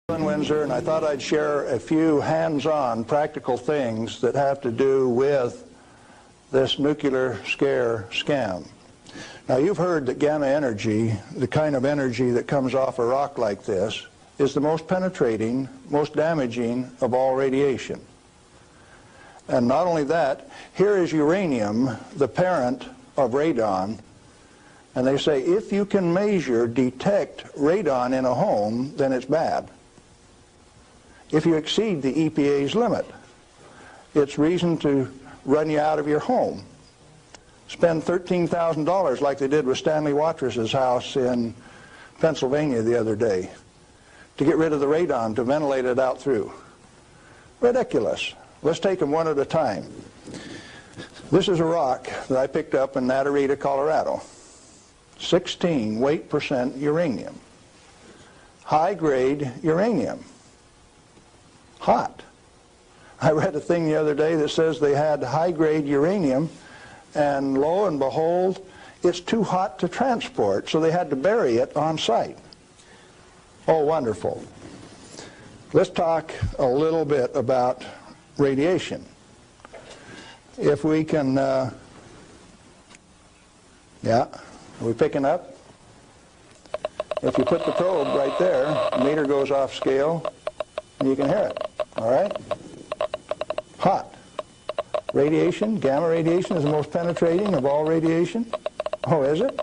Windsor, and I thought I'd share a few hands-on practical things that have to do with this nuclear scare scam. Now, you've heard that gamma energy, the kind of energy that comes off a rock like this, is the most penetrating, most damaging of all radiation. And not only that, here is uranium, the parent of radon, and they say if you can detect radon in a home, then it's bad. If you exceed the EPA's limit, it's reason to run you out of your home. Spend $13,000 like they did with Stanley Watrous' house in Pennsylvania the other day to get rid of the radon, to ventilate it out through. Ridiculous. Let's take them one at a time. This is a rock that I picked up in Natarita, Colorado. 16 weight % uranium. High-grade uranium. Hot. I read a thing the other day that says they had high-grade uranium, and lo and behold, it's too hot to transport, so they had to bury it on site. Oh, wonderful. Let's talk a little bit about radiation. If we can, yeah, are we picking up? If you put the probe right there, the meter goes off scale, and you can hear it, all right? Hot. Radiation, gamma radiation is the most penetrating of all radiation. Oh, is it?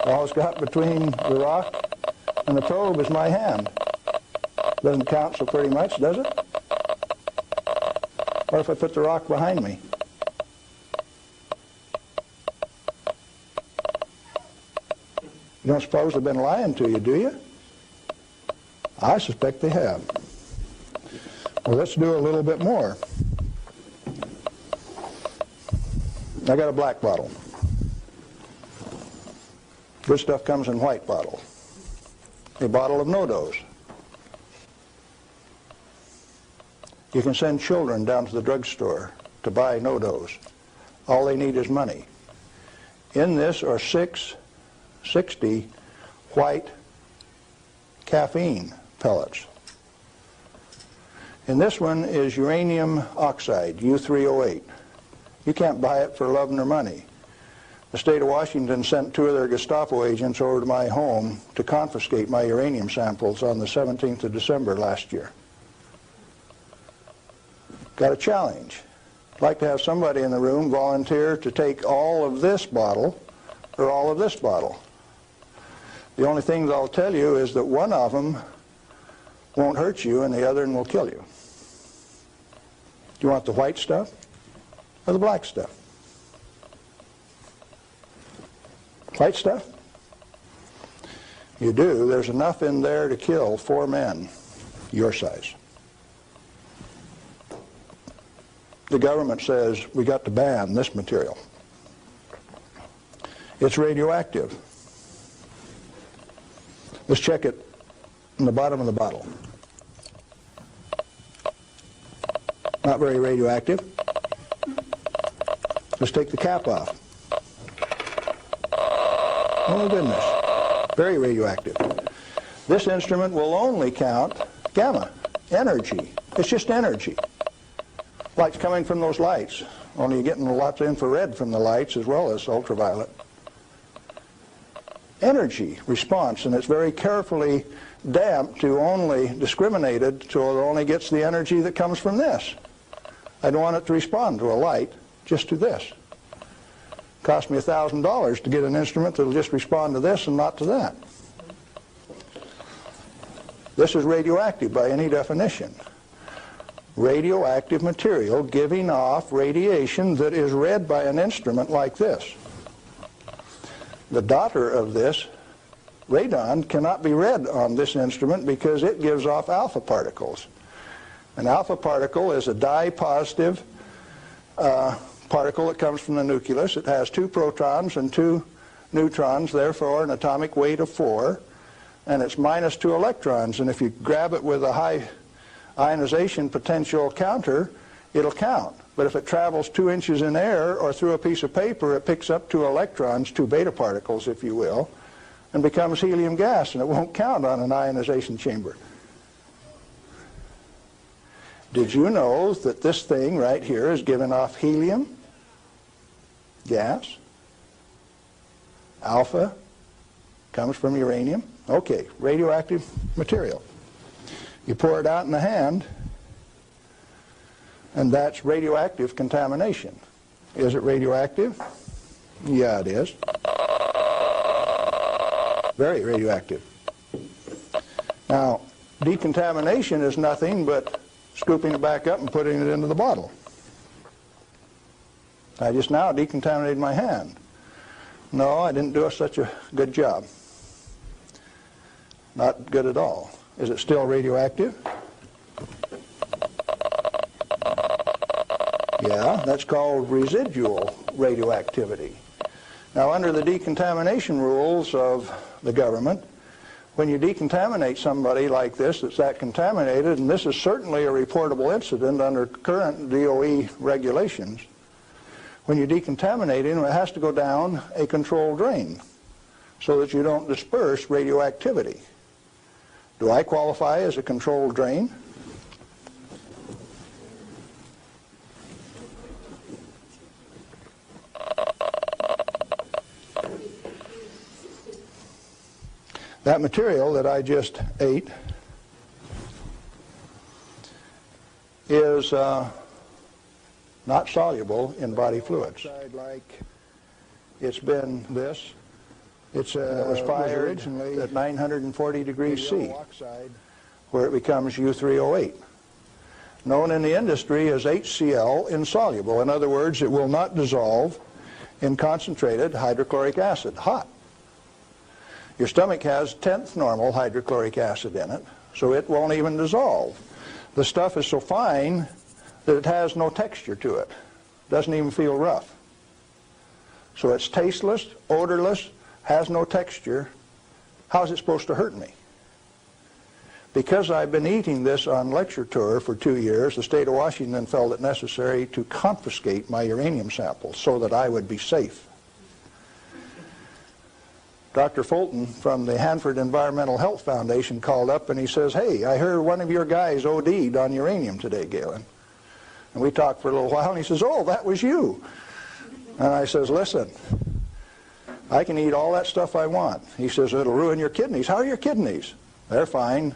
All it's got between the rock and the probe is my hand. Doesn't count so pretty much, does it? What if I put the rock behind me? You don't suppose they've been lying to you, do you? I suspect they have. Well, let's do a little bit more. I got a black bottle. Good stuff comes in white bottle. A bottle of no-dose. You can send children down to the drugstore to buy no-dose. All they need is money. In this are 660 white caffeine pellets. And this one is uranium oxide, U3O8. You can't buy it for love nor money. The state of Washington sent 2 of their Gestapo agents over to my home to confiscate my uranium samples on the 17th of December last year. Got a challenge. I'd like to have somebody in the room volunteer to take all of this bottle or all of this bottle. The only thing that I'll tell you is that one of them won't hurt you and the other one will kill you. Do you want the white stuff or the black stuff? White stuff? You do. There's enough in there to kill 4 men your size. The government says we got to ban this material. It's radioactive. Let's check it in the bottom of the bottle. Not very radioactive. Let's take the cap off. Oh goodness, very radioactive. This instrument will only count gamma, energy. It's just energy. Light's coming from those lights, only you're getting lots of infrared from the lights as well as ultraviolet. Energy response, and it's very carefully damped to only discriminated so it only gets the energy that comes from this. I don't want it to respond to a light, just to this. Cost me $1,000 to get an instrument that'll just respond to this and not to that. This is radioactive by any definition. Radioactive material giving off radiation that is read by an instrument like this. The daughter of this, radon, cannot be read on this instrument because it gives off alpha particles. An alpha particle is a dye-positive particle that comes from the nucleus. It has 2 protons and 2 neutrons, therefore an atomic weight of 4, and it's minus 2 electrons. And if you grab it with a high ionization potential counter, it'll count. But if it travels 2 inches in air or through a piece of paper, it picks up 2 electrons, 2 beta particles, if you will, and becomes helium gas, and it won't count on an ionization chamber. Did you know that this thing right here is giving off helium gas? Alpha comes from uranium. Okay, radioactive material. You pour it out in the hand, and that's radioactive contamination. Is it radioactive? Yeah, it is. Very radioactive. Now, decontamination is nothing but scooping it back up and putting it into the bottle. I just now decontaminated my hand. No, I didn't do such a good job. Not good at all. Is it still radioactive? Yeah, that's called residual radioactivity. Now, under the decontamination rules of the government, when you decontaminate somebody like this that's that contaminated, and this is certainly a reportable incident under current DOE regulations, when you decontaminate him, it has to go down a controlled drain so that you don't disperse radioactivity. Do I qualify as a controlled drain? That material that I just ate is not soluble in body fluids. Like it's been this. It was fired originally at 940 degrees C, where it becomes U3O8, known in the industry as HCl insoluble. In other words, it will not dissolve in concentrated hydrochloric acid, hot. Your stomach has 10th normal hydrochloric acid in it, so it won't even dissolve. The stuff is so fine that it has no texture to it. Doesn't even feel rough. So it's tasteless, odorless, has no texture. How is it supposed to hurt me? Because I've been eating this on lecture tour for 2 years, the state of Washington felt it necessary to confiscate my uranium samples so that I would be safe. Dr. Fulton from the Hanford Environmental Health Foundation called up and he says, "Hey, I heard one of your guys OD'd on uranium today, Galen." And we talked for a little while and he says, "Oh, that was you." And I says, "Listen, I can eat all that stuff I want." He says, "It'll ruin your kidneys." "How are your kidneys?" "They're fine."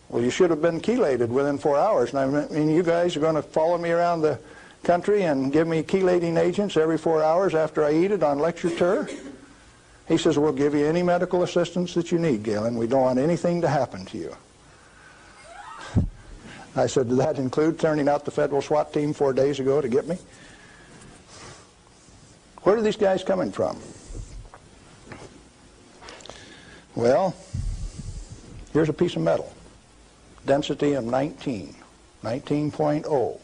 "Well, you should have been chelated within 4 hours. And I mean, you guys are going to follow me around the country and give me chelating agents every 4 hours after I eat it on lecture tour?" He says, "We'll give you any medical assistance that you need, Galen. We don't want anything to happen to you." I said, "Did that include turning out the federal SWAT team 4 days ago to get me?" Where are these guys coming from? Well, here's a piece of metal. Density of 19, 19.0.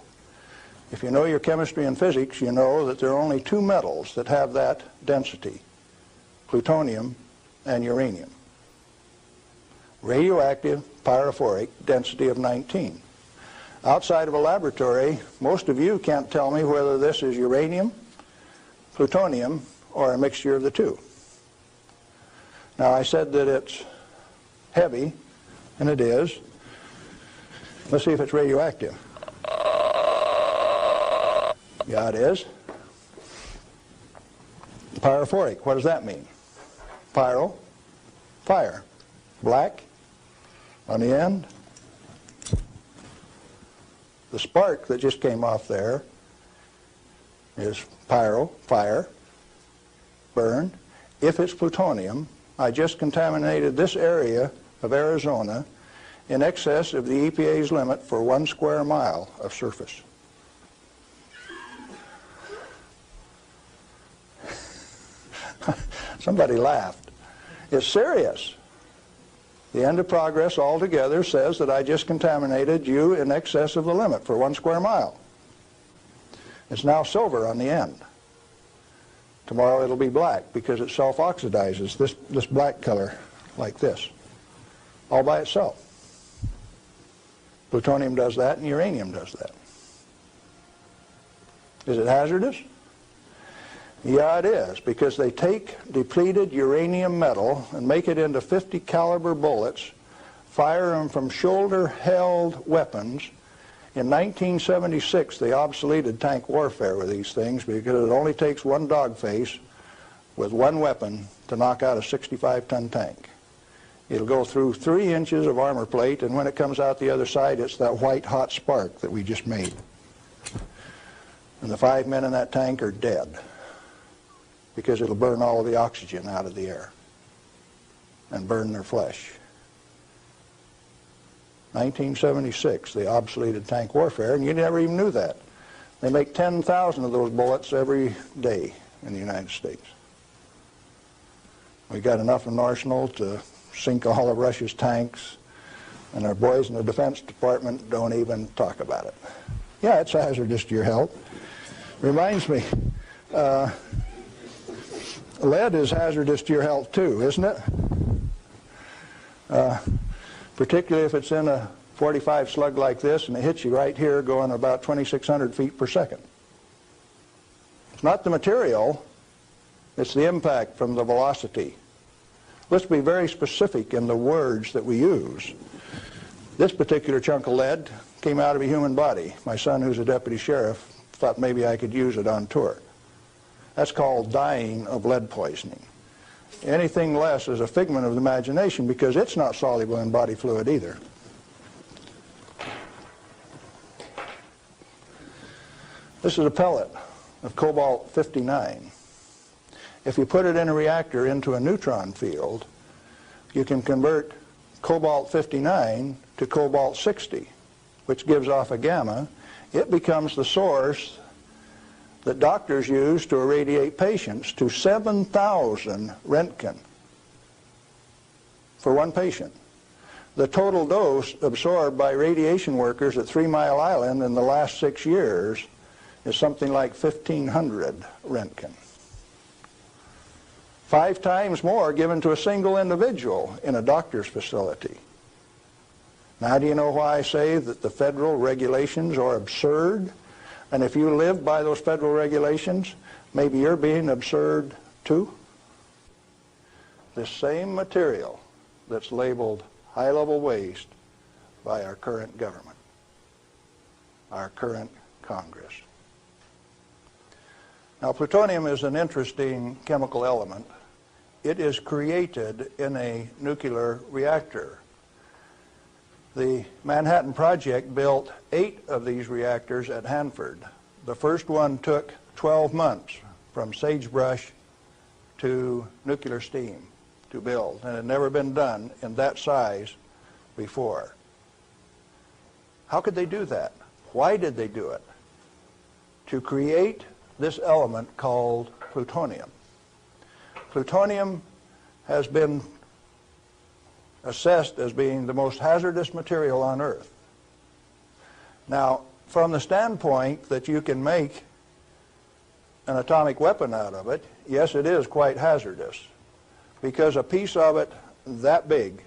If you know your chemistry and physics, you know that there are only two metals that have that density: plutonium and uranium. Radioactive, pyrophoric, density of 19. Outside of a laboratory, most of you can't tell me whether this is uranium, plutonium, or a mixture of the two. Now, I said that it's heavy, and it is. Let's see if it's radioactive. Yeah, it is. Pyrophoric, what does that mean? Pyro, fire. Black on the end. The spark that just came off there is pyro, fire, burn. If it's plutonium, I just contaminated this area of Arizona in excess of the EPA's limit for 1 square mile of surface. Somebody laughed. It's serious. The end of progress altogether says that I just contaminated you in excess of the limit for 1 square mile. It's now silver on the end. Tomorrow it'll be black because it self-oxidizes, this black color, like this, all by itself. Plutonium does that and uranium does that. Is it hazardous? Yeah, it is, because they take depleted uranium metal and make it into 50 caliber bullets, fire them from shoulder-held weapons. In 1976, they obsoleted tank warfare with these things because it only takes one dog face with one weapon to knock out a 65-ton tank. It'll go through 3 inches of armor plate, and when it comes out the other side, it's that white hot spark that we just made. And the 5 men in that tank are dead, because it'll burn all of the oxygen out of the air and burn their flesh. 1976, they obsoleted tank warfare, and you never even knew that. They make 10,000 of those bullets every day in the United States. We got enough in arsenal to sink all of Russia's tanks, and our boys in the Defense Department don't even talk about it. Yeah, it's hazardous to your health. Reminds me, lead is hazardous to your health too, isn't it? Particularly if it's in a 45 slug like this and it hits you right here going about 2,600 feet per second. It's not the material, it's the impact from the velocity. Let's be very specific in the words that we use. This particular chunk of lead came out of a human body. My son, who's a deputy sheriff, thought maybe I could use it on tour. That's called dying of lead poisoning. Anything less is a figment of the imagination because it's not soluble in body fluid either. This is a pellet of cobalt-59. If you put it in a reactor into a neutron field, you can convert cobalt-59 to cobalt-60, which gives off a gamma. It becomes the source that doctors use to irradiate patients to 7,000 Roentgen for one patient. The total dose absorbed by radiation workers at 3 Mile Island in the last 6 years is something like 1,500 Roentgen. 5 times more given to a single individual in a doctor's facility. Now, do you know why I say that the federal regulations are absurd? And if you live by those federal regulations, maybe you're being absurd too? This same material that's labeled high-level waste by our current government, our current Congress. Now, plutonium is an interesting chemical element. It is created in a nuclear reactor. The Manhattan Project built 8 of these reactors at Hanford. The first one took 12 months from sagebrush to nuclear steam to build, and it had never been done in that size before. How could they do that? Why did they do it? To create this element called plutonium. Plutonium has been assessed as being the most hazardous material on Earth. Now, from the standpoint that you can make an atomic weapon out of it, yes, it is quite hazardous, because a piece of it that big,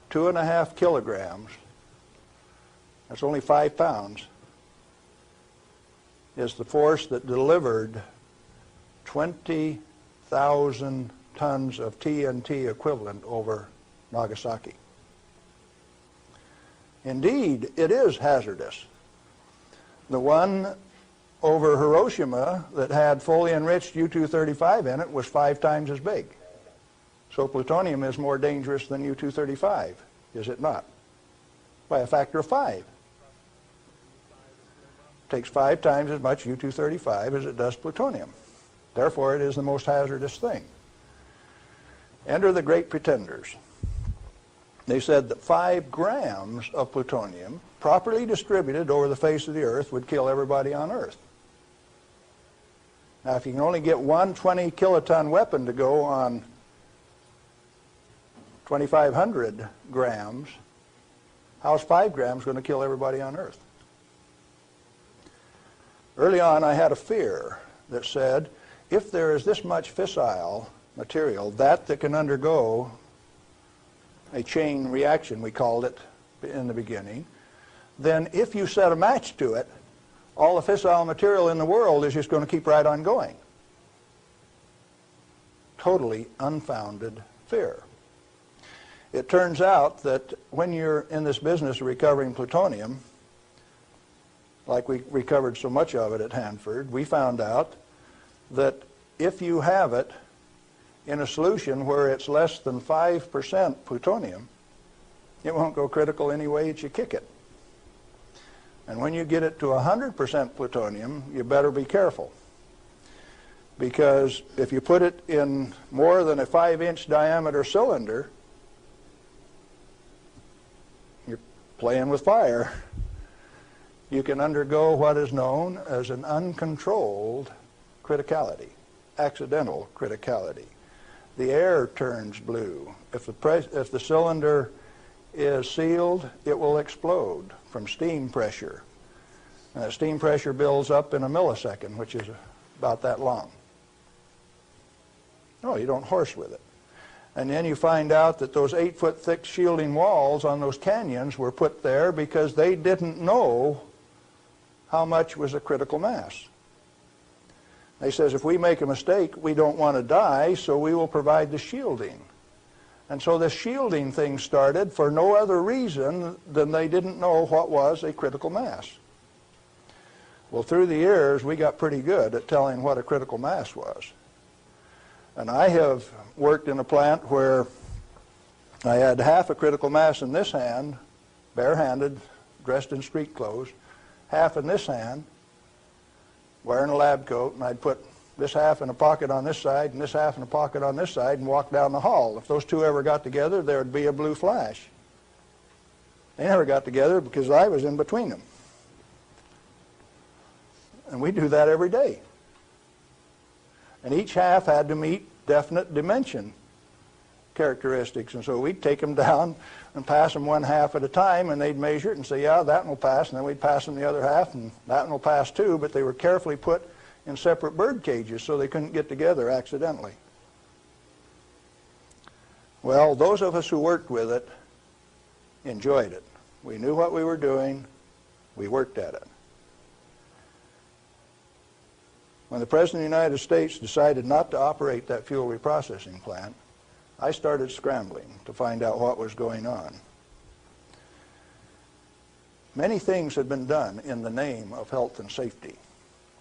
2.5 kilograms, that's only 5 pounds, is the force that delivered 20,000 tons of TNT equivalent over Nagasaki. Indeed, it is hazardous. The one over Hiroshima that had fully enriched U-235 in it was 5 times as big. So plutonium is more dangerous than U-235, is it not? By a factor of 5. It takes 5 times as much U-235 as it does plutonium. Therefore, it is the most hazardous thing. Enter the great pretenders. They said that 5 grams of plutonium, properly distributed over the face of the Earth, would kill everybody on Earth. Now, if you can only get one 20 kiloton weapon to go on 2,500 grams, how's 5 grams going to kill everybody on Earth? Early on, I had a fear that said, if there is this much fissile material, that can undergo a chain reaction, we called it in the beginning, then if you set a match to it, all the fissile material in the world is just going to keep right on going. Totally unfounded fear. It turns out that when you're in this business of recovering plutonium, like we recovered so much of it at Hanford, we found out that if you have it in a solution where it's less than 5% plutonium, it won't go critical any way that you kick it. And when you get it to 100% plutonium, you better be careful. Because if you put it in more than a 5-inch diameter cylinder, you're playing with fire. You can undergo what is known as an uncontrolled criticality, accidental criticality. The air turns blue. If the cylinder is sealed, it will explode from steam pressure. And that steam pressure builds up in a millisecond, which is about that long. No, you don't horse with it. And then you find out that those 8-foot thick shielding walls on those canyons were put there because they didn't know how much was a critical mass. They says, if we make a mistake, we don't want to die, so we will provide the shielding. And so the shielding thing started for no other reason than they didn't know what was a critical mass. Well, through the years, we got pretty good at telling what a critical mass was. And I have worked in a plant where I had half a critical mass in this hand, barehanded, dressed in street clothes, half in this hand, wearing a lab coat, and I'd put this half in a pocket on this side and this half in a pocket on this side and walk down the hall. If those two ever got together, there would be a blue flash. They never got together because I was in between them. And we do that every day. And each half had to meet definite dimension characteristics. And so we'd take them down and pass them one half at a time, and they'd measure it and say, yeah, that one will pass. And then we'd pass them the other half, and that one will pass too. But they were carefully put in separate bird cages so they couldn't get together accidentally. Well, those of us who worked with it enjoyed it. We knew what we were doing. We worked at it. When the President of the United States decided not to operate that fuel reprocessing plant, I started scrambling to find out what was going on. Many things had been done in the name of health and safety.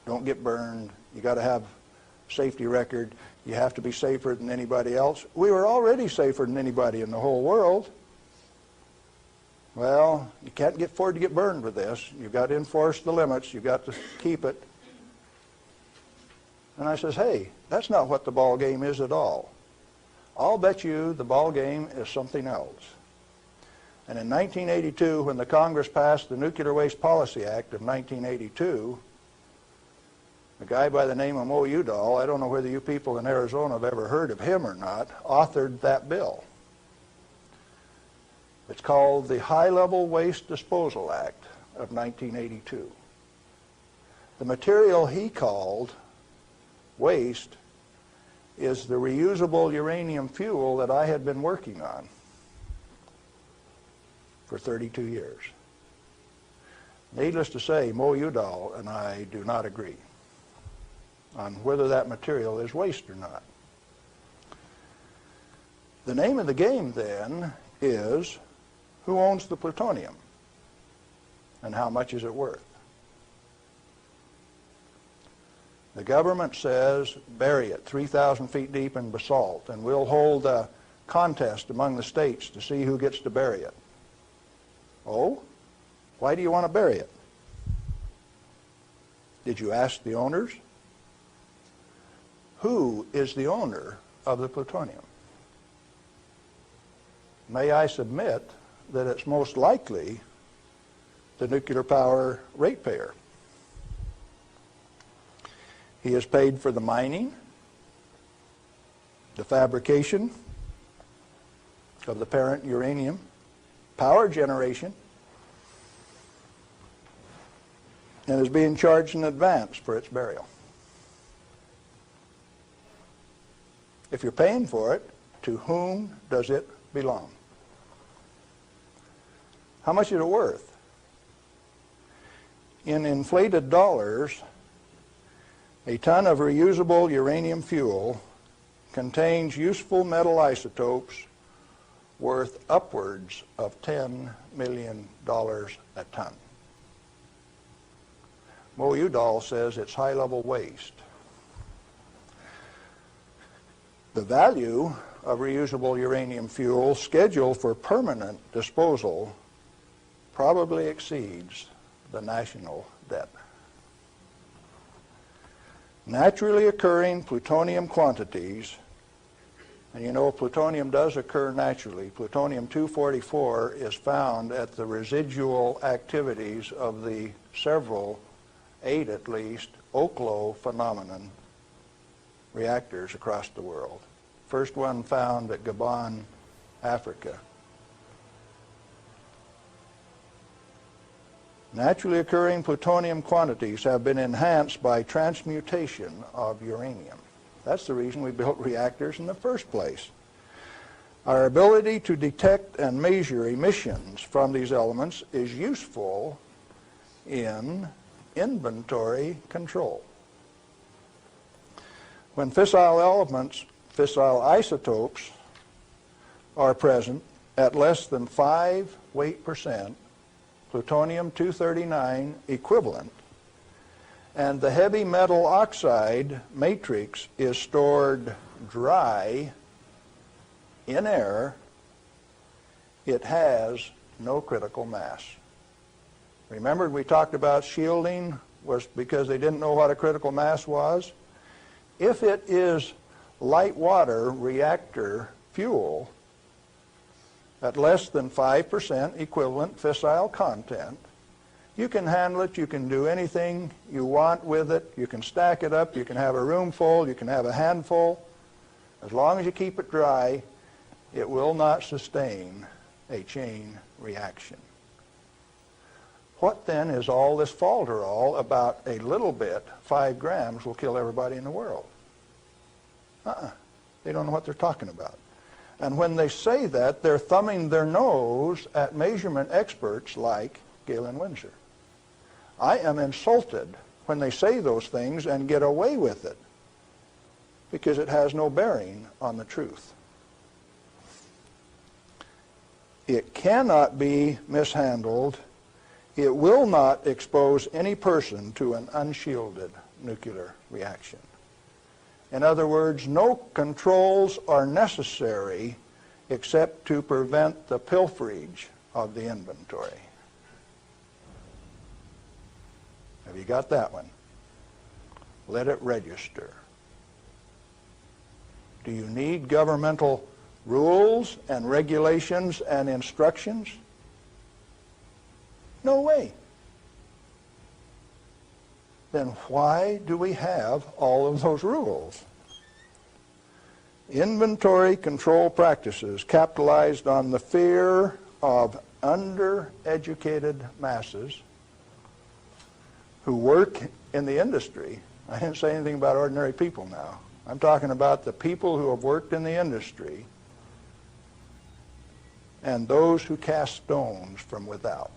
Don't get burned. You got to have a safety record. You have to be safer than anybody else. We were already safer than anybody in the whole world. Well, you can't afford to get burned with this. You've got to enforce the limits. You've got to keep it. And I says, hey, that's not what the ball game is at all. I'll bet you the ball game is something else. And in 1982, when the Congress passed the Nuclear Waste Policy Act of 1982, a guy by the name of Mo Udall, I don't know whether you people in Arizona have ever heard of him or not, authored that bill. It's called the High-Level Waste Disposal Act of 1982. The material he called waste is the reusable uranium fuel that I had been working on for 32 years. Needless to say, Mo Udall and I do not agree on whether that material is waste or not. The name of the game then is, who owns the plutonium and how much is it worth? The government says bury it 3,000 feet deep in basalt, and we'll hold a contest among the states to see who gets to bury it. Oh? Why do you want to bury it? Did you ask the owners? Who is the owner of the plutonium? May I submit that it's most likely the nuclear power ratepayer. He is paid for the mining, the fabrication of the parent uranium, power generation, and is being charged in advance for its burial. If you're paying for it, to whom does it belong? How much is it worth? in inflated dollars, a ton of reusable uranium fuel contains useful metal isotopes worth upwards of $10 million a ton. Mo Udall says it's high-level waste. The value of reusable uranium fuel scheduled for permanent disposal probably exceeds the national debt. Naturally occurring plutonium quantities, and you know plutonium does occur naturally. Plutonium-244 is found at the residual activities of the several, 8 at least, Oklo phenomenon reactors across the world. First one found at Gabon, Africa. Naturally occurring plutonium quantities have been enhanced by transmutation of uranium. That's the reason we built reactors in the first place. Our ability to detect and measure emissions from these elements is useful in inventory control. When fissile elements, fissile isotopes, are present at less than 5 weight percent, plutonium-239 equivalent, and the heavy metal oxide matrix is stored dry in air, it has no critical mass. Remember we talked about shielding was because they didn't know what a critical mass was? If it is light water reactor fuel at less than 5% equivalent fissile content, you can handle it, you can do anything you want with it, you can stack it up, you can have a room full, you can have a handful. As long as you keep it dry, it will not sustain a chain reaction. What then is all this falderall about a little bit, 5 grams will kill everybody in the world? They don't know what they're talking about. And when they say that, they're thumbing their nose at measurement experts like Galen Windsor. I am insulted when they say those things and get away with it because it has no bearing on the truth. It cannot be mishandled. It will not expose any person to an unshielded nuclear reaction. In other words, no controls are necessary except to prevent the pilferage of the inventory. Have you got that one? Let it register. Do you need governmental rules and regulations and instructions? No way. Then why do we have all of those rules? Inventory control practices capitalized on the fear of undereducated masses who work in the industry. I didn't say anything about ordinary people now. I'm talking about the people who have worked in the industry and those who cast stones from without.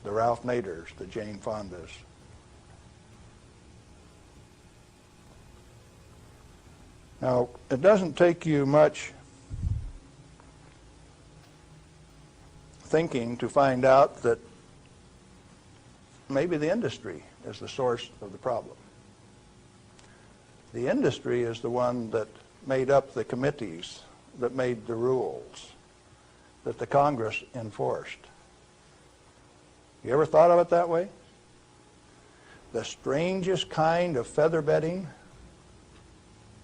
The Ralph Naders, the Jane Fondas. Now, it doesn't take you much thinking to find out that maybe the industry is the source of the problem. The industry is the one that made up the committees, that made the rules, that the Congress enforced. You ever thought of it that way? The strangest kind of feather bedding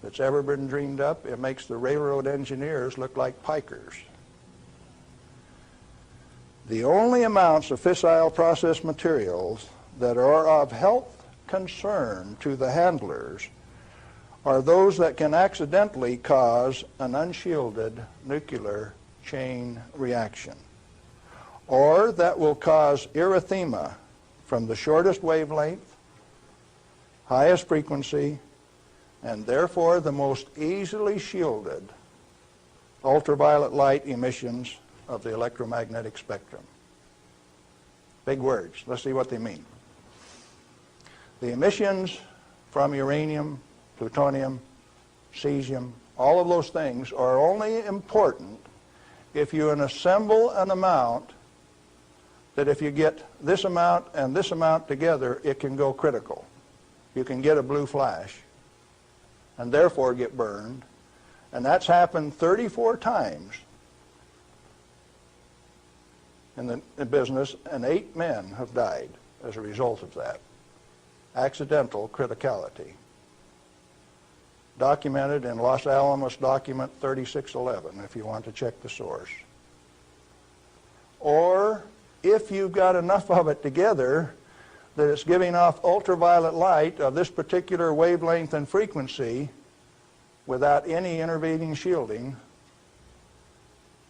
that's ever been dreamed up, it makes the railroad engineers look like pikers. The only amounts of fissile process materials that are of health concern to the handlers are those that can accidentally cause an unshielded nuclear chain reaction, or that will cause erythema from the shortest wavelength, highest frequency, and therefore the most easily shielded ultraviolet light emissions of the electromagnetic spectrum. Big words. Let's see what they mean. The emissions from uranium, plutonium, cesium, all of those things are only important if you assemble an amount that if you get this amount and this amount together, it can go critical. You can get a blue flash and therefore get burned. And that's happened 34 times in the business, and 8 men have died as a result of that. Accidental criticality. Documented in Los Alamos document 3611, if you want to check the source. Or if you've got enough of it together that it's giving off ultraviolet light of this particular wavelength and frequency without any intervening shielding,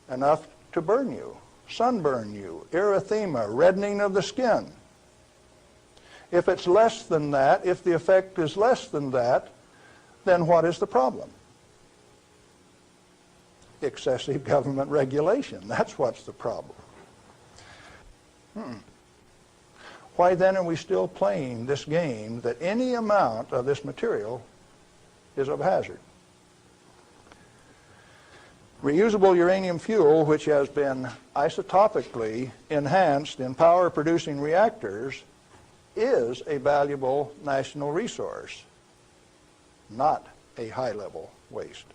enough to burn you, sunburn you, erythema, reddening of the skin. If it's less than that, if the effect is less than that, then what is the problem? Excessive government regulation. That's what's the problem. Why then are we still playing this game that any amount of this material is of hazard? Reusable uranium fuel, which has been isotopically enhanced in power-producing reactors, is a valuable national resource, not a high-level waste.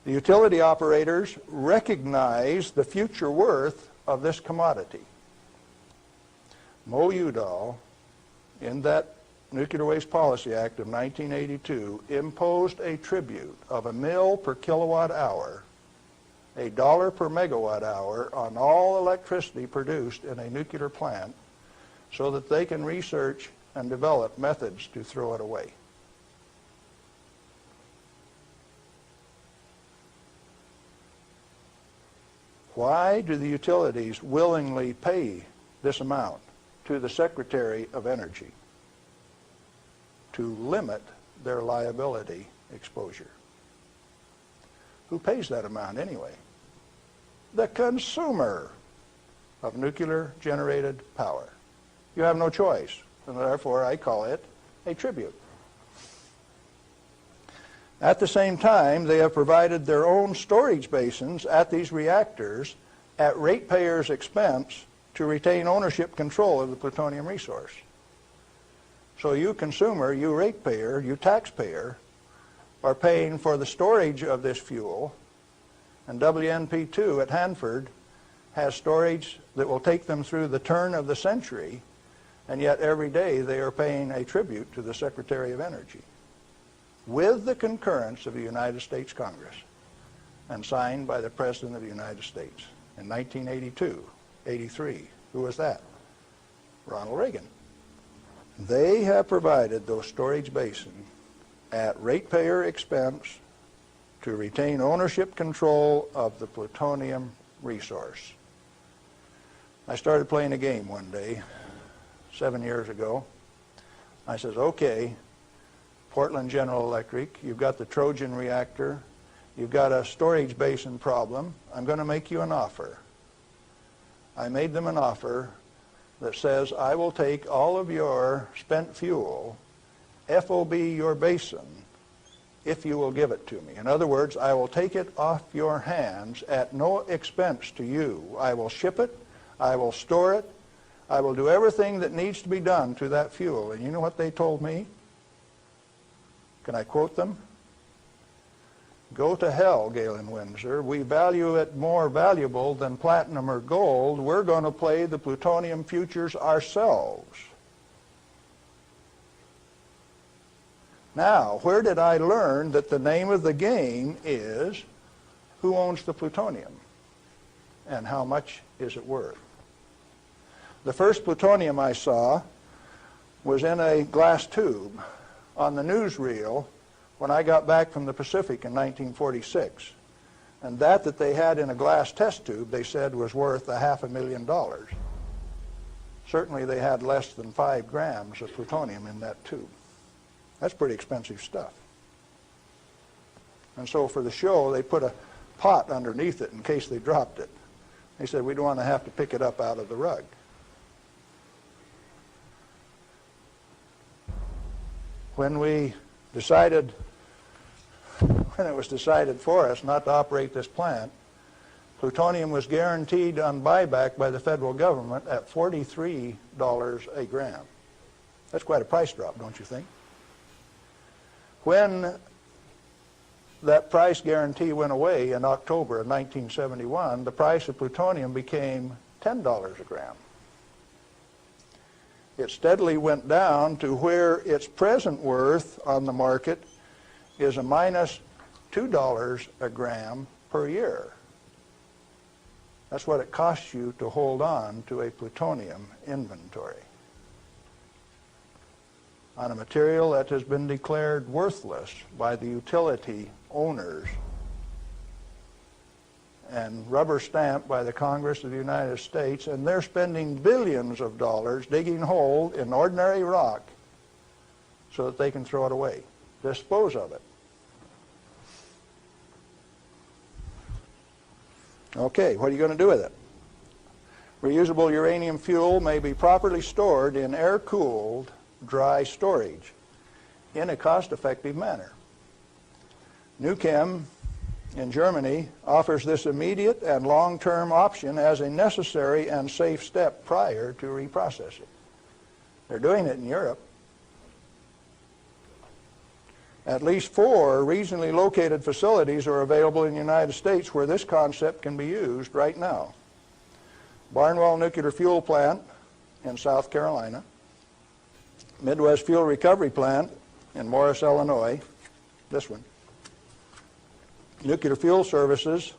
The utility operators recognize the future worth of this commodity. Mo Udall, in that Nuclear Waste Policy Act of 1982, imposed a tribute of $1 per kilowatt hour, $1 per megawatt hour on all electricity produced in a nuclear plant so that they can research and develop methods to throw it away. Why do the utilities willingly pay this amount to the Secretary of Energy to limit their liability exposure? Who pays that amount anyway? The consumer of nuclear-generated power. You have no choice, and therefore I call it a tribute. At the same time, they have provided their own storage basins at these reactors at ratepayers' expense to retain ownership control of the plutonium resource. So you consumer, you ratepayer, you taxpayer, are paying for the storage of this fuel, and WNP2 at Hanford has storage that will take them through the turn of the century, and yet every day they are paying a tribute to the Secretary of Energy with the concurrence of the United States Congress and signed by the President of the United States in 1982, 83. Who was that? Ronald Reagan. They have provided those storage basins at ratepayer expense to retain ownership control of the plutonium resource. I started playing a game one day, 7 years ago. I says, okay, Portland General Electric, you've got the Trojan reactor, you've got a storage basin problem, I'm going to make you an offer. I made them an offer that says, I will take all of your spent fuel, FOB your basin, if you will give it to me. In other words, I will take it off your hands at no expense to you. I will ship it, I will store it, I will do everything that needs to be done to that fuel. And you know what they told me? Can I quote them? Go to hell, Galen Windsor. We value it more valuable than platinum or gold. We're going to play the plutonium futures ourselves. Now, where did I learn that the name of the game is who owns the plutonium and how much is it worth? The first plutonium I saw was in a glass tube on the newsreel when I got back from the Pacific in 1946. And that they had in a glass test tube, they said, was worth $500,000. Certainly they had less than 5 grams of plutonium in that tube. That's pretty expensive stuff. And so for the show, they put a pot underneath it in case they dropped it. They said, we don't want to have to pick it up out of the rug. When it was decided for us not to operate this plant, plutonium was guaranteed on buyback by the federal government at $43 a gram. That's quite a price drop, don't you think? When that price guarantee went away in October of 1971, the price of plutonium became $10 a gram. It steadily went down to where its present worth on the market is a minus $2 a gram per year. That's what it costs you to hold on to a plutonium inventory on a material that has been declared worthless by the utility owners and rubber stamped by the Congress of the United States, and they're spending billions of dollars digging a hole in ordinary rock so that they can throw it away, dispose of it. Okay, what are you going to do with it? Reusable uranium fuel may be properly stored in air-cooled, dry storage in a cost-effective manner. Nuchem in Germany offers this immediate and long-term option as a necessary and safe step prior to reprocessing. They're doing it in Europe. At least 4 regionally located facilities are available in the United States where this concept can be used right now. Barnwell Nuclear Fuel Plant in South Carolina, Midwest Fuel Recovery Plant in Morris, Illinois, this one, Nuclear Fuel Services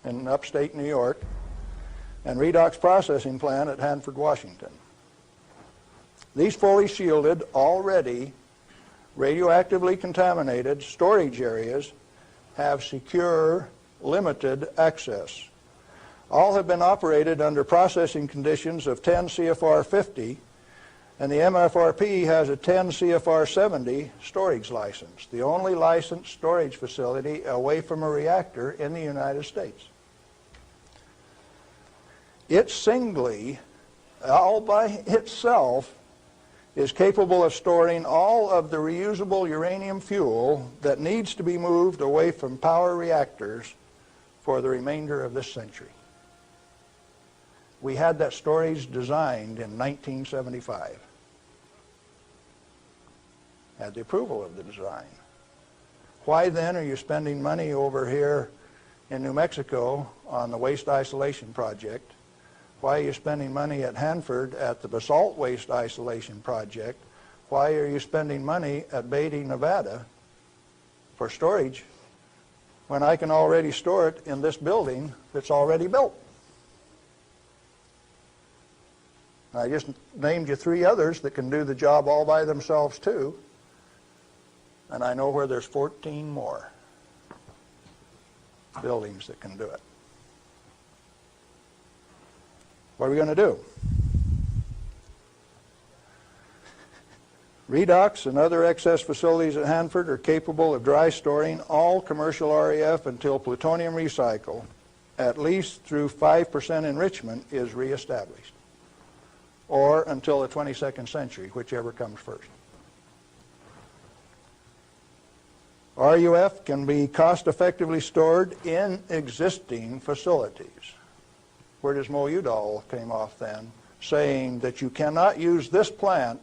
in upstate New York, and Redox Processing Plant at Hanford, Washington. These fully shielded, already radioactively contaminated storage areas have secure, limited access. All have been operated under processing conditions of 10 CFR 50, and the MFRP has a 10 CFR 70 storage license, the only licensed storage facility away from a reactor in the United States. It singly, all by itself, is capable of storing all of the reusable uranium fuel that needs to be moved away from power reactors for the remainder of this century. We had that storage designed in 1975. Had the approval of the design. Why then are you spending money over here in New Mexico on the waste isolation project? Why are you spending money at Hanford at the basalt waste isolation project? Why are you spending money at Beatty, Nevada for storage when I can already store it in this building that's already built? I just named you 3 others that can do the job all by themselves too, and I know where there's 14 more buildings that can do it. What are we going to do? Redox and other excess facilities at Hanford are capable of dry storing all commercial REF until plutonium recycle, at least through 5% enrichment, is reestablished, or until the 22nd century, whichever comes first. RUF can be cost-effectively stored in existing facilities. Where does Mo Udall came off then, saying that you cannot use this plant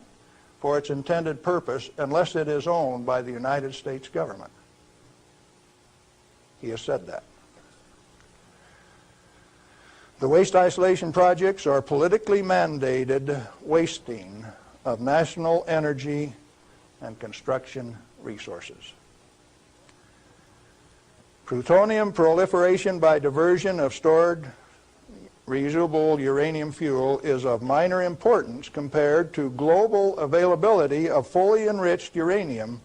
for its intended purpose unless it is owned by the United States government. He has said that. The waste isolation projects are politically mandated wasting of national energy and construction resources. Plutonium proliferation by diversion of stored reusable uranium fuel is of minor importance compared to global availability of fully enriched uranium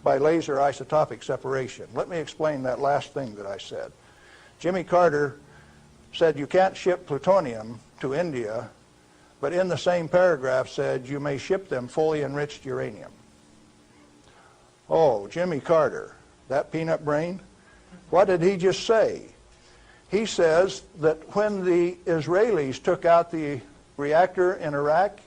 by laser isotopic separation. Let me explain that last thing that I said. Jimmy Carter said you can't ship plutonium to India, but in the same paragraph said you may ship them fully enriched uranium. Oh, Jimmy Carter, that peanut brain, what did he just say? He says that when the Israelis took out the reactor in Iraq,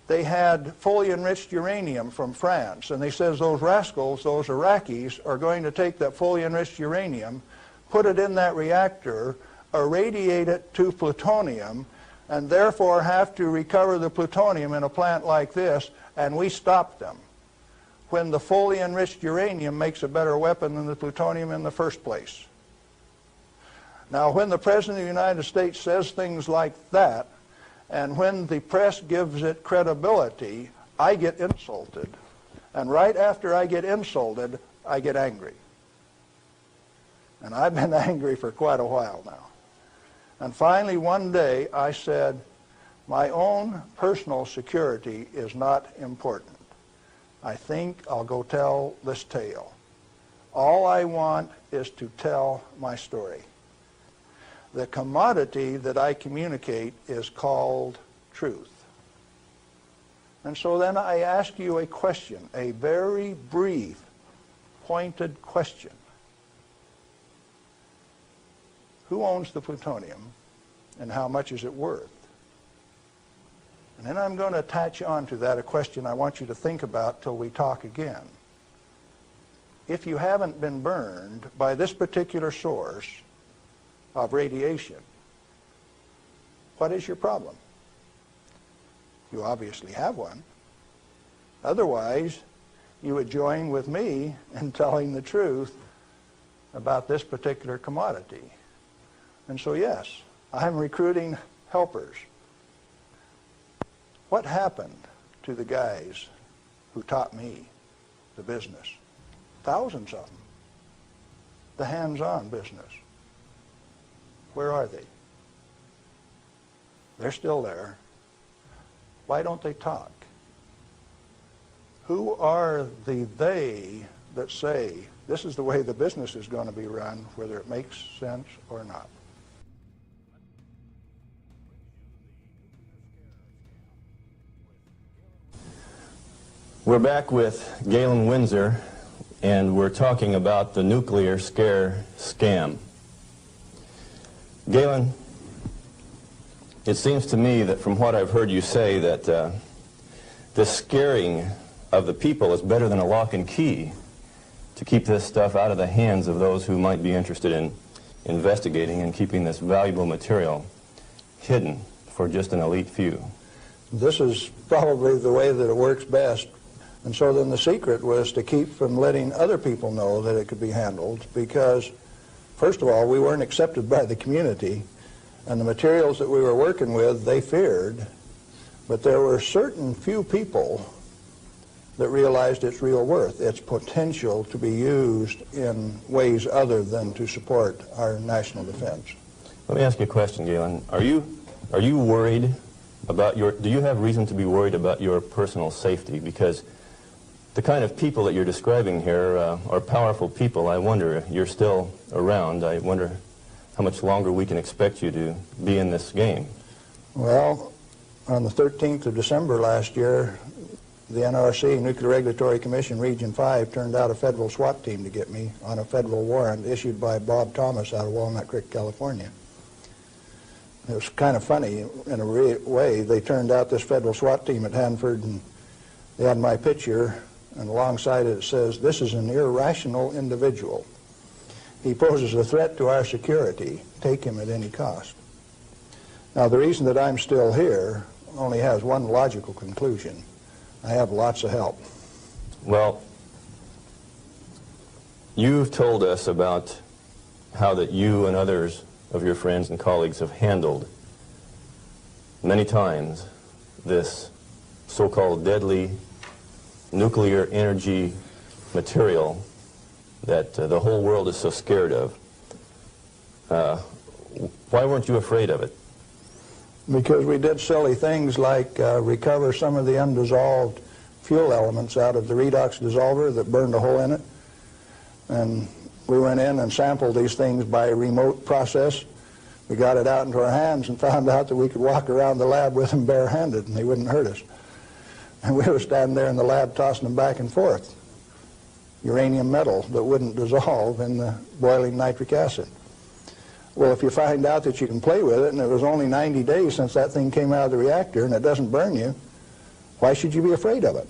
they had fully enriched uranium from France, and they says those rascals, those Iraqis, are going to take that fully enriched uranium, put it in that reactor, irradiate it to plutonium, and therefore have to recover the plutonium in a plant like this, and we stopped them when the fully enriched uranium makes a better weapon than the plutonium in the first place. Now, when the President of the United States says things like that, and when the press gives it credibility, I get insulted. And right after I get insulted, I get angry. And I've been angry for quite a while now. And finally, one day, I said, my own personal security is not important. I think I'll go tell this tale. All I want is to tell my story. The commodity that I communicate is called truth. And so then I ask you a question, a very brief, pointed question. Who owns the plutonium, and how much is it worth? And then I'm going to attach on to that a question I want you to think about till we talk again. If you haven't been burned by this particular source of radiation, what is your problem? You obviously have one. Otherwise, you would join with me in telling the truth about this particular commodity. And so, yes, I'm recruiting helpers. What happened to the guys who taught me the business? Thousands of them. The hands-on business. Where are they? They're still there. Why don't they talk? Who are the they that say this is the way the business is going to be run, whether it makes sense or not? We're back with Galen Windsor, and we're talking about the nuclear scare scam. Galen, it seems to me that from what I've heard you say that the scaring of the people is better than a lock and key to keep this stuff out of the hands of those who might be interested in investigating and keeping this valuable material hidden for just an elite few. This is probably the way that it works best. And so then the secret was to keep from letting other people know that it could be handled, because, first of all, we weren't accepted by the community, and the materials that we were working with, they feared. But there were certain few people that realized its real worth, its potential to be used in ways other than to support our national defense. Let me ask you a question, Galen. Are you worried about do you have reason to be worried about your personal safety? Because the kind of people that you're describing here are powerful people. I wonder, you're still around. I wonder how much longer we can expect you to be in this game. Well, on the 13th of December last year, the NRC, Nuclear Regulatory Commission, Region 5, turned out a federal SWAT team to get me on a federal warrant issued by Bob Thomas out of Walnut Creek, California. It was kind of funny in a way. They turned out this federal SWAT team at Hanford, and they had my picture, and alongside it says, "This is an irrational individual. He poses a threat to our security. Take him at any cost." Now, the reason that I'm still here only has one logical conclusion. I have lots of help. Well, you've told us about how that you and others of your friends and colleagues have handled many times this so-called deadly nuclear energy material that the whole world is so scared of. Why weren't you afraid of it? Because we did silly things like recover some of the undissolved fuel elements out of the redox dissolver that burned a hole in it. And we went in and sampled these things by remote process. We got it out into our hands and found out that we could walk around the lab with them barehanded and they wouldn't hurt us. And we were standing there in the lab tossing them back and forth. Uranium metal that wouldn't dissolve in the boiling nitric acid. Well, if you find out that you can play with it, and it was only 90 days since that thing came out of the reactor, and it doesn't burn you, Why should you be afraid of it?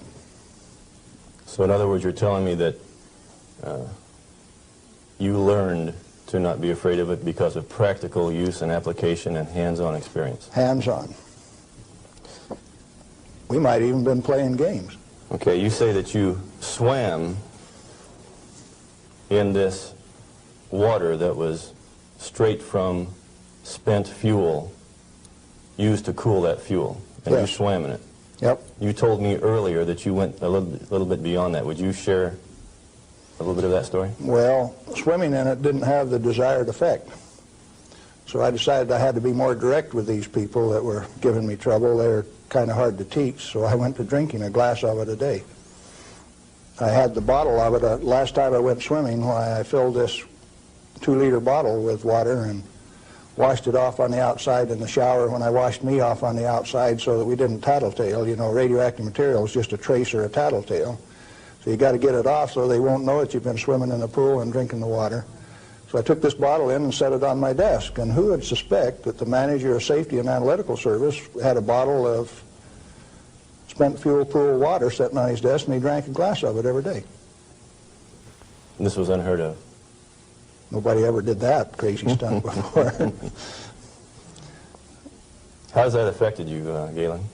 So in other words, you're telling me that you learned to not be afraid of it because of practical use and application and hands-on experience. Hands-on. We might even been playing games. Okay, you say that you swam in this water that was straight from spent fuel used to cool that fuel, and Yes. you swam in it. Yep. You told me earlier that you went a little bit beyond that. Would you share a little bit of that story? Well, swimming in it didn't have the desired effect. So I decided I had to be more direct with these people that were giving me trouble. They were kind of hard to teach, so I went to drinking a glass of it a day. I had the bottle of it. Last time I went swimming, why I filled this 2-liter bottle with water and washed it off on the outside in the shower when I washed me off on the outside so that we didn't tattletale. You know, radioactive material is just a trace or a tattletale. So you got to get it off so they won't know that you've been swimming in the pool and drinking the water. So I took this bottle in and set it on my desk. And who would suspect that the manager of safety and analytical service had a bottle of spent fuel pool water sitting on his desk, and he drank a glass of it every day. And this was unheard of. Nobody ever did that crazy stunt before. How has that affected you, Galen?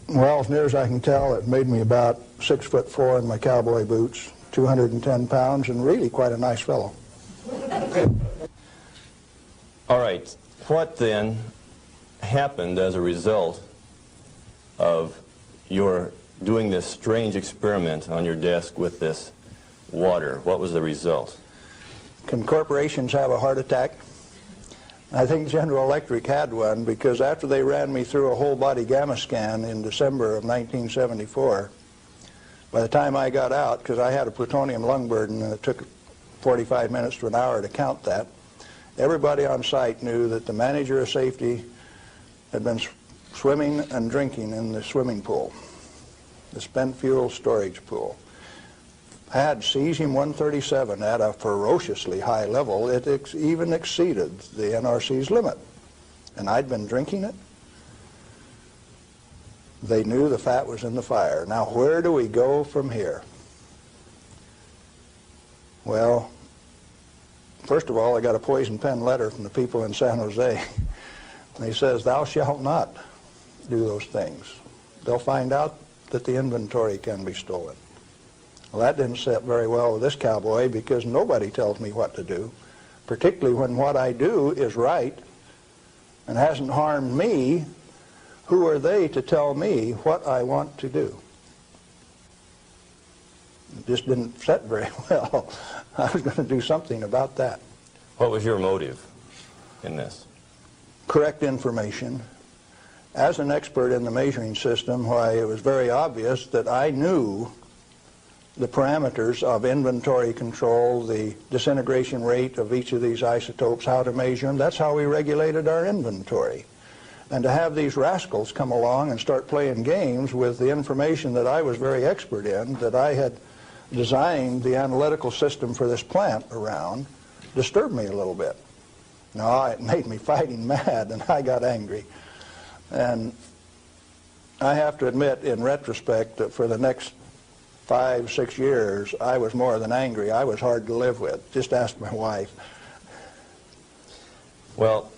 Well, as near as I can tell, it made me about 6'4" in my cowboy boots, 210 pounds, and really quite a nice fellow. All right. What then happened as a result of your doing this strange experiment on your desk with this water? What was the result? Can corporations have a heart attack? I think General Electric had one, because after they ran me through a whole body gamma scan in December of 1974, by the time I got out, because I had a plutonium lung burden and it took 45 minutes to an hour to count that, everybody on site knew that the manager of safety had been swimming and drinking in the swimming pool, the spent fuel storage pool. Had cesium-137 at a ferociously high level. It even exceeded the NRC's limit. And I'd been drinking it. They knew the fat was in the fire. Now, where do we go from here? Well, first of all, I got a poison pen letter from the people in San Jose. And he says, "Thou shalt not do those things. They'll find out that the inventory can be stolen." Well, that didn't sit very well with this cowboy, because nobody tells me what to do, particularly when what I do is right and hasn't harmed me. Who are they to tell me what I want to do? It just didn't sit very well. I was going to do something about that. What was your motive in this? Correct information. As an expert in the measuring system, why, it was very obvious that I knew the parameters of inventory control, the disintegration rate of each of these isotopes, how to measure them. That's how we regulated our inventory. And to have these rascals come along and start playing games with the information that I was very expert in, that I had designed the analytical system for this plant around, disturbed me a little bit. Now, it made me fighting mad, and I got angry. And I have to admit, in retrospect, that for the next 5, 6 years, I was more than angry. I was hard to live with. Just ask my wife. Well,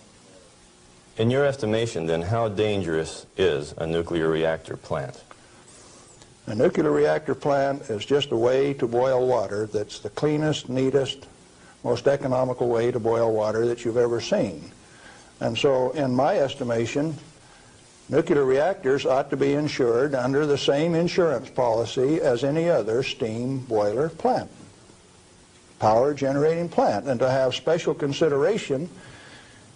in your estimation, then, how dangerous is a nuclear reactor plant? A nuclear reactor plant is just a way to boil water that's the cleanest, neatest, most economical way to boil water that you've ever seen. And so, in my estimation, nuclear reactors ought to be insured under the same insurance policy as any other steam boiler plant, power generating plant. And to have special consideration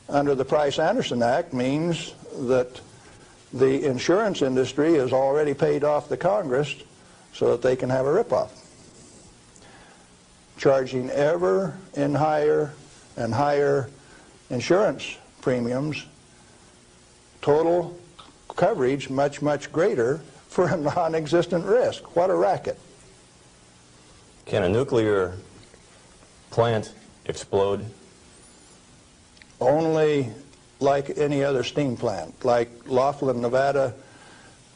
under the Price-Anderson Act means that the insurance industry has already paid off the Congress so that they can have a ripoff, charging ever in higher and higher insurance premiums, total coverage much, much greater for a non-existent risk. What a racket. Can a nuclear plant explode? Only like any other steam plant. Like Laughlin, Nevada,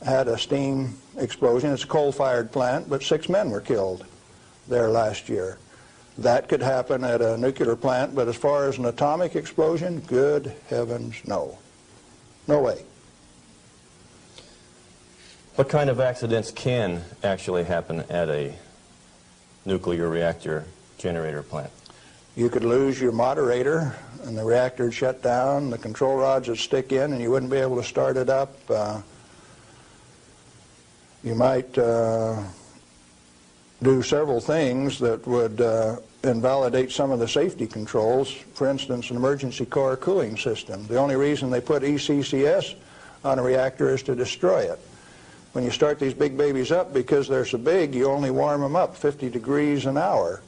had a steam explosion. It's a coal-fired plant, but 6 men were killed there last year. That could happen at a nuclear plant, but as far as an atomic explosion, good heavens, no. No way. What kind of accidents can actually happen at a nuclear reactor generator plant? You could lose your moderator and the reactor would shut down, the control rods would stick in and you wouldn't be able to start it up. You might do several things that would invalidate some of the safety controls. For instance, an emergency core cooling system. The only reason they put ECCS on a reactor is to destroy it. When you start these big babies up, because they're so big, you only warm them up 50 degrees an hour.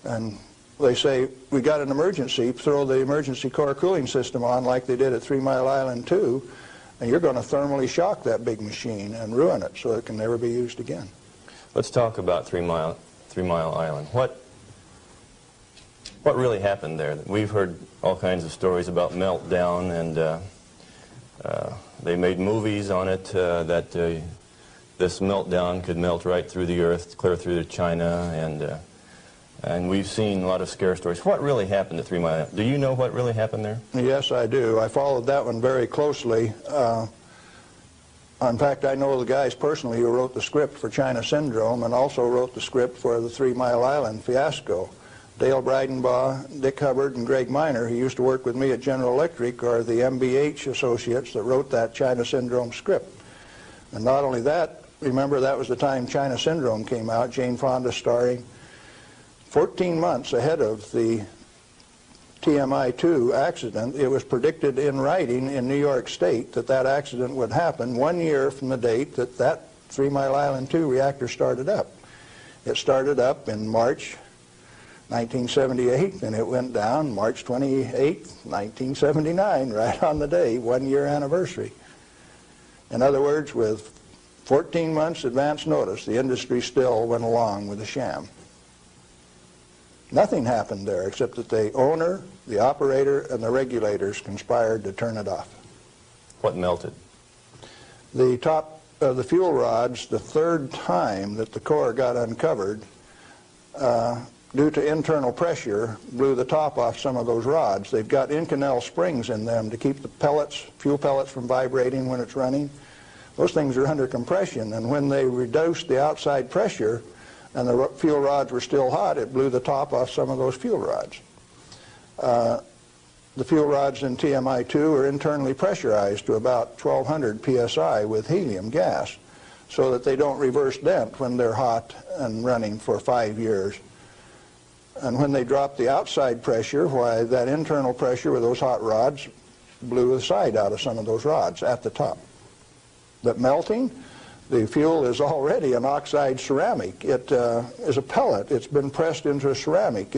And they say, we got an emergency, throw the emergency core cooling system on like they did at 3 Mile Island 2, and you're going to thermally shock that big machine and ruin it so it can never be used again. Let's talk about 3 Mile Island. What really happened there? We've heard all kinds of stories about meltdown, and they made movies on it that this meltdown could melt right through the earth, clear through to China, and we've seen a lot of scare stories. What really happened at 3 Mile Island? Do you know what really happened there? Yes, I do. I followed that one very closely. In fact, I know the guys personally who wrote the script for China Syndrome and also wrote the script for the 3 Mile Island fiasco. Dale Breidenbaugh, Dick Hubbard, and Greg Miner, who used to work with me at General Electric, are the MBH associates that wrote that China Syndrome script. And not only that, remember that was the time China Syndrome came out, Jane Fonda starring. 14 months ahead of the TMI-2 accident, it was predicted in writing in New York State that that accident would happen 1 year from the date that that 3 Mile Island 2 reactor started up. It started up in March 1978, and it went down March 28, 1979, right on the day, 1 year anniversary. In other words, with 14 months advance notice, the industry still went along with the sham. Nothing happened there except that the owner, the operator, and the regulators conspired to turn it off. What melted? The top of the fuel rods, the third time that the core got uncovered, due to internal pressure, blew the top off some of those rods. They've got Inconel springs in them to keep the pellets, fuel pellets, from vibrating when it's running. Those things are under compression, and when they reduced the outside pressure and the fuel rods were still hot, it blew the top off some of those fuel rods. The fuel rods in TMI-2 are internally pressurized to about 1200 psi with helium gas so that they don't reverse dent when they're hot and running for 5 years. And when they drop the outside pressure, why, that internal pressure with those hot rods blew the side out of some of those rods at the top. But melting, the fuel is already an oxide ceramic. It is a pellet. It's been pressed into a ceramic.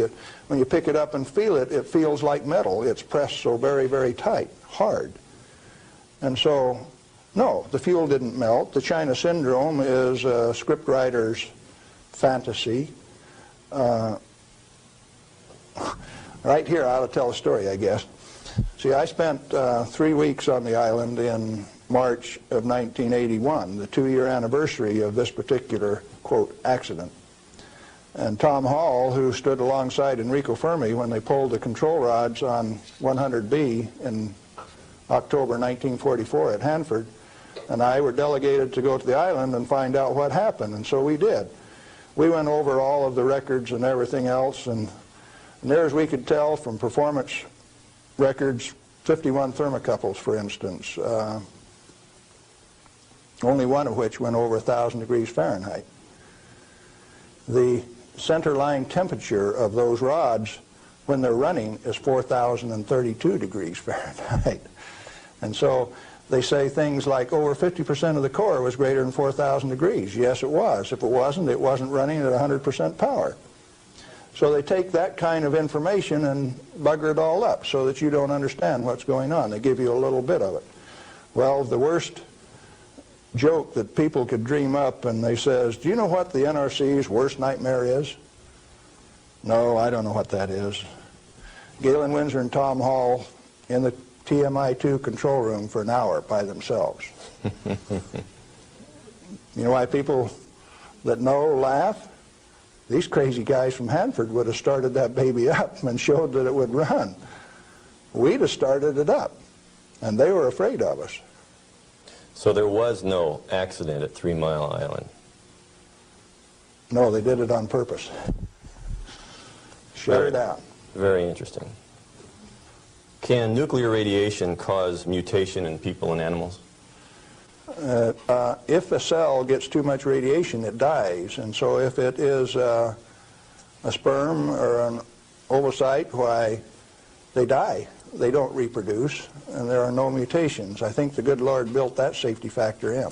When you pick it up and feel it, it feels like metal. It's pressed so very, very tight, hard. And so, no, the fuel didn't melt. The China Syndrome is a scriptwriter's fantasy. Right here, I ought to tell a story, I guess. See, I spent 3 weeks on the island in March of 1981, the 2-year anniversary of this particular, quote, accident. And Tom Hall, who stood alongside Enrico Fermi when they pulled the control rods on 100B in October 1944 at Hanford, and I were delegated to go to the island and find out what happened, and so we did. We went over all of the records and everything else, and near as we could tell from performance records, 51 thermocouples, for instance, only one of which went over 1,000 degrees Fahrenheit. The center line temperature of those rods when they're running is 4,032 degrees Fahrenheit. And so they say things like over 50% of the core was greater than 4,000 degrees. Yes, it was. If it wasn't running at 100% power. So they take that kind of information and bugger it all up so that you don't understand what's going on. They give you a little bit of it. Well, the worst joke that people could dream up, and they says, do you know what the NRC's worst nightmare is? No, I don't know what that is. Galen Windsor and Tom Hall in the TMI-2 control room for an hour by themselves. You know why people that know laugh? These crazy guys from Hanford would have started that baby up and showed that it would run. We'd have started it up, and they were afraid of us. So there was no accident at 3 Mile Island? No, they did it on purpose. Shut it down. Very interesting. Can nuclear radiation cause mutation in people and animals? If a cell gets too much radiation, it dies. And so if it is a sperm or an ovocyte, why, they die. They don't reproduce, and there are no mutations. I think the good Lord built that safety factor in.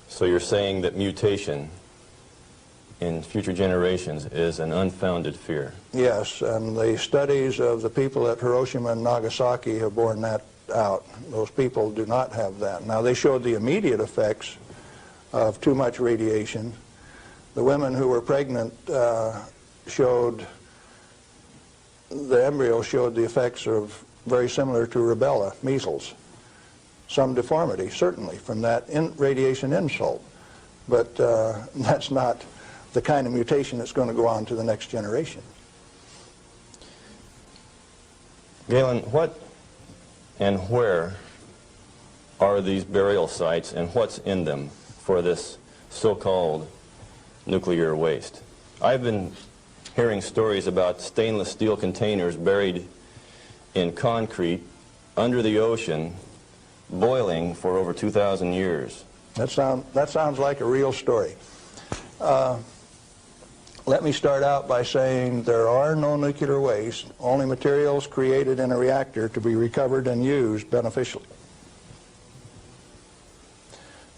So you're saying that mutation in future generations is an unfounded fear? Yes, and the studies of the people at Hiroshima and Nagasaki have borne that out. Those people do not have that. Now, they showed the immediate effects of too much radiation. The women who were pregnant showed, the embryo showed the effects of very similar to rubella, measles. Some deformity, certainly, from that radiation insult. But that's not the kind of mutation that's going to go on to the next generation. Galen, what and where are these burial sites, and what's in them for this so-called nuclear waste? I've been hearing stories about stainless steel containers buried in concrete under the ocean, boiling for over 2,000 years. That sounds like a real story. Let me start out by saying there are no nuclear waste, only materials created in a reactor to be recovered and used beneficially.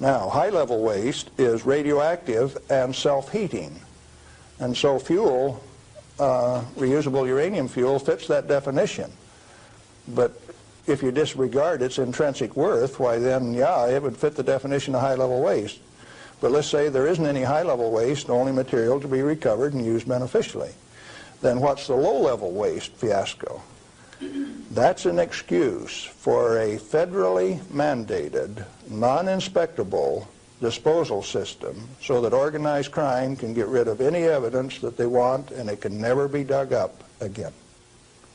Now, high-level waste is radioactive and self-heating. And so fuel, reusable uranium fuel, fits that definition. But if you disregard its intrinsic worth, why then, yeah, it would fit the definition of high-level waste. But let's say there isn't any high-level waste, only material to be recovered and used beneficially. Then what's the low-level waste fiasco? That's an excuse for a federally mandated, non-inspectable disposal system so that organized crime can get rid of any evidence that they want, and it can never be dug up again.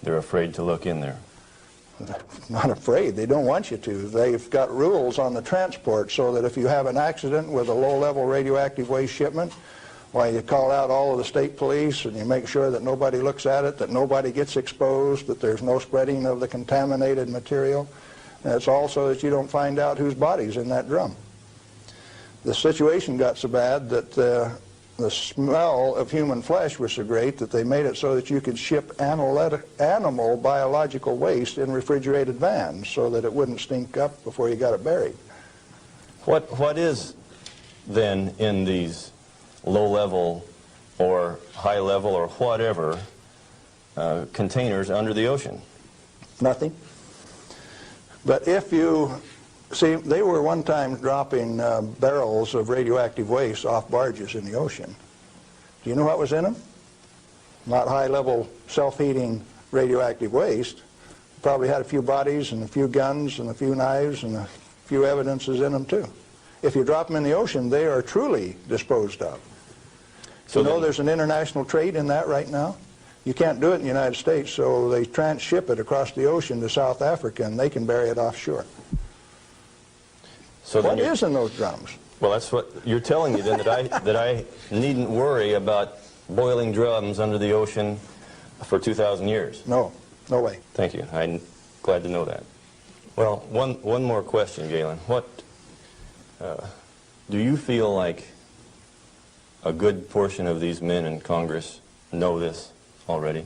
They're afraid to look in there. Not afraid. They don't want you to. They've got rules on the transport so that if you have an accident with a low-level radioactive waste shipment, why, you call out all of the state police and you make sure that nobody looks at it, that nobody gets exposed, that there's no spreading of the contaminated material. And it's also that you don't find out whose body's in that drum. The situation got so bad that the smell of human flesh was so great that they made it so that you could ship animal biological waste in refrigerated vans so that it wouldn't stink up before you got it buried. What is then in these low-level or high-level or whatever containers under the ocean? Nothing. But if you see, they were one time dropping barrels of radioactive waste off barges in the ocean. Do you know what was in them? Not high-level self-heating radioactive waste. Probably had a few bodies and a few guns and a few knives and a few evidences in them too. If you drop them in the ocean, they are truly disposed of. So you know there's an international trade in that right now? You can't do it in the United States, so they transship it across the ocean to South Africa, and they can bury it offshore. So what is in those drums? Well, that's what you're telling me then, that I needn't worry about boiling drums under the ocean for 2,000 years. No, no way. Thank you. I'm glad to know that. Well, one more question, Galen. What do you feel like a good portion of these men in Congress know this already?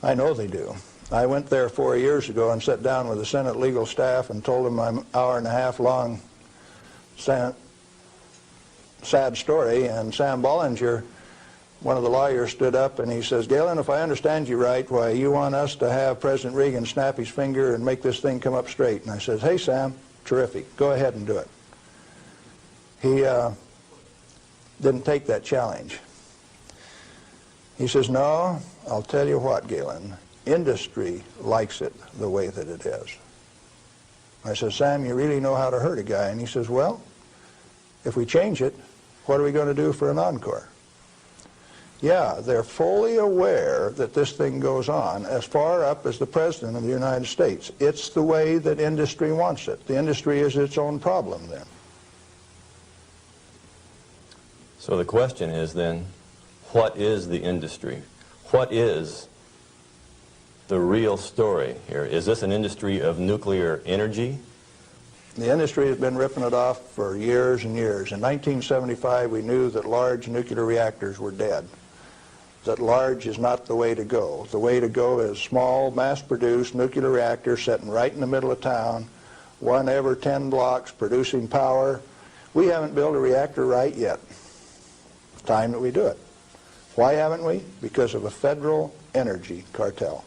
I know they do. I went there 4 years ago and sat down with the Senate legal staff and told them my hour-and-a-half-long sad story, and Sam Bollinger, one of the lawyers, stood up and he says, "Galen, if I understand you right, why, you want us to have President Reagan snap his finger and make this thing come up straight." And I says, "Hey, Sam, terrific. Go ahead and do it." He didn't take that challenge. He says, "No, I'll tell you what, Galen. Industry likes it the way that it is." I said, Sam, you really know how to hurt a guy. And he says, well, if we change it, what are we going to do for an encore? Yeah, they're fully aware that this thing goes on as far up as the President of the United States. It's the way that industry wants it. The industry is its own problem then. So the question is then, what is the industry? What is the real story here? Is this an industry of nuclear energy? The industry has been ripping it off for years and years. In 1975, we knew that large nuclear reactors were dead, that large is not the way to go. The way to go is small, mass-produced nuclear reactors sitting right in the middle of town, one every 10 blocks, producing power. We haven't built a reactor right yet. Time that we do it. Why haven't we? Because of a federal energy cartel.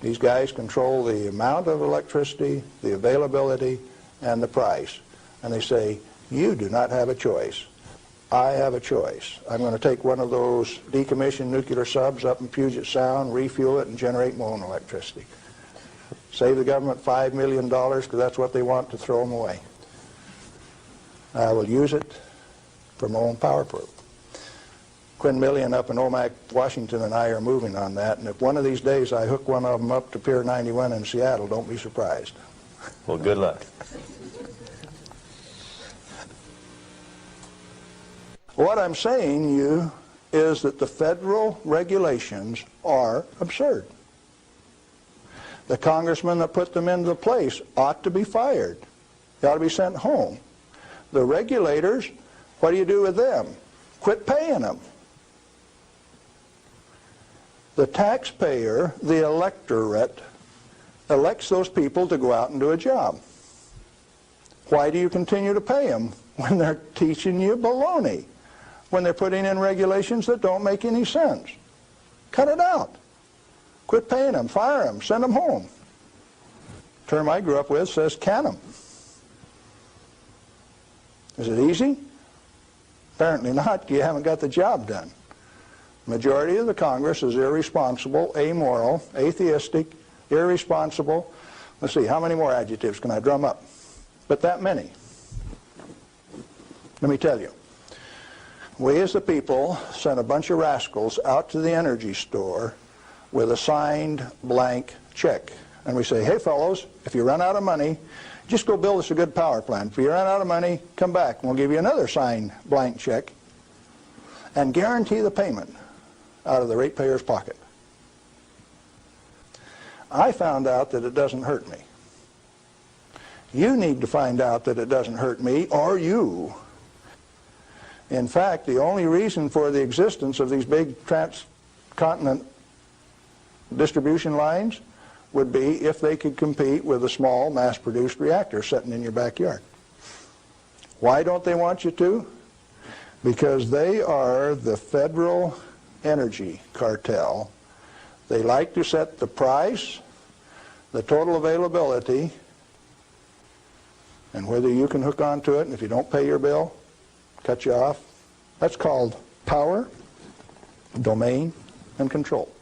These guys control the amount of electricity, the availability, and the price. And they say, you do not have a choice. I have a choice. I'm going to take one of those decommissioned nuclear subs up in Puget Sound, refuel it, and generate my own electricity. Save the government $5 million because that's what they want to throw them away. I will use it for my own power plant. Quinn Millian up in Omak, Washington, and I are moving on that, and if one of these days I hook one of them up to Pier 91 in Seattle, don't be surprised. Well, good luck. What I'm saying to you is that the federal regulations are absurd. The congressmen that put them into place ought to be fired. They ought to be sent home. The regulators, what do you do with them? Quit paying them. The taxpayer, the electorate, elects those people to go out and do a job. Why do you continue to pay them when they're teaching you baloney? When they're putting in regulations that don't make any sense? Cut it out. Quit paying them, fire them, send them home. The term I grew up with says can them. Is it easy? Apparently not. You haven't got the job done. Majority of the Congress is irresponsible, amoral, atheistic, irresponsible. Let's see, how many more adjectives can I drum up? But that many. Let me tell you. We as the people sent a bunch of rascals out to the energy store with a signed blank check. And we say, hey fellows, if you run out of money, just go build us a good power plant. If you run out of money, come back and we'll give you another signed blank check and guarantee the payment out of the ratepayer's pocket. I found out that it doesn't hurt me. You need to find out that it doesn't hurt me, or you. In fact, the only reason for the existence of these big transcontinent distribution lines would be if they could compete with a small mass-produced reactor sitting in your backyard. Why don't they want you to? Because they are the federal energy cartel. They like to set the price, the total availability, and whether you can hook onto it, and if you don't pay your bill, cut you off. That's called power, domain, and control.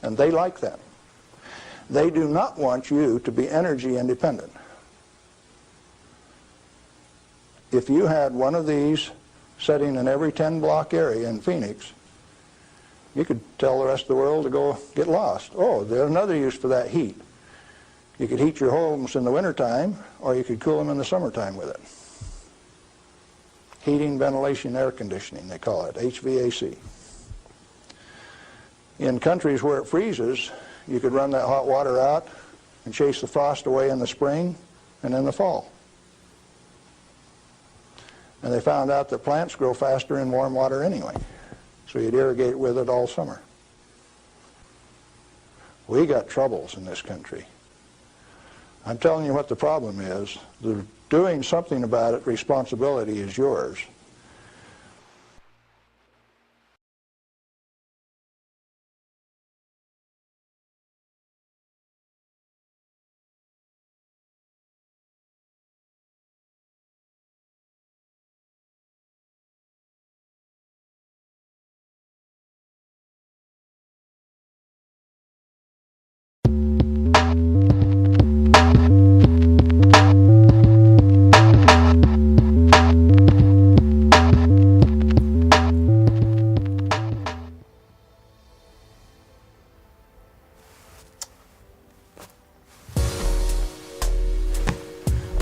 And they like that. They do not want you to be energy independent. If you had one of these sitting in every 10-block area in Phoenix, you could tell the rest of the world to go get lost. Oh, there's another use for that heat. You could heat your homes in the wintertime, or you could cool them in the summertime with it. Heating, ventilation, air conditioning, they call it, HVAC. In countries where it freezes, you could run that hot water out and chase the frost away in the spring and in the fall. And they found out that plants grow faster in warm water anyway, so you'd irrigate with it all summer. We got troubles in this country. I'm telling you what the problem is. Doing something about it, responsibility is yours.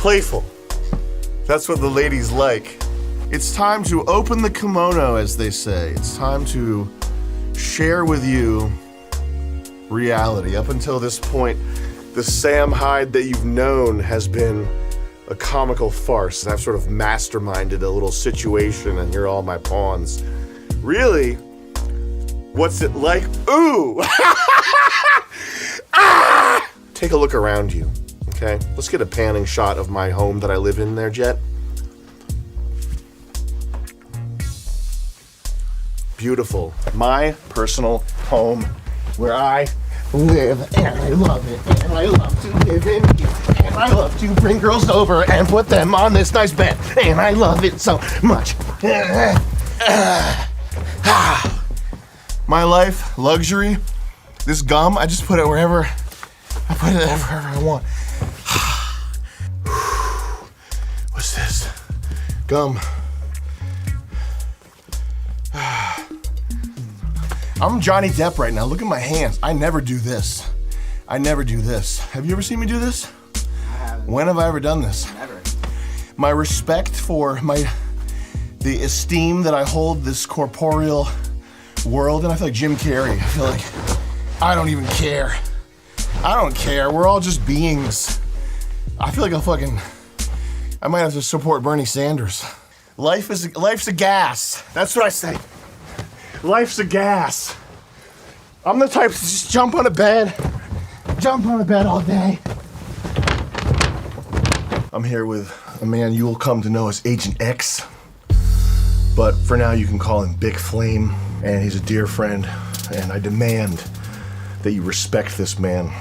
playful. That's what the ladies like. It's time to open the kimono, as they say. It's time to share with you reality. Up until this point, the Sam Hyde that you've known has been a comical farce, and I've sort of masterminded a little situation, and you're all my pawns. Really, what's it like? Ooh! Ah! Take a look around you, okay? Let's get a panning shot of my home that I live in there, Jet. Beautiful. My personal home where I live, and I love it, and I love to live in here, and I love to bring girls over and put them on this nice bed, and I love it so much. My life, luxury, this gum, I just put it wherever, I want. What's this? Gum. I'm Johnny Depp right now. Look at my hands. I never do this. I never do this. Have you ever seen me do this? I haven't. When have I ever done this? Never. My respect for the esteem that I hold this corporeal world, and I feel like Jim Carrey. I feel like I don't even care. I don't care. We're all just beings. I feel like I might have to support Bernie Sanders. Life's a gas. That's what I say. Life's a gas. I'm the type to just jump on a bed all day. I'm here with a man you will come to know as Agent X, but for now you can call him Big Flame, and he's a dear friend, and I demand that you respect this man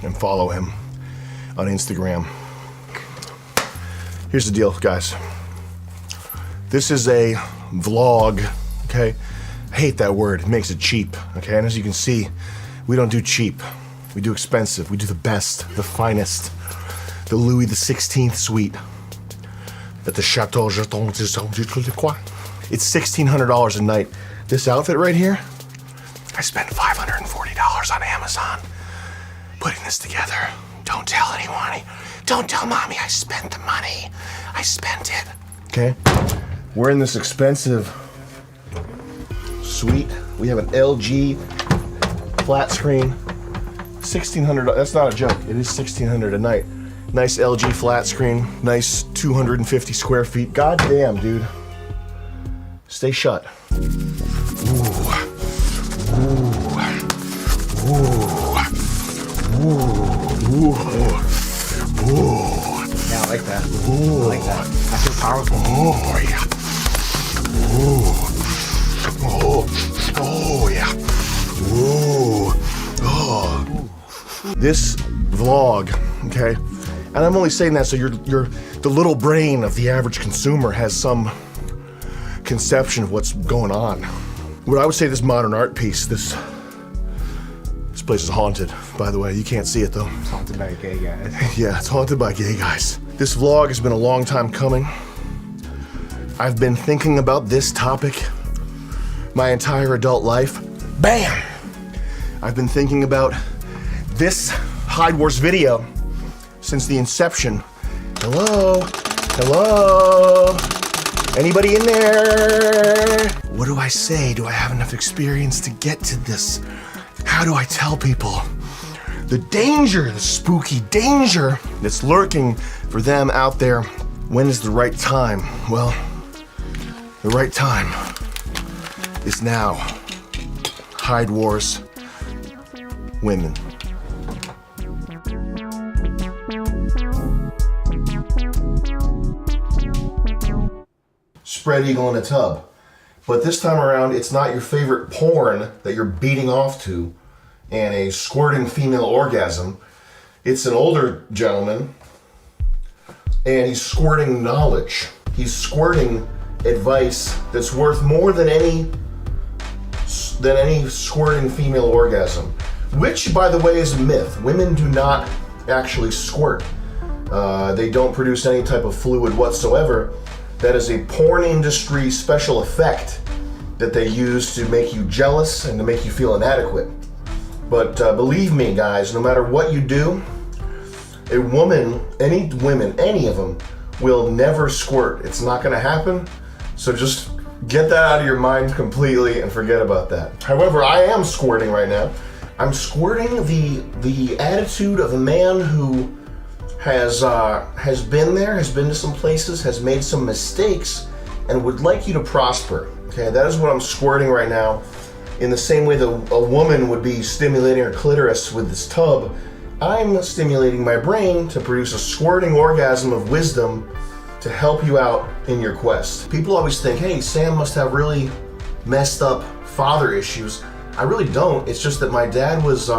and follow him on Instagram. Here's the deal, guys. This is a vlog, okay? I hate that word. It makes it cheap, okay? And as you can see, we don't do cheap. We do expensive. We do the best, the finest, the Louis XVI suite at the Chateau Jeton de Croix. It's $1,600 a night. This outfit right here, I spent $540 on Amazon putting this together. Don't tell anyone. Don't tell mommy I spent the money. I spent it. Okay? We're in this expensive suite. We have an LG flat screen. $1,600. That's not a joke. It is $1,600 a night. Nice LG flat screen. Nice 250 square feet. God damn, dude. Stay shut. Ooh. Ooh. Ooh. Ooh. Ooh. Yeah, I like that. Ooh. I like that. I feel powerful. Oh, yeah. Ooh. Oh yeah. Ooh. Oh. This vlog, okay? And I'm only saying that so you're the little brain of the average consumer has some conception of what's going on. What I would say, this modern art piece, this place is haunted, by the way. You can't see it though. It's haunted by gay guys. Yeah, it's haunted by gay guys. This vlog has been a long time coming. I've been thinking about this topic my entire adult life. Bam! I've been thinking about this Hyde Wars video since the inception. Hello? Hello? Anybody in there? What do I say? Do I have enough experience to get to this? How do I tell people the danger, the spooky danger that's lurking for them out there? When is the right time? Well, the right time is now. Hyde Wars women. Spread eagle in a tub. But this time around, it's not your favorite porn that you're beating off to and a squirting female orgasm. It's an older gentleman, and he's squirting knowledge. He's squirting advice that's worth more than any squirting female orgasm, which, by the way, is a myth. Women do not actually squirt. They don't produce any type of fluid whatsoever. That is a porn industry special effect that they use to make you jealous and to make you feel inadequate. But believe me, guys, no matter what you do, A woman, any women, any of them, will never squirt. It's not gonna happen. So just get that out of your mind completely and forget about that. However, I am squirting right now. I'm squirting the attitude of a man who has been there, has been to some places, has made some mistakes, and would like you to prosper. Okay, that is what I'm squirting right now. In the same way that a woman would be stimulating her clitoris with this tub, I'm stimulating my brain to produce a squirting orgasm of wisdom to help you out in your quest. People always think, hey, Sam must have really messed up father issues. I really don't. It's just that my dad was,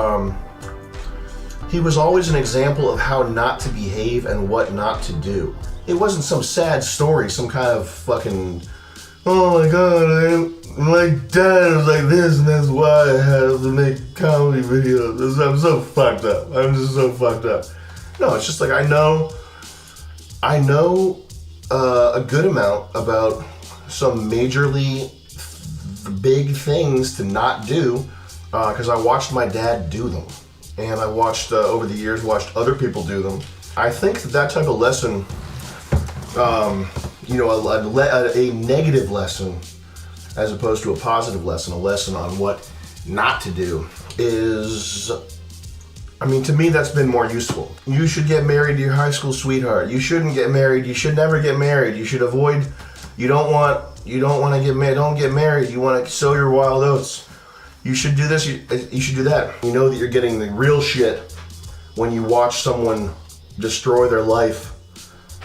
he was always an example of how not to behave and what not to do. It wasn't some sad story, some kind of fucking, oh my God, my dad was like this and that's why I have to make comedy videos. I'm so fucked up. I'm just so fucked up. No, it's just like I know a good amount about some majorly big things to not do because I watched my dad do them. And I watched, over the years, watched other people do them. I think that type of lesson, you know, a negative lesson as opposed to a positive lesson, a lesson on what not to do is, I mean, to me, that's been more useful. You should get married to your high school sweetheart. You shouldn't get married. You should never get married. You should avoid, you don't want to get married. Don't get married. You want to sow your wild oats. You should do this. You should do that. You know that you're getting the real shit when you watch someone destroy their life,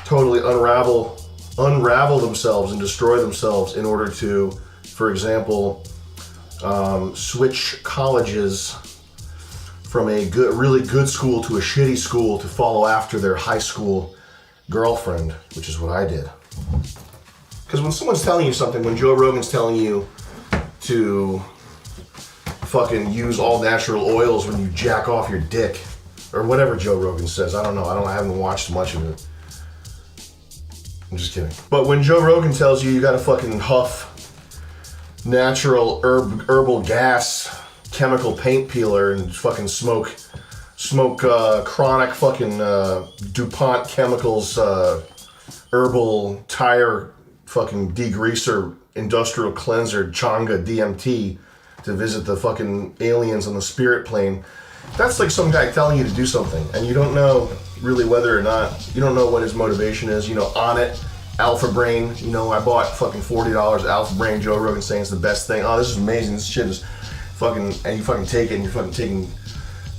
totally unravel themselves and destroy themselves in order to, for example, switch colleges from a really good school to a shitty school to follow after their high school girlfriend, which is what I did. Because when someone's telling you something, when Joe Rogan's telling you to fucking use all natural oils when you jack off your dick, or whatever Joe Rogan says, I don't know, I haven't watched much of it. I'm just kidding. But when Joe Rogan tells you gotta fucking huff natural herbal gas, chemical paint peeler, and fucking smoke chronic fucking DuPont chemicals, herbal tire fucking degreaser, industrial cleanser, Changa DMT to visit the fucking aliens on the spirit plane. That's like some guy telling you to do something, and you don't know really whether or not, you don't know what his motivation is. You know, on it, Alpha Brain, you know, I bought fucking $40 Alpha Brain, Joe Rogan saying it's the best thing. Oh, this is amazing, this shit is fucking, and you fucking take it and you're fucking taking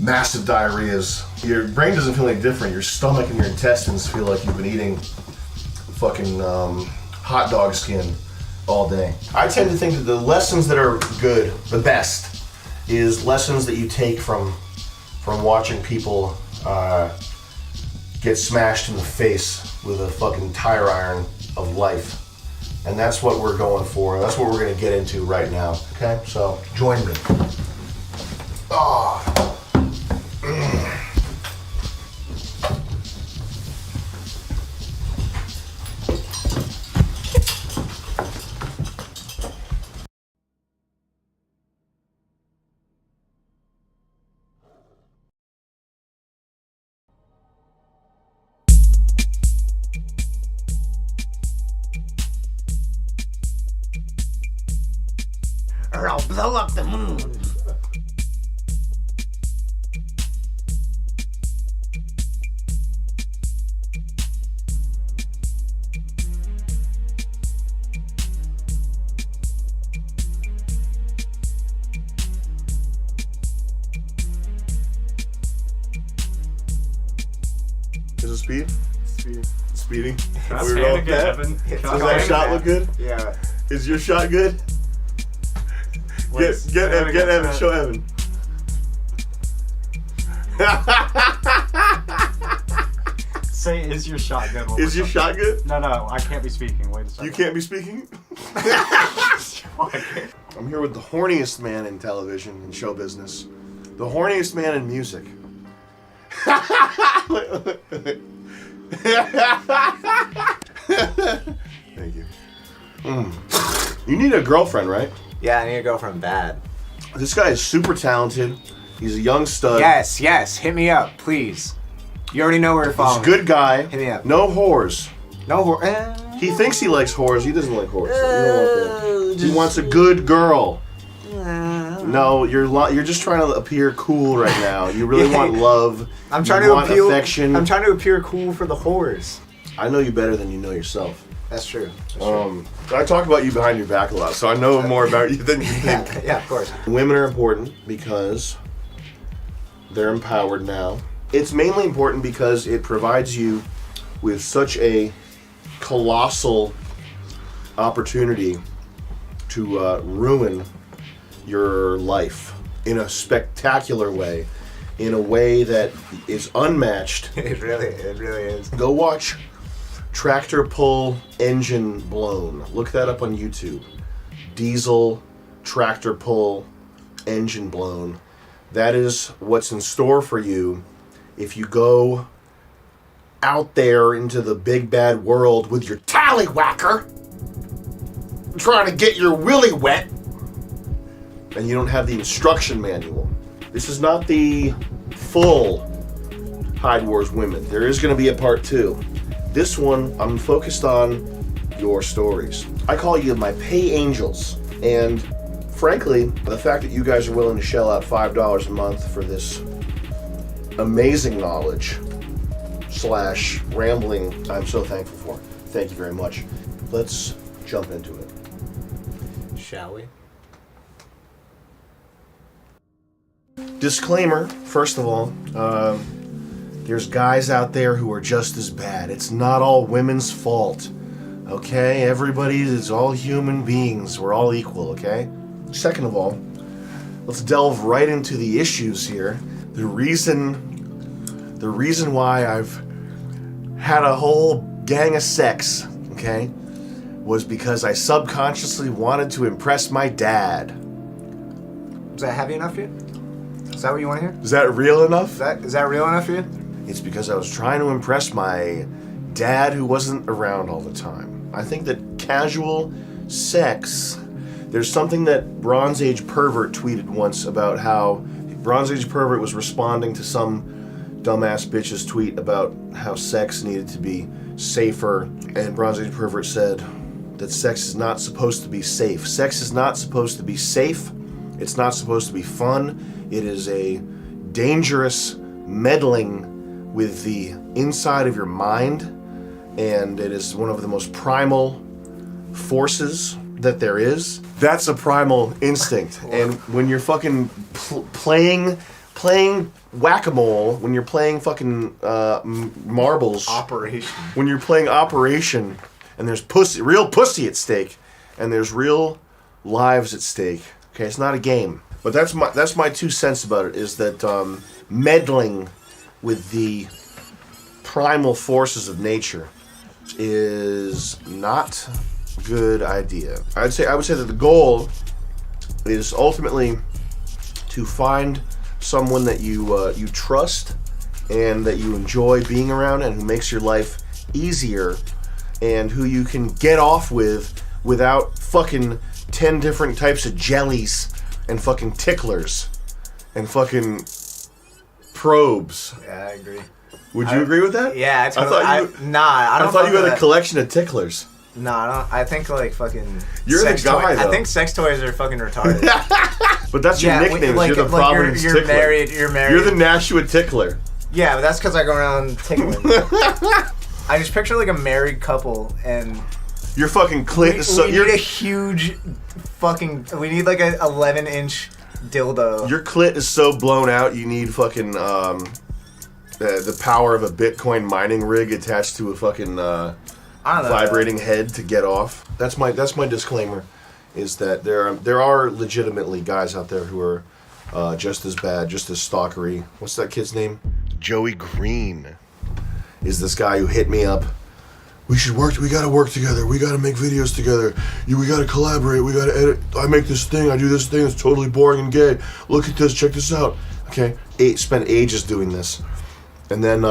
massive diarrheas. Your brain doesn't feel any different. Your stomach and your intestines feel like you've been eating fucking hot dog skin all day. I tend to think that the lessons that are good, the best, is lessons that you take from watching people get smashed in the face with a fucking tire iron of life. And that's what we're going for. That's what we're gonna get into right now. Okay, so join me. Oh. Or I'll blow up the moon. Is it speed? Speeding? Can I Are we pan rolling again, that? Evan? Can I Does pan that shot again? look good? Yeah. Is your shot good? Wait, Get Evan, show Evan. Say, is your shot good? Is your shot good? No, I can't be speaking. Wait a second. You can't be speaking? I'm here with the horniest man in television and show business. The horniest man in music. Thank you. You need a girlfriend, right? Yeah, I need a girlfriend bad. This guy is super talented. He's a young stud. Yes, hit me up, please. You already know where to follow. He's a good guy. Hit me up. No whores. No whore. He thinks he likes whores. He doesn't like whores. So you don't want that. He wants a good girl. No, you're just trying to appear cool right now. You really want love. I'm trying you to want appeal. affection. I'm trying to appear cool for the whores. I know you better than you know yourself. That's true. I talk about you behind your back a lot, so I know more about you than you think. Yeah, of course. Women are important because they're empowered now. It's mainly important because it provides you with such a colossal opportunity to ruin your life in a spectacular way, in a way that is unmatched. It really is. Go watch Tractor Pull Engine Blown. Look that up on YouTube. Diesel Tractor Pull Engine Blown. That is what's in store for you if you go out there into the big bad world with your tallywhacker trying to get your willy wet and you don't have the instruction manual. This is not the full Hide Wars Women. There is going to be a part 2. This one, I'm focused on your stories. I call you my pay angels. And frankly, the fact that you guys are willing to shell out $5 a month for this amazing knowledge / rambling, I'm so thankful for. Thank you very much. Let's jump into it. Shall we? Disclaimer, first of all, there's guys out there who are just as bad. It's not all women's fault, okay? Everybody is all human beings. We're all equal, okay? Second of all, let's delve right into the issues here. The reason why I've had a whole gang of sex, okay, was because I subconsciously wanted to impress my dad. Is that heavy enough for you? Is that what you want to hear? Is that real enough? Is that real enough for you? It's because I was trying to impress my dad who wasn't around all the time. I think that casual sex, there's something that Bronze Age Pervert tweeted once about how Bronze Age Pervert was responding to some dumbass bitch's tweet about how sex needed to be safer, and Bronze Age Pervert said that sex is not supposed to be safe. Sex is not supposed to be safe. It's not supposed to be fun. It is a dangerous meddling with the inside of your mind, and it is one of the most primal forces that there is. That's a primal instinct. And when you're fucking playing whack-a-mole, when you're playing fucking marbles, when you're playing Operation, and there's real pussy at stake, and there's real lives at stake. Okay, it's not a game. But that's my 2 cents about it, is that meddling with the primal forces of nature is not a good idea. I would say that the goal is ultimately to find someone that you trust and that you enjoy being around and who makes your life easier and who you can get off with without fucking 10 different types of jellies and fucking ticklers and fucking probes. Yeah, I agree. Would you agree with that? Yeah, totally. I thought you had a collection of ticklers. No, I don't. I think like fucking. You're the guy, though. I think sex toys are fucking retarded. But that's your nickname. You're the Providence you're Tickler. You're married. You're the Nashua Tickler. Yeah, but that's because I go around tickling. I just picture like a married couple and. Your fucking clit. We need a huge fucking. We need like a 11-inch dildo. Your clit is so blown out. You need fucking the power of a Bitcoin mining rig attached to a fucking vibrating head to get off. That's my disclaimer. Is that there are legitimately guys out there who are just as bad, just as stalkery. What's that kid's name? Joey Green is this guy who hit me up. We gotta work together. We gotta make videos together. We gotta collaborate. We gotta edit. I make this thing. I do this thing. It's totally boring and gay. Look at this. Check this out. Okay. Spent ages doing this. And then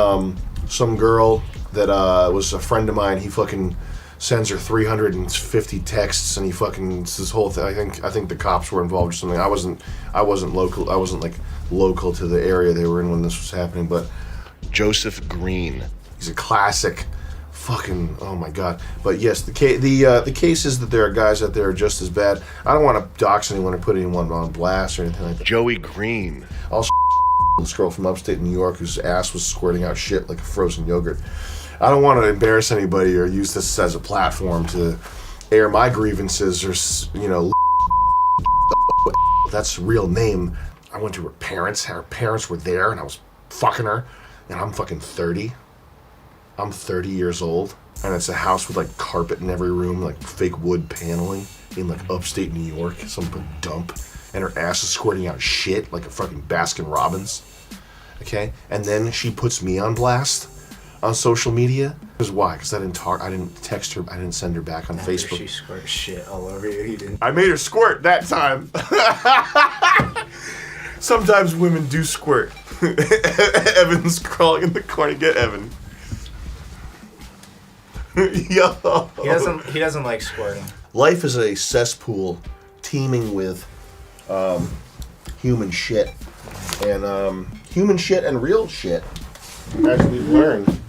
some girl that was a friend of mine, he fucking sends her 350 texts, and he fucking, it's this whole thing. I think the cops were involved or something. I wasn't local. I wasn't like local to the area they were in when this was happening, but Joseph Green. He's a classic. Fucking, oh my god. But yes, the case is that there are guys out there who are just as bad. I don't want to dox anyone or put anyone on blast or anything like that. Joey Green. Also, this girl from upstate New York whose ass was squirting out shit like a frozen yogurt. I don't want to embarrass anybody or use this as a platform to air my grievances or, you know, that's a real name. I went to her parents were there and I was fucking her, and I'm fucking 30. I'm 30 years old, and it's a house with like carpet in every room, like fake wood paneling in like upstate New York, some dump, and her ass is squirting out shit like a fucking Baskin Robbins. Okay, and then she puts me on blast on social media. Because why? Because I didn't text her, I didn't send her back on Facebook. She squirted shit all over you. You didn't. I made her squirt that time. Sometimes women do squirt. Evan's crawling in the corner. Get Evan. Yo. He doesn't like squirting. Life is a cesspool teeming with human shit. And human shit and real shit, as we've learned.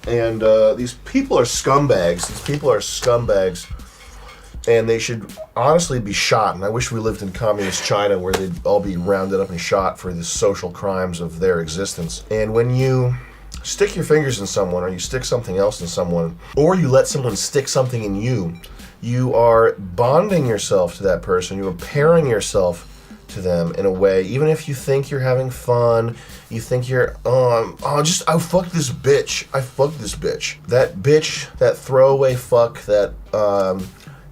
And these people are scumbags. And they should honestly be shot. And I wish we lived in communist China where they'd all be rounded up and shot for the social crimes of their existence. And when you stick your fingers in someone, or you stick something else in someone, or you let someone stick something in you, you are bonding yourself to that person. You are pairing yourself to them in a way, even if you think you're having fun, you think you're, I fucked this bitch. That bitch, that throwaway fuck, that,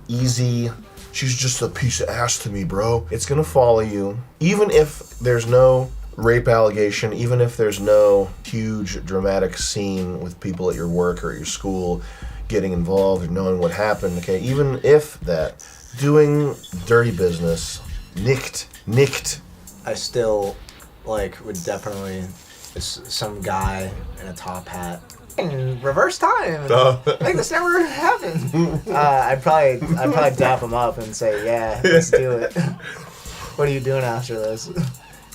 easy, she's just a piece of ass to me, bro. It's gonna follow you. Even if there's no rape allegation, even if there's no huge dramatic scene with people at your work or at your school getting involved or knowing what happened, okay, even if that, doing dirty business, nicked. I still, would definitely, some guy in a top hat, in reverse time, this never happened. I'd probably dap him up and say, yeah, let's do it. What are you doing after this?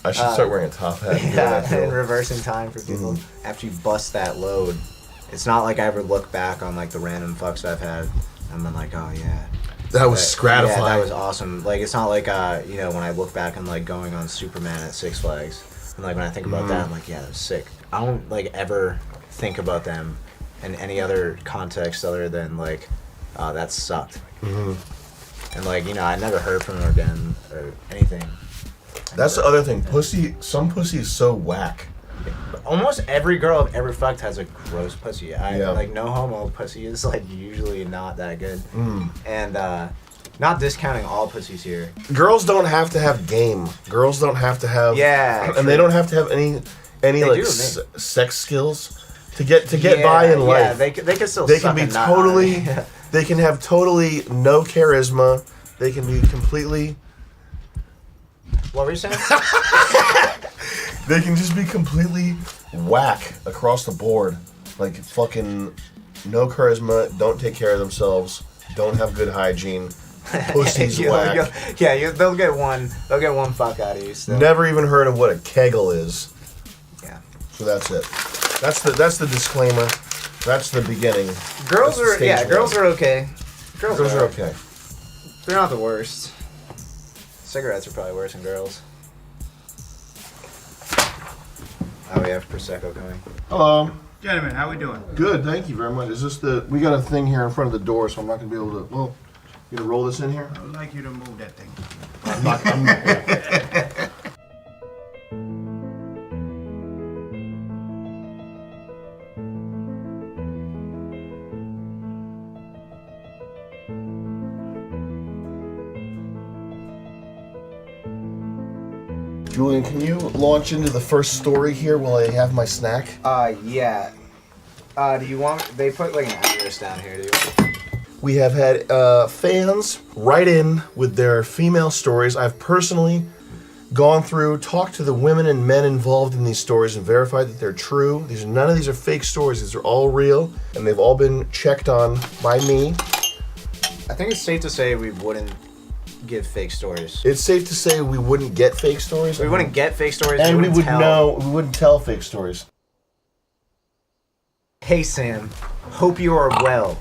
I should start wearing a top hat. And reversing time for people. After you bust that load, it's not like I ever look back on the random fucks I've had and been like, oh yeah. That was gratifying. Yeah, that was awesome. It's not like, when I look back and going on Superman at Six Flags, and when I think about that, I'm like, yeah, that was sick. I don't ever think about them in any other context other than that sucked. And I never heard from her again or anything. That's the other thing. Some pussy is so whack. Almost every girl I've ever fucked has a gross pussy. No homo pussy is usually not that good. And not discounting all pussies here. Girls don't have to have game. Girls don't have to have and they don't have to have any sex skills to get by in life. Yeah, they can still. They can be totally. They can have totally no charisma. They can be completely. What were you saying? They can just be completely whack across the board. Fucking no charisma, don't take care of themselves, don't have good hygiene, pussy's whack. They'll get one fuck out of you still. Never even heard of what a kegel is. Yeah. So that's it. That's the disclaimer. That's the beginning. Girls are okay. Girls are okay. They're not the worst. Cigarettes are probably worse than girls. Oh, we have Prosecco coming. Hello. Gentlemen, how we doing? Good, thank you very much. Is this we got a thing here in front of the door, so I'm not going to be able to, you gonna roll this in here? I would like you to move that thing. Julian, can you launch into the first story here while I have my snack? Yeah. Do you want... They put an address down here, do you? We have had fans write in with their female stories. I've personally gone through, talked to the women and men involved in these stories and verified that they're true. None of these are fake stories. These are all real, and they've all been checked on by me. I think it's safe to say we wouldn't give fake stories. It's safe to say we wouldn't get fake stories. We wouldn't get fake stories. And we wouldn't tell fake stories. Hey Sam, hope you are well.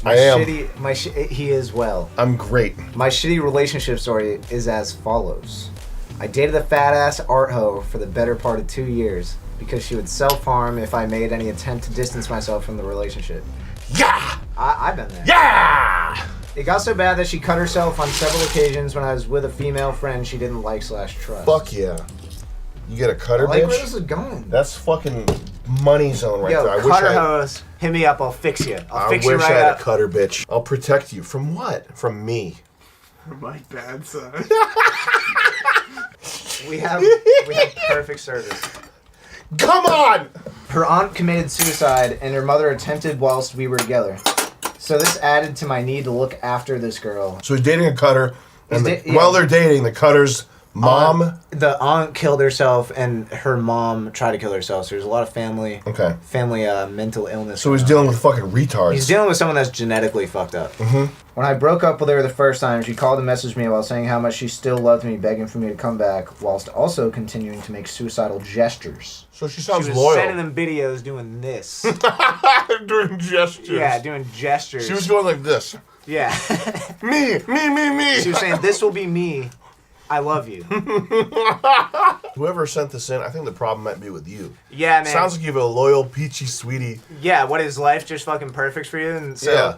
I am. He is well. I'm great. My shitty relationship story is as follows. I dated a fat ass art hoe for the better part of 2 years because she would self-harm if I made any attempt to distance myself from the relationship. Yeah! I've been there. Yeah! It got so bad that she cut herself on several occasions when I was with a female friend she didn't like/trust. Fuck yeah. You get a cutter, I like bitch? where this is going. That's fucking money zone right Yo, there. cutter hose, hit me up, I'll fix you. I'll fix you right I wish I had up. a cutter, bitch. I'll protect you. From what? From me. My bad son. We have perfect service. Come on! Her aunt committed suicide and her mother attempted whilst we were together. So this added to my need to look after this girl. So he's dating a cutter, and Yeah. while they're dating, the cutter's mom... The aunt killed herself and her mom tried to kill herself. So there's a lot of family mental illness. So he's dealing with fucking retards. He's dealing with someone that's genetically fucked up. Mm-hmm. When I broke up with her the first time, she called and messaged me while saying how much she still loved me, begging for me to come back, whilst also continuing to make suicidal gestures. So she sounds She was loyal. sending them videos doing this. Doing gestures. Yeah, doing gestures. She was going like this. Yeah. Me. She was saying, this will be me. I love you. Whoever sent this in, I think the problem might be with you. Yeah, man. Sounds like you have a loyal, peachy sweetie. Yeah, what is life just fucking perfect for you? And so, Yeah.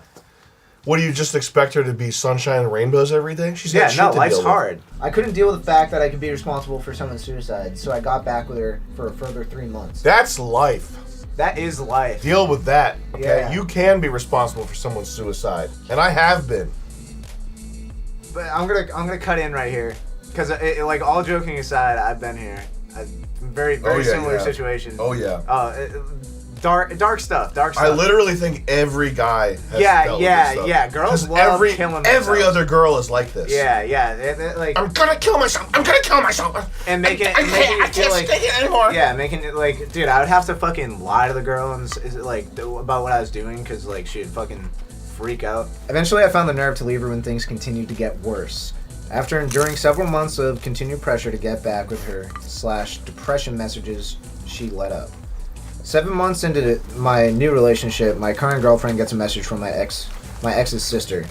What do you just expect her to be sunshine and rainbows every day? She's got shit to life's deal with. hard. I couldn't deal with the fact that I could be responsible for someone's suicide, so I got back with her for a further 3 months. That's life. That is life. Deal with that. Okay, Yeah. you can be responsible for someone's suicide, and I have been. But I'm gonna cut in right here, because like all joking aside, I've been here. Very similar situation. Oh yeah. Dark stuff. I literally think every guy has dealt with this stuff. Yeah. Girls 'Cause love killing themselves. every other girl is like this. Yeah. Like I'm gonna kill myself. and making it feel like take it anymore. yeah, making it like, dude, I would have to fucking lie to the girl and like about what I was doing because like she'd fucking freak out. Eventually, I found the nerve to leave her when things continued to get worse. After enduring several months of continued pressure to get back with her / depression messages, she let up. 7 months into my new relationship, my current girlfriend gets a message from my ex's sister.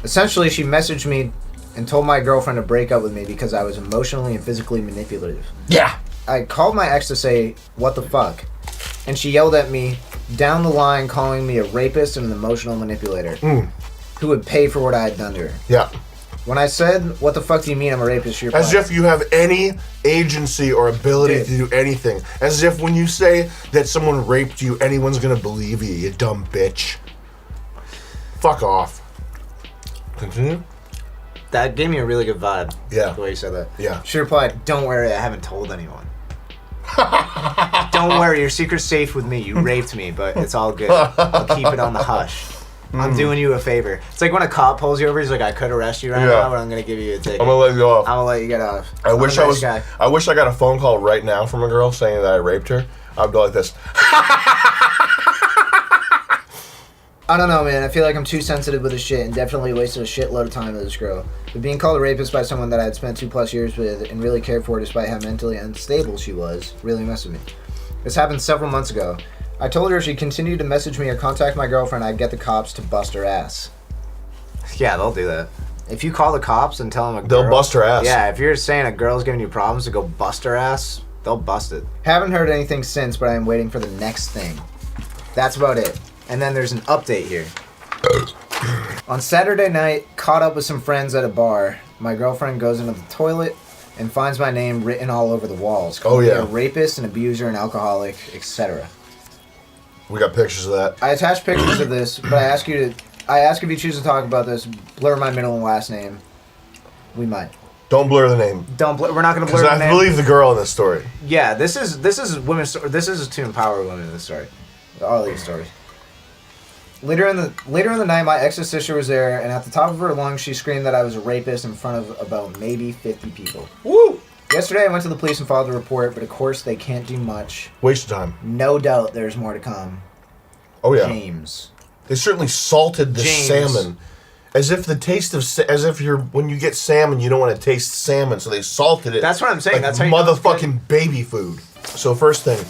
Essentially, she messaged me and told my girlfriend to break up with me because I was emotionally and physically manipulative. Yeah. I called my ex to say, what the fuck? And she yelled at me down the line, calling me a rapist and an emotional manipulator who would pay for what I had done to her. Yeah. When I said, what the fuck do you mean I'm a rapist? She replied, As if you have any agency or ability Dude. to do anything. As if when you say that someone raped you, anyone's gonna believe you, you dumb bitch. Fuck off. Continue? That gave me a really good vibe. Yeah. The way you said that. Yeah. She replied, don't worry, I haven't told anyone. Don't worry, your secret's safe with me. You raped me, but it's all good. I'll keep it on the hush. I'm doing you a favor. It's like when a cop pulls you over, he's like, I could arrest you right now, but I'm gonna give you a ticket. I'm gonna let you off. I'm gonna let you get off. I wish I'm a nice guy. I wish I got a phone call right now from a girl saying that I raped her. I'd go like this. I don't know, man. I feel like I'm too sensitive with this shit and definitely wasted a shitload of time with this girl. But being called a rapist by someone that I had spent 2+ years with and really cared for despite how mentally unstable she was really messed with me. This happened several months ago. I told her if she continued to message me or contact my girlfriend, I'd get the cops to bust her ass. Yeah, they'll do that. If you call the cops and tell them They'll bust her ass. Yeah, if you're saying a girl's giving you problems to go bust her ass, they'll bust it. Haven't heard anything since, but I am waiting for the next thing. That's about it. And then there's an update here. On Saturday night, caught up with some friends at a bar. My girlfriend goes into the toilet and finds my name written all over the walls. Calling me a rapist, an abuser, an alcoholic, etc. We got pictures of that. I attach pictures of this, but I ask if you choose to talk about this, blur my middle and last name. We might. Don't blur the name. We're not going to blur Because the I name. believe the girl in this story. Yeah, this is women's story. This is to empower women in this story. All these stories. Later in the night, my ex's sister was there, and at the top of her lungs, she screamed that I was a rapist in front of about maybe 50 people. Woo! Yesterday, I went to the police and filed a report, but of course, they can't do much. Waste of time. No doubt there's more to come. Oh yeah. James. They certainly salted the salmon, as if the taste of when you get salmon, you don't want to taste salmon, so they salted it. That's what I'm saying. Like That's how you know it's motherfucking baby food. So first thing,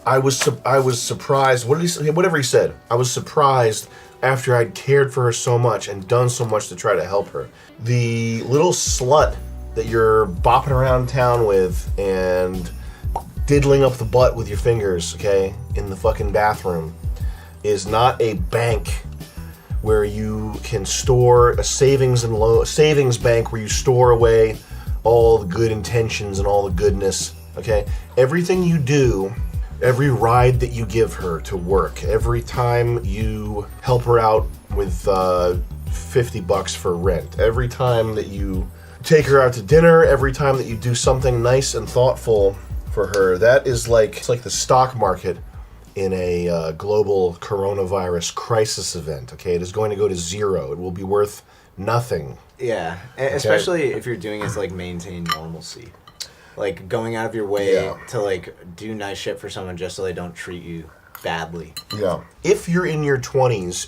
I was surprised. What did he say? Whatever he said. I was surprised after I'd cared for her so much and done so much to try to help her. The little slut that you're bopping around town with and diddling up the butt with your fingers, okay, in the fucking bathroom, is not a bank where you can store a savings bank where you store away all the good intentions and all the goodness, okay? Everything you do, every ride that you give her to work, every time you help her out with $50 for rent, every time that you take her out to dinner, every time that you do something nice and thoughtful for her, that is like, it's like the stock market in a global coronavirus crisis event, okay? It is going to go to zero. It will be worth nothing. Yeah, especially if you're doing it to, like, maintain normalcy. Like, going out of your way to, like, do nice shit for someone just so they don't treat you badly. Yeah. If you're in your 20s,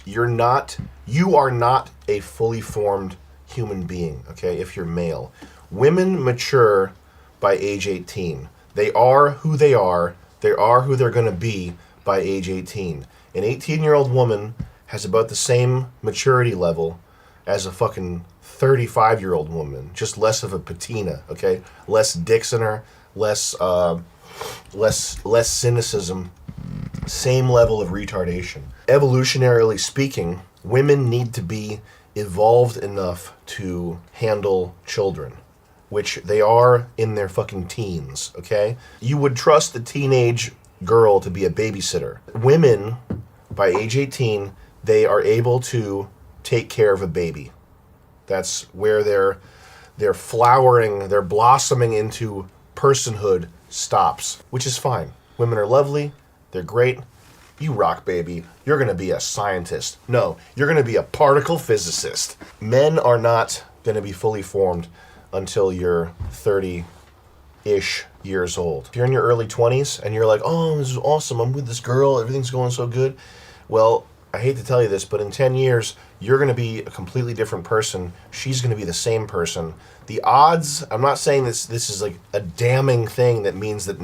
you are not a fully formed human being, okay, if you're male. Women mature by age 18. They are who they are. They are who they're going to be by age 18. An 18-year-old woman has about the same maturity level as a fucking 35-year-old woman, just less of a patina, okay? Less dicks in her, less cynicism, same level of retardation. Evolutionarily speaking, women need to be evolved enough to handle children, which they are in their fucking teens, okay? You would trust a teenage girl to be a babysitter. Women, by age 18, they are able to take care of a baby. That's where their flowering, their blossoming into personhood stops, which is fine. Women are lovely, they're great. You rock, baby. You're going to be a scientist. No, you're going to be a particle physicist. Men are not going to be fully formed until you're 30-ish years old. If you're in your early 20s and you're like, oh, this is awesome, I'm with this girl, everything's going so good. Well, I hate to tell you this, but in 10 years, you're going to be a completely different person. She's going to be the same person. The odds, I'm not saying this is like a damning thing that means that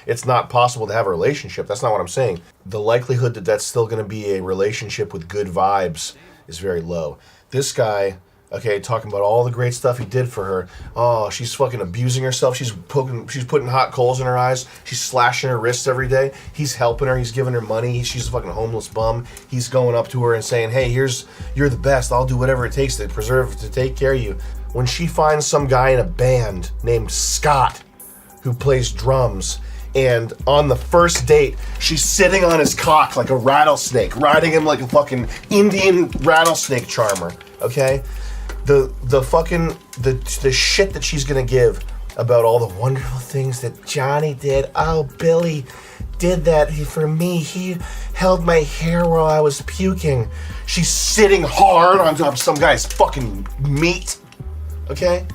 it's not possible to have a relationship. That's not what I'm saying. The likelihood that that's still going to be a relationship with good vibes is very low. This guy, okay, talking about all the great stuff he did for her. Oh, she's fucking abusing herself. She's putting hot coals in her eyes. She's slashing her wrists every day. He's helping her. He's giving her money. She's a fucking homeless bum. He's going up to her and saying, hey, you're the best. I'll do whatever it takes to take care of you. When she finds some guy in a band named Scott who plays drums, and on the first date, she's sitting on his cock like a rattlesnake, riding him like a fucking Indian rattlesnake charmer, okay? The shit that she's gonna give about all the wonderful things that Johnny did. Oh, Billy did that for me. He held my hair while I was puking. She's sitting hard on top of some guy's fucking meat. Okay?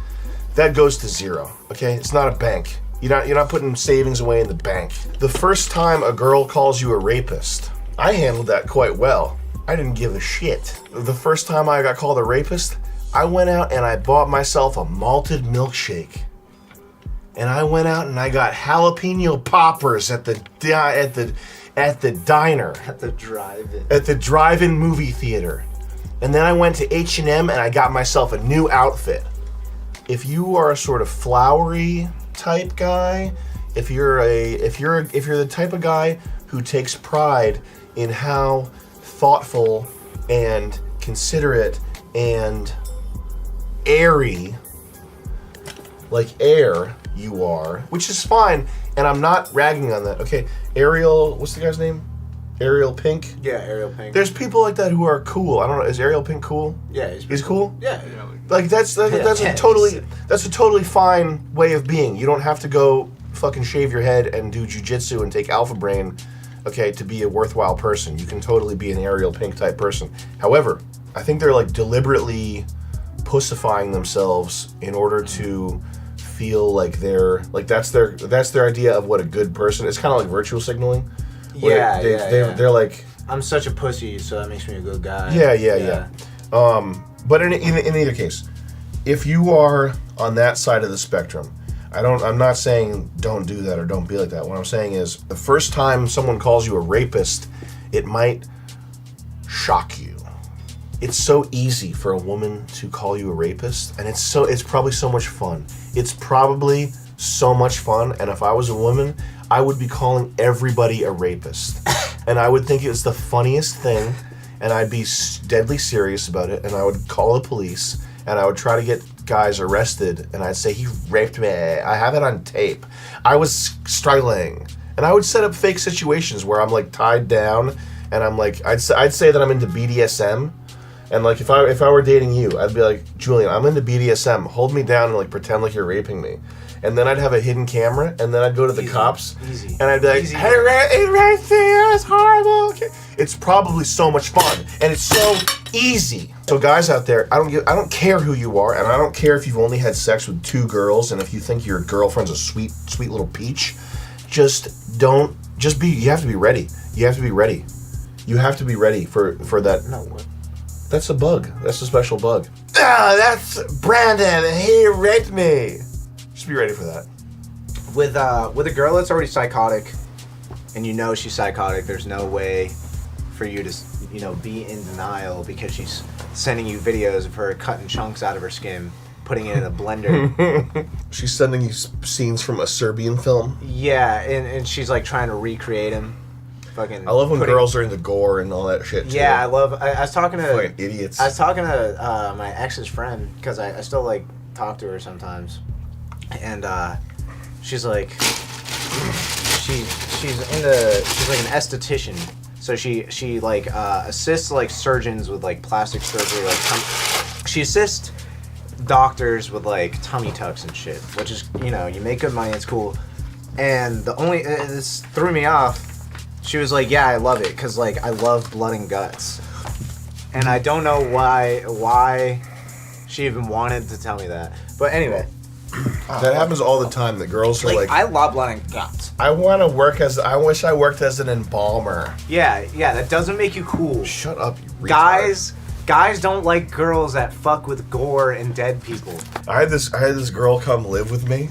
That goes to zero. Okay? It's not a bank. You're not putting savings away in the bank. The first time a girl calls you a rapist, I handled that quite well. I didn't give a shit. The first time I got called a rapist, I went out and I bought myself a malted milkshake. And I went out and I got jalapeno poppers at the diner. At the drive-in movie theater. And then I went to H&M and I got myself a new outfit. If you are a sort of flowery type guy, if you're the type of guy who takes pride in how thoughtful and considerate and airy, like air, you are, which is fine, and I'm not ragging on that. Okay, Ariel, what's the guy's name? Ariel Pink? Yeah, Ariel Pink. There's people like that who are cool. I don't know, is Ariel Pink cool? Yeah, he's cool. Yeah. Like that's a totally fine way of being. You don't have to go fucking shave your head and do jujitsu and take Alpha Brain, okay, to be a worthwhile person. You can totally be an Ariel Pink type person. However, I think they're like deliberately pussifying themselves in order to feel like that's their idea of what a good person is. Kind of like virtual signaling. They're like, I'm such a pussy, so that makes me a good guy. Yeah. But in either case, if you are on that side of the spectrum, I'm not saying don't do that or don't be like that. What I'm saying is the first time someone calls you a rapist, it might shock you. It's so easy for a woman to call you a rapist, and it's probably so much fun. It's probably so much fun, and if I was a woman, I would be calling everybody a rapist. And I would think it was the funniest thing, and I'd be deadly serious about it, and I would call the police, and I would try to get guys arrested, and I'd say, he raped me, I have it on tape, I was struggling. And I would set up fake situations where I'm like tied down, and I'm like, I'd say that I'm into BDSM, and like if I were dating you, I'd be like, Julian, I'm into BDSM, hold me down and like pretend like you're raping me. And then I'd have a hidden camera, and then I'd go to the cops, and I'd be like, hey, right there, it's horrible. It's probably so much fun, and it's so easy. So guys out there, I don't care who you are, and I don't care if you've only had sex with 2 girls, and if you think your girlfriend's a sweet, sweet little peach, you have to be ready. You have to be ready. You have to be ready for that. No, what? That's a bug. That's a special bug. Ah, that's Brandon, he raped me. Just be ready for that. With a girl that's already psychotic, and you know she's psychotic, there's no way for you to, be in denial because she's sending you videos of her cutting chunks out of her skin, putting it in a blender. She's sending you scenes from a Serbian film. Yeah, and she's like trying to recreate him. Fucking. I love when girls are into gore and all that shit too. Yeah, I was talking to fucking idiots. I was talking to my ex's friend because I still like talk to her sometimes. And she's like, she's like an esthetician, so she like assists like surgeons with like plastic surgery, like she assists doctors with like tummy tucks and shit, which is you make good money, it's cool. And this threw me off. She was like, yeah, I love it because like I love blood and guts, and I don't know why she even wanted to tell me that, but anyway. That happens all the time. That girls are like, I love blood and guts. I wish I worked as an embalmer. Yeah, that doesn't make you cool. Shut up, you retard. Guys don't like girls that fuck with gore and dead people. I had this girl come live with me.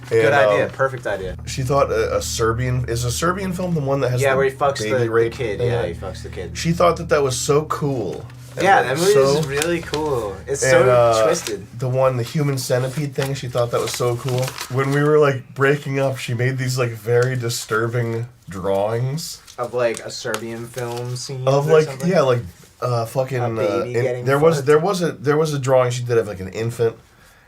And, good idea, perfect idea. She thought a Serbian film the one that has where he fucks baby the kid. Yeah, he fucks the kid. She thought that was so cool. Yeah, that movie is really cool. It's so twisted. The Human Centipede thing, she thought that was so cool. When we were like breaking up, she made these like very disturbing drawings of like a Serbian film scene. Of like something? Yeah, like fucking. A baby getting there was a drawing she did of like an infant,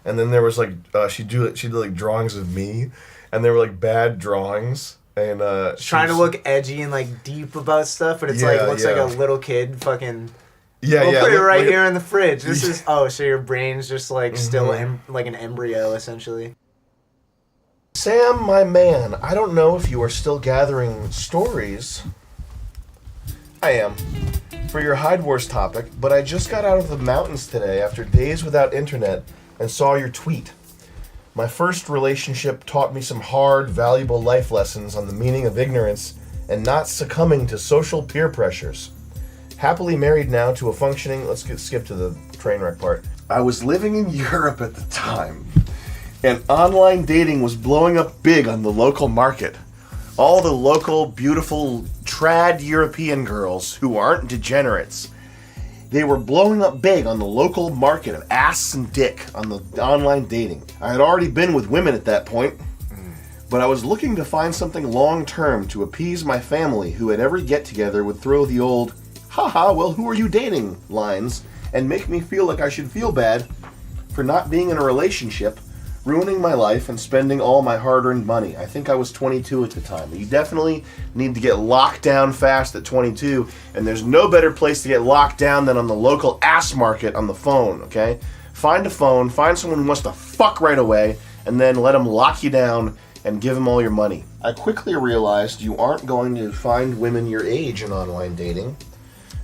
and then there was like she did like drawings of me, and they were like bad drawings. And trying to look edgy and like deep about stuff, but it's looks like a little kid fucking. Yeah, we'll put it right here in the fridge. This is so your brain's just like still like an embryo essentially. Sam, my man, I don't know if you are still gathering stories. I am. For your Hide Wars topic, but I just got out of the mountains today after days without internet and saw your tweet. My first relationship taught me some hard, valuable life lessons on the meaning of ignorance and not succumbing to social peer pressures. Happily married now to a functioning... Let's skip to the train wreck part. I was living in Europe at the time, and online dating was blowing up big on the local market. All the local, beautiful, trad European girls who aren't degenerates, they were blowing up big on the local market of ass and dick on the online dating. I had already been with women at that point, but I was looking to find something long-term to appease my family who at every get-together would throw the old... haha, well, who are you dating lines, and make me feel like I should feel bad for not being in a relationship, ruining my life, and spending all my hard-earned money. I think I was 22 at the time. You definitely need to get locked down fast at 22, and there's no better place to get locked down than on the local ass market on the phone, okay? Find a phone, find someone who wants to fuck right away, and then let them lock you down and give them all your money. I quickly realized you aren't going to find women your age in online dating.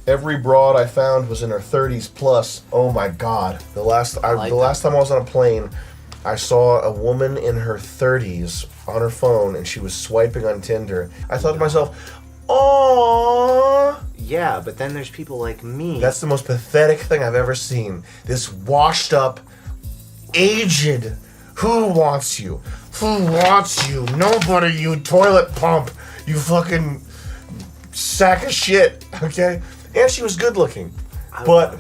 Every broad I found was in her 30s plus. Oh my god. The last time I was on a plane, I saw a woman in her 30s on her phone and she was swiping on Tinder. I thought to myself, aww. Yeah, but then there's people like me. That's the most pathetic thing I've ever seen. This washed up, aged, Who wants you? Who wants you? Nobody, you toilet pump. You fucking sack of shit, okay? And she was good looking. But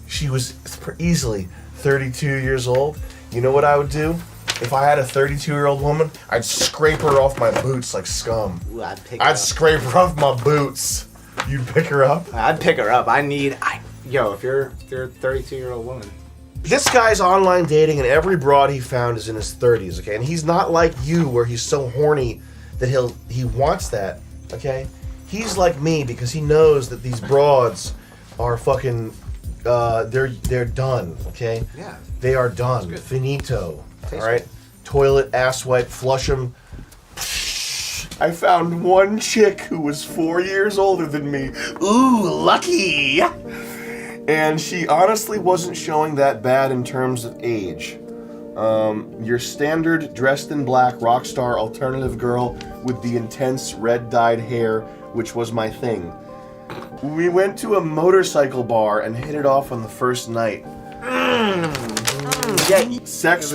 she was easily 32 years old. You know what I would do? If I had a 32-year-old woman, I'd scrape her off my boots like scum. Ooh, I'd scrape her off my boots. You'd pick her up? I'd pick her up. Yo, if you're a 32-year-old woman. This guy's online dating, and every broad he found is in his 30s, okay? And he's not like you, where he's so horny that he wants that, okay? He's like me because he knows that these broads are fucking, they're done, okay? Yeah. They are done. Finito. Tastes All right? Toilet, ass wipe, flush them. I found one chick who was 4 years older than me. Ooh, lucky! And she honestly wasn't showing that bad in terms of age. Your standard dressed in black rock star alternative girl with the intense red dyed hair, which was my thing. We went to a motorcycle bar and hit it off on the first night. Yeah. Sex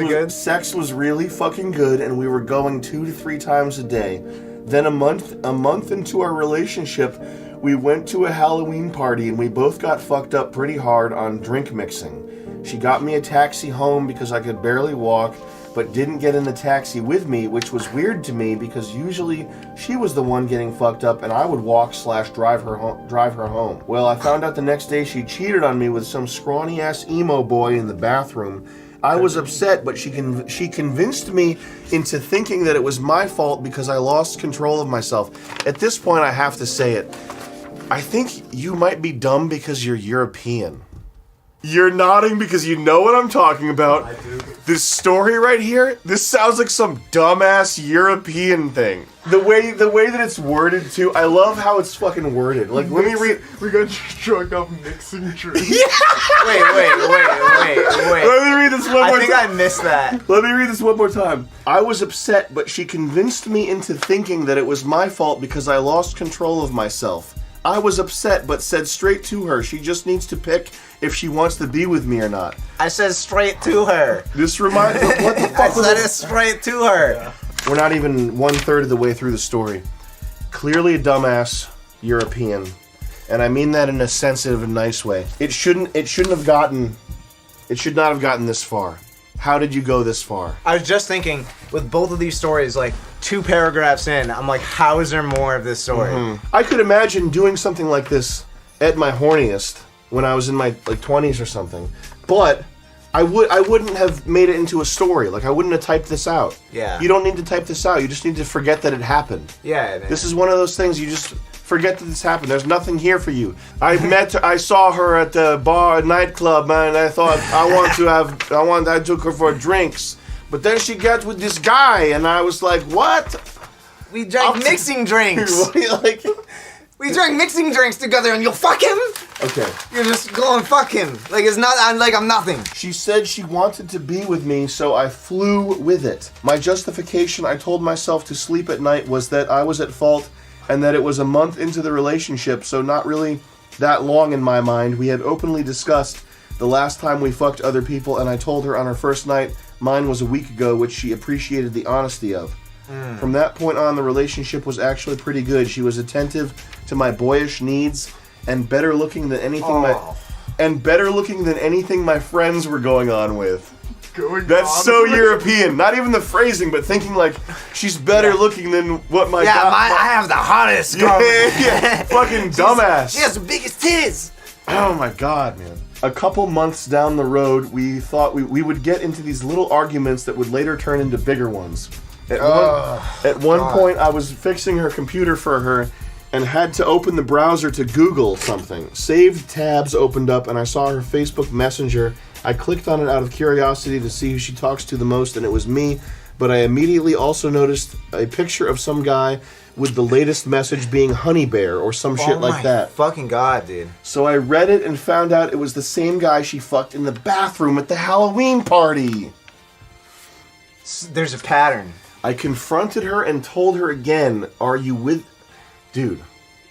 was really fucking good, and we were going 2 to 3 times a day. Then a month into our relationship, we went to a Halloween party and we both got fucked up pretty hard on drink mixing. She got me a taxi home because I could barely walk, but didn't get in the taxi with me, which was weird to me because usually she was the one getting fucked up and I would walk/drive her home. Well, I found out the next day she cheated on me with some scrawny ass emo boy in the bathroom. I was upset, but she convinced me into thinking that it was my fault because I lost control of myself. At this point, I have to say it. I think you might be dumb because you're European. You're nodding because you know what I'm talking about. I do. This story right here, this sounds like some dumbass European thing. The way that it's worded too, I love how it's fucking worded. Like, let me read. We got drunk up mixing drinks. Wait. Let me read this one more time. I think I missed that. Let me read this one more time. I was upset, but she convinced me into thinking that it was my fault because I lost control of myself. I was upset, but said straight to her, she just needs to pick if she wants to be with me or not. I said straight to her. This reminds me, what the fuck I said it straight to her. Yeah. We're not even 1/3 of the way through the story. Clearly a dumbass European, and I mean that in a sensitive and nice way. It should not have gotten this far. How did you go this far? I was just thinking, with both of these stories, like 2 paragraphs in, I'm like, how is there more of this story? Mm-hmm. I could imagine doing something like this at my horniest when I was in my 20s or something, but I wouldn't have made it into a story. Like, I wouldn't have typed this out. Yeah. You don't need to type this out. You just need to forget that it happened. Yeah. Man. This is one of those things you just forget that this happened. There's nothing here for you. I saw her at the bar, nightclub, man. And I thought I took her for drinks, but then she got with this guy, and I was like, what? We drank mixing drinks. Like, we drank mixing drinks together, and you'll fuck him. Okay. You're just going fuck him. Like it's not. I'm nothing. She said she wanted to be with me, so I flew with it. My justification I told myself to sleep at night was that I was at fault, and that it was a month into the relationship, so not really that long in my mind. We had openly discussed the last time we fucked other people, and I told her on our first night mine was a week ago, which she appreciated the honesty of. From that point on, the relationship was actually pretty good. She was attentive to my boyish needs and better looking than anything my friends were going on with. That's so European. Not even the phrasing, but thinking like she's better looking than what my I have the hottest girl. Yeah. Fucking dumbass. She has the biggest tits. Oh my god, man. A couple months down the road, we thought we would get into these little arguments that would later turn into bigger ones. At one point, I was fixing her computer for her and had to open the browser to Google something. Saved tabs opened up, and I saw her Facebook Messenger. I clicked on it out of curiosity to see who she talks to the most, and it was me. But I immediately also noticed a picture of some guy with the latest message being Honey Bear or some shit like that. Oh my fucking god, dude. So I read it and found out it was the same guy she fucked in the bathroom at the Halloween party. There's a pattern. I confronted her and told her again, are you with... Dude,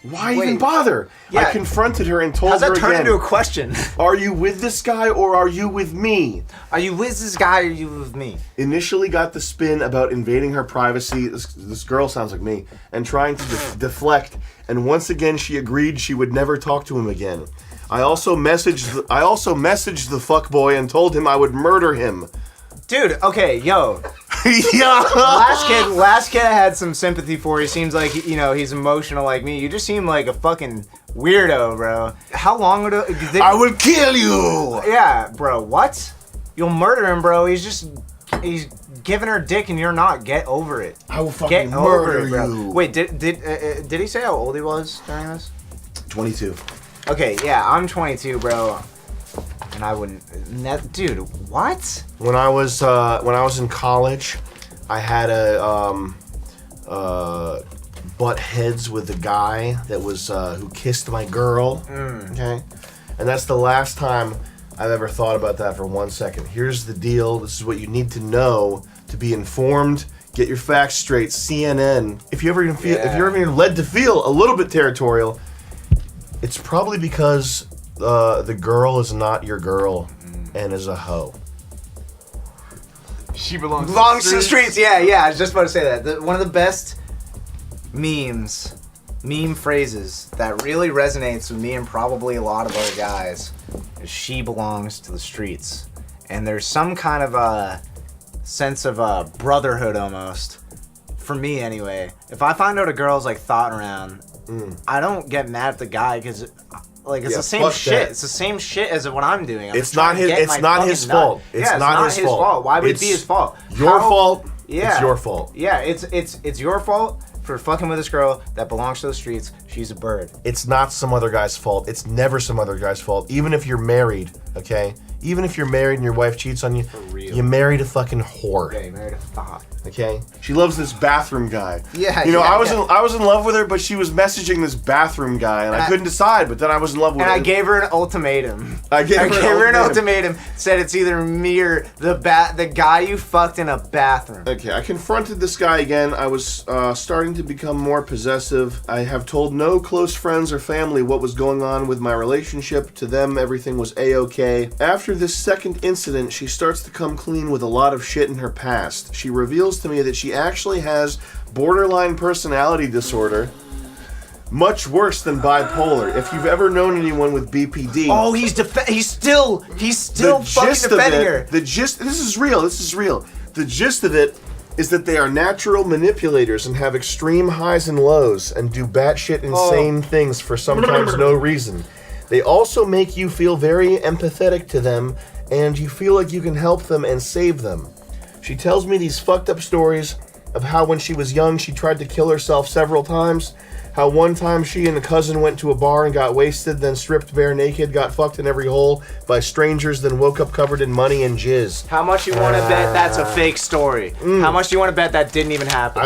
Why even bother? Yeah. I confronted her and told her How's that turn again, into a question? are you with this guy or are you with me? Are you with this guy or are you with me? Initially got the spin about invading her privacy, this girl sounds like me, and trying to deflect, and once again she agreed she would never talk to him again. I also messaged the fuckboy and told him I would murder him. Dude, okay, yo. Yeah. Last kid I had some sympathy for. He seems like, he's emotional like me. You just seem like a fucking weirdo, bro. How long would it... I will kill you! Yeah, bro, what? You'll murder him, bro. He's giving her dick and you're not. Get over it. I will fucking murder you. Wait, did he say how old he was during this? 22. Okay, yeah, I'm 22, bro. And I wouldn't... Dude, what? When I was in college, I had a butt heads with a guy that was who kissed my girl. Okay, and that's the last time I've ever thought about that for 1 second. Here's the deal. This is what you need to know to be informed. Get your facts straight. CNN. If you're ever led to feel a little bit territorial, it's probably because the girl is not your girl and is a hoe. She belongs to the streets. Yeah, I was just about to say that. One of the best meme phrases that really resonates with me and probably a lot of other guys is she belongs to the streets. And there's some kind of a sense of a brotherhood almost, for me anyway. If I find out a girl's like thought around, I don't get mad at the guy because it's the same shit. That. It's the same shit as what I'm doing. It's not his fault. It's not his fault. Why would it be his fault? Your fault. Yeah. It's your fault. Yeah, it's your fault for fucking with this girl that belongs to the streets. She's a bird. It's not some other guy's fault. It's never some other guy's fault. Even if you're married, okay? Even if you're married and your wife cheats on you, you married a fucking whore. Yeah, you married a thought. Okay? She loves this bathroom guy. Yeah, I was in love with her, but she was messaging this bathroom guy, and I couldn't decide. But then I was in love with her. And I gave her an ultimatum. I gave her an ultimatum. Said it's either me or the guy you fucked in a bathroom. Okay, I confronted this guy again. I was starting to become more possessive. I have told no close friends or family what was going on with my relationship. To them, everything was A-okay. After this second incident, she starts to come clean with a lot of shit in her past. She reveals to me that she actually has borderline personality disorder, much worse than bipolar. If you've ever known anyone with BPD, oh, he's still fucking defending her. This is real. The gist of it is that they are natural manipulators and have extreme highs and lows and do batshit insane things for sometimes no reason. They also make you feel very empathetic to them, and you feel like you can help them and save them. She tells me these fucked up stories of how when she was young she tried to kill herself several times, how one time she and a cousin went to a bar and got wasted, then stripped bare naked, got fucked in every hole by strangers, then woke up covered in money and jizz. How much you want to bet that's a fake story? How much do you want to bet that didn't even happen?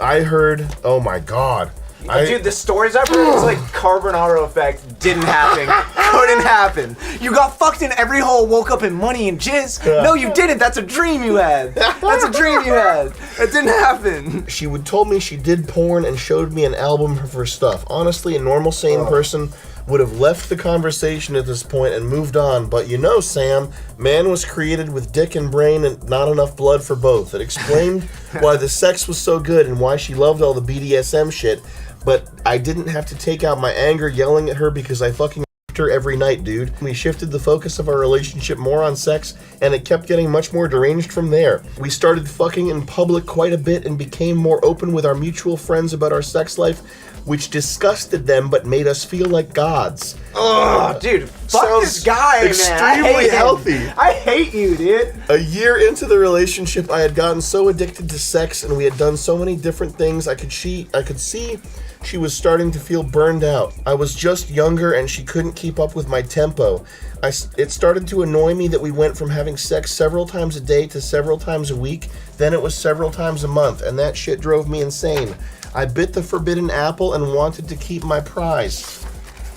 I heard, oh my god. Dude, the stories I've heard is like Carbonaro effect. Didn't happen. Couldn't happen. You got fucked in every hole, woke up in money and jizz. No, you didn't. That's a dream you had. That's a dream you had. It didn't happen. She told me she did porn and showed me an album of her stuff. Honestly, a normal, sane person would have left the conversation at this point and moved on, but Sam, man was created with dick and brain and not enough blood for both. It explained why the sex was so good and why she loved all the BDSM shit, but I didn't have to take out my anger yelling at her because I fucking her every night, dude. We shifted the focus of our relationship more on sex, and it kept getting much more deranged from there. We started fucking in public quite a bit and became more open with our mutual friends about our sex life, which disgusted them but made us feel like gods. Oh, dude, fuck this guy, extremely healthy. I hate you, dude. A year into the relationship, I had gotten so addicted to sex, and we had done so many different things. I could see she was starting to feel burned out. I was just younger, and she couldn't keep up with my tempo. It started to annoy me that we went from having sex several times a day to several times a week. Then it was several times a month, and that shit drove me insane. I bit the forbidden apple and wanted to keep my prize.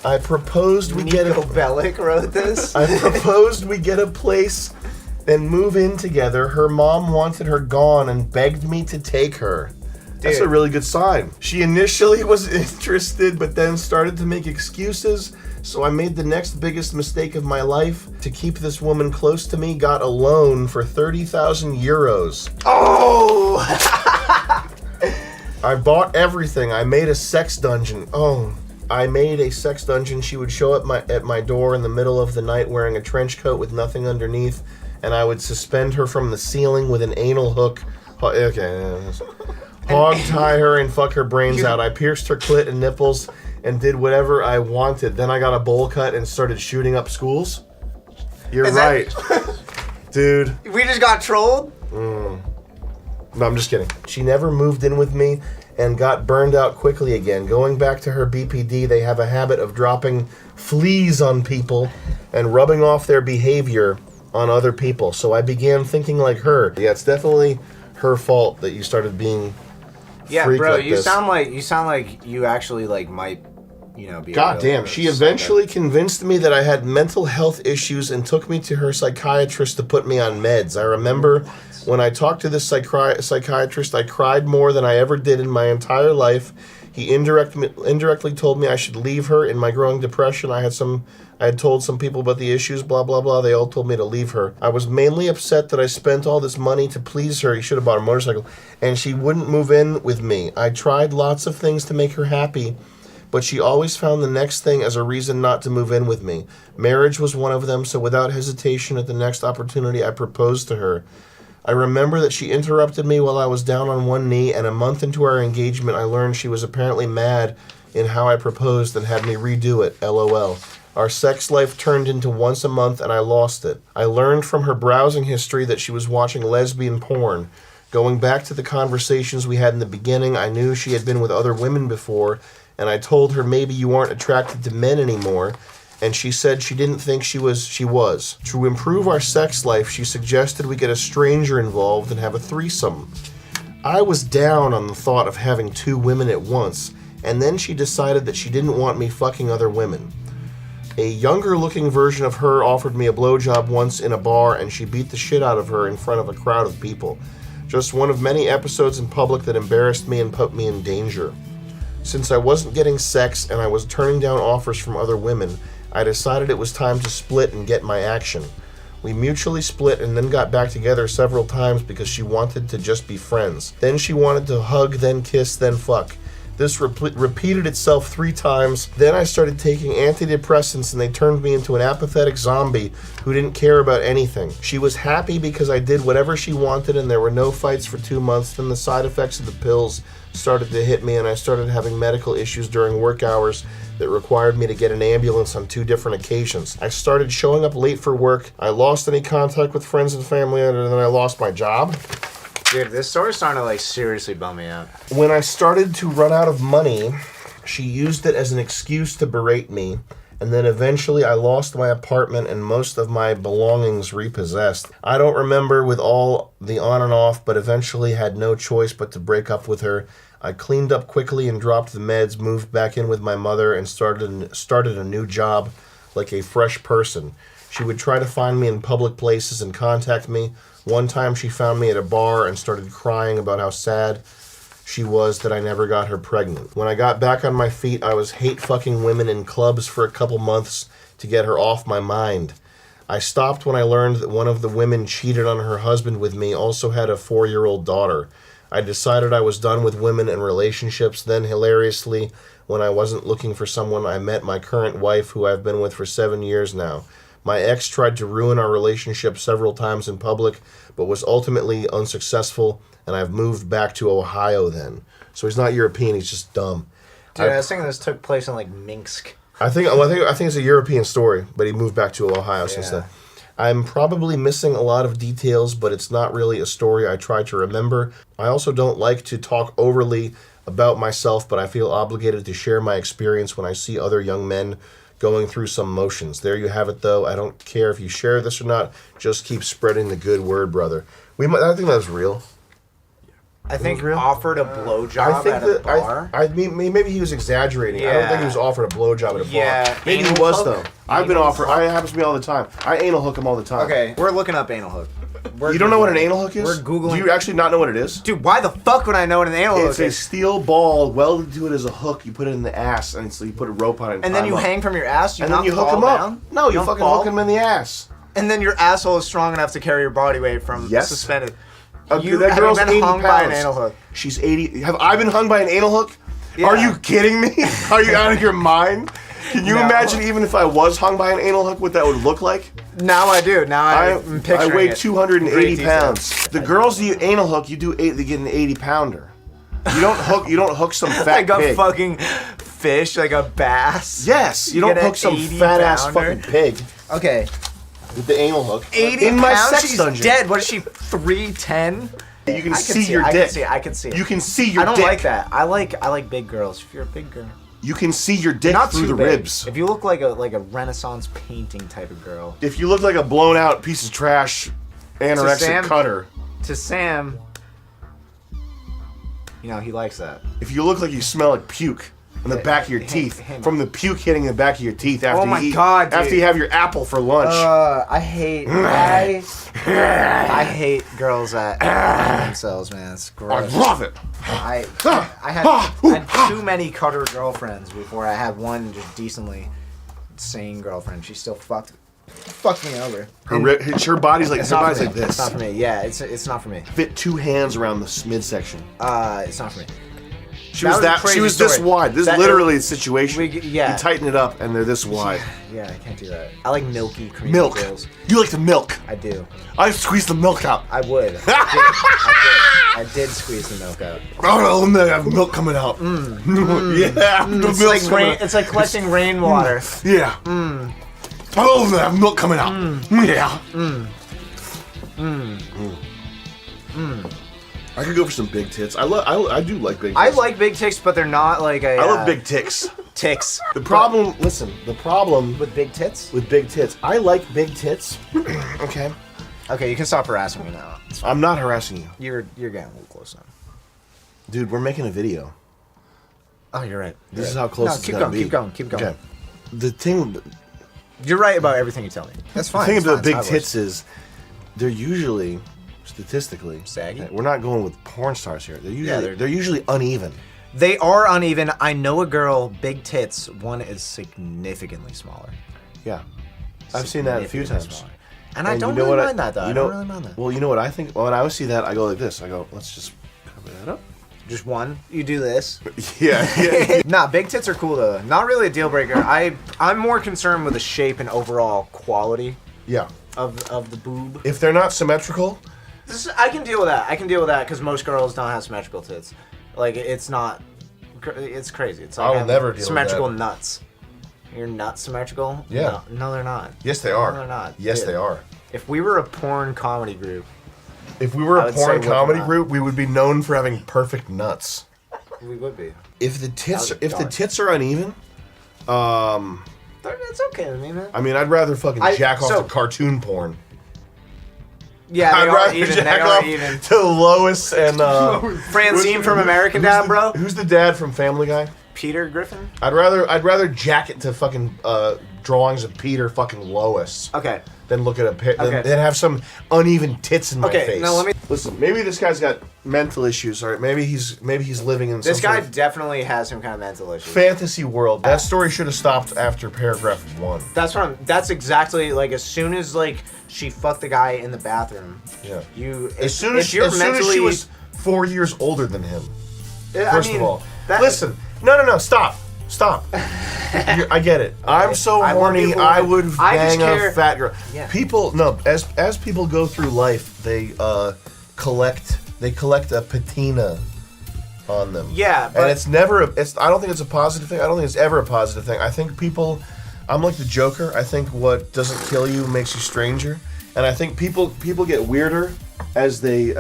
I proposed we get a Bellic wrote this. I proposed we get a place and move in together. Her mom wanted her gone and begged me to take her. That's a really good sign. She initially was interested, but then started to make excuses. So I made the next biggest mistake of my life. To keep this woman close to me, got a loan for 30,000 euros. Oh! I bought everything. I made a sex dungeon. I made a sex dungeon. She would show up at my door in the middle of the night wearing a trench coat with nothing underneath, and I would suspend her from the ceiling with an anal hook. Hog tie her and fuck her brains out. I pierced her clit and nipples and did whatever I wanted. Then I got a bowl cut and started shooting up schools. You're right. Dude. We just got trolled? No, I'm just kidding. She never moved in with me and got burned out quickly again. Going back to her BPD, they have a habit of dropping fleas on people and rubbing off their behavior on other people. So I began thinking like her. Yeah, it's definitely her fault that you started being freak bro, like you this. sound like you actually like might, you know, be God damn, she eventually convinced me that I had mental health issues and took me to her psychiatrist to put me on meds. I remember when I talked to this psychiatrist, I cried more than I ever did in my entire life. He indirectly told me I should leave her. In my growing depression, I had told some people about the issues, blah, blah, blah. They all told me to leave her. I was mainly upset that I spent all this money to please her. He should have bought a motorcycle. And she wouldn't move in with me. I tried lots of things to make her happy, but she always found the next thing as a reason not to move in with me. Marriage was one of them, so without hesitation, at the next opportunity, I proposed to her. I remember that she interrupted me while I was down on one knee, and a month into our engagement, I learned she was apparently mad in how I proposed and had me redo it, LOL. Our sex life turned into once a month, and I lost it. I learned from her browsing history that she was watching lesbian porn. Going back to the conversations we had in the beginning, I knew she had been with other women before, and I told her maybe you aren't attracted to men anymore, and she said she didn't think she was. To improve our sex life, she suggested we get a stranger involved and have a threesome. I was down on the thought of having two women at once, and then she decided that she didn't want me fucking other women. A younger-looking version of her offered me a blowjob once in a bar, and she beat the shit out of her in front of a crowd of people. Just one of many episodes in public that embarrassed me and put me in danger. Since I wasn't getting sex and I was turning down offers from other women, I decided it was time to split and get my action. We mutually split and then got back together several times because she wanted to just be friends. Then she wanted to hug, then kiss, then fuck. This repeated itself 3 times. Then I started taking antidepressants and they turned me into an apathetic zombie who didn't care about anything. She was happy because I did whatever she wanted and there were no fights for 2 months. Then the side effects of the pills started to hit me and I started having medical issues during work hours that required me to get an ambulance on 2 different occasions. I started showing up late for work. I lost any contact with friends and family and then I lost my job. Dude, this story's starting to like seriously bum me out. When I started to run out of money, she used it as an excuse to berate me, and then eventually I lost my apartment and most of my belongings repossessed. I don't remember with all the on and off, but eventually had no choice but to break up with her. I cleaned up quickly and dropped the meds, moved back in with my mother, and started a new job like a fresh person. She would try to find me in public places and contact me. One time she found me at a bar and started crying about how sad she was that I never got her pregnant. When I got back on my feet, I was hate-fucking women in clubs for a couple months to get her off my mind. I stopped when I learned that one of the women cheated on her husband with me, also had a 4-year-old daughter. I decided I was done with women and relationships. Then, hilariously, when I wasn't looking for someone, I met my current wife, who I've been with for 7 years now. My ex tried to ruin our relationship several times in public, but was ultimately unsuccessful, and I've moved back to Ohio then. So he's not European, he's just dumb. Dude, I was thinking this took place in like Minsk. I think it's a European story, but he moved back to Ohio since then. I'm probably missing a lot of details, but it's not really a story I try to remember. I also don't like to talk overly about myself, but I feel obligated to share my experience when I see other young men going through some motions. There you have it, though. I don't care if you share this or not. Just keep spreading the good word, brother. I think that was real. I think offered a blowjob at a bar. I mean, maybe he was exaggerating. Yeah. I don't think he was offered a blowjob at a bar. Maybe he Anal was, hook? though. I've been offered. It happens to me all the time. I anal hook him all the time. Okay, we're looking up anal hook. You don't know what an anal hook is? We're Googling. Do you actually not know what it is? Dude, why the fuck would I know what an anal hook It's a is? steel ball welded to it as a hook. You put it in the ass, and so you put a rope on it. And then you hang from your ass. and then you hook them up. No, you don't fucking fall? hook them in the ass. And then your asshole is strong enough to carry your body weight from suspended. That Have girl's you 80 been hung by an pounds. anal hook? She's 80. Have I been hung by an anal hook? Yeah. Are you kidding me? Are you out of your mind? Can you No. imagine even if I was hung by an anal hook what that would look like? Now I do. Now I'm picturing I weigh it. 280 Great detail. pounds. The girls do anal hook, they get an 80 pounder. You don't hook some fat Like a pig. fucking fish, like a bass. Yes, you don't get hook an some 80 fat ass pounder. fucking pig Okay. with the anal hook. 80 in my pounds? sex She's dungeon. dead. What is she, 310? You can I see your I dick. can see it. You can see your I don't dick. like that. I like big girls. If you're a big girl. You can see your dick Not through too the big. ribs. If you look like a Renaissance painting type of girl. If you look like a blown out piece of trash anorexic Sam? cutter. To Sam, you know, he likes that. If you look like you smell like puke in the back of your teeth hang on. from the puke hitting the back of your teeth after Oh my you eat, God, dude. after you have your apple for lunch. I hate I hate girls that hate themselves, man. It's I gross. love it. I had too many cutter girlfriends before I had one just decently sane girlfriend. She still fucked me over. Her body's like It's her not body's for me. like this. It's not for me. Yeah, it's not for me. Fit two hands around the midsection. It's not for me. She was That was a she crazy was this story. wide. This is That- literally the situation. yeah. You tighten it up and they're this wide. Yeah, I can't do that. I like milky, creamy Milk. girls. You like the milk. I do. I squeeze the milk out. I would. I did squeeze the milk out. Oh, let me have milk coming out. Yeah, the It's milk's like coming rain. out. It's like collecting rainwater. Yeah. Oh, let me have milk coming out. Yeah. I could go for some big tits. I do like big tits. I like big ticks, but they're not like a. I love big ticks. ticks. The problem, listen, the problem With big tits? with big tits, I like big tits. Okay. Okay, you can stop harassing me now. I'm not harassing you. You're getting a little close now. Dude, we're making a video. Oh, you're right. This is how close No, it's keep gonna going, be. keep going, keep going. Okay. The thing You're right about everything you tell me. That's fine. thing it's about fine, big it's how it tits is they're usually, statistically, Saggy? We're not going with porn stars here. they're- They're usually uneven. works. They are uneven. I know a girl, big tits. One is significantly smaller. Yeah. I've seen that a few Significantly times. smaller. And I And don't you know really what mind that, though. I don't really mind that. Well, you know what I think? When I see that, I go like this. I go, let's just cover that up. Just one. You do this. Yeah. Nah, big tits are cool though. Not really a deal breaker. I'm more concerned with the shape and overall quality Yeah. of the boob. If they're not symmetrical, I can deal with that. I can deal with that because most girls don't have symmetrical tits. Like it's not. It's crazy. It's like I'll having never deal with symmetrical that. nuts. Your nuts symmetrical? Yeah. No, they're not. yes, they are. No, they're not. Yes, Dude. they are. If we were a porn comedy group, If we were I a would say porn whip comedy them out. group, we would be known for having perfect nuts. we would be. If the tits, That was dark. are uneven, It's okay with me, man. I mean, I'd rather fucking jack off so- to cartoon porn. Yeah, I'd they are rather even. They jack are off even. to Lois and Francine from American who's Dad, the- bro. Who's the dad from Family Guy? Peter Griffin. I'd rather jack it to fucking drawings of Peter fucking Lois. Okay. Than look at Okay. than have some uneven tits in my Okay, face. now let me- listen. Maybe this guy's got mental issues, or maybe he's living in This some guy sort of definitely has some kind of mental issue. fantasy world. That story should have stopped after paragraph 1. That's exactly like as soon as like she fucked the guy in the bathroom. Yeah. As soon as she was 4 years older than him. First of all, listen. No. Stop. I get it. I'm so I want horny. people I to- would I just bang a care- fat girl. Yeah. People as people go through life, they collect a patina on them. Yeah, but- and it's never. I don't think it's a positive thing. I don't think it's ever a positive thing. I think people. I'm like the Joker. I think what doesn't kill you makes you stranger. And I think people get weirder as they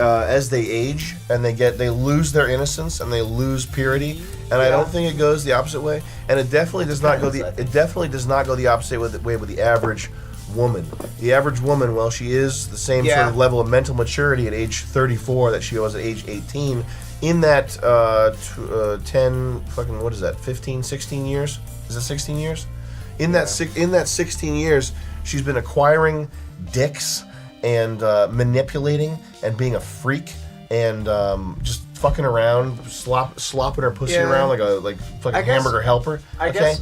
age, and they lose their innocence and they lose purity. And I don't think it goes the opposite way. And it definitely does not go the opposite way with the average woman. The average woman, well, she is the same sort of level of mental maturity at age 34 that she was at age 18. In that 15, 16 years? Is it 16 years? In that 16 years, she's been acquiring dicks and manipulating and being a freak and just fucking around, slopping her pussy around like fucking hamburger helper. I guess.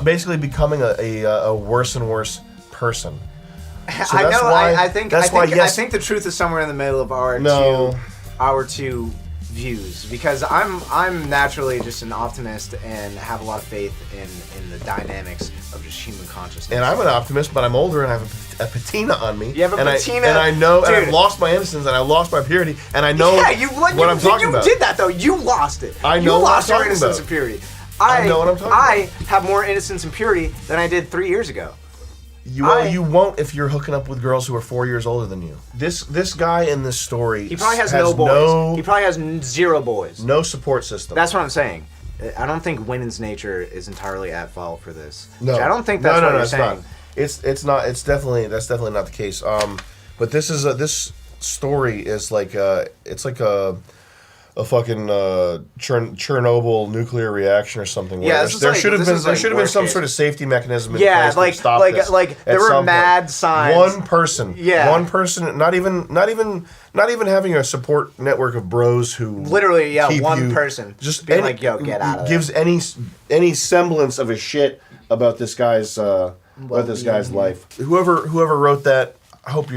Basically becoming a worse and worse person. So I know. Why, I think the truth is somewhere in the middle of our two views, because I'm naturally just an optimist and have a lot of faith in the dynamics of just human consciousness. And I'm an optimist, but I'm older and I have a patina on me. You have a patina, and I know, dude. and I've lost my innocence, and I lost my purity, and I know what I'm talking about. You did that though. You lost it. I know you what lost I'm your talking innocence about. and purity. I know what I'm talking about. I have more innocence and purity than I did 3 years ago. You won't if you're hooking up with girls who are 4 years older than you. This guy in this story, He probably has no boys. He probably has 0 boys. No support system. That's what I'm saying. I don't think women's nature is entirely at fault for this. No, I don't think that's what you're saying. Not. It's not. It's definitely not the case. But this story is like it's like a fucking Chernobyl nuclear reaction or something. Yeah, there should have been some sort of safety mechanism in place to stop this. Like there were mad signs. One person, not even having a support network of bros who literally, keep one you, person just being like, "Yo, get out of there." Gives any semblance of a shit about this guy's life. Whoever wrote that, I hope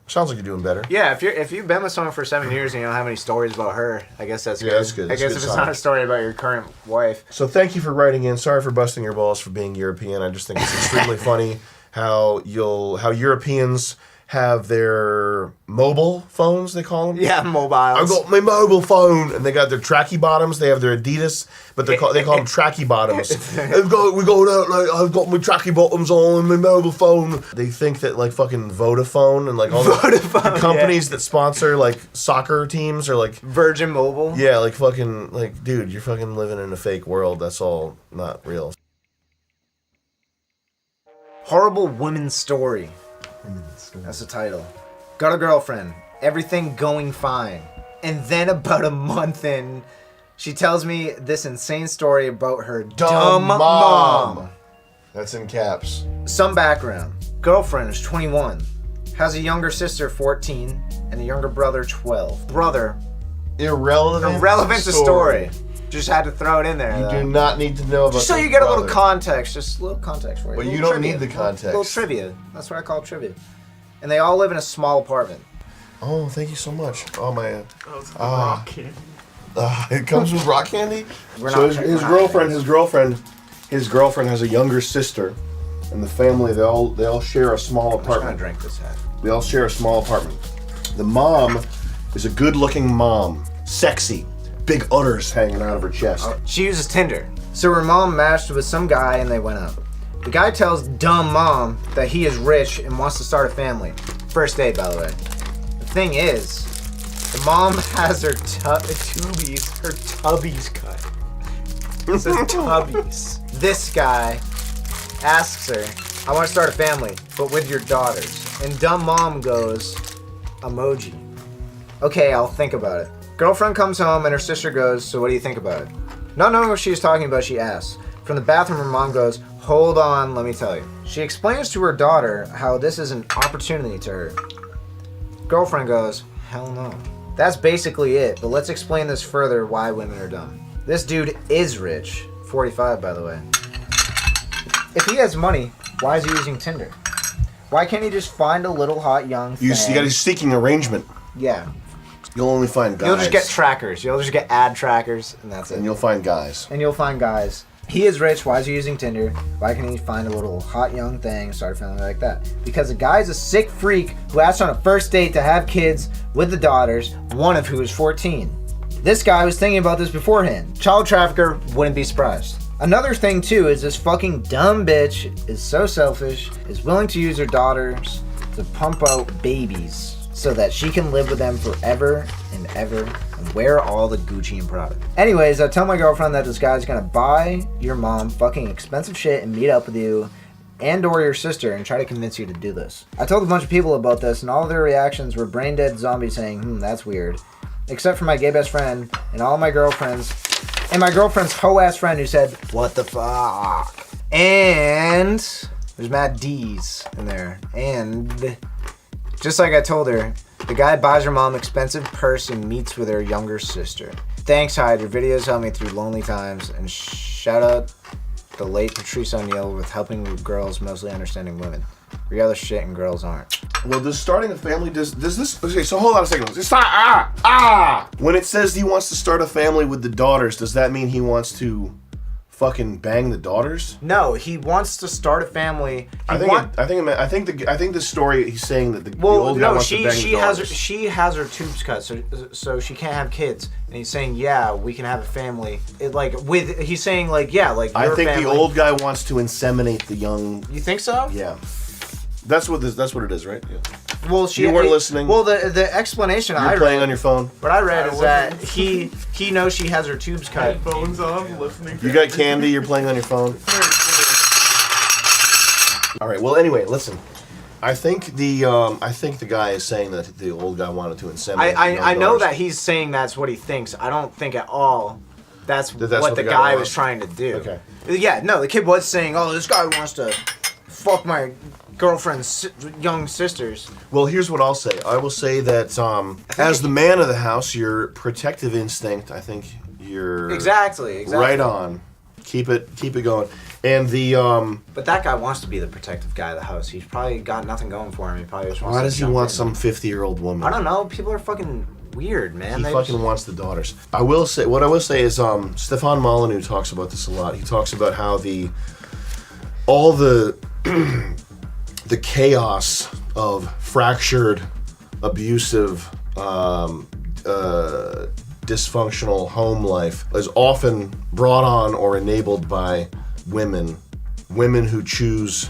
sounds like you're doing better. Yeah, if you've been with someone for 7 years and you don't have any stories about her, I guess that's good. That's good. I guess if it's not a story about your current wife. So thank you for writing in. Sorry for busting your balls for being European. I just think it's extremely funny how Europeans have their mobile phones, they call them. Yeah, mobiles. I've got my mobile phone, and they got their tracky bottoms. They have their Adidas, but they call them tracky bottoms. I've got my tracky bottoms on my mobile phone. They think that like fucking Vodafone and like all the companies that sponsor like soccer teams are like Virgin Mobile. Yeah, like fucking like dude, you're fucking living in a fake world. That's all not real. Horrible women's story. That's the title. Got a girlfriend. Everything going fine. And then about a month in, she tells me this insane story about her dumb mom. That's in caps. Some background. Girlfriend is 21. Has a younger sister, 14. And a younger brother, 12. Brother. Irrelevant to story. Just had to throw it in there. You do not need to know about just so you get a little context. Just a little context for you. But you don't need the context. Little trivia. That's what I call trivia. And they all live in a small apartment. Oh, thank you so much. Oh, my... rock candy. It comes with rock candy? His girlfriend has a younger sister. And the family, they all share a small apartment. I'm just gonna drink this hat. They all share a small apartment. The mom is a good-looking mom. Sexy. Big udders hanging out of her chest. She uses Tinder. So her mom matched with some guy and they went out. The guy tells dumb mom that he is rich and wants to start a family. First date, by the way. The thing is, the mom has her tubbies cut. It says tubbies. This guy asks her, I want to start a family, but with your daughters. And dumb mom goes, emoji. Okay, I'll think about it. Girlfriend comes home and her sister goes, so what do you think about it? Not knowing what she was talking about, she asks. From the bathroom, her mom goes, hold on, let me tell you. She explains to her daughter how this is an opportunity to her. Girlfriend goes, hell no. That's basically it, but let's explain this further why women are dumb. This dude is rich. 45, by the way. If he has money, why is he using Tinder? Why can't he just find a little hot young thing? You got a seeking arrangement. Yeah. You'll only find guys. You'll just get trackers. You'll just get ad trackers, and that's it. And you'll find guys. He is rich. Why is he using Tinder? Why can't he find a little hot young thing and start a family like that? Because the guy's a sick freak who asked on a first date to have kids with the daughters, one of who is 14. This guy was thinking about this beforehand. Child trafficker, wouldn't be surprised. Another thing too is this fucking dumb bitch is so selfish, is willing to use her daughters to pump out babies so that she can live with them forever and ever and wear all the Gucci and Prada. Anyways, I tell my girlfriend that this guy's gonna buy your mom fucking expensive shit and meet up with you and or your sister and try to convince you to do this. I told a bunch of people about this and all of their reactions were brain dead zombies saying, that's weird. Except for my gay best friend and all my girlfriends and my girlfriend's hoe-ass friend who said, what the fuck? And there's mad D's in there. And Just like I told her, the guy buys her mom expensive purse and meets with her younger sister. Thanks, Hyde. Your videos helped me through lonely times. And shout out the late Patrice O'Neill with helping with girls, mostly understanding women. We other shit and girls aren't. Well, does starting a family, does this, okay, so hold on a second. When it says he wants to start a family with the daughters, does that mean he wants to fucking bang the daughters? No, he wants to start a family. I think the story he's saying that the old guy wants to bang the daughters. She has her tubes cut, so she can't have kids. And he's saying, yeah, we can have a family. He's saying like, yeah, like your I think family. the old guy wants to inseminate the young. You think so? Yeah. That's what it is, right? Yeah. Well, you weren't listening. Well, the explanation You're playing on your phone. What I read is that he knows she has her tubes cut. Headphones on, listening. You got candy. You're playing on your phone. All right. Well, anyway, listen. I think the guy is saying that the old guy wanted to inseminate. I know that he's saying that's what he thinks. I don't think at all that's what the guy was trying to do. Okay. Yeah. No, the kid was saying, "Oh, this guy wants to fuck my girlfriend's young sisters." Well, here's what I'll say. I will say that as the man of the house, your protective instinct, I think you're exactly right on. Keep it going. And the But that guy wants to be the protective guy of the house. He's probably got nothing going for him. He probably just wants. Why to does he jump want in. some 50-year-old woman? I don't know. People are fucking weird, man. He fucking wants the daughters. I will say is Stefan Molyneux talks about this a lot. He talks about how all the the chaos of fractured, abusive, dysfunctional home life is often brought on or enabled by women who choose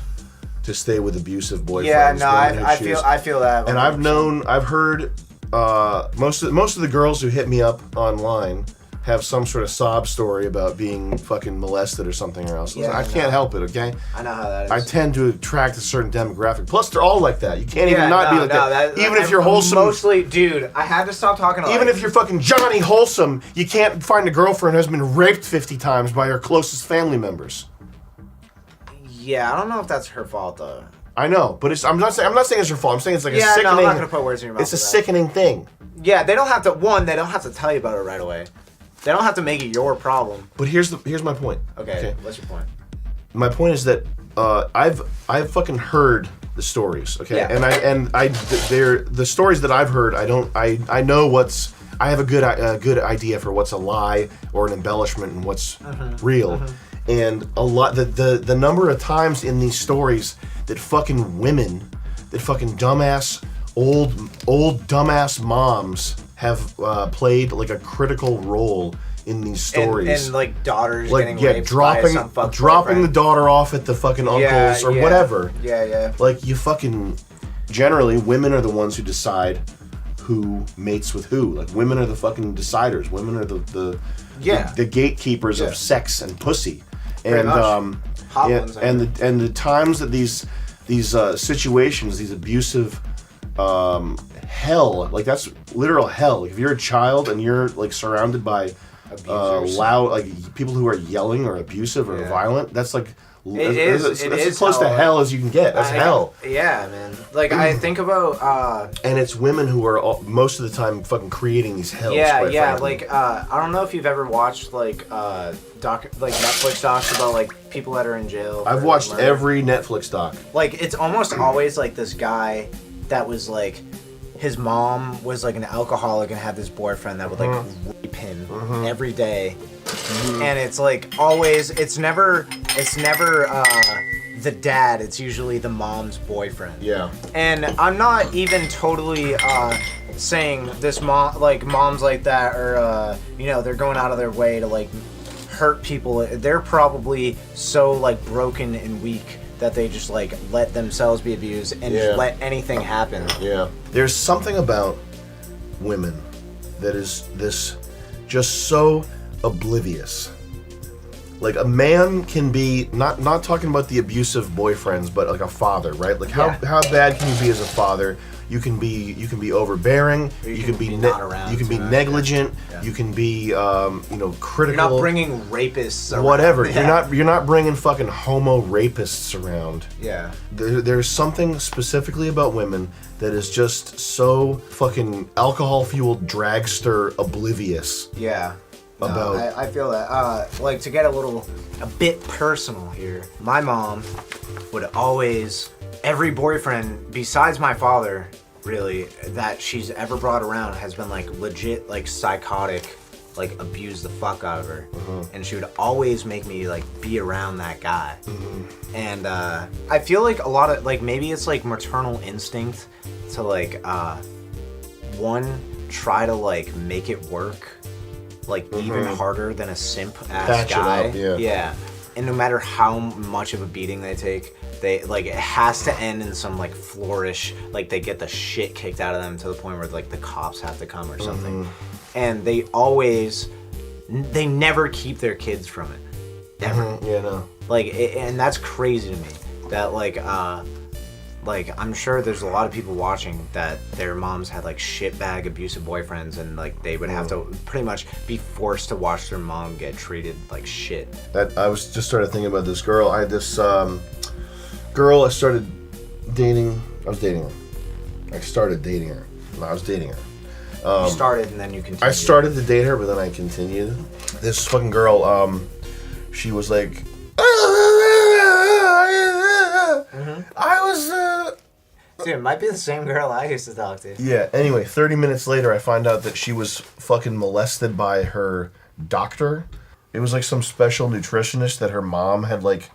to stay with abusive boyfriends. Yeah, no, I feel that. And I've heard most of the girls who hit me up online have some sort of sob story about being fucking molested or something else. Yeah, I can't help it, okay? I know how that is. I tend to attract a certain demographic. Plus, they're all like that. You can't even not be like that. Even if you're wholesome. Mostly, dude, I had to stop talking to Even if you're fucking Johnny Wholesome, you can't find a girlfriend who has been raped 50 times by her closest family members. Yeah, I don't know if that's her fault, though. I know, but I'm not saying it's her fault. I'm saying it's like a sickening. No, I'm not gonna put words in your mouth. It's a sickening thing. Yeah, they don't have to. They don't have to tell you about it right away. They don't have to make it your problem. But here's my point. Okay, what's your point? My point is that I've fucking heard the stories, okay? Yeah. They're the stories that I've heard. I know I have a good idea for what's a lie or an embellishment and what's real. And a lot the number of times in these stories that fucking women, that fucking dumbass old dumbass moms have played like a critical role in these stories. And like daughters like, getting raped dropping, by some fuck dropping boyfriend. the daughter off at the fucking uncle's or whatever. Yeah. Like you fucking, generally women are the ones who decide who mates with who. Like women are the fucking deciders. Women are the gatekeepers of sex and pussy. And the times that these situations, these abusive hell, like that's literal hell. Like if you're a child and you're like surrounded by loud, like people who are yelling or abusive or violent, that's like that's as close to hell as you can get. That's hell. Yeah, man. Like I think about and it's women who are most of the time fucking creating these hells. Yeah. Like I don't know if you've ever watched like Netflix docs about like people that are in jail. I've watched every Netflix doc. Like it's almost always like this guy that was like, his mom was like an alcoholic and had this boyfriend that would like rape him every day. And it's like always, it's never the dad, it's usually the mom's boyfriend. Yeah. And I'm not even totally saying this moms like that or they're going out of their way to like hurt people. They're probably so like broken and weak that they just like let themselves be abused and just let anything happen. Yeah. There's something about women that is this just so oblivious. Like a man can be not talking about the abusive boyfriends, but like a father, right? Like how bad can you be as a father? You can be overbearing. You can be not around. You can be too much, negligent. yeah. You can be critical. You're not bringing rapists around. Whatever. Yeah. You're not bringing fucking homo rapists around. Yeah. There's something specifically about women that is just so fucking alcohol-fueled dragster oblivious. Yeah. No, About I feel that. Like, to get a bit personal here, my mom would always, every boyfriend besides my father, really, that she's ever brought around has been like legit, like psychotic, like abuse the fuck out of her. And she would always make me like be around that guy. And I feel like a lot of, like, maybe it's like maternal instinct to like, one, try to like make it work. Like even harder than a simp ass Patch it guy. up, yeah. And no matter how much of a beating they take, they like it has to end in some like flourish, like they get the shit kicked out of them to the point where like the cops have to come or something. And they never keep their kids from it. Ever. Yeah, no. Like and that's crazy to me. That like I'm sure there's a lot of people watching that their moms had like shitbag abusive boyfriends, and like they would have to pretty much be forced to watch their mom get treated like shit. That I was just started thinking about this girl. I had this girl I started dating. I was dating her. I started dating her. No, I was dating her. You started and then you continued. I started to date her, but then I continued. This fucking girl, she was like, I was, Dude, it might be the same girl I used to talk to. Yeah, anyway, 30 minutes later, I find out that she was fucking molested by her doctor. It was like some special nutritionist that her mom had like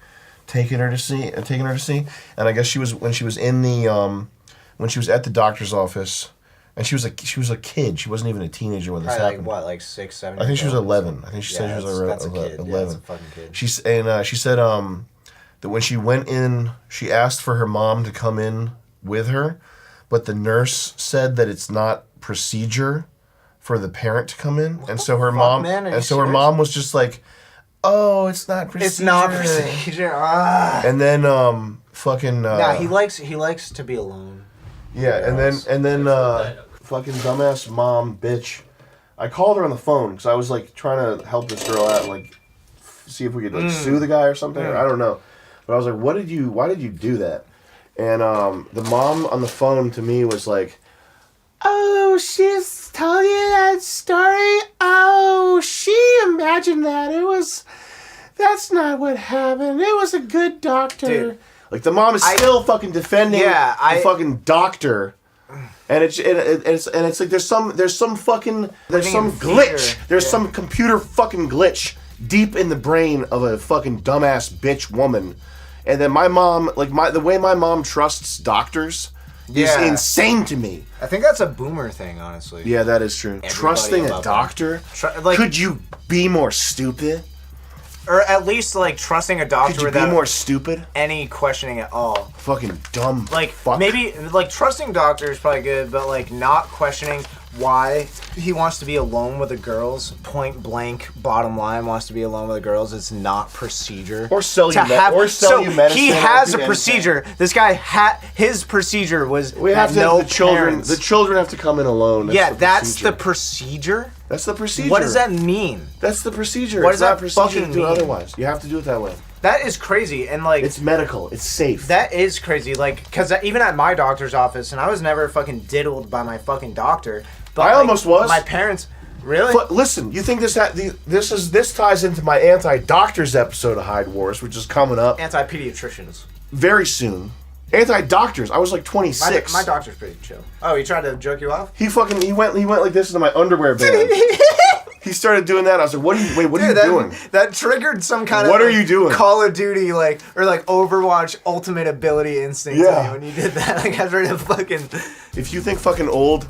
taken her to see. And I guess when she was at the doctor's office, and she was a kid. She wasn't even a teenager when this Probably happened. like what, like 6, 7? I think she was 11. I think she said she was that's a 11. kid. Yeah, that's a fucking kid. She said that when she went in, she asked for her mom to come in with her, but the nurse said that it's not procedure for the parent to come in, and so her mom was just like, "Oh, it's not procedure. It's not procedure." Ah. And then fucking Nah, he likes to be alone. Yeah, and then fucking dumbass mom bitch. I called her on the phone because I was like trying to help this girl out, like see if we could like sue the guy or something. I don't know, but I was like, why did you do that? And the mom on the phone to me was like, "Oh, she's telling you that story. Oh, she imagined that. That's not what happened. It was a good doctor." Dude, like the mom is still fucking defending the fucking doctor. And it's like there's some glitch. There's some computer fucking glitch deep in the brain of a fucking dumbass bitch woman. And then my mom, the way my mom trusts doctors is insane to me. I think that's a boomer thing, honestly. Yeah, that is true. Trusting a doctor? Could you be more stupid? Or at least like trusting a doctor without without more stupid? Any questioning at all. Fucking dumb. Like fuck. Maybe like trusting doctor is probably good, but like not questioning why he wants to be alone with the girls. Point blank, bottom line, wants to be alone with the girls. It's not procedure. Or sell you medicine. He has a procedure. This guy his procedure was we have to no the children. parents. The children have to come in alone. That's the procedure. That's the procedure. What does that mean? That's the procedure. What does that procedure fucking to do mean? otherwise? You have to do it that way. That is crazy, and like it's medical. It's safe. That is crazy, like because even at my doctor's office, and I was never fucking diddled by my fucking doctor. But I almost was. My parents, really? But listen, you think this ties into my anti-doctors episode of Hyde Wars, which is coming up anti-pediatricians very soon. Anti-doctors. I was like 26. My doctor's pretty chill. Oh, he tried to jerk you off? He went like this into my underwear band. He started doing that. I was like, what are you doing? That triggered some kind of what are you doing? Call of Duty or Overwatch ultimate ability instinct yeah. when you did that. Like I was ready to fucking if you think fucking old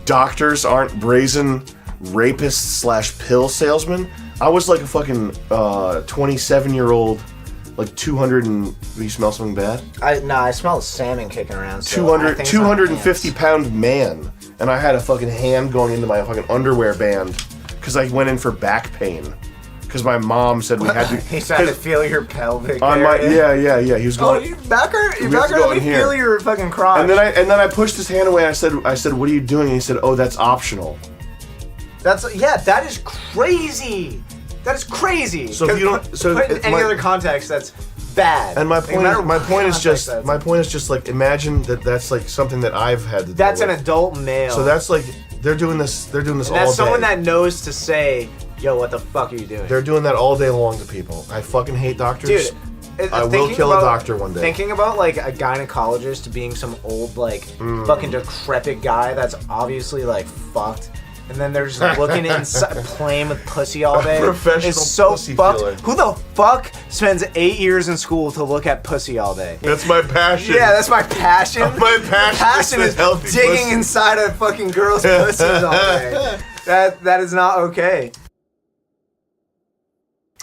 doctors aren't brazen rapists / pill salesmen, I was like a fucking 27-year-old, like 200 and you smell something bad? I smell salmon kicking around. So 250-pound man, and I had a fucking hand going into my fucking underwear band because I went in for back pain because my mom said we had to. He tried to feel your pelvic On area. yeah. He was going. Oh, you backer! You We have to backer! go Let in me here. feel your fucking crotch. And then I pushed his hand away. I said, what are you doing? And he said, oh, that's optional. That is crazy. That is crazy. So if you don't, so put in it's any my- other context, that's bad. And my Like, no matter point what is context just like imagine that's like something that I've had to deal that's an with. adult male. So that's like they're doing this all and day. that's someone that knows to say, "Yo, what the fuck are you doing?" They're doing that all day long to people. I fucking hate doctors. Dude, I will kill a doctor one day. Thinking about like a gynecologist being some old like fucking decrepit guy that's obviously like fucked, and then they're just looking inside, playing with pussy all day. Professional it's so pussy fucked. feeler. Who the fuck spends 8 years in school to look at pussy all day? That's my passion. Yeah, that's my passion. My passion is is healthy digging pussy. inside a fucking girl's pussies all day. That is not okay.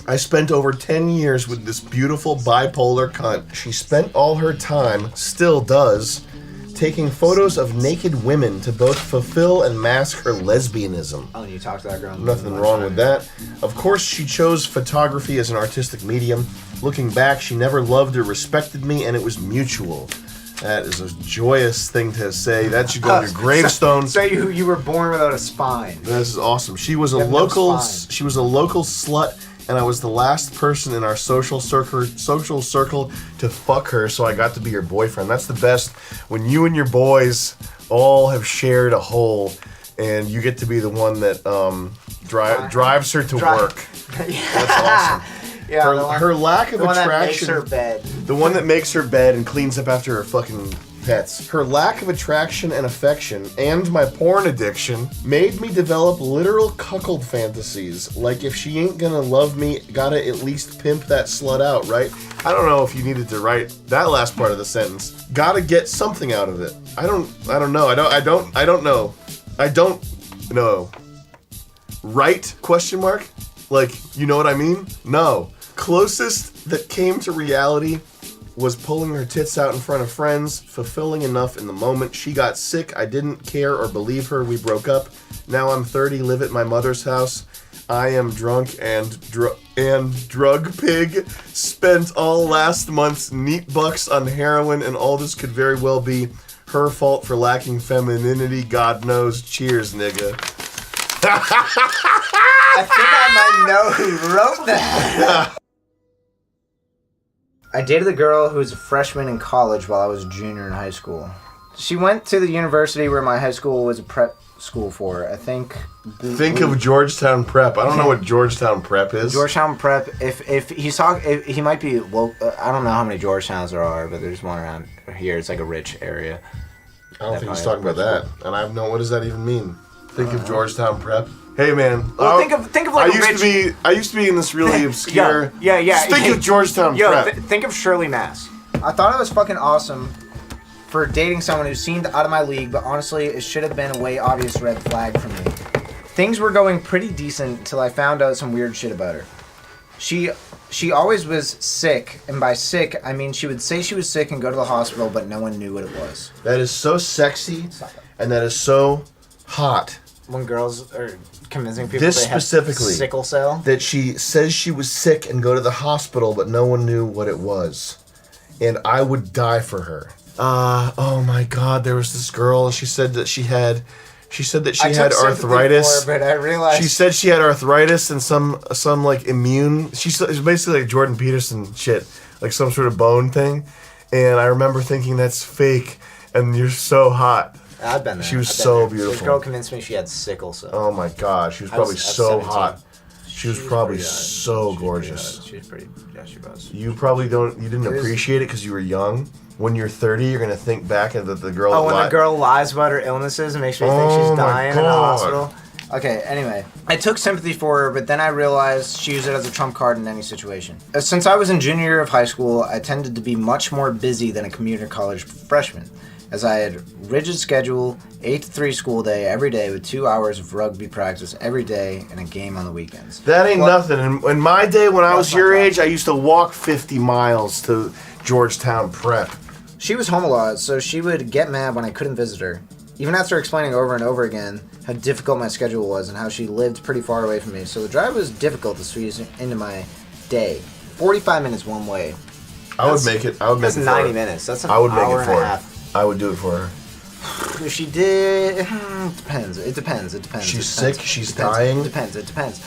I spent over 10 years with this beautiful bipolar cunt. She spent all her time, still does, taking photos of naked women to both fulfill and mask her lesbianism. Oh, and you talked to that girl. Nothing wrong with that. Of course, she chose photography as an artistic medium. Looking back, she never loved or respected me, and it was mutual. That is a joyous thing to say. That should go on your gravestone. So you were born without a spine. This is awesome. She was a You have no local. spine. She was a local slut, and I was the last person in our social circle to fuck her. So I got to be her boyfriend. That's the best when you and your boys all have shared a hole, and you get to be the one that drives her to work. That's awesome. Yeah, Her lack of the one that makes attraction. her bed. The one that makes her bed and cleans up after her fucking pets. Her lack of attraction and affection, and my porn addiction, made me develop literal cuckold fantasies. Like, if she ain't gonna love me, gotta at least pimp that slut out, right? I don't know if you needed to write that last part of the sentence. Gotta get something out of it. I don't know. I don't know. Right? Question mark? Like, you know what I mean? No. Closest that came to reality was pulling her tits out in front of friends, fulfilling enough in the moment. She got sick. I didn't care or believe her. We broke up. Now I'm 30, live at my mother's house. I am drunk and drug pig. Spent all last month's neat bucks on heroin, and all this could very well be her fault for lacking femininity. God knows. Cheers, nigga. I think I might know who wrote that. I dated a girl who was a freshman in college while I was a junior in high school. She went to the university where my high school was a prep school for. I think. Think of Georgetown Prep. I don't know what Georgetown Prep is. Georgetown Prep. If he might be. Well, I don't know how many Georgetowns there are, but there's one around here. It's like a rich area. I don't think he's talking about that. And I have no. What does that even mean? Think of Georgetown Prep. Hey man. Well, think of like I used to be in this really obscure. Yeah. Just think of Georgetown Prep. Think of Shirley, Mass. I thought it was fucking awesome for dating someone who seemed out of my league, but honestly, it should have been a way obvious red flag for me. Things were going pretty decent until I found out some weird shit about her. She always was sick, and by sick, I mean she would say she was sick and go to the hospital, but no one knew what it was. That is so sexy, and that is so hot. When girls are convincing people This they have specifically, sickle cell. That she says she was sick and go to the hospital, but no one knew what it was. And I would die for her. Oh my God, there was this girl, and she said that she had arthritis. But I realized She said she had arthritis and some like immune. It's basically like Jordan Peterson shit, like some sort of bone thing. And I remember thinking that's fake, and you're so hot. I've been there. She was so beautiful. This girl convinced me she had sickle cell. Oh my God, she was probably so hot. She was probably so gorgeous. She was pretty. Yeah, she was. You probably didn't appreciate it because you were young. When you're 30, you're gonna think back at the girl. Oh, when the girl lies about her illnesses and makes me think she's dying in the hospital. Okay, anyway. I took sympathy for her, but then I realized she used it as a trump card in any situation. Since I was in junior year of high school, I tended to be much more busy than a community college freshman, as I had rigid schedule, 8 to 3 school day every day with 2 hours of rugby practice every day and a game on the weekends. That ain't nothing. In my day, when I was your age, I used to walk 50 miles to Georgetown Prep. She was home a lot, so she would get mad when I couldn't visit her. even after explaining over and over again how difficult my schedule was and how she lived pretty far away from me. So the drive was difficult to squeeze into my day. 45 minutes one way. I would make it. I would make it for her. That's 90 minutes. That's an I would make hour it for and a her. half. I would do it for her. If she did, depends. It depends. She's sick. She's dying. It depends.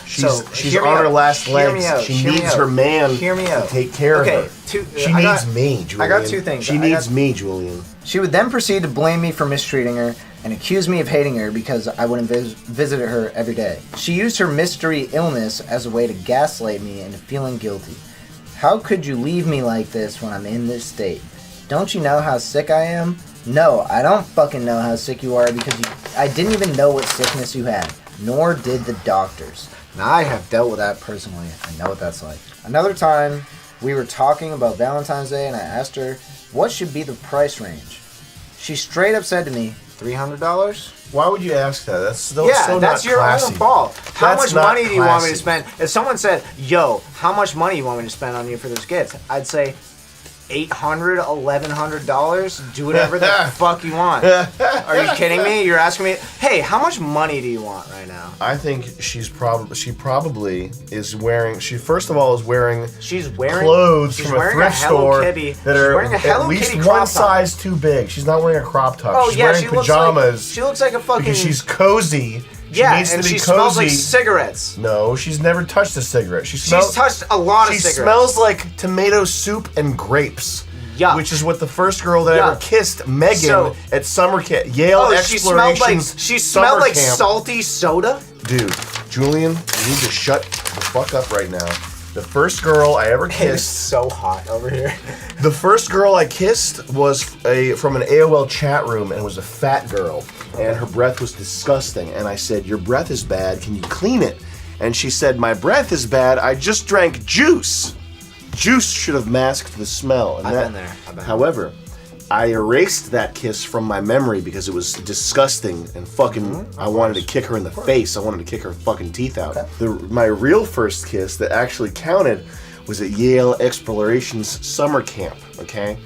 She's on her last legs. She needs her man to take care of her. She needs me, Julian. I got two things. She needs me, Julian. She would then proceed to blame me for mistreating her and accuse me of hating her because I wouldn't visit her every day. She used her mystery illness as a way to gaslight me into feeling guilty. How could you leave me like this when I'm in this state? Don't you know how sick I am? No, I don't fucking know how sick you are because I didn't even know what sickness you had, nor did the doctors. Now, I have dealt with that personally. I know what that's like. Another time, we were talking about Valentine's Day and I asked her what should be the price range. She straight up said to me, $300? Why would you ask that? That's so that's not your classy. own fault. How That's much not money do you want me to classy. spend? If someone said, yo, how much money do you want me to spend on you for this gift? I'd say $800, $1,100. Do whatever the fuck you want. Are you kidding me? You're asking me, hey, how much money do you want right now? I think she probably is wearing. She first of all is wearing. She's wearing clothes she's from a wearing thrift Hello store Kitty. that She's are wearing a at Hello least Kitty one crop top. size too big. She's not wearing a crop top. Oh she's yeah, wearing she pajamas. looks like a fucking. Because she's cozy. She yeah, needs and to be she cozy. smells like cigarettes. No, she's never touched a cigarette. She's touched a lot of She cigarettes. smells like tomato soup and grapes. Yuck. Which is what the first girl that ever kissed Megan at summer camp, Yale Explorations she smelled like camp. salty soda. Dude, Julian, you need to shut the fuck up right now. The first girl I ever It's kissed. so hot over here. The first girl I kissed was from an AOL chat room, and it was a fat girl, and her breath was disgusting. And I said, "Your breath is bad. Can you clean it?" And she said, "My breath is bad. I just drank juice." Juice should have masked the smell. And I've been there. However, I erased that kiss from my memory because it was disgusting and fucking. I wanted to kick her in the face. I wanted to kick her fucking teeth out. My real first kiss that actually counted was at Yale Explorations summer camp. Okay.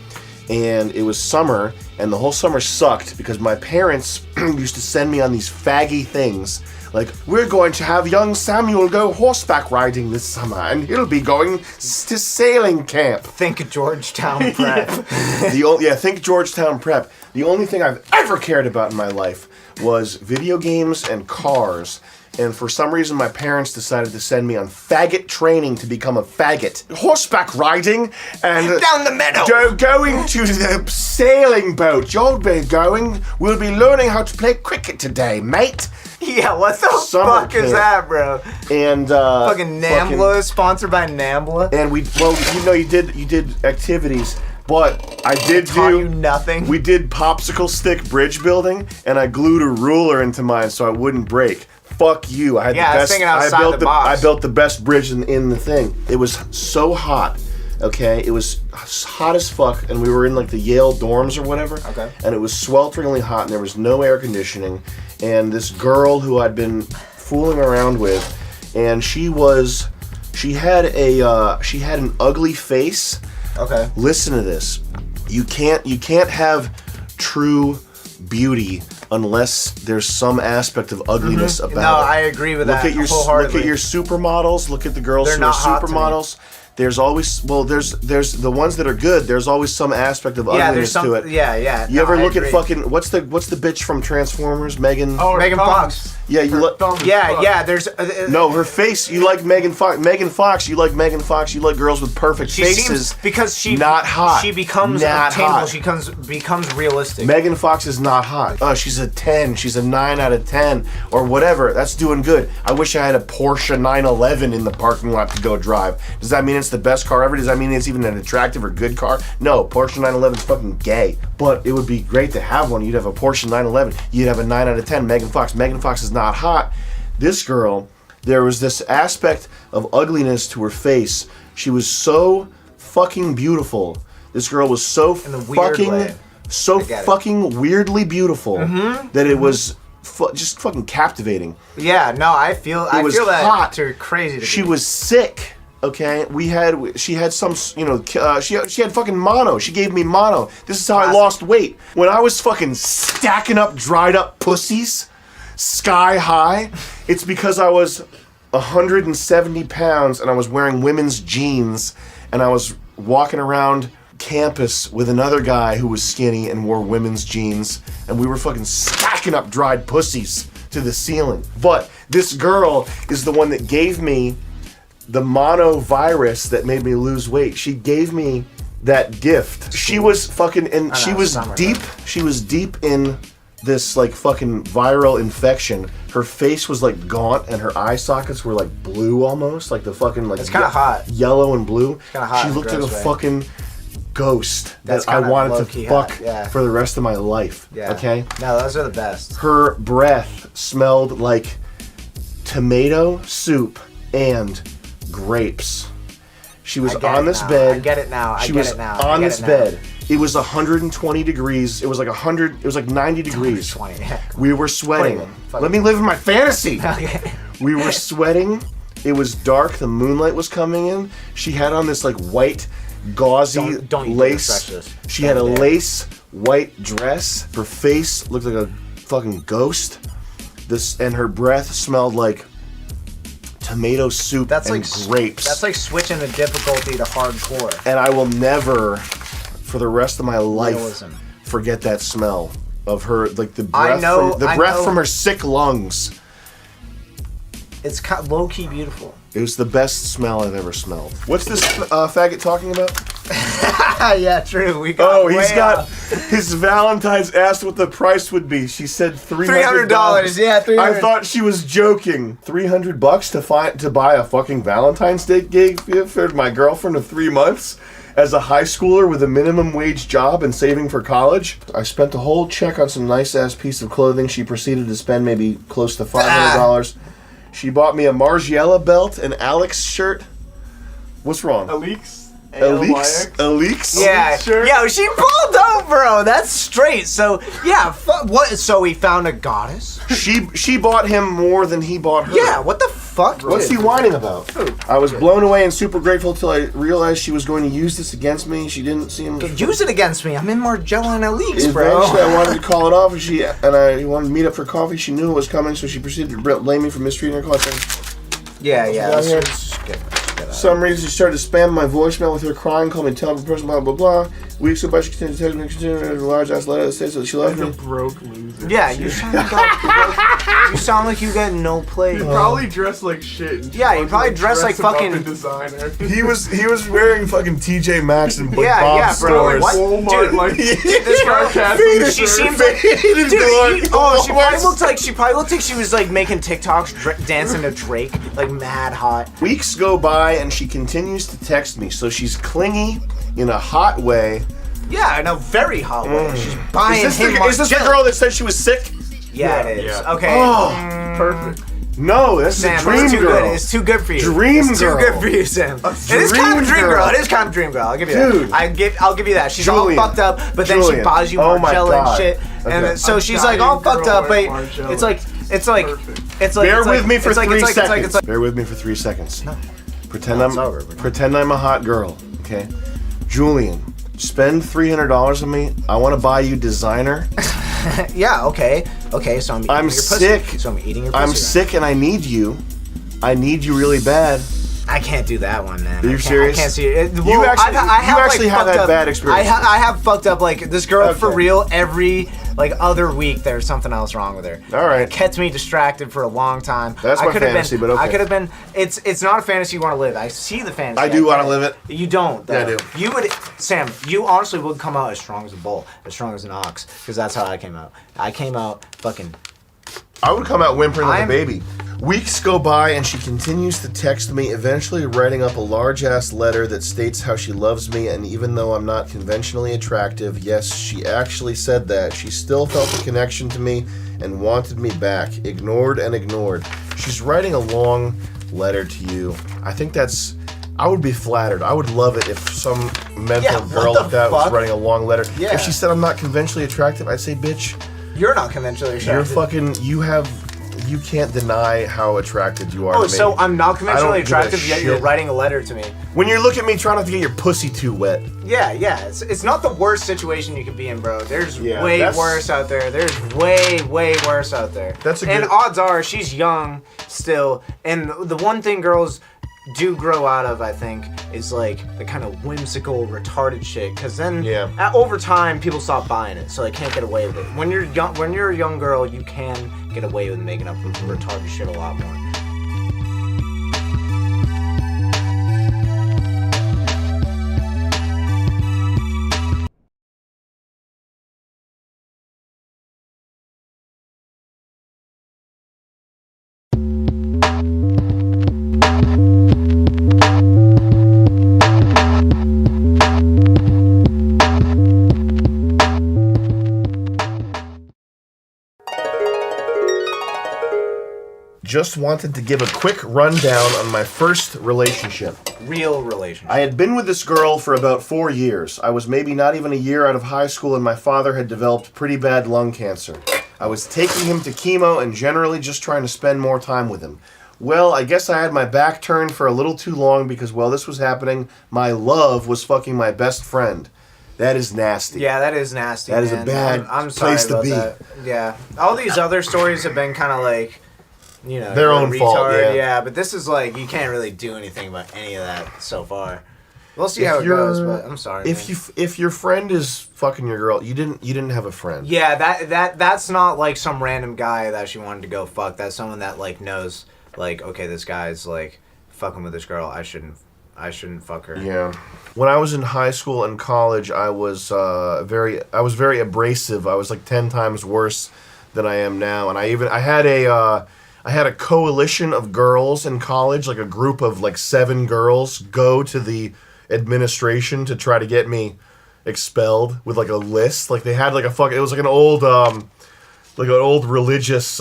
And it was summer, and the whole summer sucked because my parents used to send me on these faggy things. Like, we're going to have young Samuel go horseback riding this summer, and he'll be going to sailing camp. Think Georgetown Prep. Think Georgetown Prep. The only thing I've ever cared about in my life was video games and cars. And for some reason, my parents decided to send me on faggot training to become a faggot. Horseback riding and down the meadow. Going to the sailing boat. You'll be going. We'll be learning how to play cricket today, mate. Yeah, what the Summer fuck is camp. that, bro? And fucking Nambla, sponsored by Nambla. And you did activities. But I did you nothing. We did popsicle stick bridge building, and I glued a ruler into mine so I wouldn't break. Fuck you! I had the best. I was thinking outside the box. I built the best bridge in the thing. It was so hot. Okay, it was hot as fuck, and we were in like the Yale dorms or whatever. Okay. And it was swelteringly hot, and there was no air conditioning. And this girl who I'd been fooling around with, and she had an ugly face. Okay. Listen to this. You can't have true beauty unless there's some aspect of ugliness about it. No, I agree with that wholeheartedly. Look at your supermodels. Look at the girls who are supermodels. There's always there's the ones that are good. There's always some aspect of ugliness to it. Yeah. You ever look at fucking what's the bitch from Transformers? Megan. Oh, Megan Fox. Yeah, you look. Yeah. There's No, her face. You like Megan Fox. Megan Fox. You like Megan Fox. You like girls with perfect faces. Because she not hot. She becomes not attainable. hot. She becomes realistic. Megan Fox is not hot. Oh, she's a 10. She's a 9 out of 10 or whatever. That's doing good. I wish I had a Porsche 911 in the parking lot to go drive. Does that mean it's the best car ever? Does that mean it's even an attractive or good car? No, Porsche 911 is fucking gay. But it would be great to have one. You'd have a Porsche 911. You'd have a 9 out of 10 Megan Fox. Megan Fox is not hot. This girl, there was this aspect of ugliness to her face. She was so fucking beautiful. This girl was so fucking weirdly beautiful that it was just fucking captivating. Yeah, no, I feel that hot. to crazy. She was sick. Okay, she had some, she had fucking mono. She gave me mono. This is how I lost weight. When I was fucking stacking up dried up pussies, sky high, it's because I was 170 pounds and I was wearing women's jeans and I was walking around campus with another guy who was skinny and wore women's jeans, and we were fucking stacking up dried pussies to the ceiling. But this girl is the one that gave me the mono virus that made me lose weight. She gave me that gift. She was fucking, and she was deep in this like fucking viral infection. Her face was like gaunt and her eye sockets were like blue almost, like the fucking like it's kind of hot, yellow and blue. It's kind of hot. She looked like a fucking ghost that I wanted to fuck for the rest of my life. Yeah. Okay? No, those are the best. Her breath smelled like tomato soup and grapes. She was on this bed. I get it now. She was on this bed. It was 120 degrees. It was like 100. It was like 90 degrees. 120. We were sweating. Let me live in my fantasy. Okay. We were sweating. It was dark. The moonlight was coming in. She had on this like white, gauzy don't lace. She had a lace white dress. Her face looked like a fucking ghost. And her breath smelled like tomato soup and grapes. That's like switching the difficulty to hardcore. And I will never, for the rest of my life, forget that smell of her, like the breath from her sick lungs. It's low-key beautiful. It was the best smell I've ever smelled. What's this faggot talking about? Yeah, true. He's got his Valentine's asked what the price would be. She said $300. Yeah, $300. I thought she was joking. $300 to buy a fucking Valentine's Day gig for my girlfriend of 3 months as a high schooler with a minimum wage job and saving for college. I spent a whole check on some nice ass piece of clothing. She proceeded to spend maybe close to $500. She bought me a Margiela belt, an Alex shirt. What's wrong? Alex? Yeah. Yo, she pulled out, bro. That's straight. So, yeah, what? So he found a goddess? She bought him more than he bought her. Yeah, what the fuck? What's he whining about? I was blown away and super grateful till I realized she was going to use this against me. She didn't seem... Use it against me. I'm in Margiela and Alex, bro. Eventually, I wanted to call it off, and I wanted to meet up for coffee. She knew it was coming, so she proceeded to blame me for mistreating her client. Yeah. Some reason she started to spam my voicemail with her crying, call me terrible person, blah, blah, blah. Weeks go by, she continued to text me, continued a large ass letter that says that she loves me. A broke loser. Yeah, you sound like you got no play. He probably dressed like shit. Yeah, he probably dressed like fucking designer. He was wearing fucking TJ Maxx and Big Bro. stores. What? Walmart, Dude, this girl she seems like she probably looked like she was like making TikToks dancing to Drake, like mad hot. Weeks go by and she continues to text me, so she's clingy in a hot way. Yeah, in a very hot way. She's buying Is this the girl that said she was sick? Yeah, it is. Yeah. Okay. Oh, perfect. no, that's a dream girl. It's too good for you. Dream it's girl. Too good for you, Sam. It is kind of a dream girl. It is kind of a dream girl. I'll give you Dude. that. I'll give you that. She's Julian. all fucked up, but then she buys you Margiela and shit, and so she's like all fucked up, but it's like. Bear with me for 3 seconds. Bear with me for 3 seconds. No. Pretend I'm a hot girl, okay? Julian, spend $300 on me. I want to buy you designer. Yeah, okay. So I'm eating your sick. pussy. So I'm eating your pussy. I'm sick and I need you. I need you really bad. I can't do that one, man. Are you serious? I can't see it. You actually have that bad experience. I have fucked up like this girl for real every like other week. There's something else wrong with her. All right. It kept me distracted for a long time. That's my fantasy, but okay. I could have been. It's not a fantasy you want to live. I see the fantasy. I do want to live it. You don't. Though. Yeah, I do. You would, Sam. You honestly would come out as strong as a bull, as strong as an ox, because that's how I came out. I came out fucking. I would come out whimpering like a baby. Weeks go by and she continues to text me, eventually writing up a large-ass letter that states how she loves me, and even though I'm not conventionally attractive, yes, she actually said that, she still felt a connection to me and wanted me back. Ignored and ignored. She's writing a long letter to you. I think I would be flattered. I would love it if some mental girl like that was writing a long letter. Yeah. If she said I'm not conventionally attractive, I'd say, bitch, you're not conventionally attractive. you have you can't deny how attracted you are to Oh, me. so I'm not conventionally give a attractive, yet you're shit. writing a letter to me. When you look at me trying not to get your pussy too wet. Yeah. It's not the worst situation you could be in, bro. There's Yeah, way that's- worse out there. There's way worse out there. That's a And good- odds are she's young still. And the one thing girls do grow out of, I think, is like the kind of whimsical, retarded shit. Because then, over time, people stop buying it, so they can't get away with it. When you're young, when you're a young girl, you can get away with making up for retarded shit a lot more. Just wanted to give a quick rundown on my first relationship. Real relationship. I had been with this girl for about 4 years. I was maybe not even a year out of high school and my father had developed pretty bad lung cancer. I was taking him to chemo and generally just trying to spend more time with him. Well, I guess I had my back turned for a little too long because while this was happening, my love was fucking my best friend. That is nasty. Yeah, that is nasty. That is a man. bad I'm sorry place to about be. That. Yeah, all these other stories have been kind of like, you know, Their you're a own fault, yeah. but this is like you can't really do anything about any of that so far. We'll see If how it you're- goes, but I'm sorry. If man. if your friend is fucking your girl, you didn't have a friend. Yeah, that's not like some random guy that she wanted to go fuck. That's someone that like knows, like, okay, this guy's like fucking with this girl. I shouldn't fuck her. Yeah. When I was in high school and college, I was very abrasive. I was like 10 times worse than I am now, and I had a coalition of girls in college, like a group of like 7 girls, go to the administration to try to get me expelled with like a list. Like they had like it was like an old religious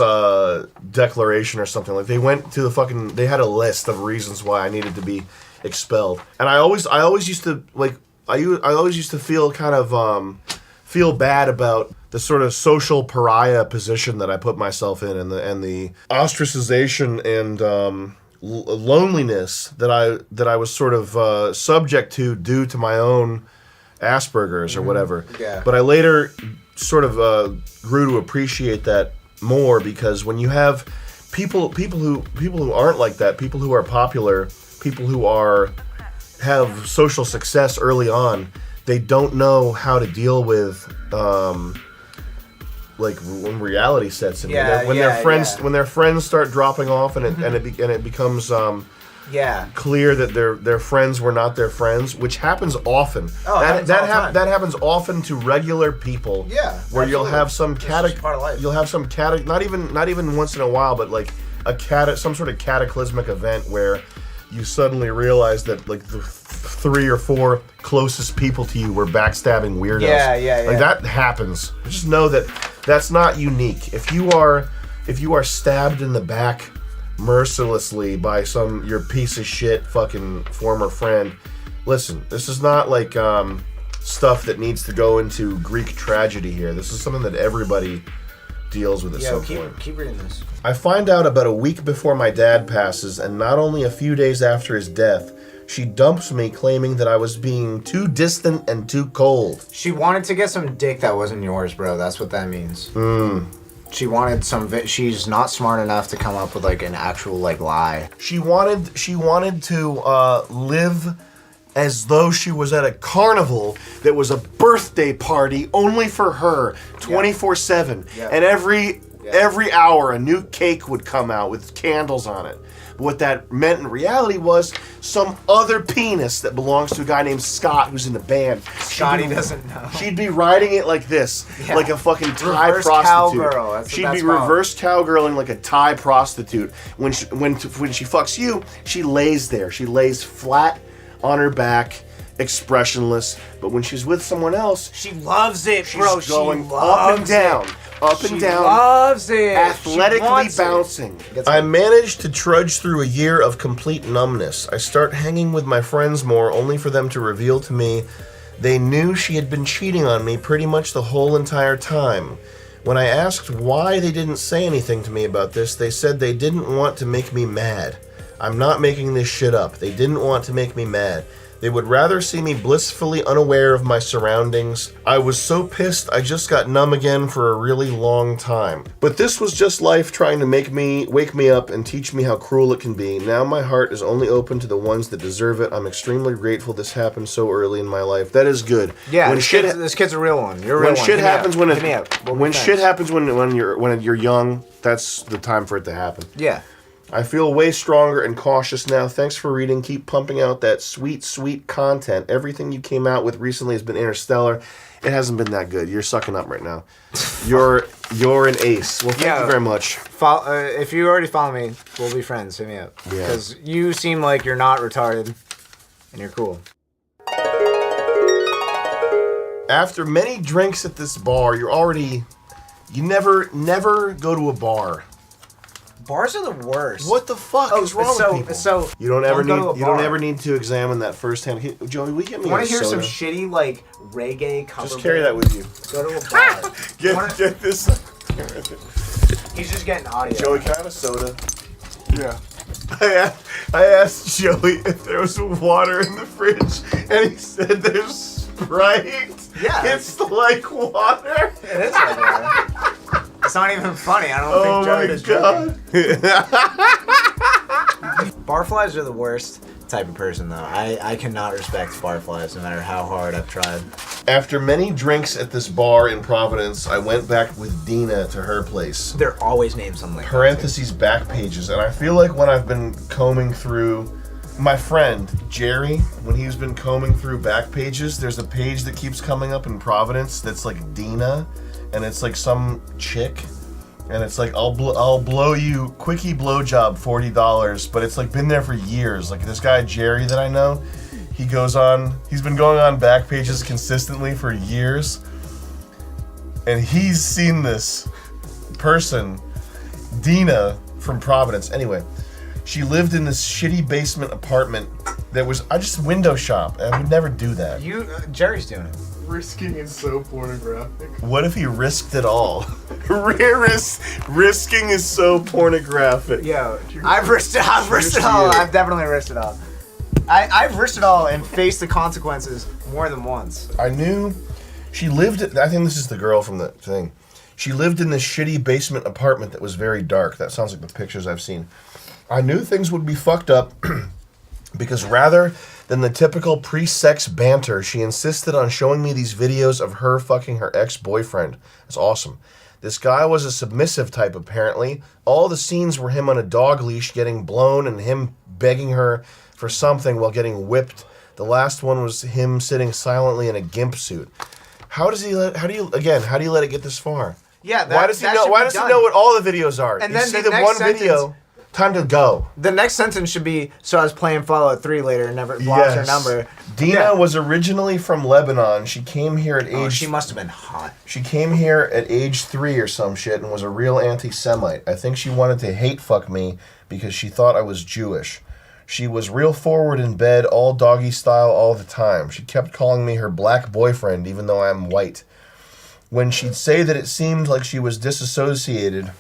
declaration or something. Like they went to they had a list of reasons why I needed to be expelled. And I always used to like I always used to feel kind of feel bad about the sort of social pariah position that I put myself in, and the ostracization and loneliness that I was sort of subject to due to my own Asperger's or whatever. Yeah. But I later sort of grew to appreciate that more, because when you have people who aren't like that, people who are popular, people who have social success early on, they don't know how to deal with like when reality sets in. When their friends start dropping off and it becomes clear that their friends were not their friends, which happens often. Oh, that happens often to regular people. Yeah, where you'll have some part of life. you'll have some not even once in a while, but like some sort of cataclysmic event where you suddenly realize that like the 3 or 4 closest people to you were backstabbing weirdos. Yeah. Like that happens. Just know that that's not unique. If you are stabbed in the back mercilessly by your piece of shit fucking former friend, listen, this is not like stuff that needs to go into Greek tragedy here. This is something that everybody deals with at some point. Keep reading this. I find out about a week before my dad passes, and not only a few days after his death, she dumps me claiming that I was being too distant and too cold. She wanted to get some dick that wasn't yours, bro. That's what that means. She wanted she's not smart enough to come up with like an actual like lie. She wanted to live as though she was at a carnival that was a birthday party only for her, 24/7. Yeah. And every hour a new cake would come out with candles on it. But what that meant in reality was some other penis that belongs to a guy named Scott who's in the band. Scotty doesn't know. She'd be riding it like this, Yeah. like a fucking Thai Reverse prostitute. cowgirl, that's what She'd that's be called. reverse cowgirling like a Thai prostitute. When she fucks you, she lays there. She lays flat on her back, expressionless. But when she's with someone else, She loves it, bro. she's going she loves up and down, up She and down, loves it. athletically She wants it. bouncing. Gets I it. managed to trudge through a year of complete numbness. I start hanging with my friends more, only for them to reveal to me they knew she had been cheating on me pretty much the whole entire time. When I asked why they didn't say anything to me about this, they said they didn't want to make me mad. I'm not making this shit up. They didn't want to make me mad. They would rather see me blissfully unaware of my surroundings. I was so pissed I just got numb again for a really long time. But this was just life trying to wake me up and teach me how cruel it can be. Now my heart is only open to the ones that deserve it. I'm extremely grateful this happened so early in my life. That is good. Yeah, when this kid's a real one. You're a real when one. shit happens when shit happens when you're young, that's the time for it to happen. Yeah. I feel way stronger and cautious now. Thanks for reading. Keep pumping out that sweet, sweet content. Everything you came out with recently has been interstellar. It hasn't been that good. You're sucking up right now. You're an ace. Well, thank you very much. If you already follow me, we'll be friends. Hit me up. Yeah. Because you seem like you're not retarded, and you're cool. After many drinks at this bar, you never go to a bar. Bars are the worst. What the fuck is wrong with people? So you don't ever don't need to examine that firsthand. Joey, we get me. Want a to hear some soda? shitty like reggae cover? Just carry that with you. Go to a bar. Get this. He's just getting audio. Joey, can I have a soda? Yeah. I asked Joey if there was water in the fridge, and he said there's Sprite. Yeah. It's like water. It is like that. It's not even funny. I don't think Joey is joking. Barflies are the worst type of person, though. I cannot respect barflies no matter how hard I've tried. After many drinks at this bar in Providence, I went back with Dina to her place. They're always named something like Parentheses back pages, and I feel like when I've been combing through my friend Jerry, when he's been combing through back pages, there's a page that keeps coming up in Providence that's like Dina, and it's like some chick, and it's like I'll blow you quickie blowjob $40, but it's like been there for years. Like this guy Jerry that I know, he's been going on back pages consistently for years, and he's seen this person, Dina from Providence. Anyway, she lived in this shitty basement apartment that was, I just window shop. I would never do that. Jerry's doing it. Risking is so pornographic. What if he risked it all? Risking is so pornographic. Yo, I've risked it all. I've definitely risked it all. I've risked it all and faced the consequences more than once. I knew she lived, I think this is the girl from the thing. She lived in this shitty basement apartment that was very dark. That sounds like the pictures I've seen. I knew things would be fucked up because rather than the typical pre-sex banter, she insisted on showing me these videos of her fucking her ex-boyfriend. It's awesome. This guy was a submissive type, apparently. All the scenes were him on a dog leash getting blown and him begging her for something while getting whipped. The last one was him sitting silently in a gimp suit. How do you let it get this far? Yeah, why does he know what all the videos are? And you then see the next one sentence, video, time to go. The next sentence should be, so I was playing Fallout 3 later and never blocked her number. Dina was originally from Lebanon. She came here at age... she must have been hot. She came here at age 3 or some shit and was a real anti-Semite. I think she wanted to hate fuck me because she thought I was Jewish. She was real forward in bed, all doggy style all the time. She kept calling me her black boyfriend even though I'm white. When she'd say that it seemed like she was disassociated,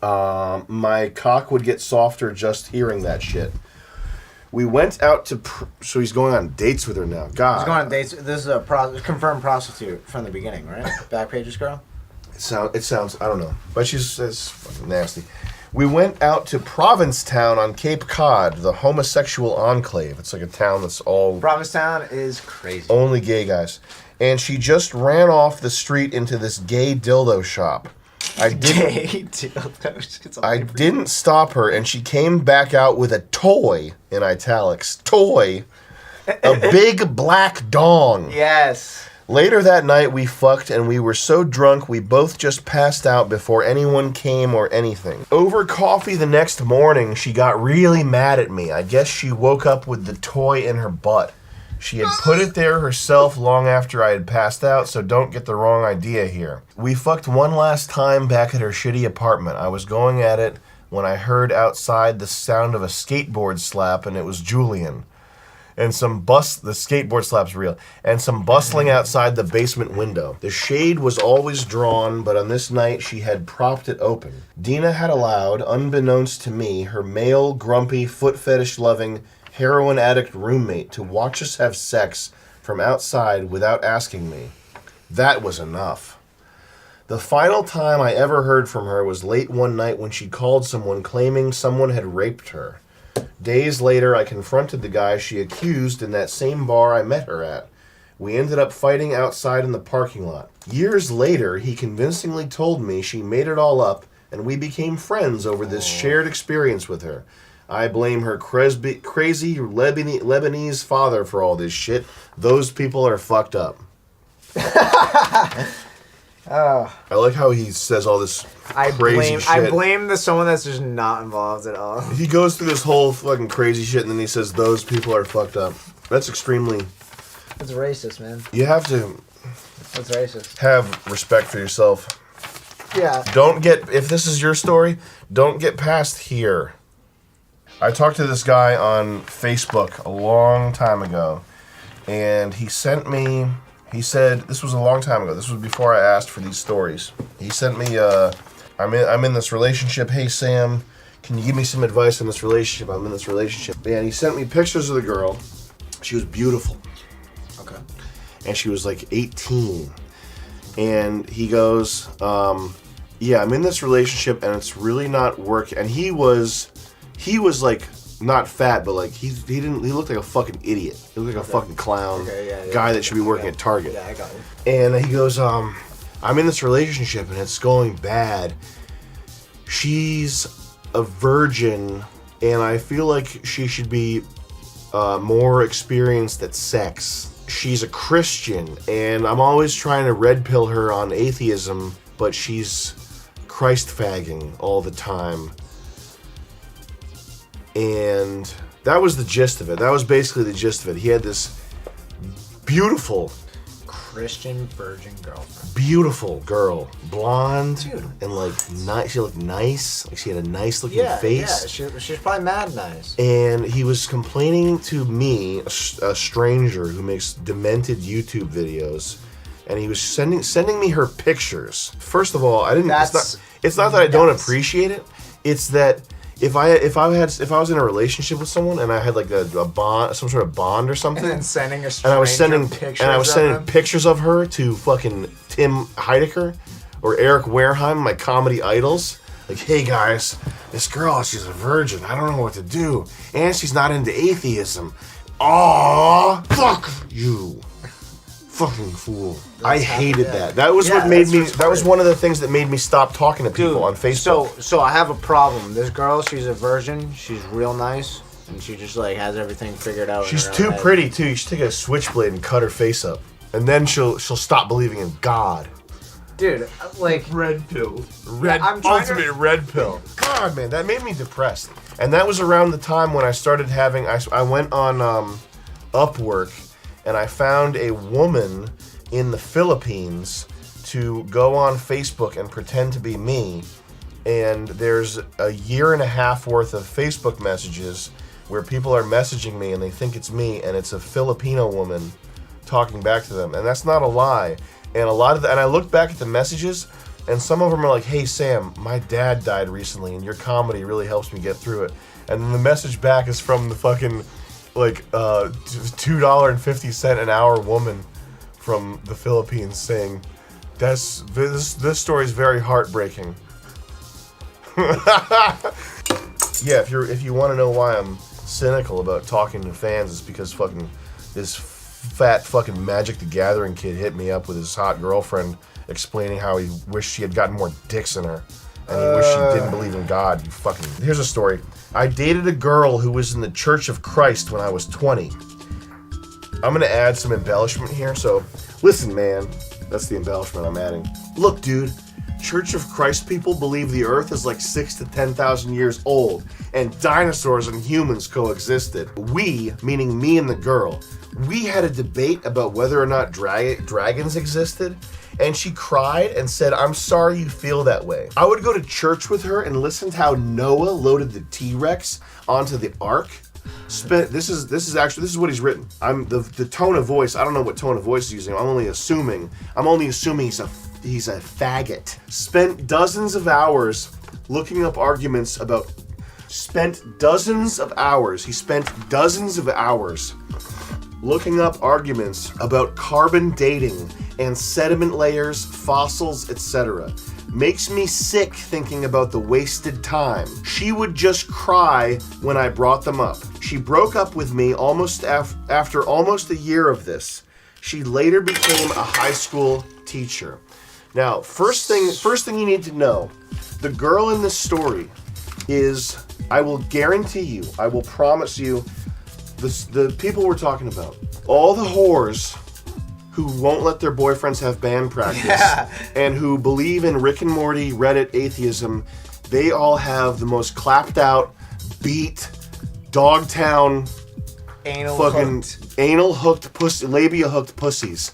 my cock would get softer just hearing that shit. We went out to... so he's going on dates with her now. God. He's going on dates. This is a confirmed prostitute from the beginning, right? Backpages girl? It sounds... I don't know. But it's fucking nasty. We went out to Provincetown on Cape Cod, the homosexual enclave. It's like a town that's all... Provincetown is crazy. Only gay guys. And she just ran off the street into this gay dildo shop. I didn't stop her, and she came back out with a toy, in italics, toy, a big black dong. Yes. Later that night, we fucked, and we were so drunk, we both just passed out before anyone came or anything. Over coffee the next morning, she got really mad at me. I guess she woke up with the toy in her butt. She had put it there herself long after I had passed out, so don't get the wrong idea here. We fucked one last time back at her shitty apartment. I was going at it when I heard outside the sound of a skateboard slap, and it was Julian. and the skateboard slap's real, and some bustling outside the basement window. The shade was always drawn, but on this night she had propped it open. Dina had allowed, unbeknownst to me, her male, grumpy, foot fetish-loving, heroin addict roommate to watch us have sex from outside without asking me. That was enough. The final time I ever heard from her was late one night when she called someone claiming someone had raped her. Days later, I confronted the guy she accused in that same bar I met her at. We ended up fighting outside in the parking lot. Years later, he convincingly told me she made it all up, and we became friends over this shared experience with her. I blame her crazy Lebanese father for all this shit. Those people are fucked up. I like how he says all this crazy shit. I blame someone that's just not involved at all. He goes through this whole fucking crazy shit and then he says those people are fucked up. That's extremely... It's racist, man. You have to... It's racist. Have respect for yourself. Yeah. If this is your story, don't get past here. I talked to this guy on Facebook a long time ago, and he said, this was a long time ago, this was before I asked for these stories. He sent me, I'm in this relationship, hey Sam, can you give me some advice on this relationship? I'm in this relationship. And he sent me pictures of the girl. She was beautiful. Okay. And she was like 18. And he goes, yeah, I'm in this relationship and it's really not working. And he was like not fat, but like he looked like a fucking idiot. He looked like a fucking clown guy that should be working at Target. Yeah, I got it. And he goes, I'm in this relationship and it's going bad. She's a virgin and I feel like she should be more experienced at sex. She's a Christian and I'm always trying to red pill her on atheism, but she's Christ fagging all the time. And that was the gist of it. That was basically the gist of it. He had this beautiful Christian virgin girlfriend. Beautiful girl. Blonde. Dude. And like nice. She looked nice. Like she had a nice looking face. Yeah, she's probably mad nice. And he was complaining to me, a stranger who makes demented YouTube videos, and he was sending me her pictures. First of all, I didn't. It's not that I don't appreciate it. It's that if I was in a relationship with someone and I had like a bond, some sort of bond or something, and then sending a and I was sending pictures of her to fucking Tim Heidecker or Eric Wareheim, my comedy idols. Like, hey guys, this girl, she's a virgin. I don't know what to do, and she's not into atheism. Aww, fuck you, fucking fool. I hated that. That was what made me. That was one of the things that made me stop talking to people on Facebook. So I have a problem. This girl, she's a virgin. She's real nice, and she just like has everything figured out. She's too pretty too. You should take a switchblade and cut her face up, and then she'll stop believing in God. Dude, like Red pill. Ultimate red pill. God, man, that made me depressed. And that was around the time when I started having. I went on Upwork, and I found a woman in the Philippines to go on Facebook and pretend to be me. And there's a year and a half worth of Facebook messages where people are messaging me and they think it's me, and it's a Filipino woman talking back to them. And that's not a lie. And and I looked back at the messages, and some of them are like, hey Sam, my dad died recently and your comedy really helps me get through it. And then the message back is from the fucking like $2.50 an hour woman from the Philippines saying, this story is very heartbreaking. Yeah, if you want to know why I'm cynical about talking to fans, it's because fucking this fat fucking Magic the Gathering kid hit me up with his hot girlfriend explaining how he wished she had gotten more dicks in her. And he wished she didn't believe in God. You fucking... Here's a story. I dated a girl who was in the Church of Christ when I was 20. I'm going to add some embellishment here. So, listen, man. That's the embellishment I'm adding. Look, dude. Church of Christ people believe the earth is like 6,000 to 10,000 years old, and dinosaurs and humans coexisted. We, meaning me and the girl, we had a debate about whether or not dragons existed, and she cried and said, I'm sorry you feel that way. I would go to church with her and listen to how Noah loaded the T-Rex onto the ark. This is what he's written. I'm the tone of voice. I don't know what tone of voice he's using. I'm only assuming he's a faggot. Spent dozens of hours looking up arguments about. Spent dozens of hours. He spent dozens of hours looking up arguments about carbon dating and sediment layers, fossils, etc. Makes me sick thinking about the wasted time. She would just cry when I brought them up. She broke up with me almost after almost a year of this. She later became a high school teacher. Now, first thing you need to know, the girl in this story is, I will guarantee you, I will promise you, the people we're talking about, all the whores who won't let their boyfriends have band practice and who believe in Rick and Morty, Reddit atheism, they all have the most clapped out, beat, Dogtown, anal hooked pussy, labia hooked pussies.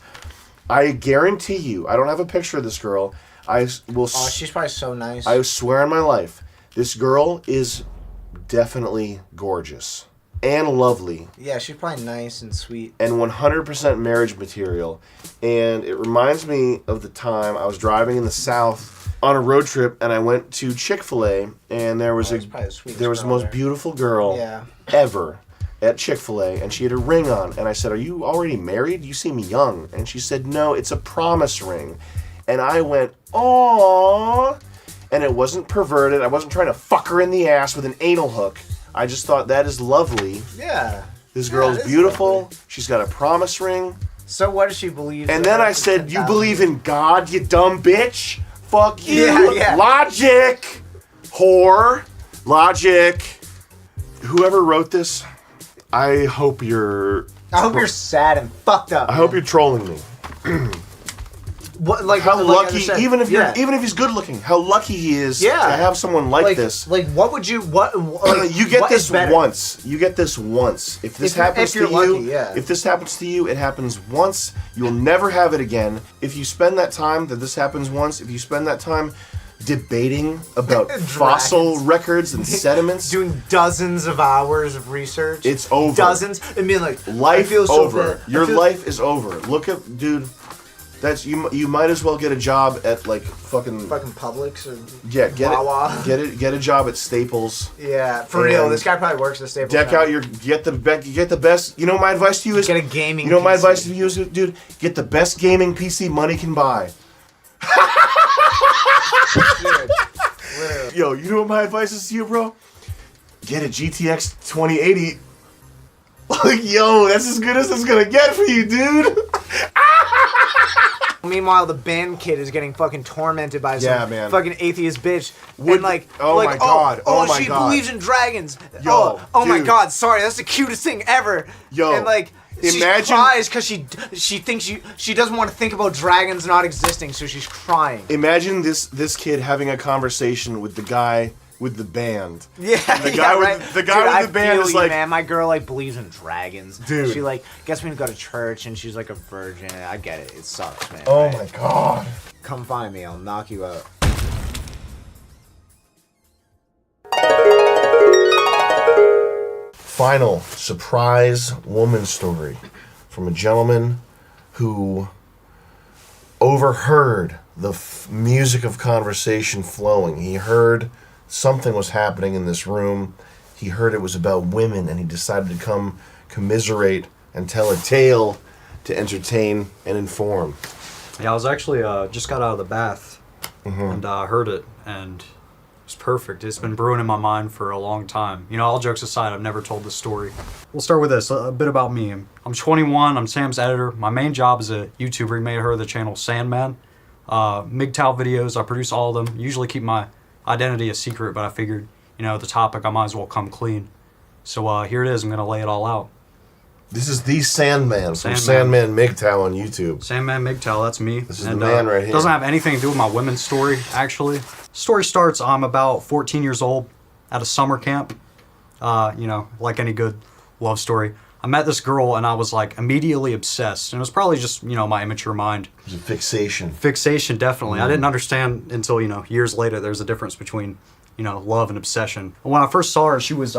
I guarantee you, I don't have a picture of this girl. I will. Oh, she's probably so nice. I swear on my life, this girl is definitely gorgeous and lovely. Yeah, she's probably nice and sweet. And 100% marriage material. And it reminds me of the time I was driving in the South on a road trip, and I went to Chick-fil-A, and there was the most beautiful girl ever at Chick-fil-A, and she had a ring on. And I said, "Are you already married? You seem young." And she said, "No, it's a promise ring." And I went, "Aww." And it wasn't perverted. I wasn't trying to fuck her in the ass with an anal hook. I just thought, that is lovely. Yeah. This girl is beautiful. Lovely. She's got a promise ring. So what does she believe? And then I said, "You believe in God, you dumb bitch? Fuck you." Yeah. Logic. Whore. Logic. Whoever wrote this, I hope you're sad and fucked up. I hope you're trolling me. What, like, how lucky, even if he's good looking, how lucky he is to have someone like this. Like, what would you, you get this once. You get this once. If this happens to you, if this happens to you, it happens once. You'll never have it again. If you spend that time that this happens once, if you spend that time debating about fossil records and sediments, doing dozens of hours of research, it's over. Dozens. I mean, like, life over. Your life is over. Look at, dude. That's you might as well get a job at like fucking Publix or Wawa. Get a job at Staples. Yeah, for real. This guy probably works at Staples. Get the best. You know what my advice to you is? Get a gaming. You know what my PC. advice to you is, dude? Get the best gaming PC money can buy. Dude, literally. Yo, you know what my advice is to you, bro? Get a GTX 2080. Like, yo, that's as good as it's gonna get for you, dude. Meanwhile, the band kid is getting fucking tormented by some fucking atheist bitch. My god. She believes in dragons. Yo, oh my god, sorry, that's the cutest thing ever. Yo, and like, she cries because she thinks she doesn't want to think about dragons not existing, so she's crying. Imagine this kid having a conversation with the guy with the band. Yeah, the guy with the band is like, man, my girl like believes in dragons. Dude, she like gets me to go to church, and she's like a virgin. I get it. It sucks, man. Oh my god. Come find me. I'll knock you out. Final surprise woman story from a gentleman who overheard the music of conversation flowing. He heard something was happening in this room. He heard it was about women, and he decided to come commiserate and tell a tale to entertain and inform. Yeah, I was actually just got out of the bath and heard it, and it was perfect. It's been brewing in my mind for a long time. You know, all jokes aside, I've never told this story. We'll start with this, a bit about me. I'm 21, I'm Sam's editor. My main job is a YouTuber. He made her the channel Sandman. MGTOW videos, I produce all of them. Usually keep my identity a secret, but I figured, you know, the topic, I might as well come clean. So here it is, I'm going to lay it all out. This is the Sandman from Sandman MGTOW on YouTube. Sandman MGTOW, that's me. This is the man right here. It doesn't have anything to do with my women's story, actually. Story starts, I'm about 14 years old at a summer camp. You know, like any good love story. I met this girl and I was like immediately obsessed. And it was probably just, you know, my immature mind. It was a fixation. Fixation, definitely. I didn't understand until, you know, years later there's a difference between, you know, love and obsession. And when I first saw her, she was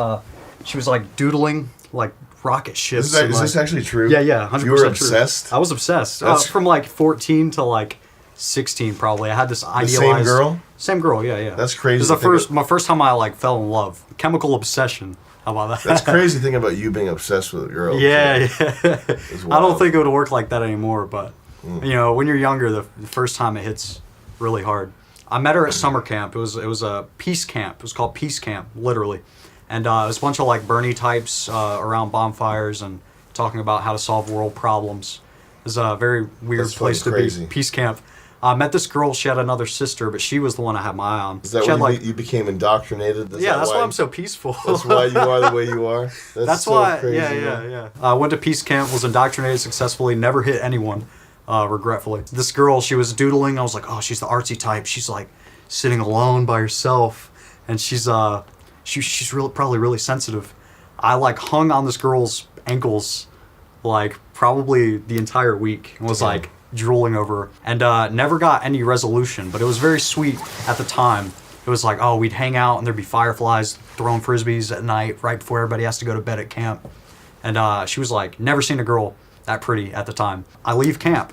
she was like doodling like rocket ships. Is this actually true? Yeah, 100% You were true. obsessed? I was obsessed. From like 14 to like 16 probably. I had this idealized... same girl? Same girl, yeah. That's crazy. It was my first time I like fell in love. Chemical obsession. How about that? That's crazy thinking about you being obsessed with a girl. Yeah. It's I don't wild. think it would work like that anymore, but you know, when you're younger, the first time it hits really hard. I met her at summer camp. It was a peace camp. It was called Peace Camp, literally. And it was a bunch of like Bernie types around bonfires and talking about how to solve world problems. It was a very weird That's place to crazy. be. Peace camp. I met this girl. She had another sister, but she was the one I had my eye on. Is that she when had, you became indoctrinated? that's why I'm so peaceful. That's why you are the way you are? That's so why, crazy, yeah. man. I went to peace camp, was indoctrinated successfully, never hit anyone, regretfully. This girl, she was doodling. I was like, oh, she's the artsy type. She's like sitting alone by herself, and she's probably really sensitive. I like hung on this girl's ankles, like probably the entire week, and was like drooling over her, and never got any resolution. But it was very sweet at the time. It was like, oh, we'd hang out and there'd be fireflies throwing frisbees at night right before everybody has to go to bed at camp. And she was like, never seen a girl that pretty at the time. I leave camp.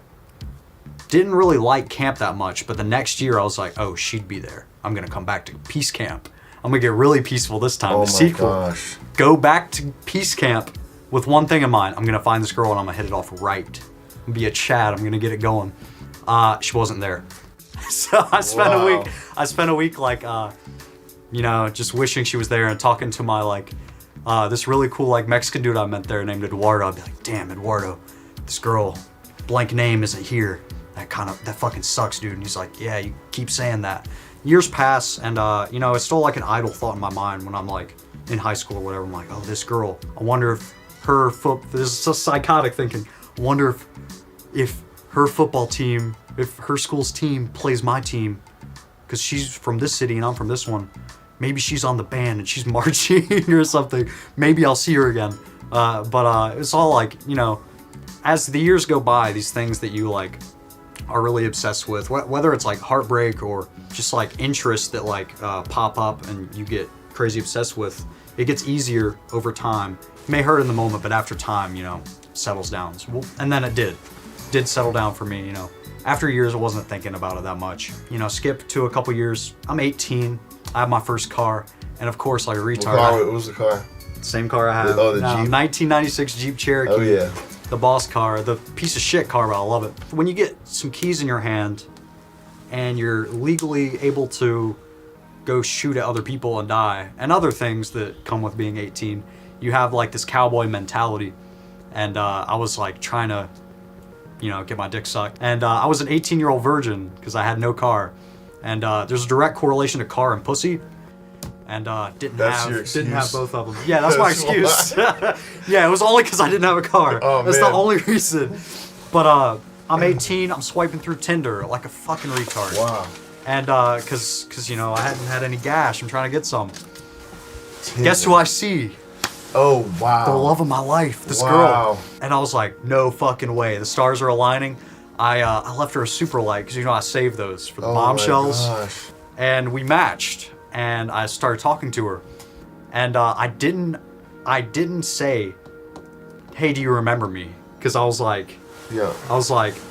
Didn't really like camp that much, but the next year I was like, oh, she'd be there. I'm going to come back to peace camp. I'm going to get really peaceful this time. Oh The my sequel. gosh. Go back to peace camp with one thing in mind. I'm going to find this girl and I'm going to hit it off right. I'm going to be a Chad. I'm going to get it going. She wasn't there. So I spent a week like, you know, just wishing she was there and talking to my like, this really cool like Mexican dude I met there named Eduardo. I'd be like, damn, Eduardo, this girl, blank name isn't here. That fucking sucks, dude. And he's like, yeah, you keep saying that. Years pass, and you know, it's still like an idle thought in my mind when I'm like in high school or whatever. I'm like, oh, this girl. I wonder if her this is psychotic thinking. I wonder if her football team, if her school's team plays my team, because she's from this city and I'm from this one. Maybe she's on the band and she's marching or something. Maybe I'll see her again. But it's all like, you know, as the years go by, these things that you like are really obsessed with, whether it's like heartbreak or just like interests that like pop up and you get crazy obsessed with, it gets easier over time. It may hurt in the moment, but after time, you know, settles down. And then it did settle down for me, you know. After years, I wasn't thinking about it that much. You know, skip to a couple years. I'm 18. I have my first car, and of course, like a retard. What was the car? Same car I have. Oh, the now, Jeep? 1996 Jeep Cherokee. Oh, yeah. The boss car, the piece of shit car, but I love it. When you get some keys in your hand and you're legally able to go shoot at other people and die, and other things that come with being 18, you have like this cowboy mentality. And I was like trying to, you know, get my dick sucked. And I was an 18-year-old virgin because I had no car. And there's a direct correlation to car and pussy. And didn't have both of them. Yeah, that's my excuse. Yeah, it was only because I didn't have a car. Oh, that's man. the only reason. But I'm 18. I'm swiping through Tinder like a fucking retard. Wow. And because you know I hadn't had any gash. I'm trying to get some. Guess who I see? Oh, wow. The love of my life, this Wow. girl. And I was like, no fucking way. The stars are aligning. I left her a super light because you know I saved those for the bombshells. Gosh. And we matched. And I started talking to her, and I didn't say, "Hey, do you remember me?" Because I was like,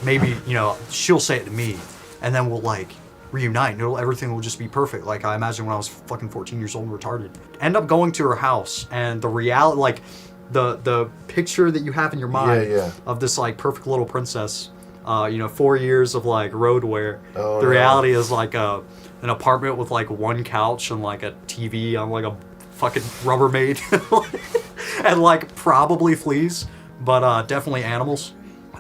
maybe you know she'll say it to me, and then we'll like reunite, and everything will just be perfect. Like I imagined when I was fucking 14 years old and retarded. End up going to her house, and the reality, like the picture that you have in your mind of this like perfect little princess, you know, 4 years of like road wear. Oh, the reality is like an apartment with like one couch and like a TV on like a fucking Rubbermaid and like probably fleas, but definitely animals.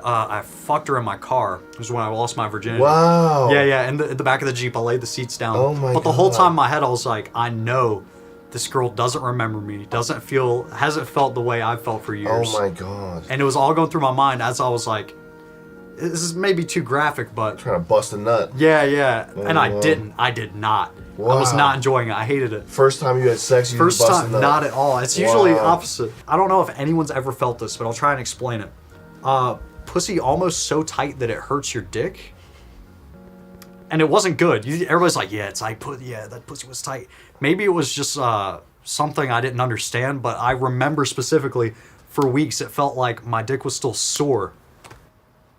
I fucked her in my car. It was when I lost my virginity. Wow. Yeah. In the back of the Jeep, I laid the seats down. Oh my But the whole God. time in my head, I was like, I know this girl doesn't remember me, hasn't felt the way I've felt for years. Oh my God. And it was all going through my mind as I was like, this is maybe too graphic, but Trying to bust a nut. yeah. And I wow. didn't. I did not. I was Wow. not enjoying it. I hated it. First time you had sex, you First just bust time, a nut. not at all. It's usually Wow. opposite. I don't know if anyone's ever felt this, but I'll try and explain it. Pussy almost so tight that it hurts your dick. And it wasn't good. Everybody's like, yeah, it's tight. Yeah, that pussy was tight. Maybe it was just something I didn't understand, but I remember specifically for weeks it felt like my dick was still sore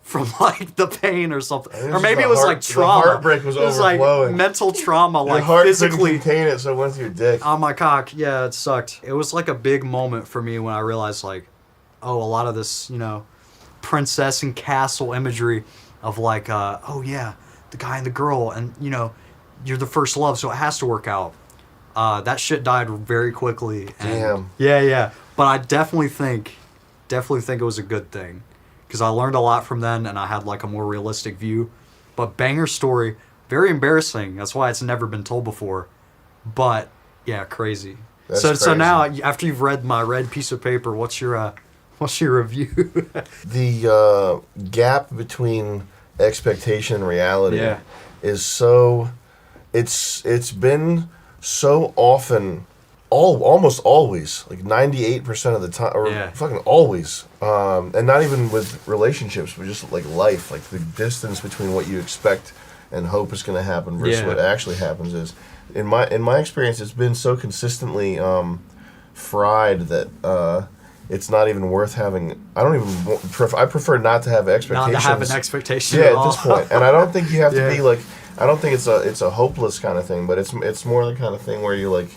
from like the pain or something, or maybe it was like trauma. The heartbreak was overflowing. Like mental trauma, Your like heart physically. couldn't contain it, so it went through your dick. On my cock, yeah, it sucked. It was like a big moment for me when I realized, like, oh, a lot of this, you know, princess and castle imagery of like, oh yeah, the guy and the girl, and you know, you're the first love, so it has to work out. That shit died very quickly. And Damn. Yeah. But I definitely think it was a good thing, because I learned a lot from then, and I had like a more realistic view. But banger story, very embarrassing. That's why it's never been told before. But yeah, crazy. That's So crazy. now, after you've read my red piece of paper, what's your review? The gap between expectation and reality Yeah. is so. It's been so often, almost always, like 98% of the time, or Yeah. fucking always, and not even with relationships, but just like life, like the distance between what you expect and hope is going to happen versus Yeah. what actually happens is, in my experience, it's been so consistently fried that it's not even worth having. I don't even I prefer not to have Not expectations. to have an expectation Yeah, at at all. this point, and I don't think you have to Yeah. be like. I don't think it's a hopeless kind of thing, but it's more the kind of thing where you like.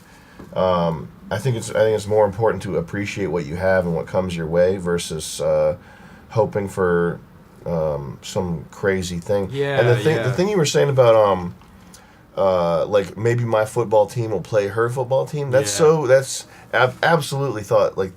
I think it's more important to appreciate what you have and what comes your way versus hoping for some crazy thing. Yeah, And the yeah. thing you were saying about like maybe my football team will play her football team. I've absolutely thought like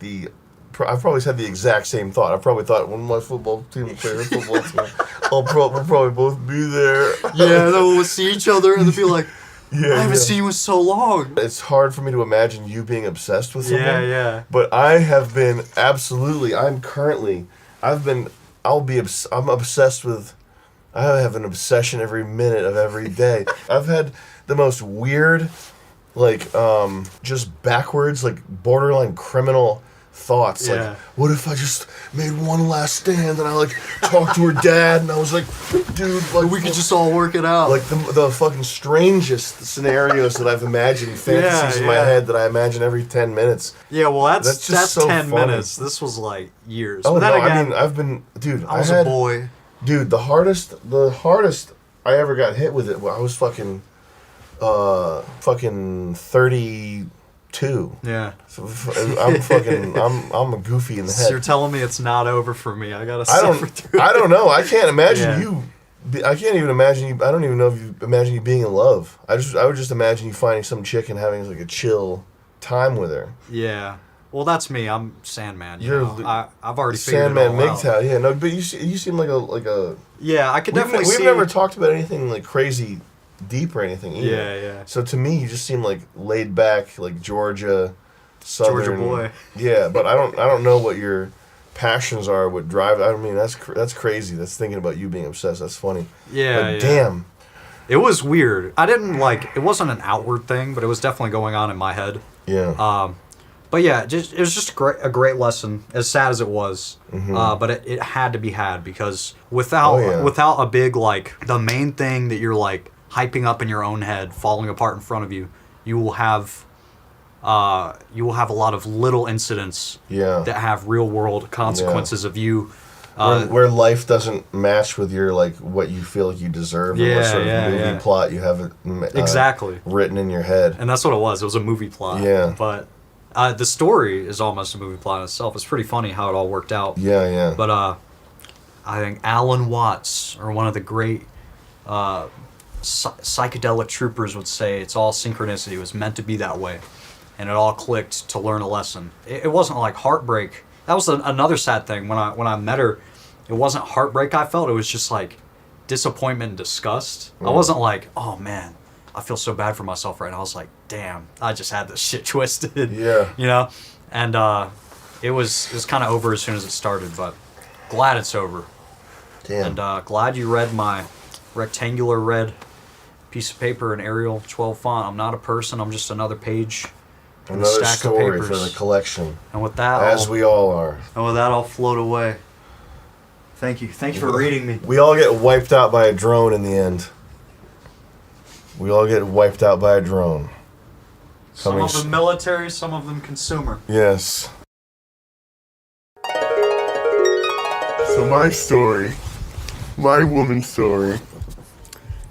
I've probably said the exact same thought. I probably thought when my football team will play her football team, we'll probably both be there. Yeah, then we'll see each other and feel like, Yeah, I haven't seen you in so long. It's hard for me to imagine you being obsessed with someone. Yeah. But I have been absolutely. I'm obsessed with. I have an obsession every minute of every day. I've had the most weird, like, just backwards, like borderline criminal thoughts. Yeah. Like, what if I just made one last stand and I like talked to her dad and I was like, dude, like We could just all work it out. like the fucking strangest scenarios that I've imagined, fantasies in my yeah. head that I imagine every 10 minutes. Yeah, well, That's that's just so 10 funny. minutes. This was like years. Oh But then no, again, I mean I've been, dude. I was had, a boy. dude. The hardest I ever got hit with it. I was fucking 32. Yeah. So I'm a goofy in the So head. you're telling me it's not over for me. I gotta I suffer through it. I don't know. I can't imagine Yeah. you. I can't even imagine you. I don't even know if you imagine you being in love. I would just imagine you finding some chick and having like a chill time with her. Yeah. Well, that's me. I'm Sandman. You're I've already figured Sandman it all out. MGTOW. Yeah, no, but you seem like a. Yeah, I could definitely We've see. never talked about anything like crazy, deep or anything either. Yeah. So to me, you just seem like laid back, like Georgia, Southern. Georgia boy. Yeah, but I don't know what your passions are. What drive? I mean, that's crazy. That's thinking about you being obsessed. That's funny. Yeah, But yeah. damn. It was weird. I didn't like. It wasn't an outward thing, but it was definitely going on in my head. Yeah. But yeah, it was just a great lesson. As sad as it was, Mm-hmm. but it had to be had, because without a big, like, the main thing that you're like hyping up in your own head falling apart in front of you, you will have a lot of little incidents Yeah. that have real world consequences of you. Where life doesn't match with your like what you feel like you deserve, or what sort of movie plot you have Exactly. written in your head. And that's what it was. It was a movie plot. Yeah. But the story is almost a movie plot in itself. It's pretty funny how it all worked out. Yeah. But I think Alan Watts, or one of the great psychedelic troopers, would say it's all synchronicity. It was meant to be that way. And it all clicked to learn a lesson. It wasn't like heartbreak. That was another sad thing. When I met her, it wasn't heartbreak I felt. It was just like disappointment and disgust. I wasn't like, oh man, I feel so bad for myself right now. I was like, damn, I just had this shit twisted. Yeah. You know? And it was kind of over as soon as it started, but glad it's over. Damn. And glad you read my rectangular red piece of paper in Arial 12 font. I'm not a person. I'm just another page. in a Another stack story of for papers. the collection, And with that, as we all are. I'll float away. Thank you for reading me. We all get wiped out by a drone in the end. We all get wiped out by a drone. Some of them military, some of them consumer. Yes. So my story, my woman's story,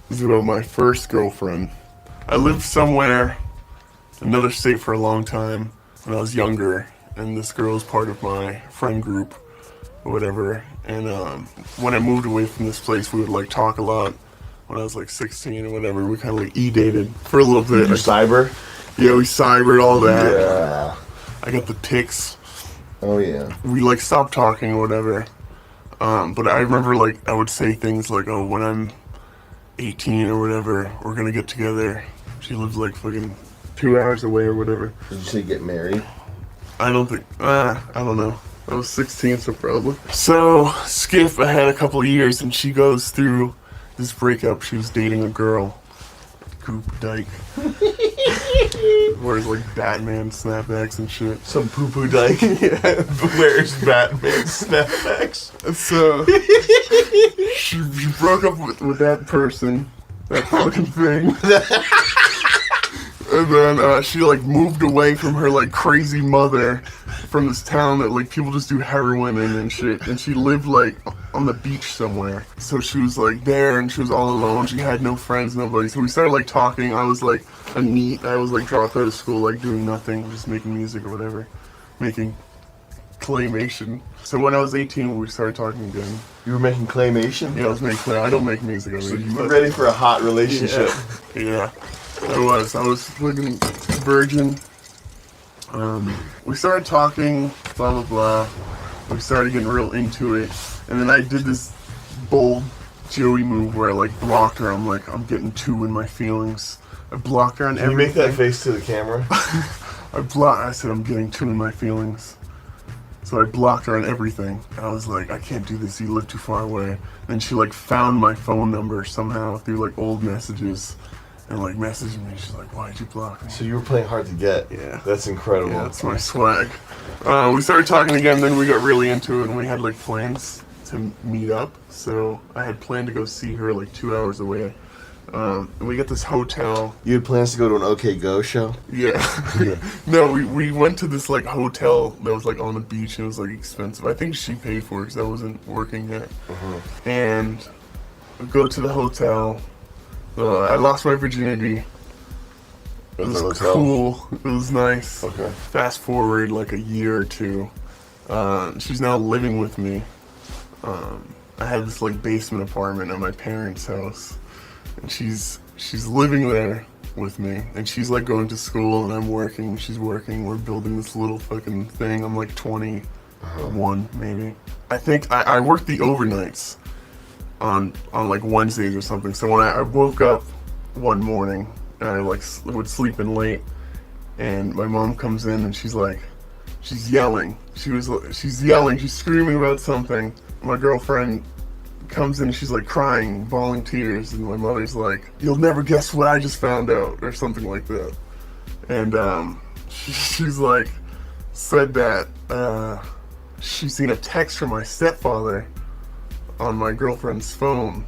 is about my first girlfriend. I lived somewhere, another state for a long time when I was younger, and this girl was part of my friend group or whatever. And when I moved away from this place, we would like talk a lot. When I was like 16 or whatever, we kind of like e-dated for a little bit. Did you cyber? Yeah, we cybered all that. Yeah. I got the tics. Oh yeah. We like stopped talking or whatever. But I remember like I would say things like, "Oh, when I'm 18 or whatever, we're gonna get together." She lives like fucking 2 hours away or whatever. Did you say get married? I don't think. I don't know. I was 16, so probably. So skip ahead a couple of years, and she goes through this breakup. She was dating a girl, Goop Dyke. Wears like Batman snapbacks and shit. Some poo-poo dyke. Yeah. Wears Batman snapbacks. So she broke up with that person, that fucking thing. And then she like moved away from her like crazy mother from this town that like people just do heroin in and shit. And she lived like on the beach somewhere. So she was like there and she was all alone. She had no friends, nobody. So we started like talking. I was like a NEET. I was like dropped out of school, like doing nothing, just making music or whatever, making claymation. So when I was 18, we started talking again. You were making claymation? Yeah, I was making clay. I don't make music. I So mean, you were ready for a hot relationship. yeah. I was fucking virgin. We started talking, blah blah blah. We started getting real into it, and then I did this bold Joey move where I like blocked her. I'm like, I'm getting too in my feelings. I blocked her on Can you everything. make that face to the camera? I said I'm getting too in my feelings. So I blocked her on everything. I was like, I can't do this. You live too far away. Then she like found my phone number somehow through like old messages. And like messaged me, she's like, "Why'd you block me?" So you were playing hard to get. Yeah. That's incredible. Yeah, that's my swag. We started talking again, then we got really into it, and we had like plans to meet up. So I had planned to go see her like 2 hours away. And we got this hotel. You had plans to go to an OK Go show? Yeah. No, we went to this like hotel that was like on the beach, and it was like expensive. I think she paid for it because I wasn't working yet. And we go to the hotel. I lost my virginity. It was cool. It was nice. Okay. Fast forward like a year or two. She's now living with me. I had this like basement apartment at my parents' house, and she's living there with me. And she's like going to school, and I'm working. She's working. We're building this little fucking thing. I'm like 21 maybe. I think I work the overnights. On like Wednesdays or something. So when I woke up one morning and I like would sleep in late, and my mom comes in and she's yelling. She's yelling. She's screaming about something. My girlfriend comes in and she's like crying, bawling tears, and my mother's like, "You'll never guess what I just found out," or something like that. And she's like said that she's seen a text from my stepfather on my girlfriend's phone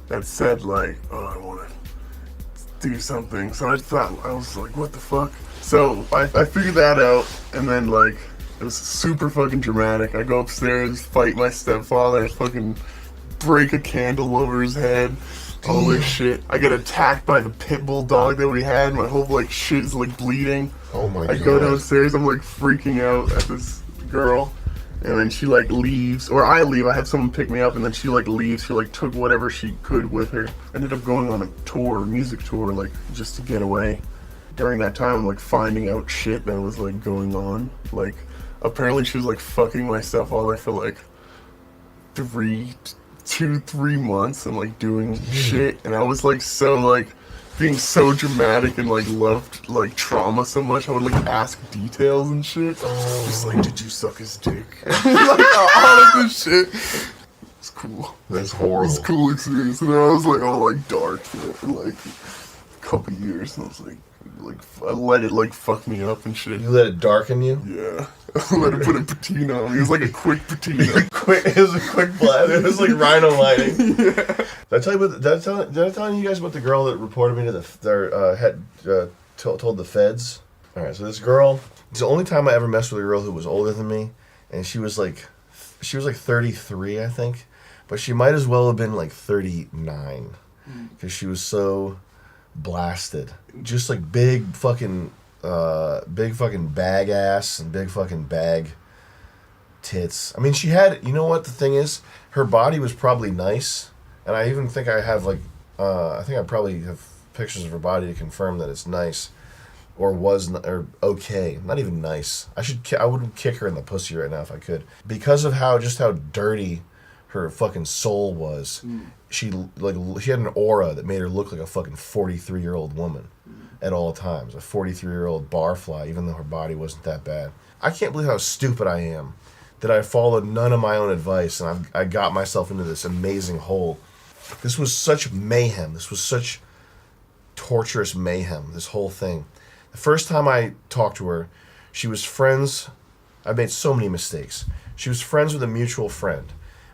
that said like, "Oh, I want to do something." So I was like, what the fuck? So I figured that out, and then like it was super fucking dramatic. I go upstairs, fight my stepfather, fucking break a candle over his head, all this shit. I get attacked by the pit bull dog that we had. My whole like shit is like bleeding. Oh my God. I go downstairs, I'm like freaking out at this girl. And then she like leaves, or I leave. I had someone pick me up, and then she like leaves. She like took whatever she could with her. Ended up going on a tour, music tour, like just to get away. During that time, like finding out shit that was like going on. Like apparently she was like fucking my stepfather for like 3 months and like doing shit. And I was like so like being so dramatic and like loved like trauma so much. I would like ask details and shit. Just like, did you suck his dick? Like all of this shit. It's cool. That's horrible. It's a cool experience. And then I was like all like dark for like a couple years. And I was like I let it like fuck me up and shit. You let it darken you? Yeah. I let it put a patina on me. It was like a quick patina. It was a quick blast. It was like rhino lighting. Yeah. Did I tell you you guys about the girl that reported me to the head told the feds. All right, so this girl. It's the only time I ever messed with a girl who was older than me, and she was like 33, I think, but she might as well have been like 39 because she was so blasted. Just like big fucking bag ass and big fucking bag tits. I mean, she had, you know what the thing is? Her body was probably nice, and I even think I have like, I think I probably have pictures of her body to confirm that it's nice, or or okay, not even nice. I would kick her in the pussy right now if I could, because of how dirty her fucking soul was. She had an aura that made her look like a fucking 43-year-old woman at all times, a 43-year-old barfly, even though her body wasn't that bad. I can't believe how stupid I am that I followed none of my own advice, and I got myself into this amazing hole. This was such mayhem. This was such torturous mayhem, this whole thing. The first time I talked to her, she was friends. I made so many mistakes. She was friends with a mutual friend.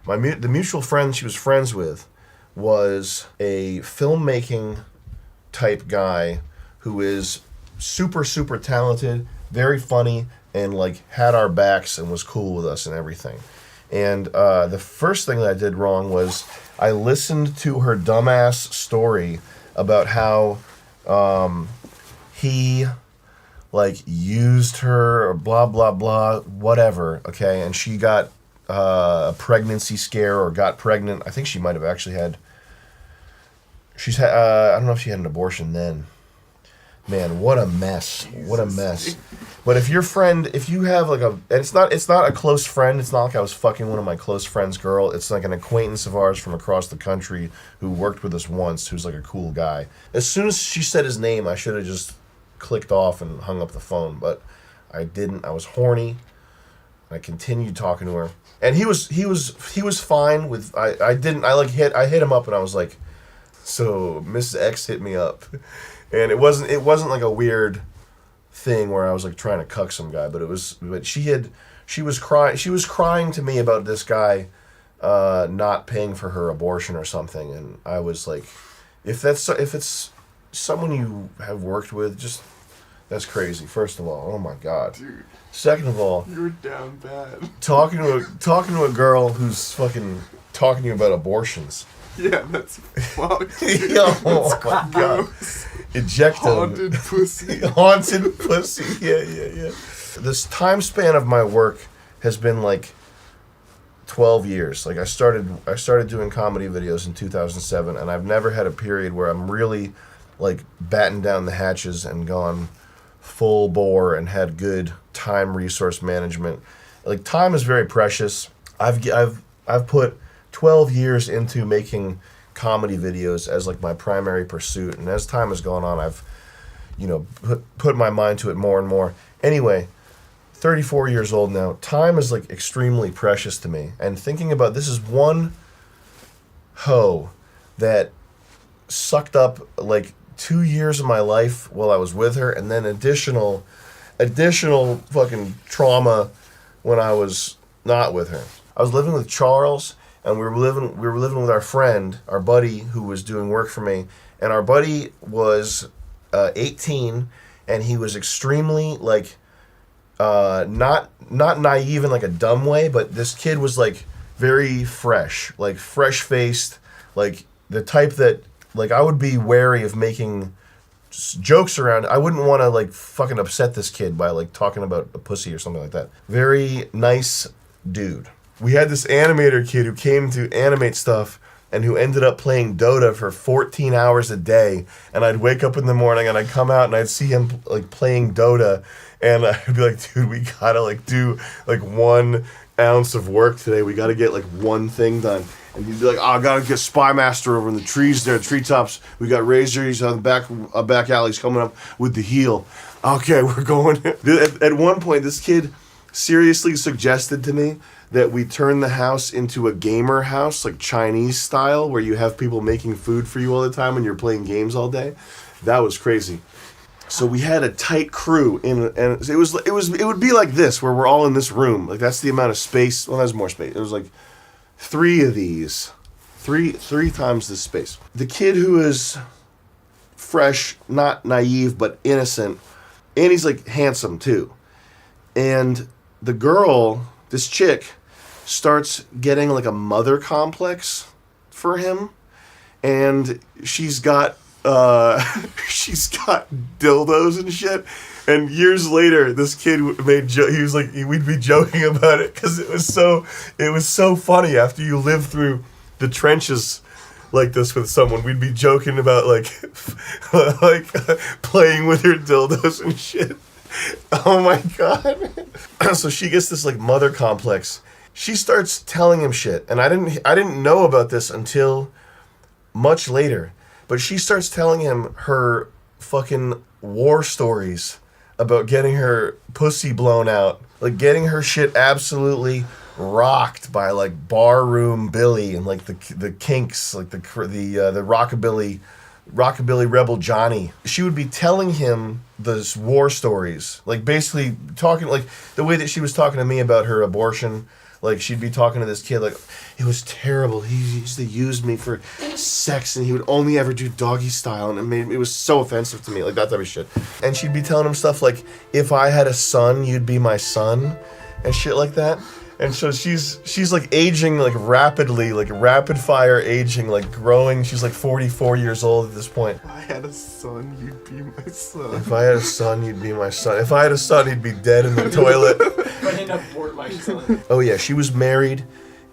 The mutual friend she was friends with was a filmmaking type guy who is super, super talented, very funny, and like had our backs and was cool with us and everything. And the first thing that I did wrong was I listened to her dumbass story about how he like used her or blah blah blah whatever, okay, and she got a pregnancy scare or got pregnant. I think she might have actually had I don't know if she had an abortion then. Man, what a mess. Jesus. What a mess. But if you have like and it's not a close friend. It's not like I was fucking one of my close friends' girl. It's like an acquaintance of ours from across the country who worked with us once, who's like a cool guy. As soon as she said his name, I should have just clicked off and hung up the phone, but I didn't. I was horny. I continued talking to her. And he was fine with I hit him up and I was like, "So Mrs. X hit me up." And it wasn't like a weird thing where I was like trying to cuck some guy, but she was crying to me about this guy not paying for her abortion or something, and I was like, if it's someone you have worked with, just that's crazy. First of all, oh my god. Dude. Second of all, you're down bad. Talking to a girl who's fucking talking to you about abortions. Yeah, that's fucked. Yo, oh my god. Ejecto. Haunted pussy. Haunted pussy. Yeah. This time span of my work has been like 12 years. Like I started doing comedy videos in 2007, and I've never had a period where I'm really like battened down the hatches and gone full bore and had good time resource management. Like time is very precious. I've put 12 years into making comedy videos as like my primary pursuit, and as time has gone on, I've put my mind to it more and more. Anyway, 34 years old now. Time is like extremely precious to me, and thinking about this is one hoe that sucked up like 2 years of my life while I was with her, and then additional fucking trauma when I was not with her. I was living with Charles, and we were living with our friend, our buddy, who was doing work for me. And our buddy was 18, and he was extremely like not naive in like a dumb way, but this kid was like very fresh, like fresh-faced, like the type that like I would be wary of making jokes around. I wouldn't want to like fucking upset this kid by like talking about a pussy or something like that. Very nice dude. We had this animator kid who came to animate stuff and who ended up playing Dota for 14 hours a day. And I'd wake up in the morning and I'd come out and I'd see him like playing Dota, and I'd be like, dude, we gotta like do like 1 ounce of work today. We gotta get like one thing done. And he'd be like, oh, I gotta get Spy Master over in the trees there, treetops. We got Razor, he's on the back alleys coming up with the heel. Okay, we're going. At one point, this kid seriously suggested to me that we turn the house into a gamer house, like Chinese style, where you have people making food for you all the time and you're playing games all day. That was crazy. So we had a tight crew and it would be like this, where we're all in this room. Like that's the amount of space. Well, there's more space. It was like 3 of these, three times this space. The kid who is fresh, not naive, but innocent. And he's like handsome too. And the girl, this chick, starts getting like a mother complex for him. And she's got dildos and shit. And years later, this kid he was like, we'd be joking about it because it was so funny after you live through the trenches like this with someone. We'd be joking about like playing with her dildos and shit. Oh my god. So she gets this like mother complex. She starts telling him shit, and I didn't know about this until much later. But she starts telling him her fucking war stories about getting her pussy blown out, like getting her shit absolutely rocked by like barroom Billy and like the Kinks, like the rockabilly rebel Johnny. She would be telling him those war stories, like basically talking like the way that she was talking to me about her abortion. Like, she'd be talking to this kid, like, it was terrible. He used to use me for sex, and he would only ever do doggy style, and it was so offensive to me, like, that type of shit. And she'd be telling him stuff like, if I had a son, you'd be my son, and shit like that. And so she's like, aging, like, rapidly, like, rapid-fire aging, like, growing. She's, like, 44 years old at this point. If I had a son, you'd be my son. If I had a son, you'd be my son. If I had a son, he'd be dead in the toilet. I didn't abort my son. Oh yeah, she was married,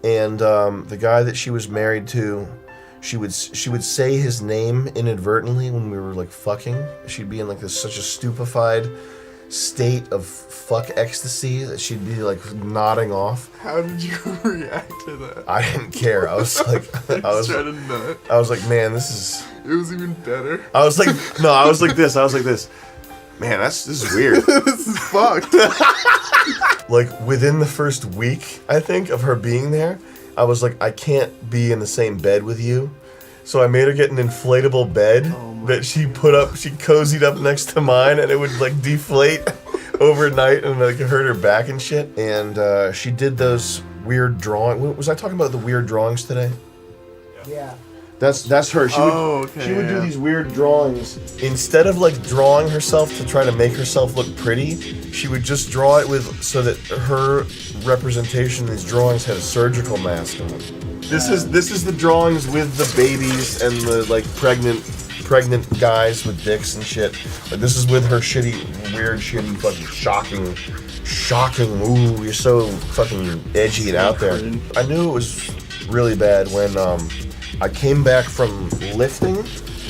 and the guy that she was married to, she would say his name inadvertently when we were like fucking. She'd be in like such a stupefied state of fuck ecstasy that she'd be like nodding off. How did you react to that? I didn't care. I was like, I was like, man, this is. It was even better. I was like, no, I was like this. Man, this is weird. This is fucked. Like, within the first week, I think, of her being there, I was like, I can't be in the same bed with you. So I made her get an inflatable bed that she cozied up next to mine, and it would, like, deflate overnight and, like, hurt her back and shit. And she did those weird drawings. Was I talking about the weird drawings today? Yeah. That's her. She would do these weird drawings. Instead of like drawing herself to try to make herself look pretty, she would just draw it so that her representation in these drawings had a surgical mask on. This is the drawings with the babies and the like pregnant guys with dicks and shit. Like this is with her weird shitty fucking shocking. Ooh, you're so fucking edgy and out there. I knew it was really bad when I came back from lifting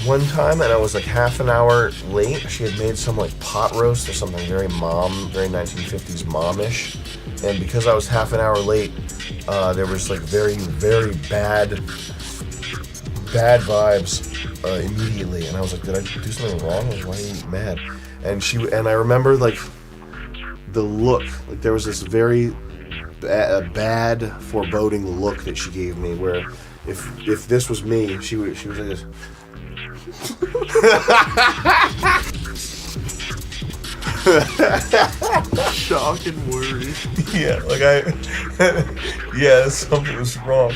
one time and I was like half an hour late. She had made some like pot roast or something very 1950s momish. And because I was half an hour late, there was like very, very bad vibes immediately. And I was like, did I do something wrong? Like, why are you mad? And I remember like the look, like there was this very bad foreboding look that she gave me where if this was me, she was like this. Shock and worry. Yeah, like something was wrong.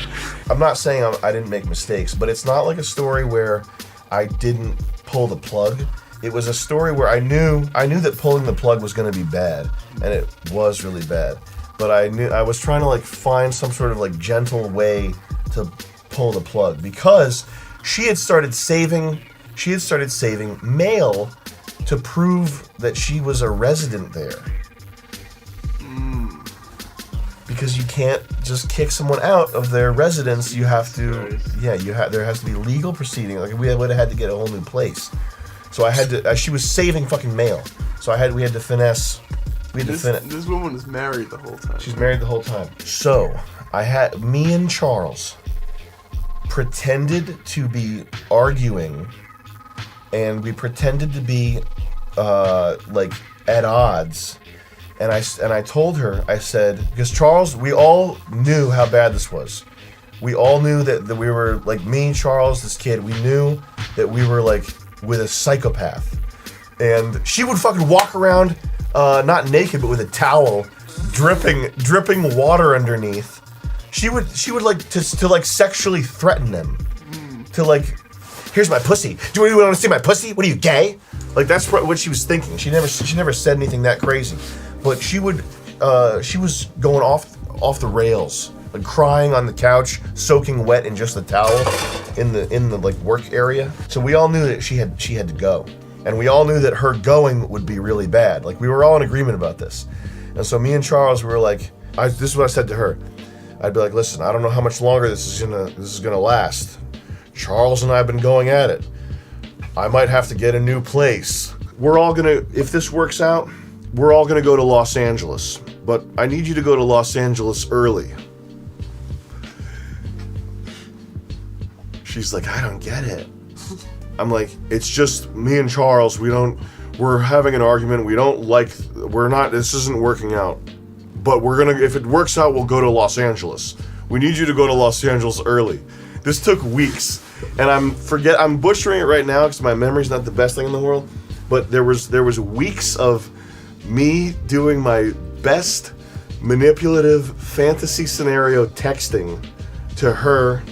I'm not saying I didn't make mistakes, but it's not like a story where I didn't pull the plug. It was a story where I knew that pulling the plug was going to be bad, and it was really bad. But I was trying to like find some sort of like gentle way to pull the plug because she had started saving mail to prove that she was a resident there. Because you can't just kick someone out of their residence. You have to, there has to be legal proceeding. Like we would have had to get a whole new place. So I had to. She was saving fucking mail. So we had to finesse. This woman is married the whole time. She's married the whole time. So me and Charles pretended to be arguing, and we pretended to be like at odds. And I told her, I said, because Charles, we all knew how bad this was. We all knew that we were, like me, Charles, this kid, we knew that we were like with a psychopath. And she would fucking walk around, not naked, but with a towel, dripping water underneath. She would like to like sexually threaten them. To like, Here's my pussy. Do you want to see my pussy? What are you, gay? Like, that's what she was thinking. She never said anything that crazy. But she was going off the rails, like crying on the couch, soaking wet in just the towel in the like work area. So we all knew that she had to go. And we all knew that her going would be really bad. Like, we were all in agreement about this. And so me and Charles, we were like, this is what I said to her. I'd be like, listen, I don't know how much longer this is gonna last. Charles and I have been going at it. I might have to get a new place. We're all gonna, if this works out, we're all gonna go to Los Angeles. But I need you to go to Los Angeles early. She's like, I don't get it. I'm like, it's just me and Charles. We're having an argument. This isn't working out. But if it works out, we'll go to Los Angeles. We need you to go to Los Angeles early. This took weeks. And I'm butchering it right now because my memory's not the best thing in the world. But there was weeks of me doing my best manipulative fantasy scenario texting to her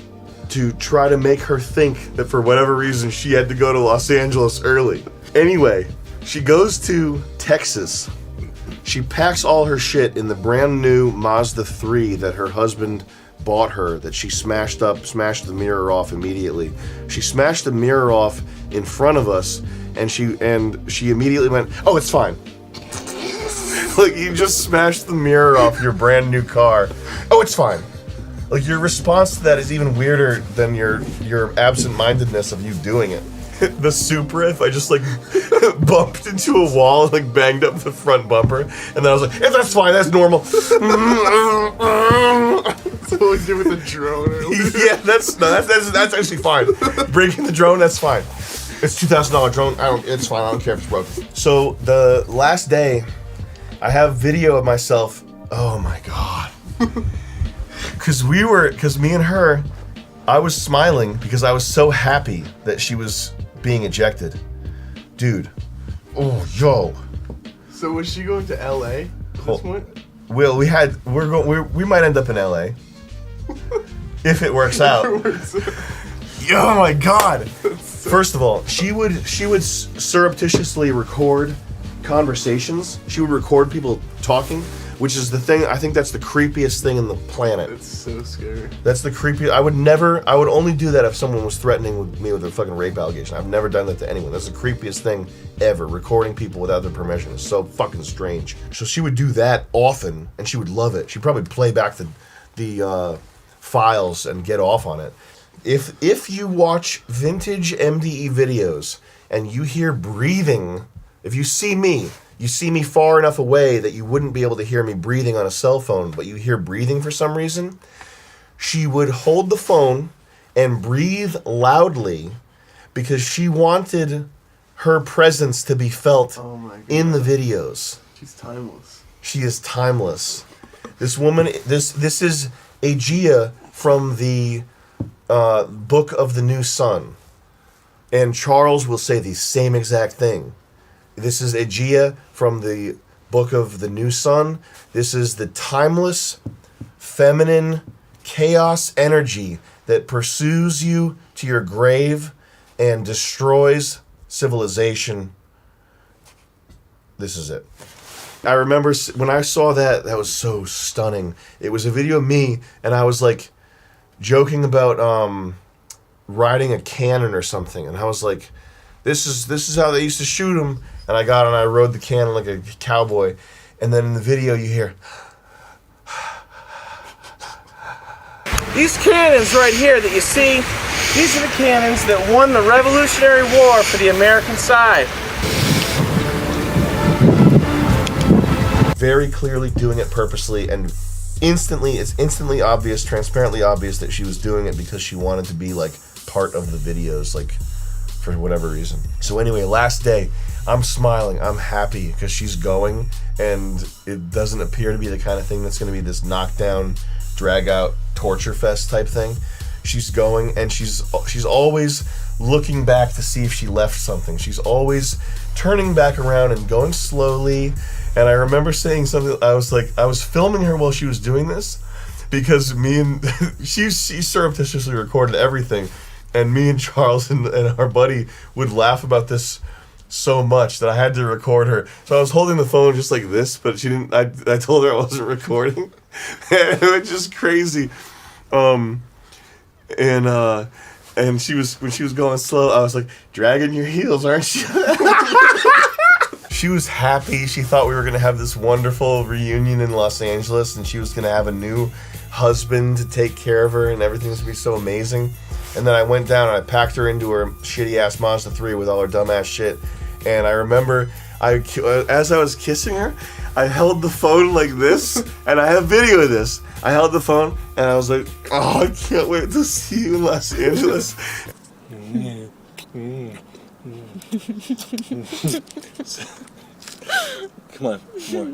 to try to make her think that for whatever reason she had to go to Los Angeles early. Anyway, she goes to Texas. She packs all her shit in the brand new Mazda 3 that her husband bought her, that she smashed the mirror off immediately. She smashed the mirror off in front of us, and she immediately went, "Oh, it's fine." Like, you just smashed the mirror off your brand new car. "Oh, it's fine." Like, your response to that is even weirder than your absent-mindedness of you doing it. The Supra, if I just like bumped into a wall and like banged up the front bumper, and then I was like, "Yeah, that's fine, that's normal." That's what we did with the drone earlier. Yeah, that's actually fine. Breaking the drone, that's fine. It's $2,000 drone. It's fine. I don't care if it's broken. So the last day, I have video of myself. Oh my god. Because me and her, I was smiling because I was so happy that she was being ejected. Dude. Oh, yo. So was she going to LA at this point? Well, we might end up in LA. If it works out. Oh my god. First of all, she would surreptitiously record conversations. She would record people talking, which is the thing, I think that's the creepiest thing in the planet. It's so scary. That's the creepiest. I would only do that if someone was threatening me with a fucking rape allegation. I've never done that to anyone. That's the creepiest thing ever, recording people without their permission. It's so fucking strange. So she would do that often, and she would love it. She'd probably play back the files and get off on it. If you watch vintage MDE videos and you hear breathing, if you see me far enough away that you wouldn't be able to hear me breathing on a cell phone, but you hear breathing for some reason, she would hold the phone and breathe loudly because she wanted her presence to be felt in the videos. She's timeless. She is timeless. This woman, this is Aegea from the Book of the New Sun. And Charles will say the same exact thing. This is Aegea from the Book of the New Sun. This is the timeless, feminine, chaos energy that pursues you to your grave and destroys civilization. This is it. I remember when I saw that was so stunning. It was a video of me, and I was like joking about riding a cannon or something, and I was like, this is how they used to shoot them. And I got on, I rode the cannon like a cowboy, and then in the video you hear, these cannons right here that you see, these are the cannons that won the Revolutionary War for the American side. Very clearly doing it purposely, and it's instantly obvious, transparently obvious that she was doing it because she wanted to be like part of the videos, like for whatever reason. So anyway, last day, I'm smiling, I'm happy because she's going, and it doesn't appear to be the kind of thing that's going to be this knockdown, drag out, torture fest type thing. She's going, and she's always looking back to see if she left something. She's always turning back around and going slowly. And I remember saying something, I was filming her while she was doing this, because she surreptitiously recorded everything. And me and Charles and our buddy would laugh about this so much that I had to record her. So I was holding the phone just like this, but she didn't. I told her I wasn't recording. And it was just crazy. And she was, when she was going slow, I was like, dragging your heels, aren't you? She was happy. She thought we were going to have this wonderful reunion in Los Angeles, and she was going to have a new husband to take care of her, and everything was going to be so amazing. And then I went down and I packed her into her shitty-ass Mazda 3 with all her dumbass shit. And I remember, as I was kissing her, I held the phone like this, and I have video of this. I held the phone, and I was like, oh, I can't wait to see you in Los Angeles. Come on, more.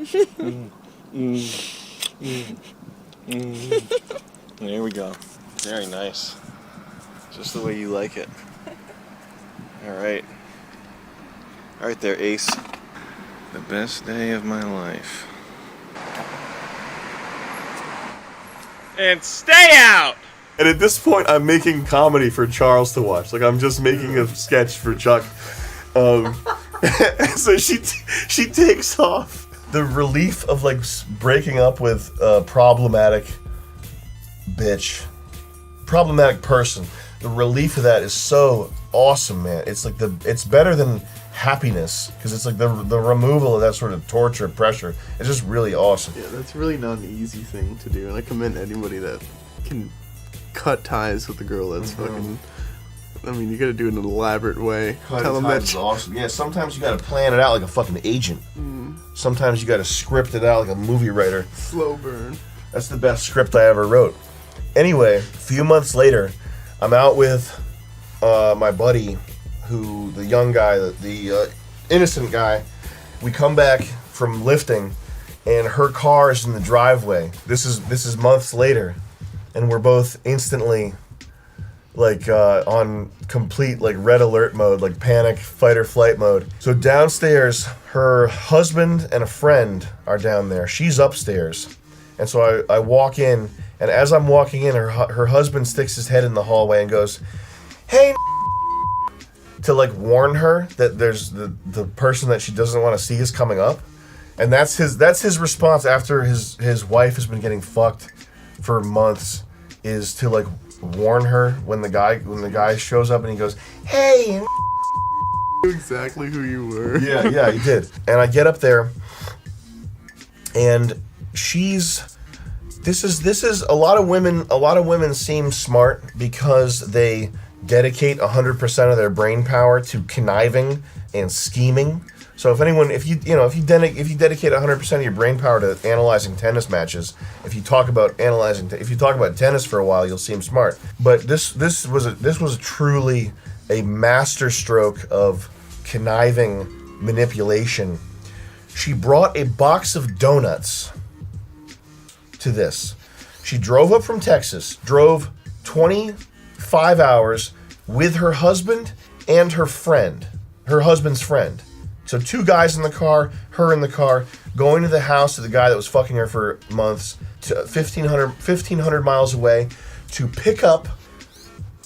There we go. Very nice. Just the way you like it. All right. All right there, Ace. The best day of my life. And stay out! And at this point, I'm making comedy for Charles to watch. Like, I'm just making a sketch for Chuck. So she takes off. The relief of, like, breaking up with a problematic bitch. Problematic person. The relief of that is so awesome, man. It's like it's better than happiness, because it's like the removal of that sort of torture, pressure. It's just really awesome. Yeah, that's really not an easy thing to do, and I commend anybody that can cut ties with a girl that's fucking. I mean, you gotta do it in an elaborate way. Tell them that's awesome. Yeah, sometimes you gotta plan it out like a fucking agent. Sometimes you gotta script it out like a movie writer. Slow burn. That's the best script I ever wrote. Anyway, a few months later, I'm out with my buddy, the young guy, the innocent guy. We come back from lifting, and her car is in the driveway. This is months later, and we're both instantly like on complete like red alert mode, like panic, fight or flight mode. So downstairs, her husband and a friend are down there. She's upstairs, and so I walk in, and as I'm walking in, her husband sticks his head in the hallway and goes, "Hey," to like warn her that there's the person that she doesn't want to see is coming up. And that's his response after his wife has been getting fucked for months, is to like warn her when the guy shows up and he goes, "Hey," knew exactly who you were. Yeah, he did. And I get up there, and this is a lot of women seem smart because they dedicate 100% of their brain power to conniving and scheming. So if you dedicate 100% of your brain power to analyzing tennis matches, if you talk about tennis for a while, you'll seem smart. But this was truly a masterstroke of conniving manipulation. She brought a box of donuts to this. She drove up from Texas, drove 25 hours with her husband and her husband's friend. So 2 guys in the car, her in the car, going to the house of the guy that was fucking her for months, to 1,500 miles away, to pick up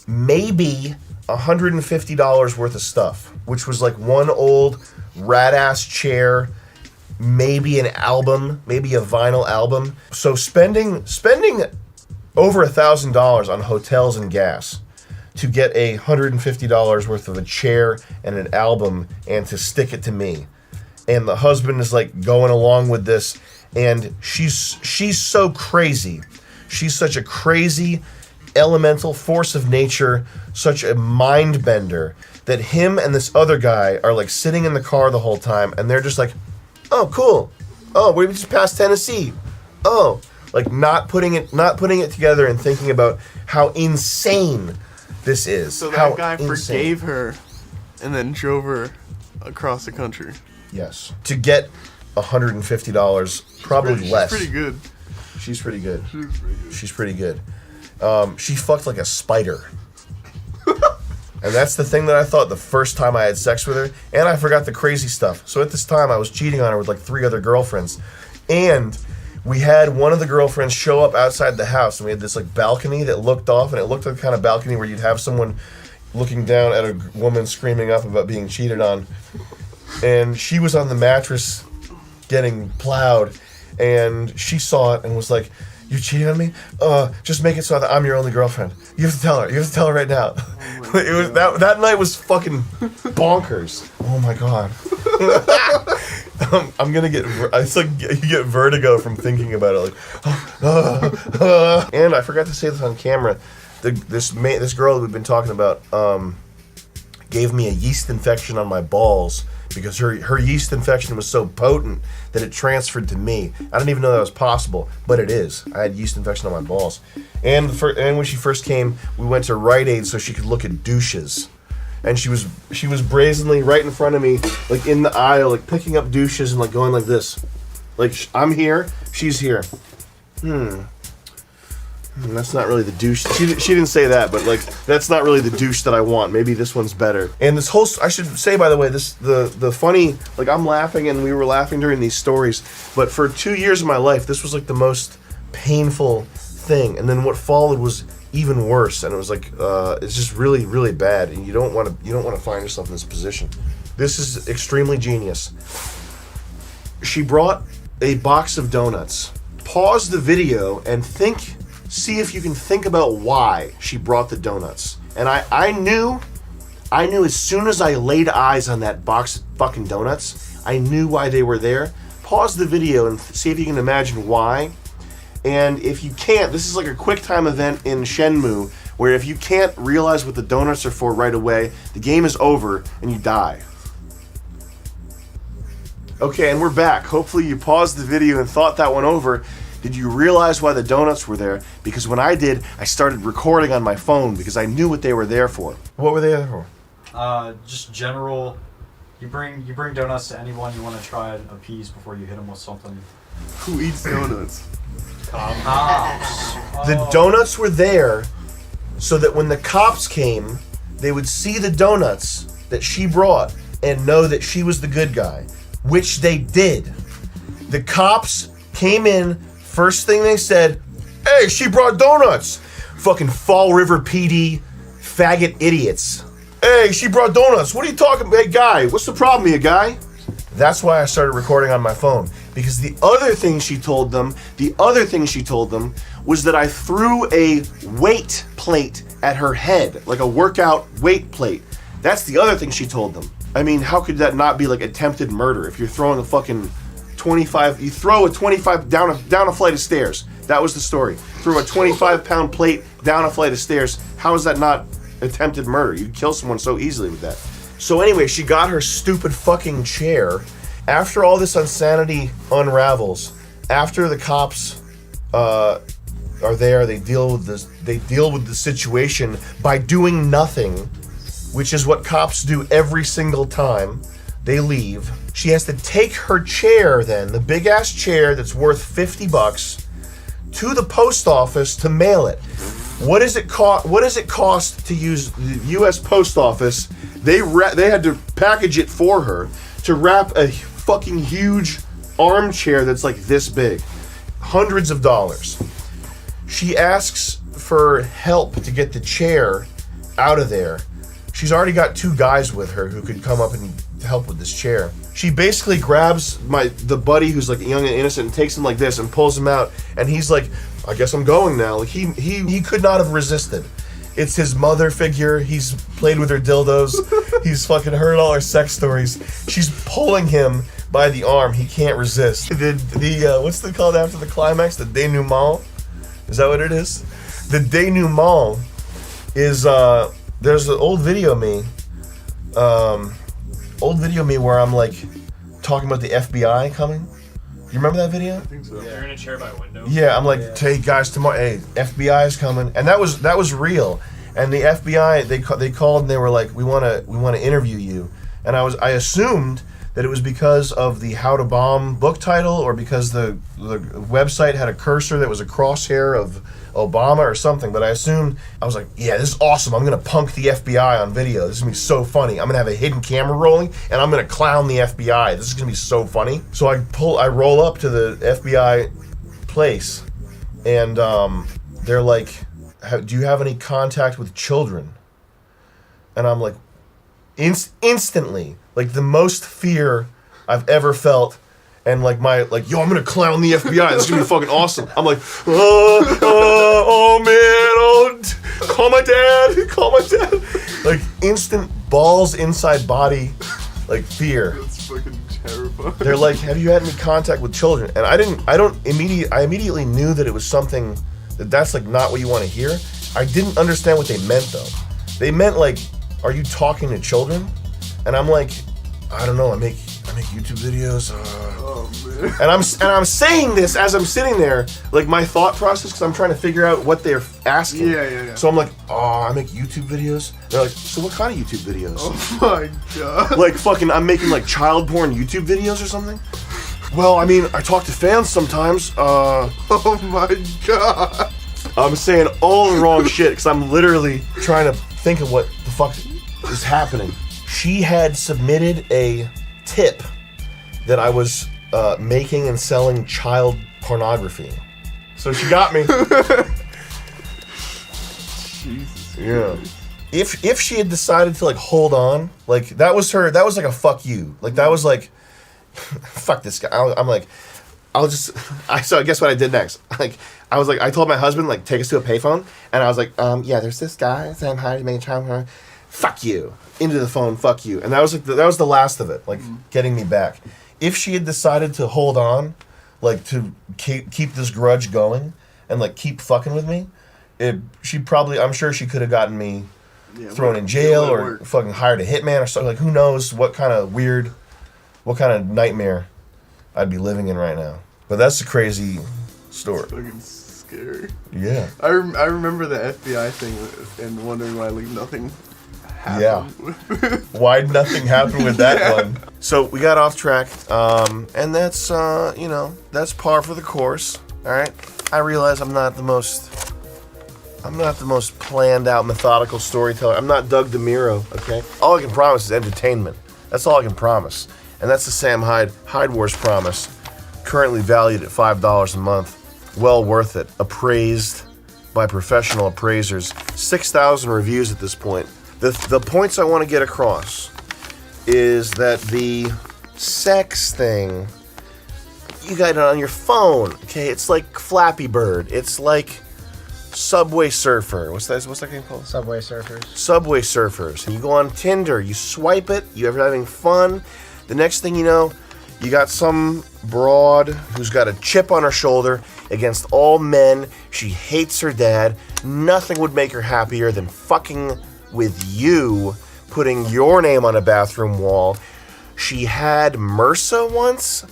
maybe $150 worth of stuff, which was like one old rat-ass chair, maybe an album, maybe a vinyl album. So spending over $1,000 on hotels and gas to get $150 worth of a chair and an album and to stick it to me. And the husband is like going along with this, and she's so crazy. She's such a crazy elemental force of nature, such a mind bender, that him and this other guy are like sitting in the car the whole time, and they're just like, "Oh, cool. Oh, we just passed Tennessee. Oh," like not putting it together and thinking about how insane this is. So that guy forgave her and then drove her across the country. Yes. To get $150, probably less. She's pretty good. She's pretty good. She's pretty good. She fucked like a spider. And that's the thing that I thought the first time I had sex with her. And I forgot the crazy stuff. So at this time, I was cheating on her with like 3 other girlfriends. And we had one of the girlfriends show up outside the house, and we had this like balcony that looked off, and it looked like the kind of balcony where you'd have someone looking down at a woman screaming up about being cheated on. And she was on the mattress getting plowed, and she saw it and was like, "You cheated on me? Just make it so that I'm your only girlfriend. You have to tell her. You have to tell her right now." It was that night was fucking bonkers. Oh my god. I'm gonna get. It's like you get vertigo from thinking about it. Like, and I forgot to say this on camera. This girl that we've been talking about gave me a yeast infection on my balls because her yeast infection was so potent that it transferred to me. I didn't even know that was possible, but it is. I had yeast infection on my balls. And when she first came, we went to Rite Aid so she could look at douches. And she was brazenly right in front of me, like in the aisle, like picking up douches and like going like this. Like, I'm here, she's here. That's not really the douche. She didn't say that, but like that's not really the douche that I want. Maybe this one's better. And this whole, I should say by the way, the funny, like I'm laughing and we were laughing during these stories, but for 2 years of my life, this was like the most painful thing. And then what followed was even worse, and it was like it's just really, really bad, and you don't want to find yourself in this position. This is extremely genius. She brought a box of donuts. Pause the video and see if you can think about why she brought the donuts. And I knew as soon as I laid eyes on that box of fucking donuts, I knew why they were there. Pause the video and see if you can imagine why. And if you can't, this is like a quick time event in Shenmue, where if you can't realize what the donuts are for right away, the game is over and you die. Okay, and we're back. Hopefully you paused the video and thought that one over. Did you realize why the donuts were there? Because when I did, I started recording on my phone because I knew what they were there for. What were they there for? Just general. You bring donuts to anyone you want to try and appease before you hit them with something. Who eats donuts? Cops. The donuts were there so that when the cops came, they would see the donuts that she brought and know that she was the good guy, which they did. The cops came in, first thing they said, "Hey, she brought donuts." Fucking Fall River PD faggot idiots. "Hey, she brought donuts. What are you talking about? Hey, guy, what's the problem here, guy?" That's why I started recording on my phone. Because the other thing she told them was that I threw a weight plate at her head, like a workout weight plate. That's the other thing she told them. I mean, how could that not be like attempted murder if you're throwing a fucking 25, you throw a 25 down a flight of stairs. That was the story. Throw a 25-pound plate down a flight of stairs. How is that not attempted murder? You'd kill someone so easily with that. So anyway, she got her stupid fucking chair. After all this insanity unravels, after the cops are there, they deal with the situation by doing nothing, which is what cops do every single time. They leave. She has to take her chair then, the big ass chair that's worth $50, to the post office to mail it. What does it cost to use the U.S. Post Office? They had to package it for her to wrap a fucking huge armchair that's like this big. Hundreds of dollars. She asks for help to get the chair out of there. She's already got 2 guys with her who could come up and help with this chair. She basically grabs the buddy who's like young and innocent and takes him like this and pulls him out, and he's like, "I guess I'm going now." Like he could not have resisted. It's his mother figure. He's played with her dildos. He's fucking heard all her sex stories. She's pulling him by the arm. He can't resist. What's it called after the climax? The denouement? Is that what it is? The denouement is there's an old video of me where I'm like talking about the FBI coming. You remember that video? I think so. You're in a chair by a window. Yeah, I'm like, "Hey guys, tomorrow, hey, FBI is coming," and that was real. And the FBI they called and they were like, we want to interview you. And I assumed that it was because of the How to Bomb book title, or because the website had a cursor that was a crosshair of Obama or something. But I was like, yeah, this is awesome. I'm gonna punk the FBI on video. This is gonna be so funny. I'm gonna have a hidden camera rolling and I'm gonna clown the FBI. This is gonna be so funny. So I roll up to the FBI place, and they're like, "Do you have any contact with children?" And I'm like, instantly, like the most fear I've ever felt. And like yo, I'm gonna clown the FBI. This is gonna be fucking awesome. I'm like, oh man, call my dad. Like instant balls inside body, like fear. That's fucking terrifying. They're like, have you had any contact with children? And I immediately knew that it was something that's like not what you want to hear. I didn't understand what they meant though. They meant like, are you talking to children? And I'm like, I don't know. I make YouTube videos. Oh man. And I'm saying this as I'm sitting there, like my thought process, because I'm trying to figure out what they're asking. Yeah. So I'm like, I make YouTube videos. They're like, so what kind of YouTube videos? Oh my god. Like fucking, I'm making like child porn YouTube videos or something? Well, I mean, I talk to fans sometimes. Oh my god. I'm saying all the wrong shit because I'm literally trying to think of what the fuck is happening. She had submitted a tip that I was making and selling child pornography. So she got me. Jesus. Yeah. If she had decided to like hold on, like that was like a fuck you. Like that was like, fuck this guy. I'm like, so I guess what I did next. Like, I told my husband, like, take us to a payphone. And I was like, yeah, there's this guy saying hi to me, child. Fuck you. Into the phone, fuck you. And that was like, that was the last of it, like, getting me back. If she had decided to hold on, like, to keep this grudge going and, like, keep fucking with me, I'm sure she could have gotten me thrown in jail or fucking hired a hitman or something. Like, who knows what kind of nightmare I'd be living in right now. But that's a crazy story. Fucking scary. Yeah. I remember the FBI thing and wondering why like nothing happened. Yeah. Why'd nothing happen with that one? So we got off track, and that's that's par for the course. All right. I realize I'm not the most planned out, methodical storyteller. I'm not Doug DeMuro. Okay. All I can promise is entertainment. That's all I can promise. And that's the Sam Hyde Wars promise, currently valued at $5 a month. Well worth it. Appraised by professional appraisers. 6,000 reviews at this point. The points I want to get across is that the sex thing, you got it on your phone. Okay, it's like Flappy Bird. It's like Subway Surfer. What's that game called? Subway Surfers. Subway Surfers. And you go on Tinder. You swipe it. You're having fun. The next thing you know, you got some broad who's got a chip on her shoulder against all men. She hates her dad. Nothing would make her happier than fucking with you, putting your name on a bathroom wall. She had MRSA once,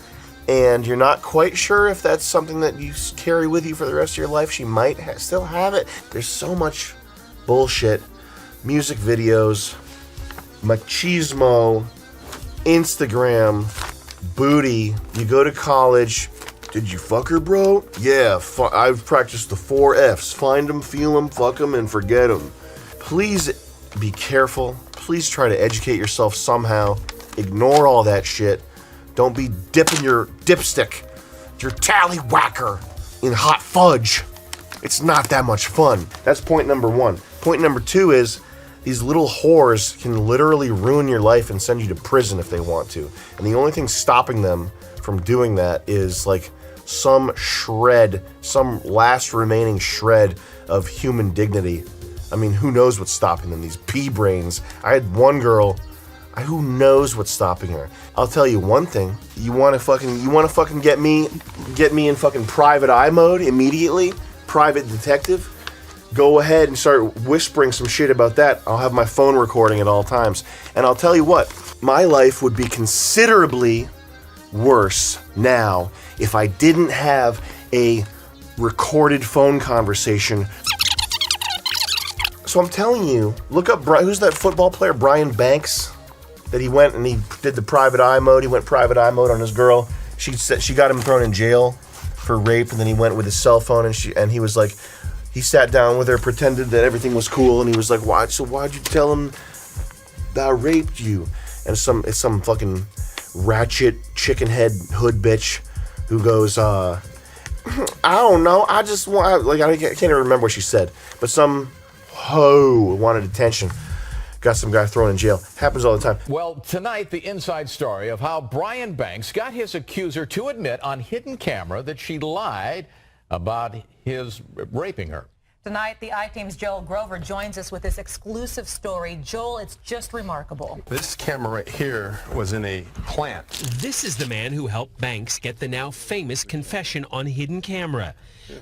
and you're not quite sure if that's something that you carry with you for the rest of your life. She might still have it. There's so much bullshit. Music videos, machismo, Instagram, booty. You go to college. Did you fuck her, bro? Yeah, I've practiced the 4 Fs. Find them, feel them, fuck them, and forget them. Please be careful. Please try to educate yourself somehow. Ignore all that shit. Don't be dipping your dipstick, your tallywhacker, in hot fudge. It's not that much fun. That's point number 1. Point number 2 is these little whores can literally ruin your life and send you to prison if they want to. And the only thing stopping them from doing that is like some last remaining shred of human dignity. I mean, who knows what's stopping them? These pea brains. I had one girl, who knows what's stopping her? I'll tell you one thing. You want to fucking get me in fucking private eye mode immediately? Private detective? Go ahead and start whispering some shit about that. I'll have my phone recording at all times. And I'll tell you what, my life would be considerably worse now if I didn't have a recorded phone conversation. So I'm telling you, look up, who's that football player, Brian Banks? That he went and he did the private eye mode. He went private eye mode on his girl. She got him thrown in jail for rape, and then he went with his cell phone, and he was like, he sat down with her, pretended that everything was cool, and he was like, why'd you tell him that I raped you? And it's some fucking ratchet chicken head hood bitch who goes, I don't know, I just want, like, I can't even remember what she said, but some hoe wanted attention. got some guy thrown in jail. Happens all the time. Well, tonight, the inside story of how Brian Banks got his accuser to admit on hidden camera that she lied about his raping her. Tonight, the I-Team's Joel Grover joins us with this exclusive story. Joel, it's just remarkable. This camera right here was in a plant. This is the man who helped Banks get the now famous confession on hidden camera.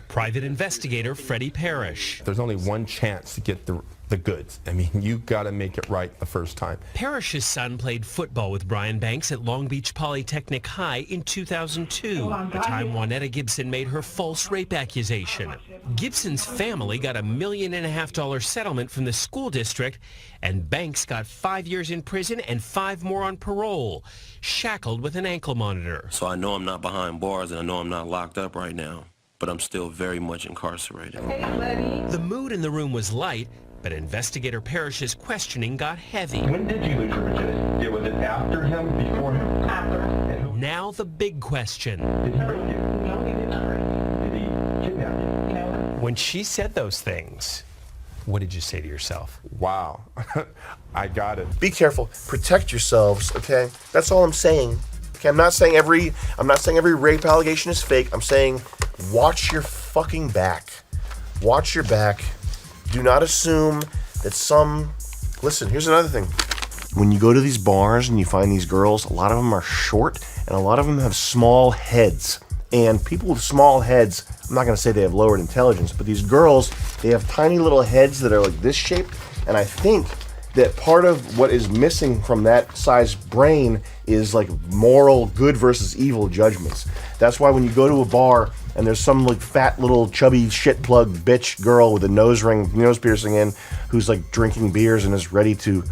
Private investigator Freddie Parrish. There's only one chance to get the goods. I mean, you got to make it right the first time. Parrish's son played football with Brian Banks at Long Beach Polytechnic High in 2002, the time Juanetta Gibson made her false rape accusation. Gibson's family got $1.5 million settlement from the school district, and Banks got 5 years in prison and 5 more on parole, shackled with an ankle monitor. So I know I'm not behind bars, and I know I'm not locked up right now, but I'm still very much incarcerated. The mood in the room was light, but investigator Parrish's questioning got heavy. When did you lose your virginity? Was it after him, before him? After. Now the big question. Did he rape you? No, he did not rape you. Did he kidnap you? No. When she said those things, what did you say to yourself? Wow. I got it. Be careful. Protect yourselves, okay? That's all I'm saying. Okay, I'm not saying every rape allegation is fake. I'm saying watch your fucking back. Watch your back. Do not assume that listen, here's another thing. When you go to these bars and you find these girls, a lot of them are short and a lot of them have small heads. And people with small heads, I'm not going to say they have lowered intelligence, but these girls, they have tiny little heads that are like this shape. And I think that part of what is missing from that size brain is like moral good versus evil judgments. That's why when you go to a bar and there's some like fat little chubby shit plug bitch girl with a nose piercing in who's like drinking beers and is ready to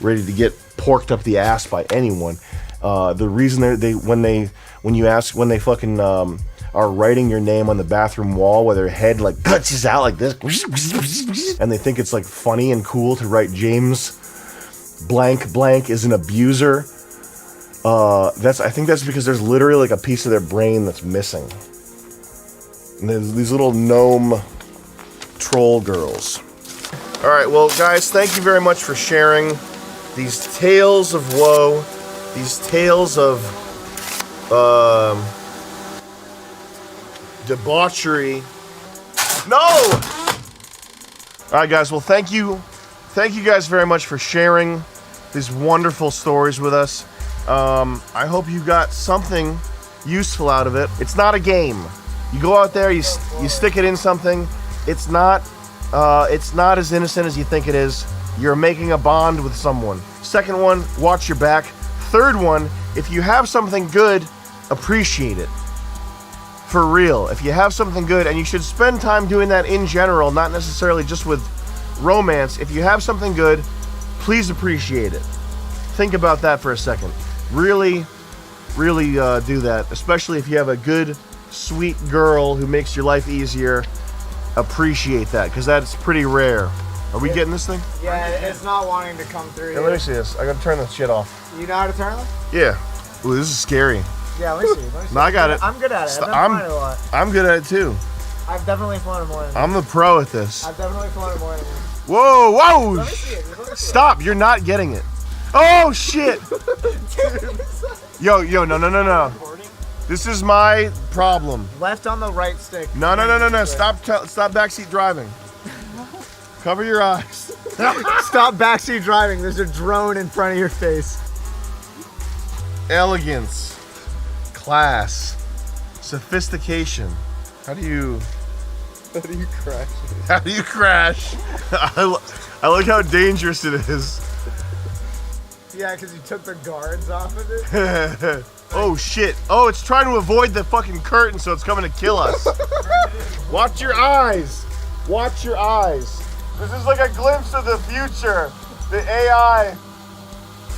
get porked up the ass by anyone. The reason when they fucking are writing your name on the bathroom wall where their head like touches out like this, and they think it's like funny and cool to write James blank blank is an abuser. I think that's because there's literally like a piece of their brain that's missing. And there's these little gnome troll girls. All right, well, guys, thank you very much for sharing these tales of woe, these tales of debauchery. No! All right, guys, well, thank you guys very much for sharing these wonderful stories with us. I hope you got something useful out of it. It's not a game. You go out there, you stick it in something. It's not as innocent as you think it is. You're making a bond with someone. Second one, watch your back. Third one, if you have something good, appreciate it. For real. If you have something good, and you should spend time doing that in general, not necessarily just with romance. If you have something good, please appreciate it. Think about that for a second. Really do that, especially if you have a good, sweet girl who makes your life easier. Appreciate that, because that's pretty rare. Are we getting this thing? Yeah, it's not wanting to come through. Yeah, let me see this. I gotta turn this shit off. You know how to turn it? Yeah. Ooh, this is scary. Yeah, let me see. No, I got it. I'm good at it. I've been flying it a lot. I'm good at it too. I've definitely flown it more than you. I'm the pro at this. I've definitely flown it more than you. Whoa! Let me see it. Let me see Stop! You're not getting it. Oh shit! Yo, no. This is my problem. Left on the right stick. No. Stop backseat driving. Cover your eyes. Stop backseat driving. There's a drone in front of your face. Elegance, class, sophistication. How do you crash? How do you crash? I like how dangerous it is. Yeah, because you took the guards off of it. Oh shit! Oh, it's trying to avoid the fucking curtain, so it's coming to kill us. Watch your eyes. Watch your eyes. This is like a glimpse of the future. The AI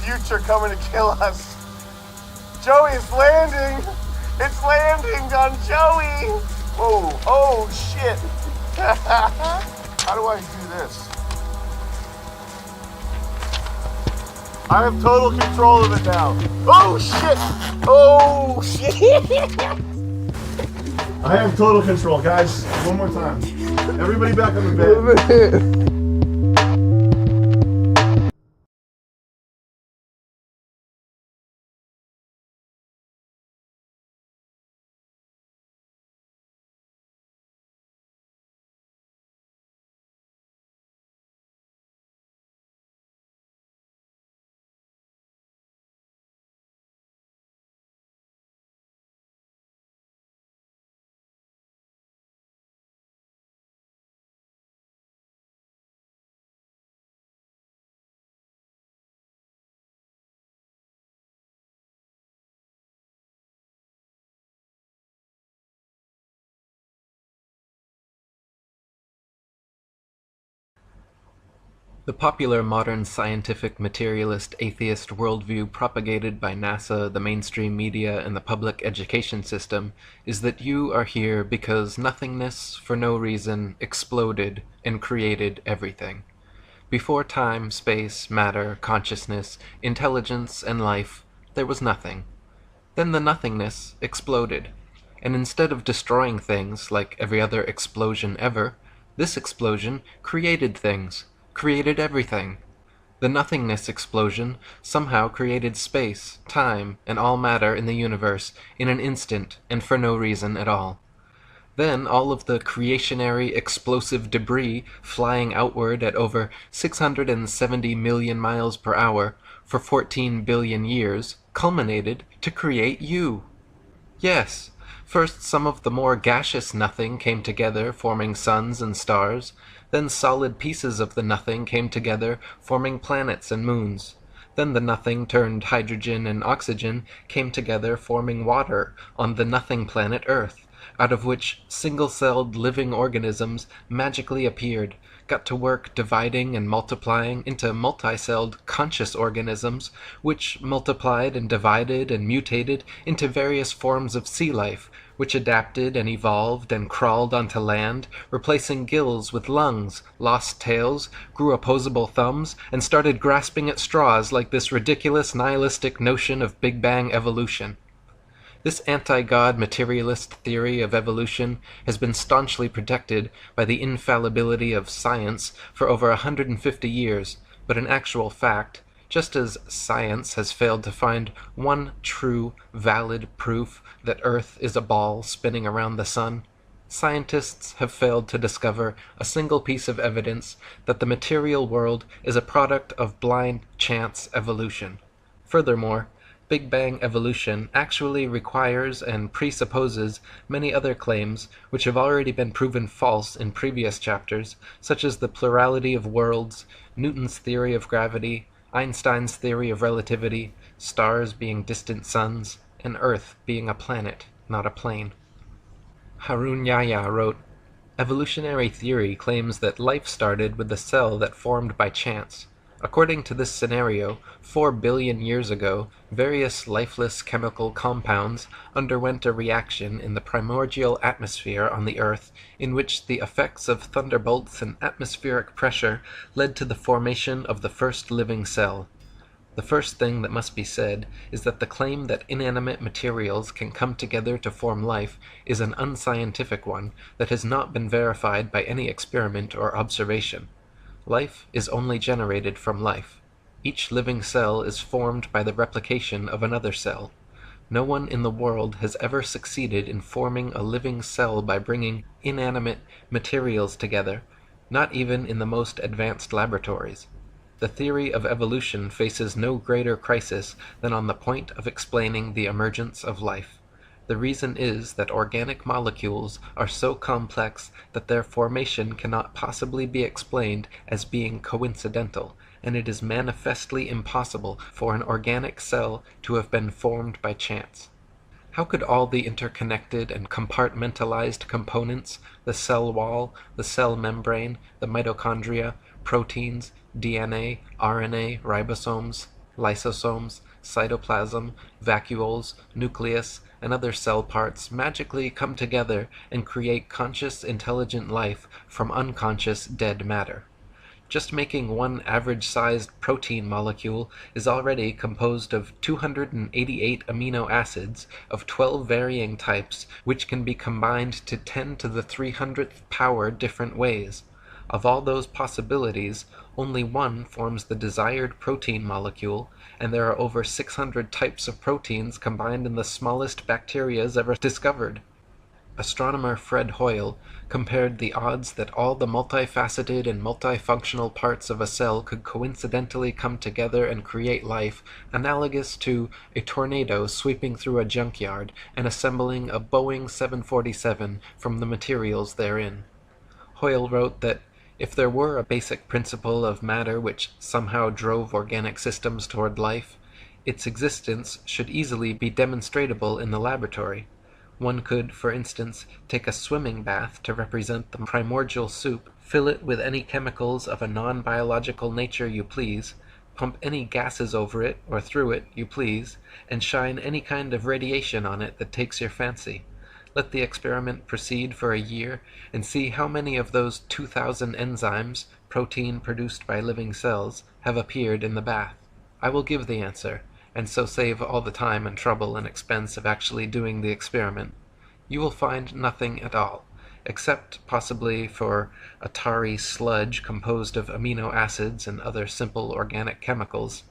future coming to kill us. Joey, it's landing. It's landing on Joey. Whoa, oh shit. How do I do this? I have total control of it now. Oh shit. Oh shit. I have total control, guys. One more time. Everybody back on the bed. The popular modern scientific materialist atheist worldview propagated by NASA, the mainstream media, and the public education system is that you are here because nothingness, for no reason, exploded and created everything. Before time, space, matter, consciousness, intelligence, and life, there was nothing. Then the nothingness exploded, and instead of destroying things like every other explosion ever, this explosion created things. Created everything. The nothingness explosion somehow created space, time, and all matter in the universe in an instant and for no reason at all. Then all of the creationary explosive debris flying outward at over 670 million miles per hour for 14 billion years culminated to create you. Yes, first some of the more gaseous nothing came together, forming suns and stars. Then solid pieces of the nothing came together, forming planets and moons. Then the nothing turned hydrogen and oxygen came together, forming water on the nothing planet Earth, out of which single-celled living organisms magically appeared, got to work dividing and multiplying into multi-celled conscious organisms, which multiplied and divided and mutated into various forms of sea life, which adapted and evolved and crawled onto land, replacing gills with lungs, lost tails, grew opposable thumbs, and started grasping at straws like this ridiculous nihilistic notion of Big Bang evolution. This anti-God materialist theory of evolution has been staunchly protected by the infallibility of science for over 150 years, but in actual fact, just as science has failed to find one true, valid proof that Earth is a ball spinning around the sun, scientists have failed to discover a single piece of evidence that the material world is a product of blind chance evolution. Furthermore, Big Bang evolution actually requires and presupposes many other claims which have already been proven false in previous chapters, such as the plurality of worlds, Newton's theory of gravity, Einstein's theory of relativity, stars being distant suns, and Earth being a planet, not a plane. Harun Yahya wrote, "Evolutionary theory claims that life started with a cell that formed by chance. According to this scenario, 4 billion years ago, various lifeless chemical compounds underwent a reaction in the primordial atmosphere on the Earth, in which the effects of thunderbolts and atmospheric pressure led to the formation of the first living cell. The first thing that must be said is that the claim that inanimate materials can come together to form life is an unscientific one that has not been verified by any experiment or observation. Life is only generated from life. Each living cell is formed by the replication of another cell. No one in the world has ever succeeded in forming a living cell by bringing inanimate materials together, not even in the most advanced laboratories. The theory of evolution faces no greater crisis than on the point of explaining the emergence of life. The reason is that organic molecules are so complex that their formation cannot possibly be explained as being coincidental, and it is manifestly impossible for an organic cell to have been formed by chance. How could all the interconnected and compartmentalized components, the cell wall, the cell membrane, the mitochondria, proteins, DNA, RNA, ribosomes, lysosomes, cytoplasm, vacuoles, nucleus, and other cell parts magically come together and create conscious, intelligent life from unconscious, dead matter? Just making one average-sized protein molecule is already composed of 288 amino acids of 12 varying types, which can be combined to 10 to the 300th power different ways. Of all those possibilities, only one forms the desired protein molecule, and there are over 600 types of proteins combined in the smallest bacterias ever discovered. Astronomer Fred Hoyle compared the odds that all the multifaceted and multifunctional parts of a cell could coincidentally come together and create life, analogous to a tornado sweeping through a junkyard and assembling a Boeing 747 from the materials therein. Hoyle wrote that if there were a basic principle of matter which somehow drove organic systems toward life, its existence should easily be demonstratable in the laboratory. One could, for instance, take a swimming bath to represent the primordial soup Fill it with any chemicals of a non-biological nature you please, pump any gases over it or through it you please, and shine any kind of radiation on it that takes your fancy. Let the experiment proceed for a year, and see how many of those 2,000 enzymes, protein produced by living cells, have appeared in the bath. I will give the answer, and so save all the time and trouble and expense of actually doing the experiment. You will find nothing at all, except possibly for a tarry sludge composed of amino acids and other simple organic chemicals.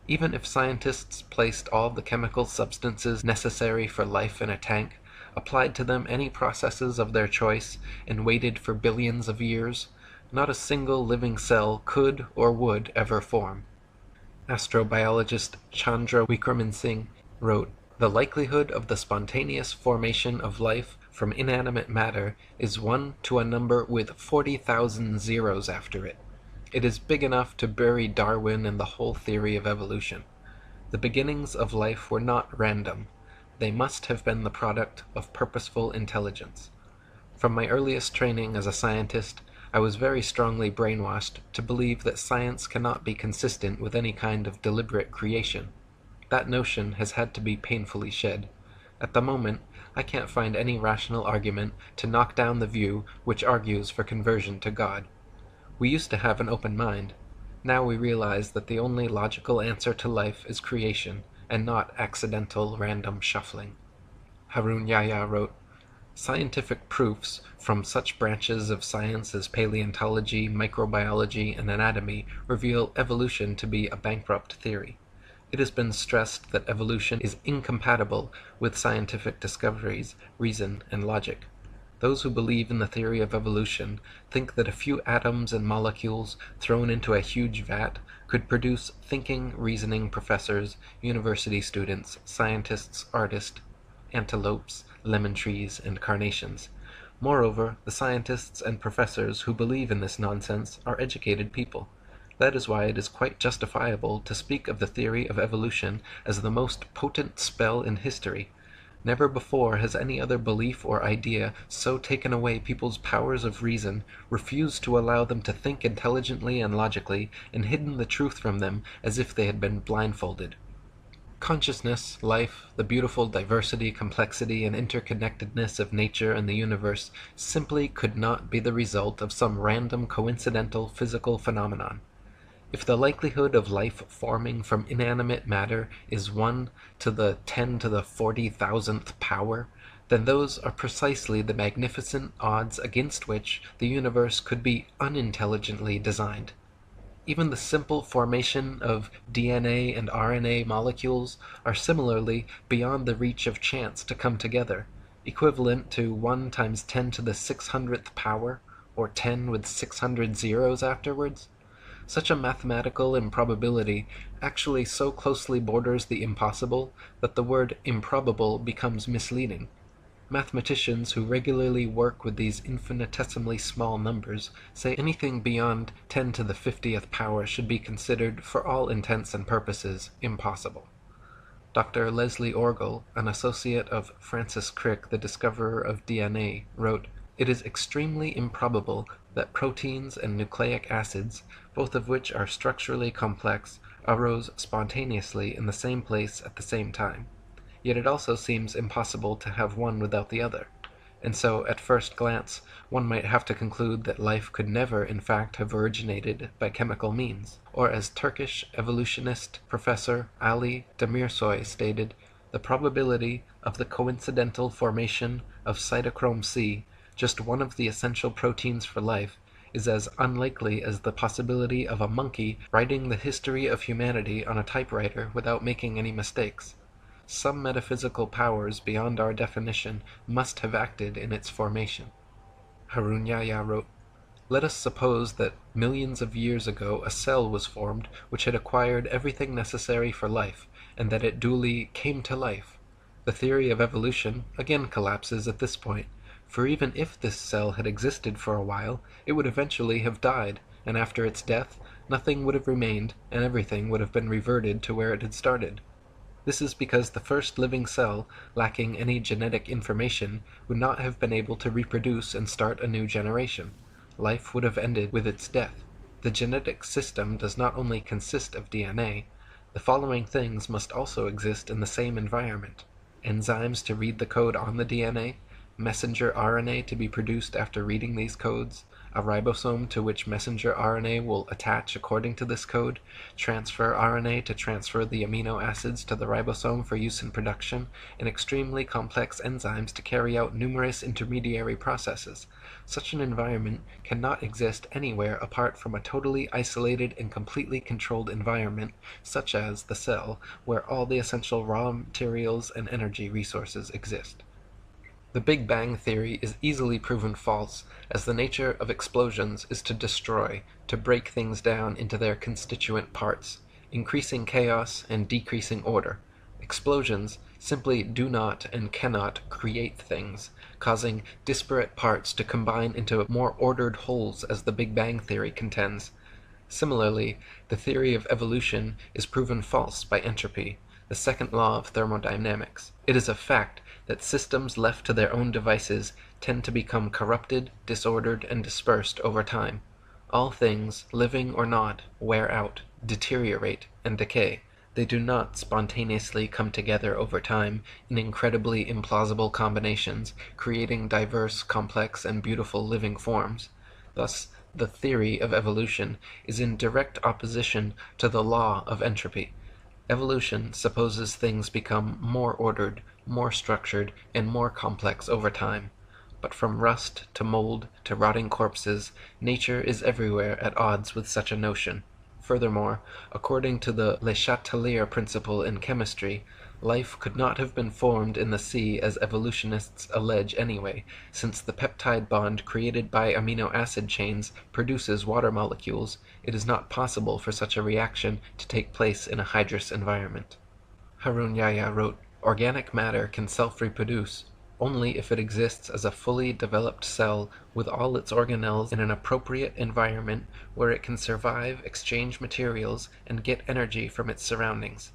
Even if scientists placed all the chemical substances necessary for life in a tank, applied to them any processes of their choice, and waited for billions of years, not a single living cell could or would ever form. Astrobiologist Chandra Wickraman Singh wrote, "The likelihood of the spontaneous formation of life from inanimate matter is 1 to a number with 40,000 zeros after it. It is big enough to bury Darwin and the whole theory of evolution. The beginnings of life were not random. They must have been the product of purposeful intelligence. From my earliest training as a scientist, I was very strongly brainwashed to believe that science cannot be consistent with any kind of deliberate creation. That notion has had to be painfully shed. At the moment, I can't find any rational argument to knock down the view which argues for conversion to God. We used to have an open mind. Now we realize that the only logical answer to life is creation, and not accidental random shuffling." Harun Yahya wrote, "Scientific proofs from such branches of science as paleontology, microbiology, and anatomy reveal evolution to be a bankrupt theory. It has been stressed that evolution is incompatible with scientific discoveries, reason, and logic. Those who believe in the theory of evolution think that a few atoms and molecules thrown into a huge vat could produce thinking, reasoning professors, university students, scientists, artists, antelopes, lemon trees, and carnations. Moreover, the scientists and professors who believe in this nonsense are educated people. That is why it is quite justifiable to speak of the theory of evolution as the most potent spell in history. Never before has any other belief or idea so taken away people's powers of reason, refused to allow them to think intelligently and logically, and hidden the truth from them as if they had been blindfolded. Consciousness, life, the beautiful diversity, complexity, and interconnectedness of nature and the universe simply could not be the result of some random coincidental physical phenomenon. If the likelihood of life forming from inanimate matter is 1 to the 10 to the 40,000th power, then those are precisely the magnificent odds against which the universe could be unintelligently designed. Even the simple formation of DNA and RNA molecules are similarly beyond the reach of chance to come together, equivalent to 1 times 10 to the 600th power, or 10 with 600 zeros afterwards. Such a mathematical improbability actually so closely borders the impossible that the word improbable becomes misleading. Mathematicians who regularly work with these infinitesimally small numbers say anything beyond 10 to the 50th power should be considered, for all intents and purposes, impossible. Dr. Leslie Orgel, an associate of Francis Crick, the discoverer of DNA, wrote, "It is extremely improbable that proteins and nucleic acids, both of which are structurally complex, arose spontaneously in the same place at the same time. Yet it also seems impossible to have one without the other, and so at first glance one might have to conclude that life could never in fact have originated by chemical means. Or as Turkish evolutionist Professor Ali Demirsoy stated, the probability of the coincidental formation of cytochrome C, just one of the essential proteins for life, is as unlikely as the possibility of a monkey writing the history of humanity on a typewriter without making any mistakes. Some metaphysical powers beyond our definition must have acted in its formation." Harun Yahya wrote, "Let us suppose that millions of years ago a cell was formed which had acquired everything necessary for life, and that it duly came to life. The theory of evolution again collapses at this point, for even if this cell had existed for a while, it would eventually have died, and after its death, nothing would have remained, and everything would have been reverted to where it had started. This is because the first living cell, lacking any genetic information, would not have been able to reproduce and start a new generation. life would have ended with its death. The genetic system does not only consist of DNA, the following things must also exist in the same environment: enzymes to read the code on the DNA, messenger RNA to be produced after reading these codes, a ribosome to which messenger RNA will attach according to this code, transfer RNA to transfer the amino acids to the ribosome for use in production, and extremely complex enzymes to carry out numerous intermediary processes. Such an environment cannot exist anywhere apart from a totally isolated and completely controlled environment, such as the cell, where all the essential raw materials and energy resources exist. The Big Bang theory is easily proven false, as the nature of explosions is to destroy, to break things down into their constituent parts, increasing chaos and decreasing order. Explosions simply do not and cannot create things, causing disparate parts to combine into more ordered wholes, as the Big Bang theory contends. Similarly, the theory of evolution is proven false by entropy, the second law of thermodynamics. It is a fact that systems left to their own devices tend to become corrupted, disordered, and dispersed over time. All things, living or not, wear out, deteriorate, and decay. They do not spontaneously come together over time in incredibly implausible combinations, creating diverse, complex, and beautiful living forms. Thus, the theory of evolution is in direct opposition to the law of entropy. Evolution supposes things become more ordered, more structured, and more complex over time. But from rust to mold to rotting corpses, nature is everywhere at odds with such a notion. Furthermore, according to the Le Chatelier principle in chemistry, life could not have been formed in the sea as evolutionists allege anyway, since the peptide bond created by amino acid chains produces water molecules. It is not possible for such a reaction to take place in a hydrous environment. Harun Yahya wrote, "Organic matter can self-reproduce only if it exists as a fully developed cell with all its organelles in an appropriate environment where it can survive, exchange materials, and get energy from its surroundings.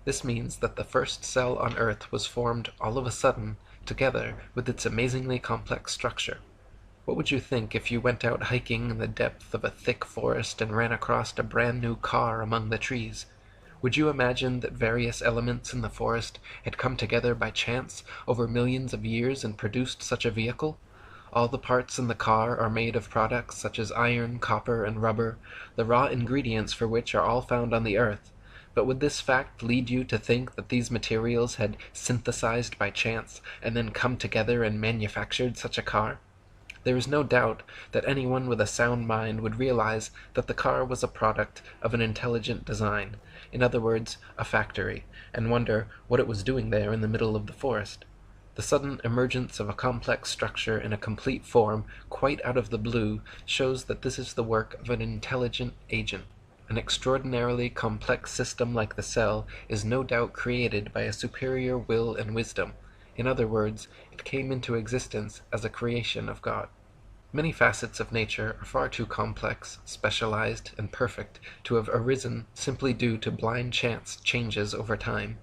This means that the first cell on Earth was formed all of a sudden, together with its amazingly complex structure. What would you think if you went out hiking in the depth of a thick forest and ran across a brand new car among the trees? Would you imagine that various elements in the forest had come together by chance over millions of years and produced such a vehicle? All the parts in the car are made of products such as iron, copper, and rubber, the raw ingredients for which are all found on the Earth. But would this fact lead you to think that these materials had synthesized by chance and then come together and manufactured such a car? There is no doubt that anyone with a sound mind would realize that the car was a product of an intelligent design, in other words, a factory, and wonder what it was doing there in the middle of the forest. The sudden emergence of a complex structure in a complete form, quite out of the blue, shows that this is the work of an intelligent agent. An extraordinarily complex system like the cell is no doubt created by a superior will and wisdom. In other words, it came into existence as a creation of God. Many facets of nature are far too complex, specialized, and perfect to have arisen simply due to blind chance changes over time.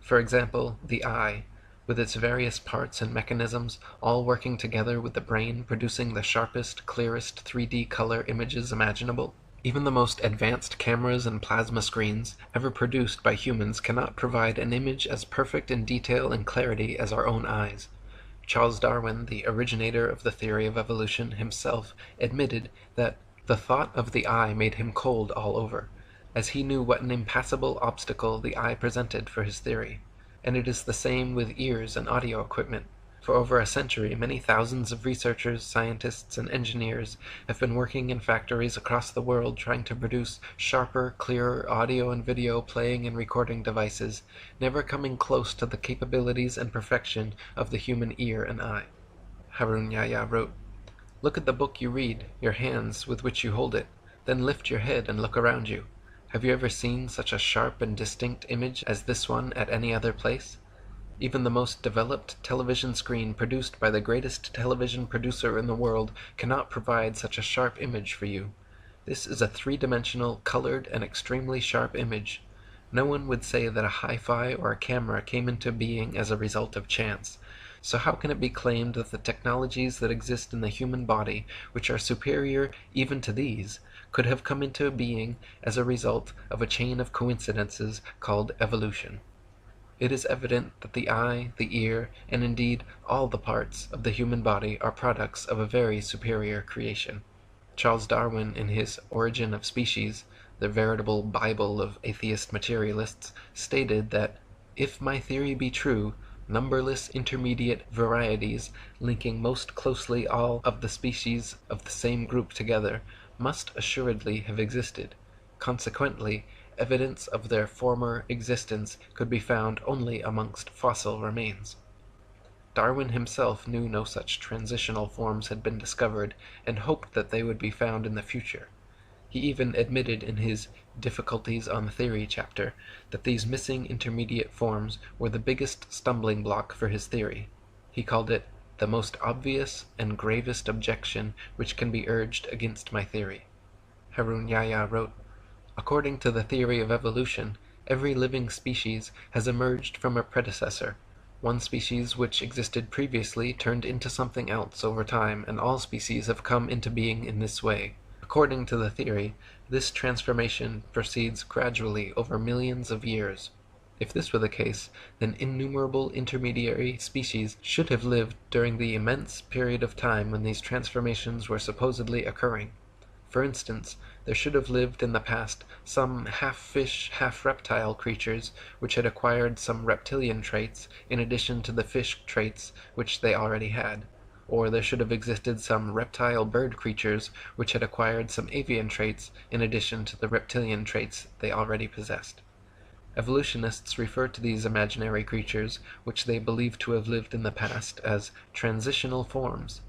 For example, the eye, with its various parts and mechanisms, all working together with the brain producing the sharpest, clearest 3D color images imaginable. Even the most advanced cameras and plasma screens ever produced by humans cannot provide an image as perfect in detail and clarity as our own eyes. Charles Darwin, the originator of the theory of evolution, himself admitted that the thought of the eye made him cold all over, as he knew what an impassable obstacle the eye presented for his theory. And it is the same with ears and audio equipment. For over a century, many thousands of researchers, scientists, and engineers have been working in factories across the world trying to produce sharper, clearer audio and video playing and recording devices, never coming close to the capabilities and perfection of the human ear and eye. Harun Yahya wrote, "Look at the book you read, your hands with which you hold it, then lift your head and look around you. Have you ever seen such a sharp and distinct image as this one at any other place? Even the most developed television screen produced by the greatest television producer in the world cannot provide such a sharp image for you. This is a three-dimensional, colored, and extremely sharp image. No one would say that a hi-fi or a camera came into being as a result of chance. So how can it be claimed that the technologies that exist in the human body, which are superior even to these, could have come into being as a result of a chain of coincidences called evolution? It is evident that the eye, the ear, and indeed all the parts of the human body are products of a very superior creation. Charles Darwin, in his Origin of Species, the veritable Bible of atheist materialists, stated that, "If my theory be true, numberless intermediate varieties, linking most closely all of the species of the same group together, must assuredly have existed. Consequently, evidence of their former existence could be found only amongst fossil remains." Darwin himself knew no such transitional forms had been discovered, and hoped that they would be found in the future. He even admitted in his Difficulties on Theory chapter that these missing intermediate forms were the biggest stumbling block for his theory. He called it "the most obvious and gravest objection which can be urged against my theory." Harun Yahya wrote, "According to the theory of evolution, every living species has emerged from a predecessor. One species which existed previously turned into something else over time, and all species have come into being in this way. According to the theory, this transformation proceeds gradually over millions of years. If this were the case, then innumerable intermediary species should have lived during the immense period of time when these transformations were supposedly occurring. For instance, there should have lived in the past some half-fish, half-reptile creatures which had acquired some reptilian traits in addition to the fish traits which they already had. Or there should have existed some reptile bird creatures which had acquired some avian traits in addition to the reptilian traits they already possessed. Evolutionists refer to these imaginary creatures, which they believe to have lived in the past, as transitional forms.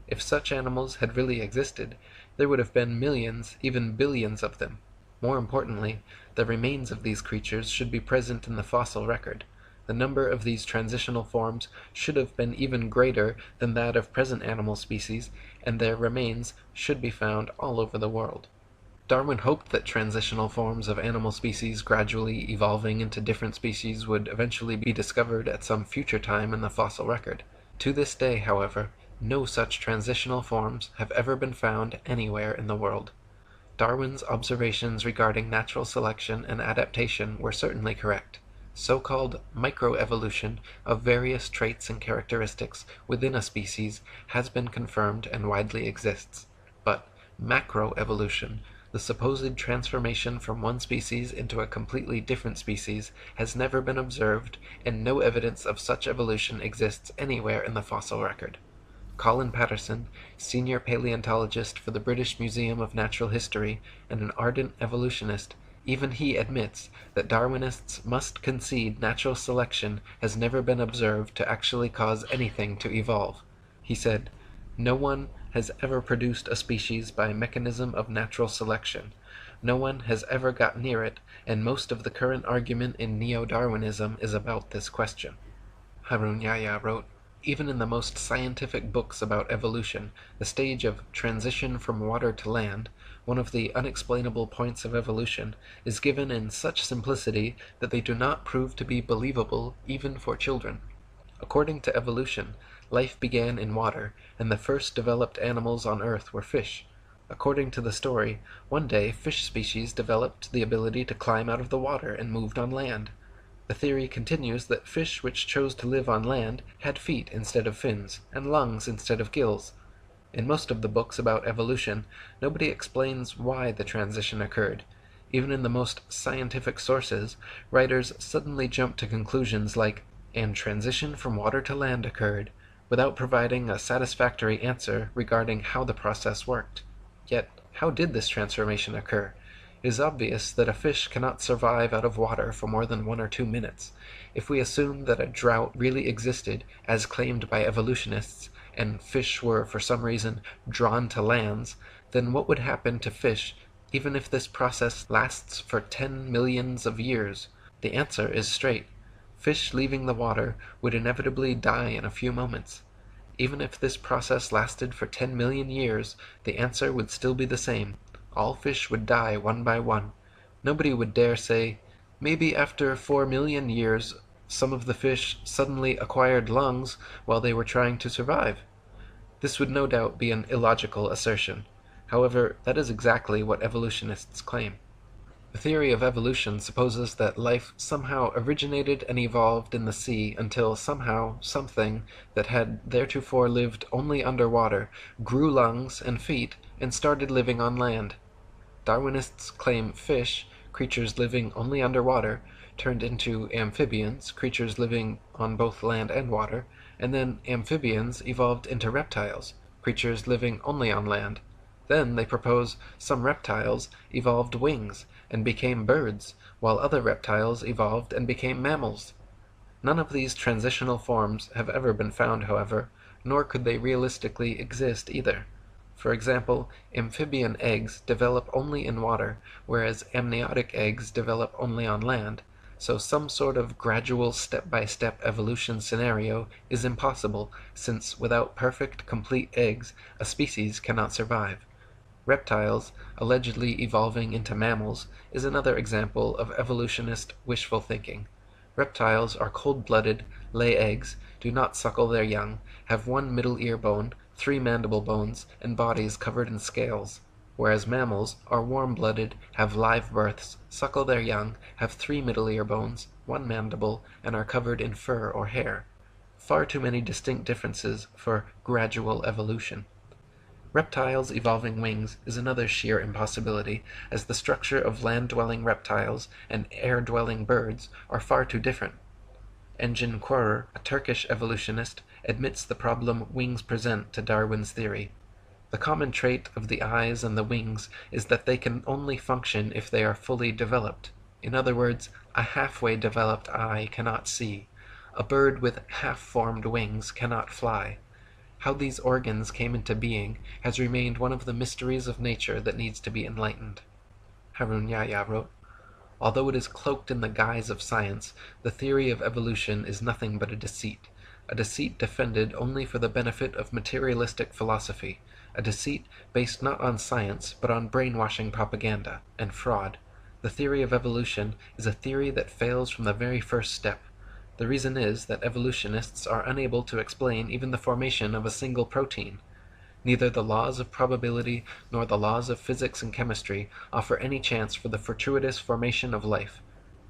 If such animals had really existed, there would have been millions, even billions of them. More importantly, the remains of these creatures should be present in the fossil record. The number of these transitional forms should have been even greater than that of present animal species, and their remains should be found all over the world." Darwin hoped that transitional forms of animal species gradually evolving into different species would eventually be discovered at some future time in the fossil record. To this day, however, no such transitional forms have ever been found anywhere in the world. Darwin's observations regarding natural selection and adaptation were certainly correct. So-called microevolution of various traits and characteristics within a species has been confirmed and widely exists. But macroevolution, the supposed transformation from one species into a completely different species, has never been observed, and no evidence of such evolution exists anywhere in the fossil record. Colin Patterson, senior paleontologist for the British Museum of Natural History and an ardent evolutionist, even he admits that Darwinists must concede natural selection has never been observed to actually cause anything to evolve. He said, "No one has ever produced a species by mechanism of natural selection. No one has ever got near it, and most of the current argument in neo-Darwinism is about this question." Harun Yahya wrote, "Even in the most scientific books about evolution, the stage of transition from water to land, one of the unexplainable points of evolution, is given in such simplicity that they do not prove to be believable even for children. According to evolution, life began in water, and the first developed animals on Earth were fish. According to the story, one day fish species developed the ability to climb out of the water and moved on land. The theory continues that fish which chose to live on land had feet instead of fins, and lungs instead of gills. In most of the books about evolution, nobody explains why the transition occurred. Even in the most scientific sources, writers suddenly jump to conclusions like, "and transition from water to land occurred," without providing a satisfactory answer regarding how the process worked. Yet, how did this transformation occur? It is obvious that a fish cannot survive out of water for more than 1 or 2 minutes. If we assume that a drought really existed, as claimed by evolutionists, and fish were for some reason drawn to lands, then what would happen to fish even if this process lasts for 10 millions of years? The answer is straight. Fish leaving the water would inevitably die in a few moments. Even if this process lasted for 10 million years, the answer would still be the same. All fish would die one by one. Nobody would dare say, "Maybe after 4 million years Some of the fish suddenly acquired lungs while they were trying to survive. This would no doubt be an illogical assertion. However, that is exactly what evolutionists claim. The theory of evolution supposes that life somehow originated and evolved in the sea until somehow something that had theretofore lived only underwater grew lungs and feet and started living on land. Darwinists claim fish, creatures living only underwater, turned into amphibians, creatures living on both land and water, and then amphibians evolved into reptiles, creatures living only on land. Then they propose some reptiles evolved wings and became birds, while other reptiles evolved and became mammals. None of these transitional forms have ever been found, however, nor could they realistically exist either. For example, amphibian eggs develop only in water, whereas amniotic eggs develop only on land, so some sort of gradual step-by-step evolution scenario is impossible, since without perfect, complete eggs, a species cannot survive. Reptiles, allegedly evolving into mammals, is another example of evolutionist wishful thinking. Reptiles are cold-blooded, lay eggs, do not suckle their young, have one middle ear bone, 3 mandible bones, and bodies covered in scales, whereas mammals are warm-blooded, have live births, suckle their young, have 3 middle ear bones, 1 mandible, and are covered in fur or hair. Far too many distinct differences for gradual evolution. Reptiles evolving wings is another sheer impossibility, as the structure of land-dwelling reptiles and air-dwelling birds are far too different. Engin Qurer, a Turkish evolutionist, admits the problem wings present to Darwin's theory. The common trait of the eyes and the wings is that they can only function if they are fully developed. In other words, a halfway developed eye cannot see. A bird with half-formed wings cannot fly. How these organs came into being has remained one of the mysteries of nature that needs to be enlightened. Harun Yahya wrote, "Although it is cloaked in the guise of science, the theory of evolution is nothing but a deceit defended only for the benefit of materialistic philosophy, a deceit based not on science but on brainwashing propaganda and fraud. The theory of evolution is a theory that fails from the very first step. The reason is that evolutionists are unable to explain even the formation of a single protein. Neither the laws of probability nor the laws of physics and chemistry offer any chance for the fortuitous formation of life.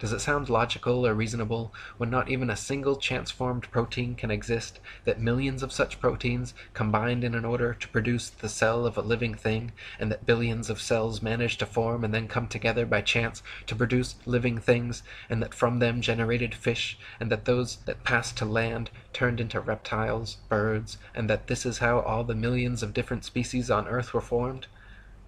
Does it sound logical or reasonable, when not even a single chance-formed protein can exist, that millions of such proteins combined in an order to produce the cell of a living thing, and that billions of cells manage to form and then come together by chance to produce living things, and that from them generated fish, and that those that passed to land turned into reptiles, birds, and that this is how all the millions of different species on Earth were formed?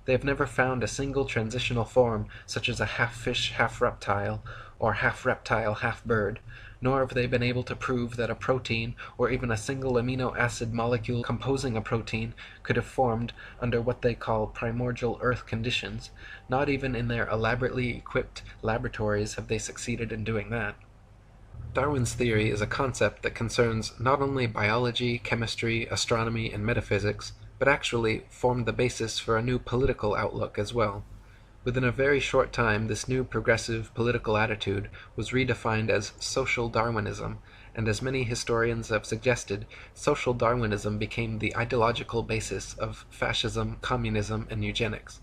They have never found a single transitional form, such as a half-fish, half-reptile, or half-reptile, half-bird, nor have they been able to prove that a protein, or even a single amino acid molecule composing a protein, could have formed under what they call primordial Earth conditions. Not even in their elaborately equipped laboratories have they succeeded in doing that. Darwin's theory is a concept that concerns not only biology, chemistry, astronomy, and metaphysics, but actually formed the basis for a new political outlook as well. Within a very short time, this new progressive political attitude was redefined as social Darwinism, and as many historians have suggested, social Darwinism became the ideological basis of fascism, communism, and eugenics.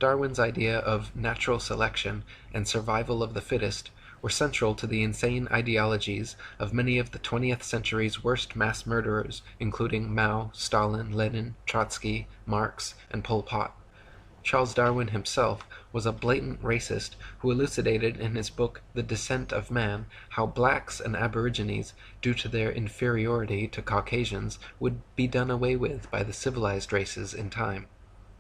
Darwin's idea of natural selection and survival of the fittest were central to the insane ideologies of many of the 20th century's worst mass murderers, including Mao, Stalin, Lenin, Trotsky, Marx, and Pol Pot. Charles Darwin himself was a blatant racist who elucidated in his book The Descent of Man how blacks and aborigines, due to their inferiority to Caucasians, would be done away with by the civilized races in time.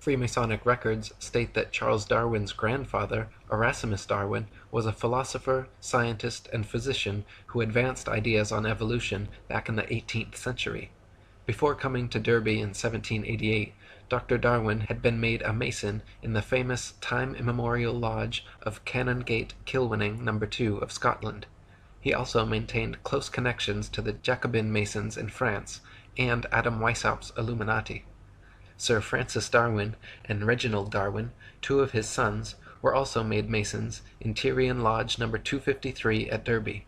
Freemasonic records state that Charles Darwin's grandfather, Erasmus Darwin, was a philosopher, scientist, and physician who advanced ideas on evolution back in the 18th century. Before coming to Derby in 1788, Dr. Darwin had been made a mason in the famous time-immemorial lodge of Canongate Kilwinning No. 2 of Scotland. He also maintained close connections to the Jacobin Masons in France and Adam Weishaupt's Illuminati. Sir Francis Darwin and Reginald Darwin, 2 of his sons, were also made Masons in Tyrian Lodge No. 253 at Derby.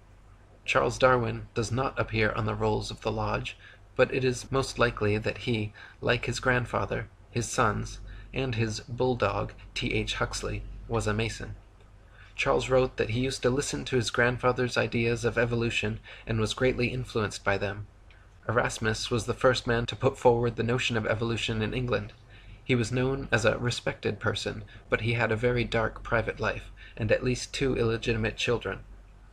Charles Darwin does not appear on the rolls of the lodge, but it is most likely that he, like his grandfather, his sons, and his bulldog, T.H. Huxley, was a Mason. Charles wrote that he used to listen to his grandfather's ideas of evolution and was greatly influenced by them. Erasmus was the first man to put forward the notion of evolution in England. He was known as a respected person, but he had a very dark private life, and at least 2 illegitimate children.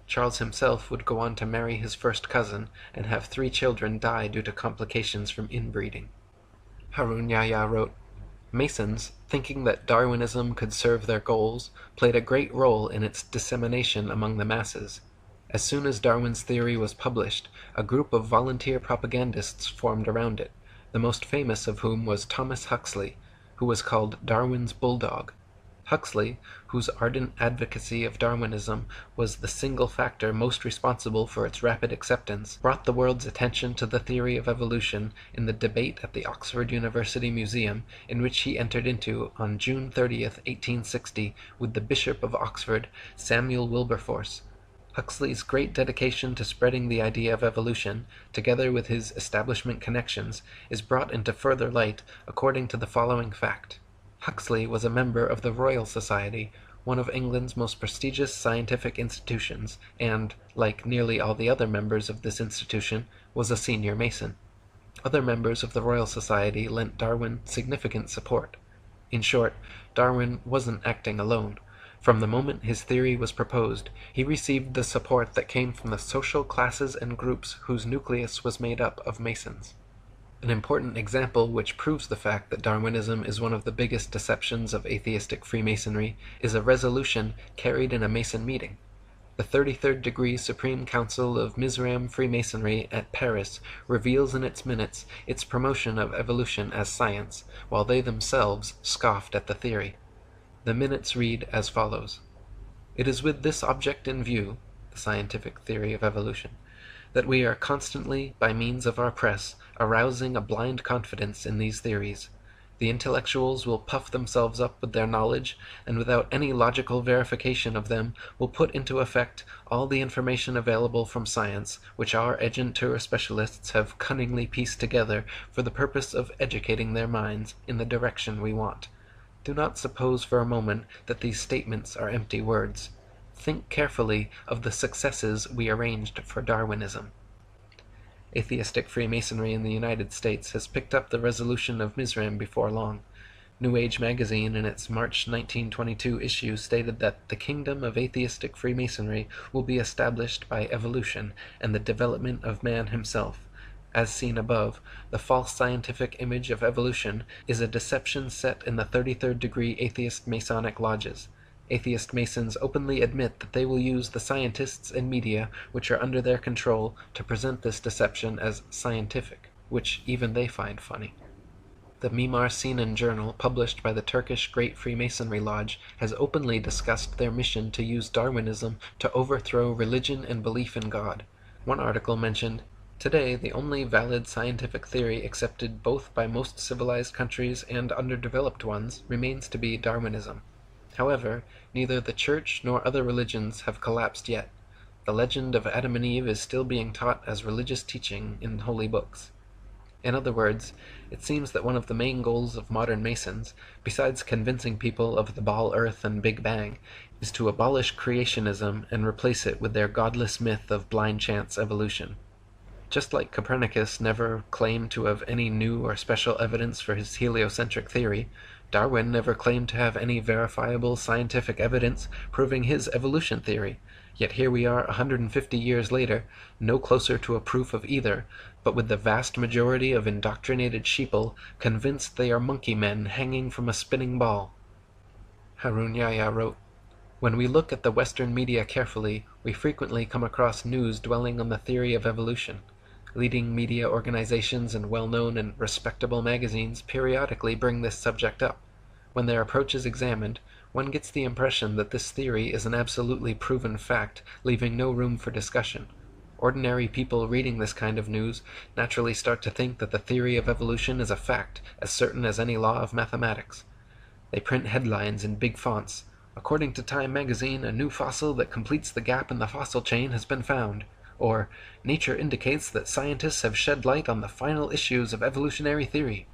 Charles himself would go on to marry his first cousin and have 3 children die due to complications from inbreeding. Harun Yahya wrote, Masons, thinking that Darwinism could serve their goals, played a great role in its dissemination among the masses. As soon as Darwin's theory was published, a group of volunteer propagandists formed around it, the most famous of whom was Thomas Huxley, who was called Darwin's bulldog. Huxley, whose ardent advocacy of Darwinism was the single factor most responsible for its rapid acceptance, brought the world's attention to the theory of evolution in the debate at the Oxford University Museum, in which he entered into on June 30th, 1860, with the Bishop of Oxford, Samuel Wilberforce. Huxley's great dedication to spreading the idea of evolution, together with his establishment connections, is brought into further light according to the following fact. Huxley was a member of the Royal Society, one of England's most prestigious scientific institutions, and, like nearly all the other members of this institution, was a senior Mason. Other members of the Royal Society lent Darwin significant support. In short, Darwin wasn't acting alone. From the moment his theory was proposed, he received the support that came from the social classes and groups whose nucleus was made up of Masons. An important example which proves the fact that Darwinism is one of the biggest deceptions of atheistic Freemasonry is a resolution carried in a Mason meeting. The 33rd Degree Supreme Council of Mizraim Freemasonry at Paris reveals in its minutes its promotion of evolution as science, while they themselves scoffed at the theory. The minutes read as follows. It is with this object in view, the scientific theory of evolution, that we are constantly, by means of our press, arousing a blind confidence in these theories. The intellectuals will puff themselves up with their knowledge, and without any logical verification of them, will put into effect all the information available from science, which our agentur specialists have cunningly pieced together for the purpose of educating their minds in the direction we want. Do not suppose for a moment that these statements are empty words. Think carefully of the successes we arranged for Darwinism. Atheistic Freemasonry in the United States has picked up the resolution of Mizraim before long. New Age magazine in its March 1922 issue stated that the kingdom of atheistic Freemasonry will be established by evolution and the development of man himself. As seen above, the false scientific image of evolution is a deception set in the 33rd degree atheist Masonic lodges. Atheist Masons openly admit that they will use the scientists and media which are under their control to present this deception as scientific, which even they find funny. The Mimar Sinan Journal, published by the Turkish Great Freemasonry Lodge, has openly discussed their mission to use Darwinism to overthrow religion and belief in God. One article mentioned, "Today, the only valid scientific theory accepted both by most civilized countries and underdeveloped ones remains to be Darwinism. However, neither the Church nor other religions have collapsed yet. The legend of Adam and Eve is still being taught as religious teaching in holy books." In other words, it seems that one of the main goals of modern Masons, besides convincing people of the Ball Earth and Big Bang, is to abolish creationism and replace it with their godless myth of blind chance evolution. Just like Copernicus never claimed to have any new or special evidence for his heliocentric theory, Darwin never claimed to have any verifiable scientific evidence proving his evolution theory. Yet here we are 150 years later, no closer to a proof of either, but with the vast majority of indoctrinated sheeple convinced they are monkey men hanging from a spinning ball. Harun Yahya wrote, "When we look at the Western media carefully, we frequently come across news dwelling on the theory of evolution. Leading media organizations and well-known and respectable magazines periodically bring this subject up. When their approach is examined, one gets the impression that this theory is an absolutely proven fact, leaving no room for discussion. Ordinary people reading this kind of news naturally start to think that the theory of evolution is a fact, as certain as any law of mathematics. They print headlines in big fonts. 'According to Time magazine, a new fossil that completes the gap in the fossil chain has been found,' or nature indicates that scientists have shed light on the final issues of evolutionary theory.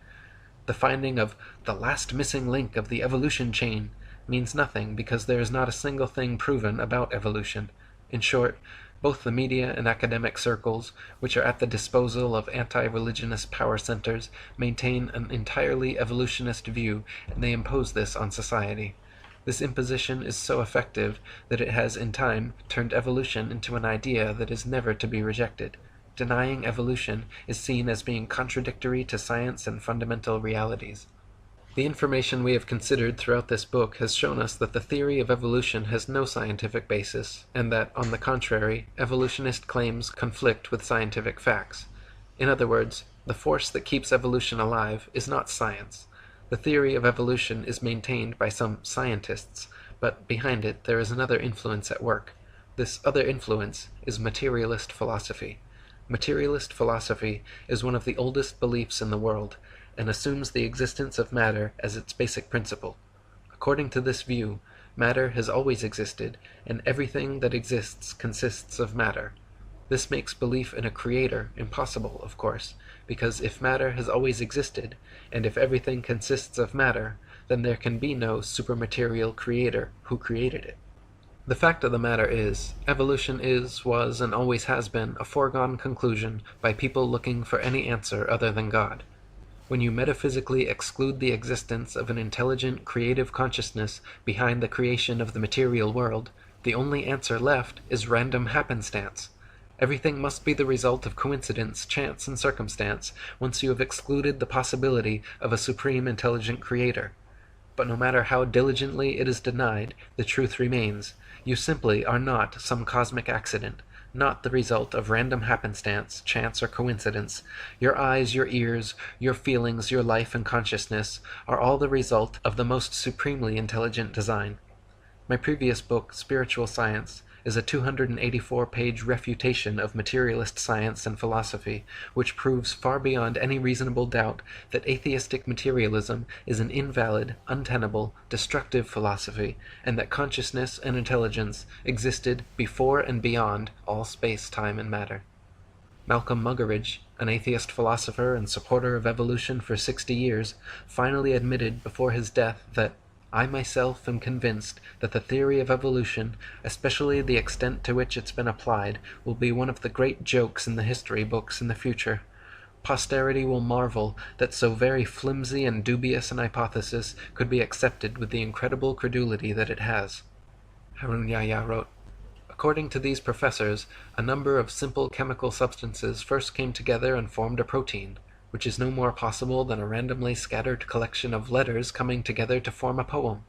The finding of the last missing link of the evolution chain means nothing because there is not a single thing proven about evolution. In short, both the media and academic circles, which are at the disposal of anti-religionist power centers, maintain an entirely evolutionist view, and they impose this on society. This imposition is so effective that it has in time turned evolution into an idea that is never to be rejected. Denying evolution is seen as being contradictory to science and fundamental realities. The information we have considered throughout this book has shown us that the theory of evolution has no scientific basis, and that, on the contrary, evolutionist claims conflict with scientific facts. In other words, the force that keeps evolution alive is not science. The theory of evolution is maintained by some scientists, but behind it there is another influence at work. This other influence is materialist philosophy. Materialist philosophy is one of the oldest beliefs in the world, and assumes the existence of matter as its basic principle. According to this view, matter has always existed, and everything that exists consists of matter. This makes belief in a creator impossible, of course, because if matter has always existed, and if everything consists of matter, then there can be no supermaterial creator who created it. The fact of the matter is, evolution is, was, and always has been a foregone conclusion by people looking for any answer other than God. When you metaphysically exclude the existence of an intelligent, creative consciousness behind the creation of the material world, the only answer left is random happenstance. Everything must be the result of coincidence, chance, and circumstance once you have excluded the possibility of a supreme intelligent creator. But no matter how diligently it is denied, the truth remains. You simply are not some cosmic accident, not the result of random happenstance, chance, or coincidence. Your eyes, your ears, your feelings, your life and consciousness are all the result of the most supremely intelligent design. My previous book, Spiritual Science, is a 284-page refutation of materialist science and philosophy, which proves far beyond any reasonable doubt that atheistic materialism is an invalid, untenable, destructive philosophy, and that consciousness and intelligence existed before and beyond all space, time, and matter. Malcolm Muggeridge, an atheist philosopher and supporter of evolution for 60 years, finally admitted before his death that I myself am convinced that the theory of evolution, especially the extent to which it's been applied, will be one of the great jokes in the history books in the future. Posterity will marvel that so very flimsy and dubious an hypothesis could be accepted with the incredible credulity that it has. Harun Yahya wrote, according to these professors, a number of simple chemical substances first came together and formed a protein, which is no more possible than a randomly scattered collection of letters coming together to form a poem.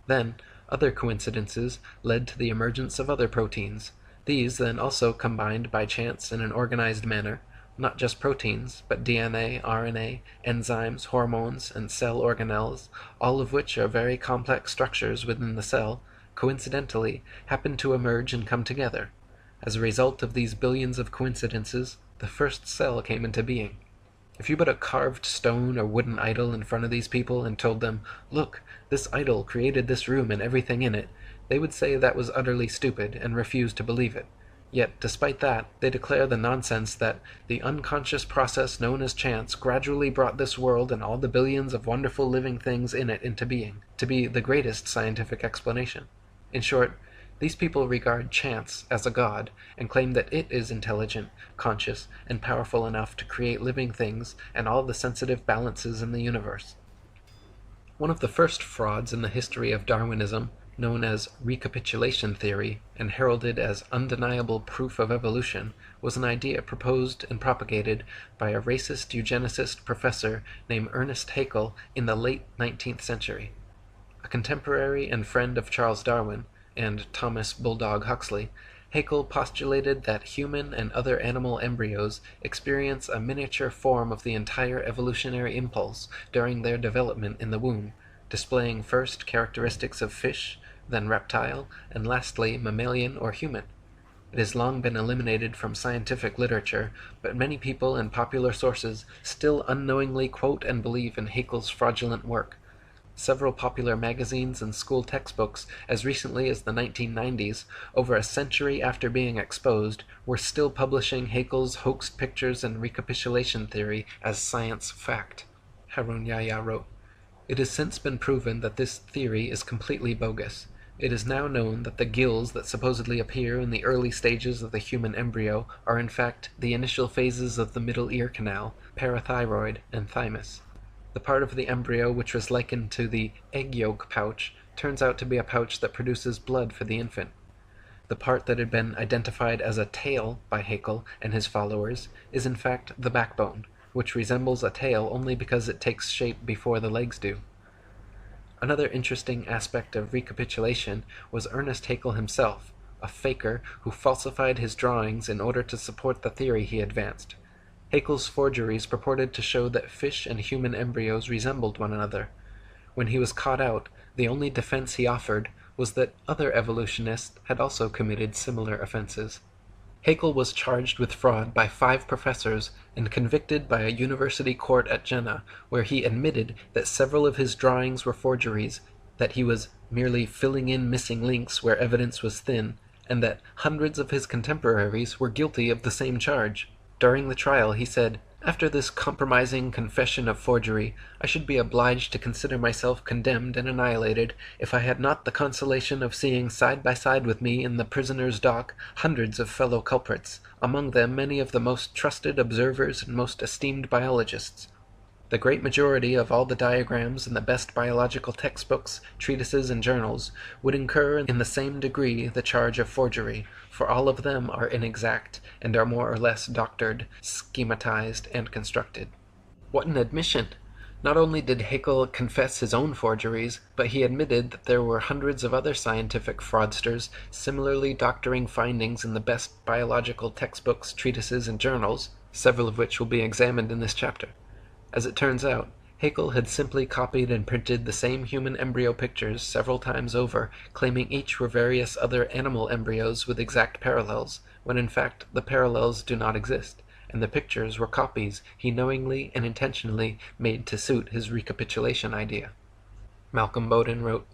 Then, other coincidences led to the emergence of other proteins. These then also combined by chance in an organized manner, not just proteins, but DNA, RNA, enzymes, hormones, and cell organelles, all of which are very complex structures within the cell, coincidentally happen to emerge and come together. As a result of these billions of coincidences, the first cell came into being. If you put a carved stone or wooden idol in front of these people and told them, look, this idol created this room and everything in it, they would say that was utterly stupid and refuse to believe it. Yet, despite that, they declare the nonsense that the unconscious process known as chance gradually brought this world and all the billions of wonderful living things in it into being, to be the greatest scientific explanation. In short, these people regard chance as a god and claim that it is intelligent, conscious, and powerful enough to create living things and all the sensitive balances in the universe. One of the first frauds in the history of Darwinism, known as recapitulation theory and heralded as undeniable proof of evolution, was an idea proposed and propagated by a racist eugenicist professor named Ernest Haeckel in the late 19th century. A contemporary and friend of Charles Darwin, and Thomas Bulldog Huxley, Haeckel postulated that human and other animal embryos experience a miniature form of the entire evolutionary impulse during their development in the womb, displaying first characteristics of fish, then reptile, and lastly mammalian or human. It has long been eliminated from scientific literature, but many people and popular sources still unknowingly quote and believe in Haeckel's fraudulent work. Several popular magazines and school textbooks, as recently as the 1990s, over a century after being exposed, were still publishing Haeckel's hoaxed pictures and recapitulation theory as science fact. Harun Yahya wrote, "It has since been proven that this theory is completely bogus. It is now known that the gills that supposedly appear in the early stages of the human embryo are in fact the initial phases of the middle ear canal, parathyroid, and thymus. The part of the embryo which was likened to the egg yolk pouch turns out to be a pouch that produces blood for the infant. The part that had been identified as a tail by Haeckel and his followers is in fact the backbone, which resembles a tail only because it takes shape before the legs do." Another interesting aspect of recapitulation was Ernest Haeckel himself, a faker who falsified his drawings in order to support the theory he advanced. Haeckel's forgeries purported to show that fish and human embryos resembled one another. When he was caught out, the only defense he offered was that other evolutionists had also committed similar offenses. Haeckel was charged with fraud by 5 professors and convicted by a university court at Jena, where he admitted that several of his drawings were forgeries, that he was merely filling in missing links where evidence was thin, and that hundreds of his contemporaries were guilty of the same charge. During the trial, he said, "After this compromising confession of forgery, I should be obliged to consider myself condemned and annihilated if I had not the consolation of seeing side by side with me in the prisoner's dock hundreds of fellow culprits, among them many of the most trusted observers and most esteemed biologists. The great majority of all the diagrams in the best biological textbooks, treatises, and journals would incur in the same degree the charge of forgery, for all of them are inexact and are more or less doctored, schematized, and constructed." What an admission! Not only did Haeckel confess his own forgeries, but he admitted that there were hundreds of other scientific fraudsters similarly doctoring findings in the best biological textbooks, treatises, and journals, several of which will be examined in this chapter. As it turns out, Haeckel had simply copied and printed the same human embryo pictures several times over, claiming each were various other animal embryos with exact parallels, when in fact the parallels do not exist, and the pictures were copies he knowingly and intentionally made to suit his recapitulation idea. Malcolm Bowden wrote,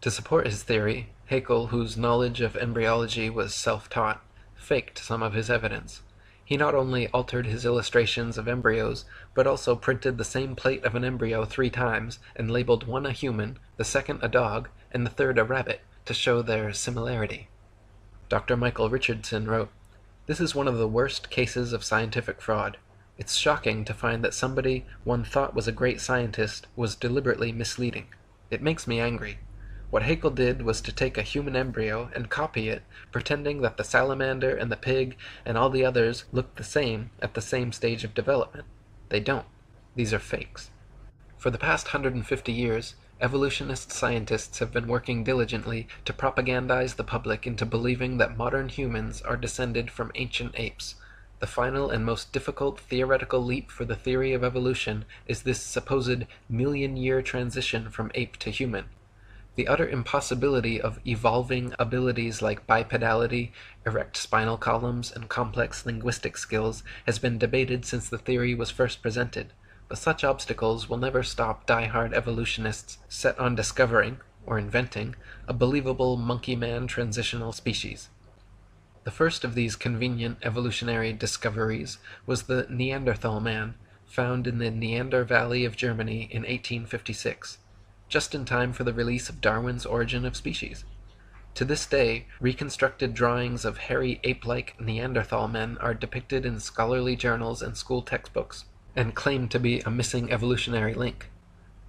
"To support his theory, Haeckel, whose knowledge of embryology was self-taught, faked some of his evidence. He not only altered his illustrations of embryos, but also printed the same plate of an embryo 3 times, and labeled one a human, the second a dog, and the third a rabbit, to show their similarity." Dr. Michael Richardson wrote, "This is one of the worst cases of scientific fraud. It's shocking to find that somebody one thought was a great scientist was deliberately misleading. It makes me angry. What Haeckel did was to take a human embryo and copy it, pretending that the salamander and the pig and all the others look the same at the same stage of development. They don't. These are fakes." For the past 150 years, evolutionist scientists have been working diligently to propagandize the public into believing that modern humans are descended from ancient apes. The final and most difficult theoretical leap for the theory of evolution is this supposed million-year transition from ape to human. The utter impossibility of evolving abilities like bipedality, erect spinal columns, and complex linguistic skills has been debated since the theory was first presented, but such obstacles will never stop die-hard evolutionists set on discovering, or inventing, a believable monkey-man transitional species. The first of these convenient evolutionary discoveries was the Neanderthal man, found in the Neander Valley of Germany in 1856. Just in time for the release of Darwin's Origin of Species. To this day, reconstructed drawings of hairy ape-like Neanderthal men are depicted in scholarly journals and school textbooks, and claim to be a missing evolutionary link.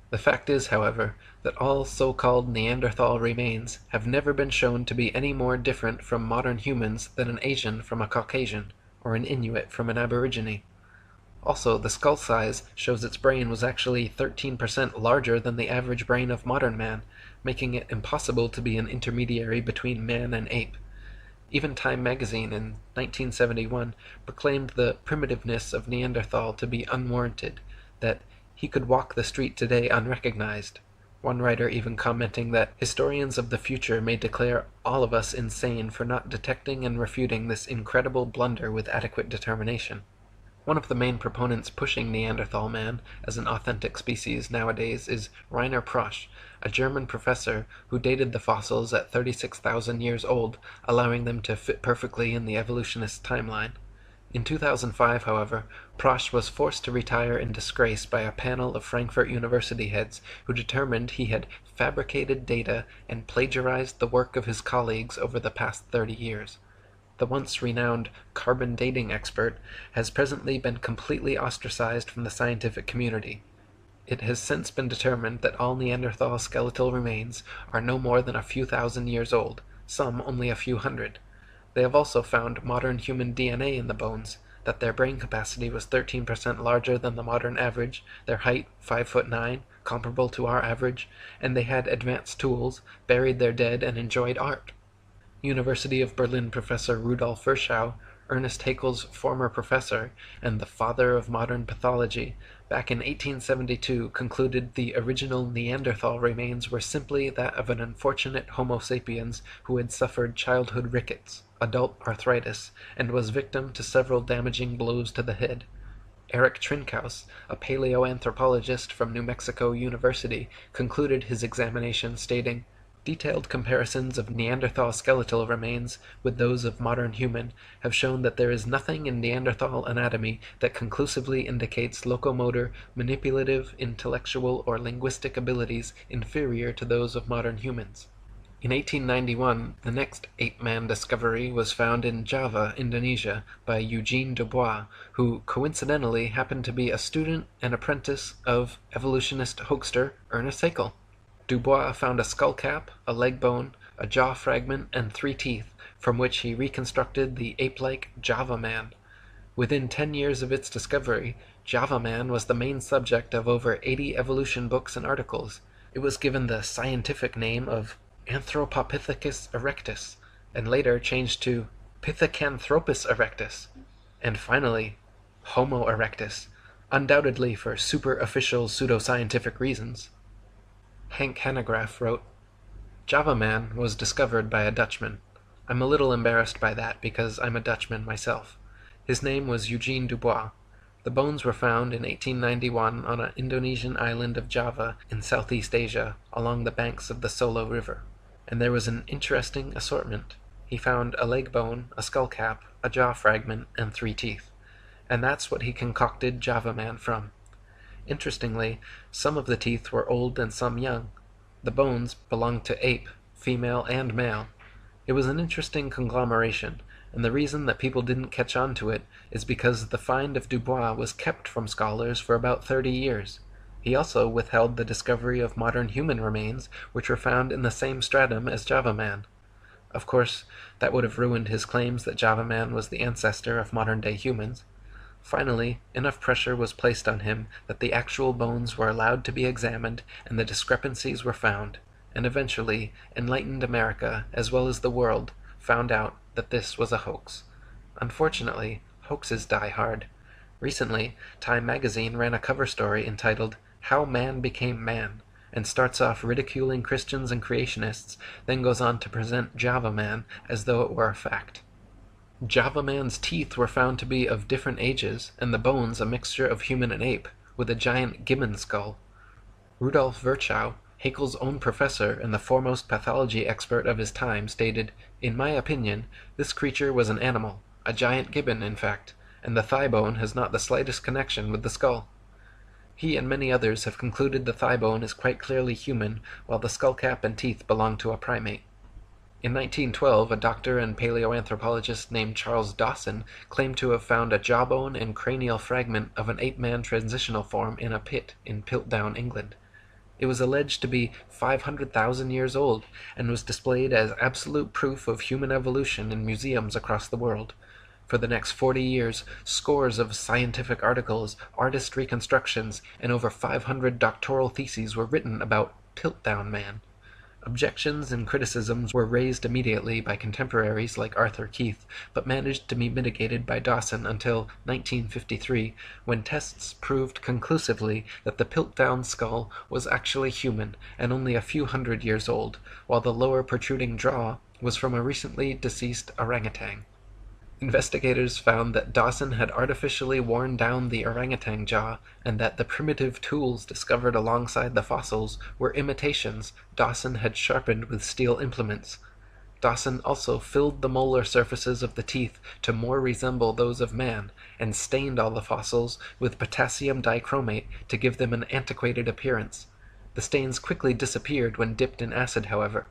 The fact is, however, that all so-called Neanderthal remains have never been shown to be any more different from modern humans than an Asian from a Caucasian, or an Inuit from an Aborigine. Also, the skull size shows its brain was actually 13% larger than the average brain of modern man, making it impossible to be an intermediary between man and ape. Even Time magazine in 1971 proclaimed the primitiveness of Neanderthal to be unwarranted, that he could walk the street today unrecognized. One writer even commenting that historians of the future may declare all of us insane for not detecting and refuting this incredible blunder with adequate determination. One of the main proponents pushing Neanderthal man as an authentic species nowadays is Rainer Prosch, a German professor who dated the fossils at 36,000 years old, allowing them to fit perfectly in the evolutionist timeline. In 2005, however, Prosch was forced to retire in disgrace by a panel of Frankfurt University heads who determined he had fabricated data and plagiarized the work of his colleagues over the past 30 years. The once renowned carbon dating expert has presently been completely ostracized from the scientific community. It has since been determined that all Neanderthal skeletal remains are no more than a few thousand years old, some only a few hundred. They have also found modern human DNA in the bones, that their brain capacity was 13% larger than the modern average, their height 5'9", comparable to our average, and they had advanced tools, buried their dead, and enjoyed art. University of Berlin professor Rudolf Virchow, Ernest Haeckel's former professor and the father of modern pathology, back in 1872 concluded the original Neanderthal remains were simply that of an unfortunate Homo sapiens who had suffered childhood rickets, adult arthritis, and was victim to several damaging blows to the head. Eric Trinkaus, a paleoanthropologist from New Mexico University, concluded his examination stating, "Detailed comparisons of Neanderthal skeletal remains with those of modern human have shown that there is nothing in Neanderthal anatomy that conclusively indicates locomotor, manipulative, intellectual, or linguistic abilities inferior to those of modern humans." In 1891, the next ape-man discovery was found in Java, Indonesia, by Eugene Dubois, who coincidentally happened to be a student and apprentice of evolutionist hoaxer Ernest Haeckel. Dubois found a skull cap, a leg bone, a jaw fragment, and 3 teeth, from which he reconstructed the ape-like Java man. Within 10 years of its discovery, Java man was the main subject of over 80 evolution books and articles. It was given the scientific name of Anthropopithecus erectus, and later changed to Pithecanthropus erectus, and finally Homo erectus, undoubtedly for super-official pseudoscientific reasons. Hank Hanegraaff wrote, "Java man was discovered by a Dutchman. I'm a little embarrassed by that because I'm a Dutchman myself. His name was Eugene Dubois. The bones were found in 1891 on an Indonesian island of Java in Southeast Asia along the banks of the Solo River. And there was an interesting assortment. He found a leg bone, a skull cap, a jaw fragment, and 3 teeth. And that's what he concocted Java man from. Interestingly, some of the teeth were old and some young. The bones belonged to ape, female and male. It was an interesting conglomeration, and the reason that people didn't catch on to it is because the find of Dubois was kept from scholars for about 30 years. He also withheld the discovery of modern human remains, which were found in the same stratum as Java man. Of course, that would have ruined his claims that Java man was the ancestor of modern-day humans. Finally, enough pressure was placed on him that the actual bones were allowed to be examined and the discrepancies were found, and eventually enlightened America, as well as the world, found out that this was a hoax. Unfortunately, hoaxes die hard. Recently, Time magazine ran a cover story entitled "How Man Became Man," and starts off ridiculing Christians and creationists, then goes on to present Java man as though it were a fact. Java man's teeth were found to be of different ages, and the bones a mixture of human and ape, with a giant gibbon skull. Rudolf Virchow, Haeckel's own professor and the foremost pathology expert of his time, stated, "In my opinion, this creature was an animal, a giant gibbon in fact, and the thigh bone has not the slightest connection with the skull." He and many others have concluded the thigh bone is quite clearly human, while the skull cap and teeth belong to a primate. In 1912, a doctor and paleoanthropologist named Charles Dawson claimed to have found a jawbone and cranial fragment of an ape-man transitional form in a pit in Piltdown, England. It was alleged to be 500,000 years old, and was displayed as absolute proof of human evolution in museums across the world. For the next 40 years, scores of scientific articles, artist reconstructions, and over 500 doctoral theses were written about Piltdown Man. Objections and criticisms were raised immediately by contemporaries like Arthur Keith, but managed to be mitigated by Dawson until 1953, when tests proved conclusively that the Piltdown skull was actually human and only a few hundred years old, while the lower protruding jaw was from a recently deceased orangutan. Investigators found that Dawson had artificially worn down the orangutan jaw and that the primitive tools discovered alongside the fossils were imitations Dawson had sharpened with steel implements. Dawson also filled the molar surfaces of the teeth to more resemble those of man and stained all the fossils with potassium dichromate to give them an antiquated appearance. The stains quickly disappeared when dipped in acid, however.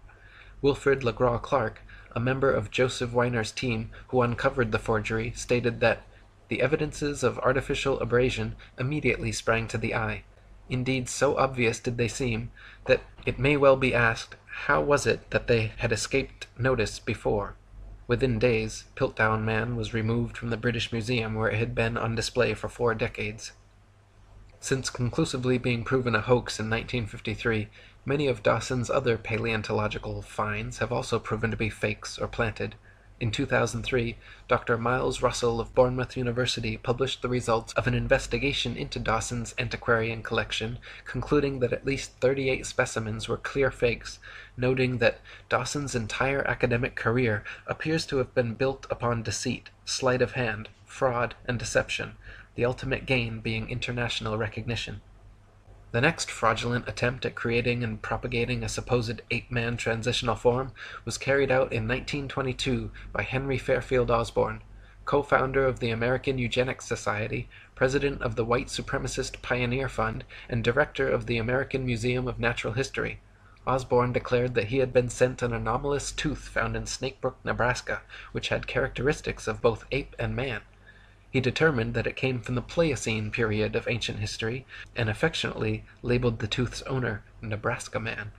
Wilfrid LeGras-Clark, a member of Joseph Weiner's team who uncovered the forgery, stated that the evidences of artificial abrasion immediately sprang to the eye. Indeed, so obvious did they seem that it may well be asked, how was it that they had escaped notice before? Within days, Piltdown Man was removed from the British Museum where it had been on display for 4 decades. Since conclusively being proven a hoax in 1953, many of Dawson's other paleontological finds have also proven to be fakes or planted. In 2003, Dr. Miles Russell of Bournemouth University published the results of an investigation into Dawson's antiquarian collection, concluding that at least 38 specimens were clear fakes, noting that Dawson's entire academic career appears to have been built upon deceit, sleight of hand, fraud, and deception, the ultimate gain being international recognition. The next fraudulent attempt at creating and propagating a supposed ape-man transitional form was carried out in 1922 by Henry Fairfield Osborn, co-founder of the American Eugenics Society, president of the White Supremacist Pioneer Fund, and director of the American Museum of Natural History. Osborn declared that he had been sent an anomalous tooth found in Snakebrook, Nebraska, which had characteristics of both ape and man. He determined that it came from the Pliocene period of ancient history, and affectionately labeled the tooth's owner Nebraska Man.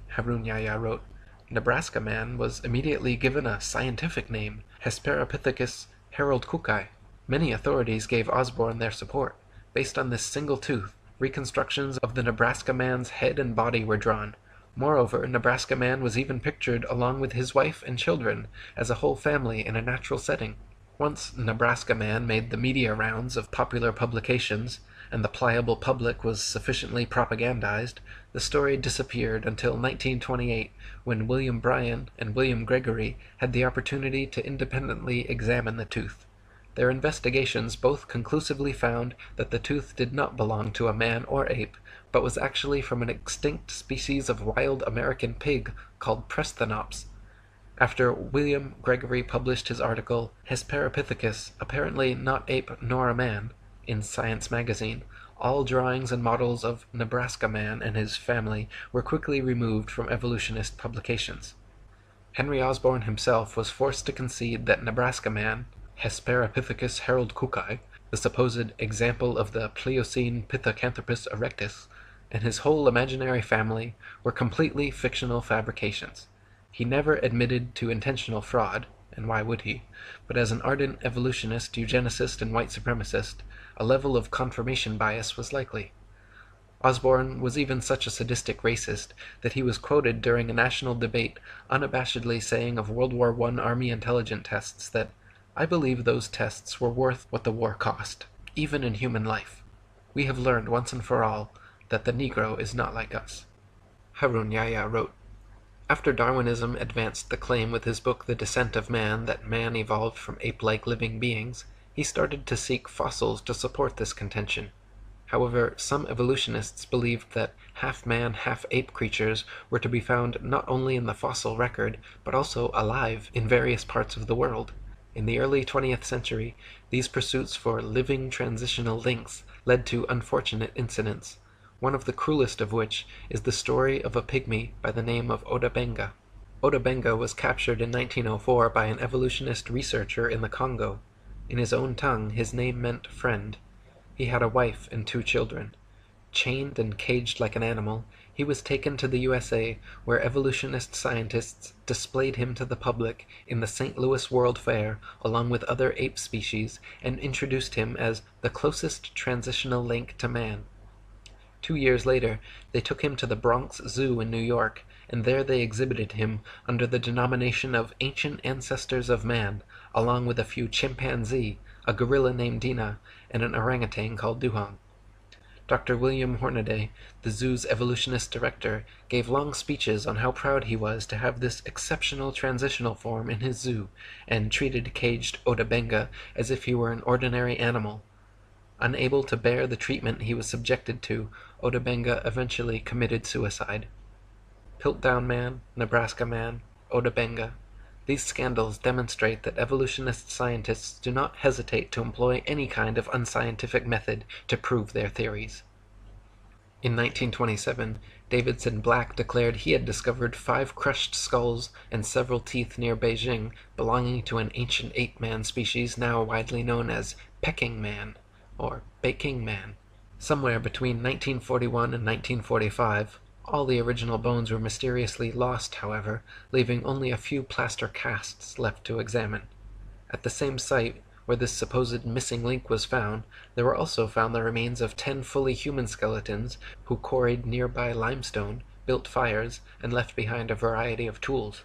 Harun Yahya wrote, Nebraska Man was immediately given a scientific name, Hesperopithecus haroldkukei. Many authorities gave Osborn their support. Based on this single tooth, reconstructions of the Nebraska Man's head and body were drawn. Moreover, Nebraska Man was even pictured along with his wife and children as a whole family in a natural setting. Once Nebraska Man made the media rounds of popular publications, and the pliable public was sufficiently propagandized, the story disappeared until 1928, when William Bryan and William Gregory had the opportunity to independently examine the tooth. Their investigations both conclusively found that the tooth did not belong to a man or ape, but was actually from an extinct species of wild American pig called Presthenops. After William Gregory published his article, Hesperopithecus, apparently not ape nor a man, in Science magazine, all drawings and models of Nebraska Man and his family were quickly removed from evolutionist publications. Henry Osborn himself was forced to concede that Nebraska Man, Hesperopithecus haroldkukei, the supposed example of the Pliocene Pithecanthropus erectus, and his whole imaginary family were completely fictional fabrications. He never admitted to intentional fraud, and why would he? But as an ardent evolutionist, eugenicist, and white supremacist, a level of confirmation bias was likely. Osborn was even such a sadistic racist that he was quoted during a national debate unabashedly saying of World War I Army intelligence tests that, "I believe those tests were worth what the war cost, even in human life. We have learned once and for all that the Negro is not like us." Harun Yahya wrote, after Darwinism advanced the claim with his book The Descent of Man that man evolved from ape-like living beings, he started to seek fossils to support this contention. However, some evolutionists believed that half-man, half-ape creatures were to be found not only in the fossil record, but also alive in various parts of the world. In the early 20th century, these pursuits for living transitional links led to unfortunate incidents, one of the cruelest of which is the story of a pygmy by the name of Odabenga. Odabenga was captured in 1904 by an evolutionist researcher in the Congo. In his own tongue, his name meant friend. He had a wife and 2 children. Chained and caged like an animal, he was taken to the USA, where evolutionist scientists displayed him to the public in the St. Louis World Fair along with other ape species and introduced him as the closest transitional link to man. 2 years later, they took him to the Bronx Zoo in New York, and there they exhibited him under the denomination of Ancient Ancestors of Man, along with a few chimpanzee, a gorilla named Dina, and an orangutan called Duhong. Dr. William Hornaday, the zoo's evolutionist director, gave long speeches on how proud he was to have this exceptional transitional form in his zoo, and treated caged Otabenga as if he were an ordinary animal. Unable to bear the treatment he was subjected to, Otabenga eventually committed suicide. Piltdown Man, Nebraska Man, Otabenga. These scandals demonstrate that evolutionist scientists do not hesitate to employ any kind of unscientific method to prove their theories. In 1927, Davidson Black declared he had discovered 5 crushed skulls and several teeth near Beijing belonging to an ancient ape-man species now widely known as Peking Man, or Peking Man. Somewhere between 1941 and 1945, all the original bones were mysteriously lost, however, leaving only a few plaster casts left to examine. At the same site where this supposed missing link was found, there were also found the remains of 10 fully human skeletons who quarried nearby limestone, built fires, and left behind a variety of tools.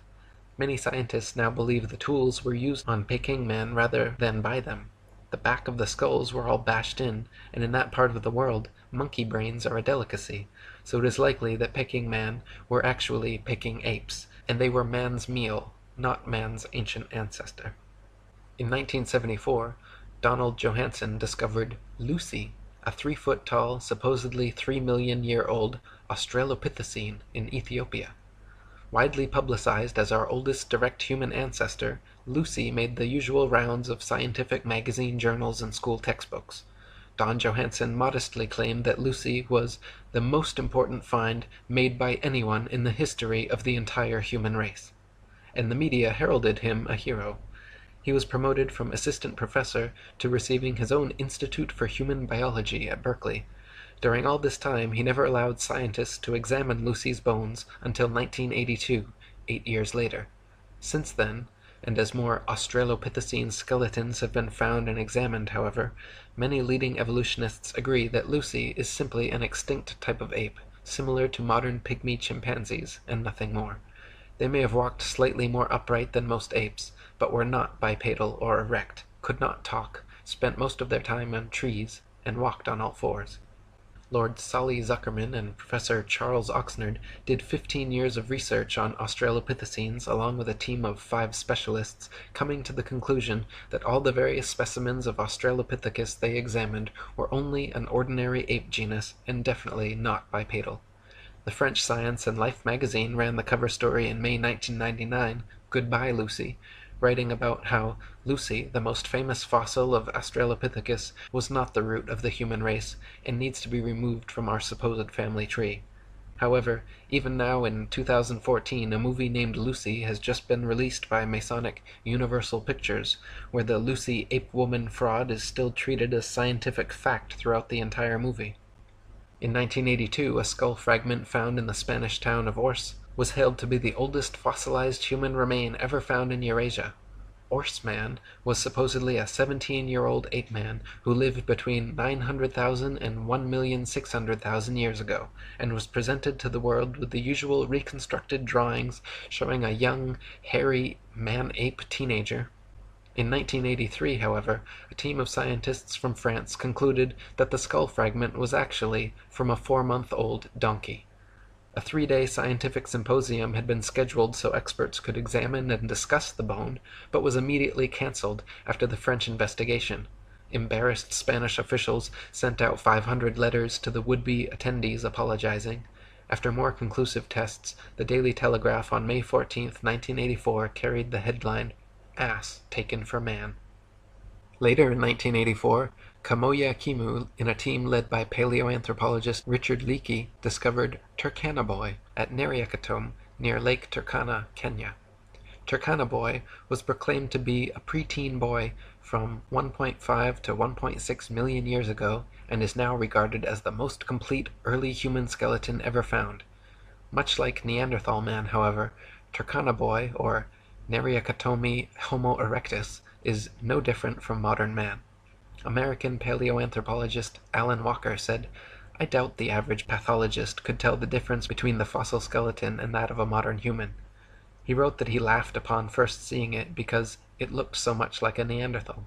Many scientists now believe the tools were used on Peking Man rather than by them. The back of the skulls were all bashed in, and in that part of the world, monkey brains are a delicacy, so it is likely that Peking Man were actually Peking apes, and they were man's meal, not man's ancient ancestor. In 1974, Donald Johanson discovered Lucy, a 3-foot-tall, supposedly 3-million-year-old Australopithecine in Ethiopia. Widely publicized as our oldest direct human ancestor, Lucy made the usual rounds of scientific magazine journals and school textbooks. Don Johanson modestly claimed that Lucy was the most important find made by anyone in the history of the entire human race, and the media heralded him a hero. He was promoted from assistant professor to receiving his own Institute for Human Biology at Berkeley. During all this time, he never allowed scientists to examine Lucy's bones until 1982, 8 years later. Since then, and as more Australopithecine skeletons have been found and examined, however, many leading evolutionists agree that Lucy is simply an extinct type of ape, similar to modern pygmy chimpanzees, and nothing more. They may have walked slightly more upright than most apes, but were not bipedal or erect, could not talk, spent most of their time on trees, and walked on all fours. Lord Solly Zuckerman and Professor Charles Oxnard did 15 years of research on Australopithecines along with a team of 5 specialists, coming to the conclusion that all the various specimens of Australopithecus they examined were only an ordinary ape genus and definitely not bipedal. The French Science and Life magazine ran the cover story in May 1999, Goodbye Lucy, writing about how Lucy, the most famous fossil of Australopithecus, was not the root of the human race and needs to be removed from our supposed family tree. However, even now in 2014, a movie named Lucy has just been released by Masonic Universal Pictures, where the Lucy ape-woman fraud is still treated as scientific fact throughout the entire movie. In 1982, a skull fragment found in the Spanish town of Ors was hailed to be the oldest fossilized human remain ever found in Eurasia. Ors Man was supposedly a 17-year-old ape man who lived between 900,000 and 1,600,000 years ago, and was presented to the world with the usual reconstructed drawings showing a young, hairy man-ape teenager. In 1983, however, a team of scientists from France concluded that the skull fragment was actually from a 4-month-old donkey. A 3-day scientific symposium had been scheduled so experts could examine and discuss the bone, but was immediately cancelled after the French investigation. Embarrassed Spanish officials sent out 500 letters to the would-be attendees apologizing. After more conclusive tests, the Daily Telegraph on May 14, 1984 carried the headline, "Ass Taken for Man." Later in 1984, Kamoya Kimu, in a team led by paleoanthropologist Richard Leakey, discovered Turkana Boy at Neriakatum near Lake Turkana, Kenya. Turkana Boy was proclaimed to be a preteen boy from 1.5 to 1.6 million years ago and is now regarded as the most complete early human skeleton ever found. Much like Neanderthal man, however, Turkana Boy, or Neriakatomi Homo erectus, is no different from modern man. American paleoanthropologist Alan Walker said, "I doubt the average pathologist could tell the difference between the fossil skeleton and that of a modern human." He wrote that he laughed upon first seeing it because it looked so much like a Neanderthal.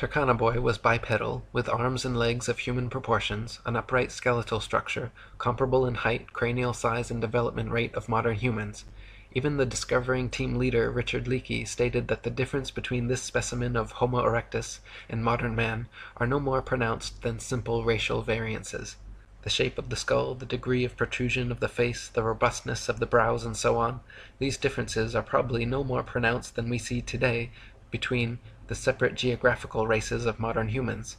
Turkana Boy was bipedal, with arms and legs of human proportions, an upright skeletal structure, comparable in height, cranial size, and development rate of modern humans. Even the discovering team leader Richard Leakey stated that the difference between this specimen of Homo erectus and modern man are no more pronounced than simple racial variances. The shape of the skull, the degree of protrusion of the face, the robustness of the brows, and so on, these differences are probably no more pronounced than we see today between the separate geographical races of modern humans.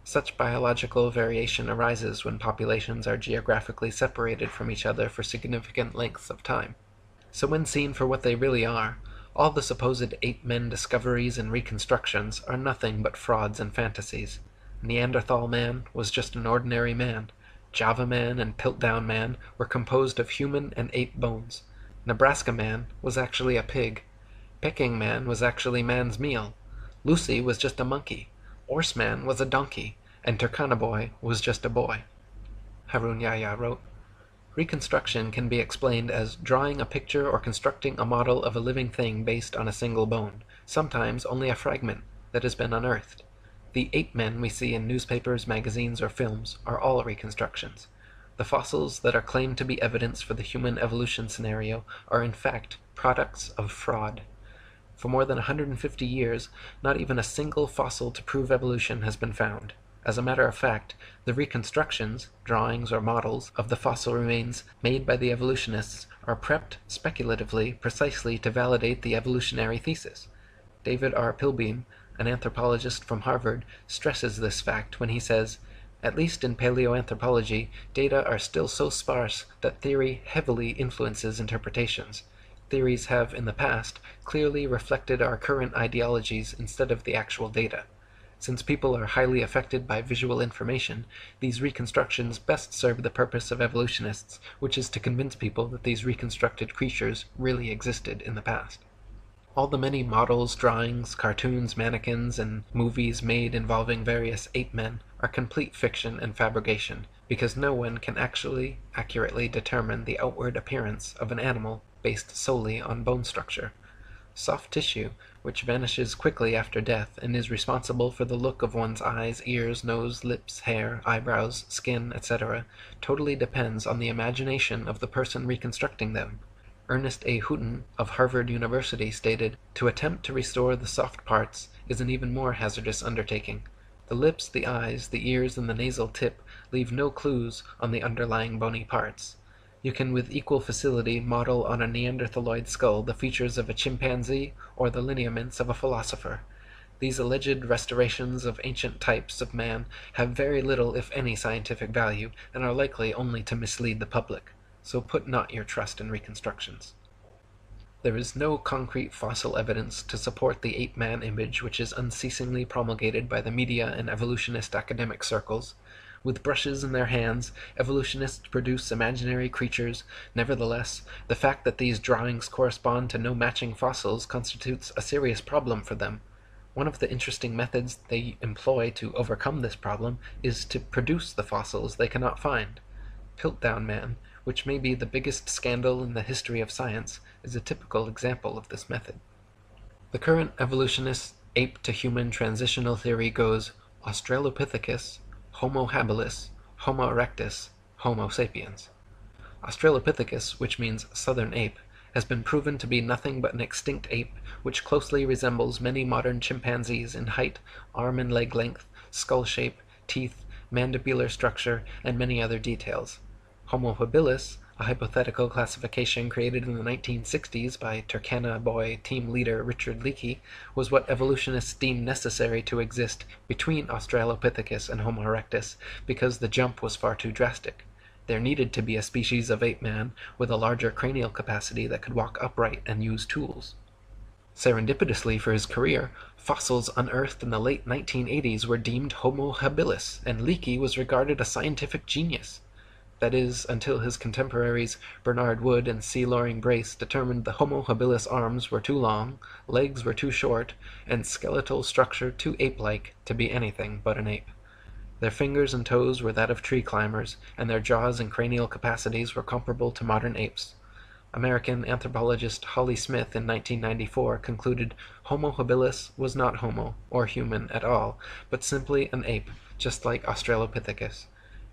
Such biological variation arises when populations are geographically separated from each other for significant lengths of time. So when seen for what they really are, all the supposed ape-men discoveries and reconstructions are nothing but frauds and fantasies. Neanderthal man was just an ordinary man. Java man and Piltdown man were composed of human and ape bones. Nebraska man was actually a pig. Peking man was actually man's meal. Lucy was just a monkey. Orse man was a donkey. And Turkana Boy was just a boy. Harun Yahya wrote, Reconstruction can be explained as drawing a picture or constructing a model of a living thing based on a single bone, sometimes only a fragment that has been unearthed. The ape-men we see in newspapers, magazines, or films are all reconstructions. The fossils that are claimed to be evidence for the human evolution scenario are in fact products of fraud. For more than 150 years, not even a single fossil to prove evolution has been found. As a matter of fact, the reconstructions, drawings or models, of the fossil remains made by the evolutionists are prepped speculatively precisely to validate the evolutionary thesis. David R. Pilbeam, an anthropologist from Harvard, stresses this fact when he says, "At least in paleoanthropology, data are still so sparse that theory heavily influences interpretations. Theories have, in the past, clearly reflected our current ideologies instead of the actual data. Since people are highly affected by visual information, these reconstructions best serve the purpose of evolutionists, which is to convince people that these reconstructed creatures really existed in the past." All the many models, drawings, cartoons, mannequins, and movies made involving various ape-men are complete fiction and fabrication, because no one can actually accurately determine the outward appearance of an animal based solely on bone structure. Soft tissue, which vanishes quickly after death and is responsible for the look of one's eyes, ears, nose, lips, hair, eyebrows, skin, etc., totally depends on the imagination of the person reconstructing them. Ernest A. Houghton of Harvard University stated, "To attempt to restore the soft parts is an even more hazardous undertaking. The lips, the eyes, the ears, and the nasal tip leave no clues on the underlying bony parts. You can with equal facility model on a Neanderthaloid skull the features of a chimpanzee or the lineaments of a philosopher. These alleged restorations of ancient types of man have very little if any scientific value, and are likely only to mislead the public. So put not your trust in reconstructions." There is no concrete fossil evidence to support the ape-man image which is unceasingly promulgated by the media and evolutionist academic circles. With brushes in their hands, evolutionists produce imaginary creatures. Nevertheless, the fact that these drawings correspond to no matching fossils constitutes a serious problem for them. One of the interesting methods they employ to overcome this problem is to produce the fossils they cannot find. Piltdown Man, which may be the biggest scandal in the history of science, is a typical example of this method. The current evolutionist ape-to-human transitional theory goes Australopithecus, Homo habilis, Homo erectus, Homo sapiens. Australopithecus, which means southern ape, has been proven to be nothing but an extinct ape which closely resembles many modern chimpanzees in height, arm and leg length, skull shape, teeth, mandibular structure, and many other details. Homo habilis, a hypothetical classification created in the 1960s by Turkana Boy team leader Richard Leakey, was what evolutionists deemed necessary to exist between Australopithecus and Homo erectus because the jump was far too drastic. There needed to be a species of ape-man with a larger cranial capacity that could walk upright and use tools. Serendipitously for his career, fossils unearthed in the late 1980s were deemed Homo habilis, and Leakey was regarded a scientific genius. That is, until his contemporaries Bernard Wood and C. Loring Brace determined the Homo habilis arms were too long, legs were too short, and skeletal structure too ape-like to be anything but an ape. Their fingers and toes were that of tree climbers, and their jaws and cranial capacities were comparable to modern apes. American anthropologist Holly Smith in 1994 concluded Homo habilis was not homo, or human at all, but simply an ape, just like Australopithecus.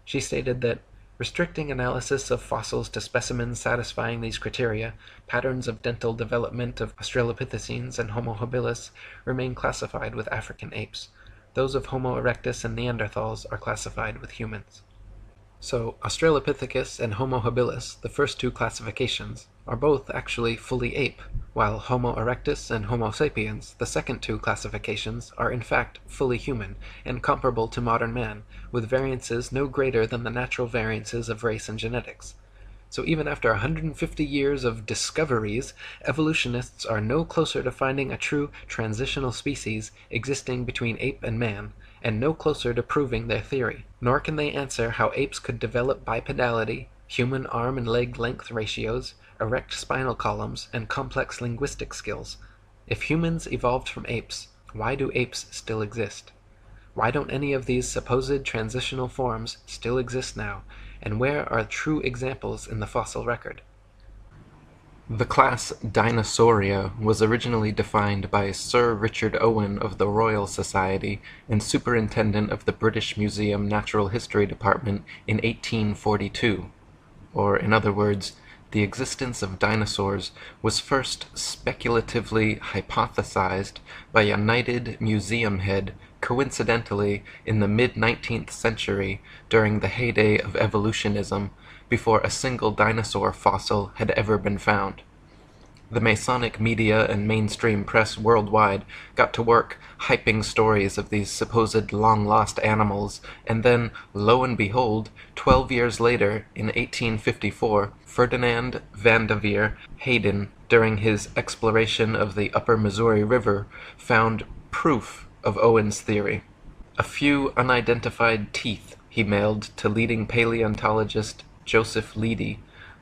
She stated that, restricting analysis of fossils to specimens satisfying these criteria, patterns of dental development of Australopithecines and Homo habilis remain classified with African apes. Those of Homo erectus and Neanderthals are classified with humans. So, Australopithecus and Homo habilis, the first two classifications, are both actually fully ape, while Homo erectus and Homo sapiens, the second two classifications, are in fact fully human and comparable to modern man, with variances no greater than the natural variances of race and genetics. So even after 150 years of discoveries, evolutionists are no closer to finding a true transitional species existing between ape and man, and no closer to proving their theory. Nor can they answer how apes could develop bipedality, human arm and leg length ratios, erect spinal columns, and complex linguistic skills. If humans evolved from apes, why do apes still exist? Why don't any of these supposed transitional forms still exist now, and where are true examples in the fossil record? The class Dinosauria was originally defined by Sir Richard Owen of the Royal Society and Superintendent of the British Museum Natural History Department in 1842. Or, in other words, the existence of dinosaurs was first speculatively hypothesized by a knighted museum head coincidentally in the mid-19th century during the heyday of evolutionism, before a single dinosaur fossil had ever been found. The Masonic media and mainstream press worldwide got to work hyping stories of these supposed long-lost animals, and then, lo and behold, 12 years later, in 1854, Ferdinand Vanderveer Hayden, during his exploration of the upper Missouri River, found proof of Owen's theory. A few unidentified teeth he mailed to leading paleontologist Joseph Leidy,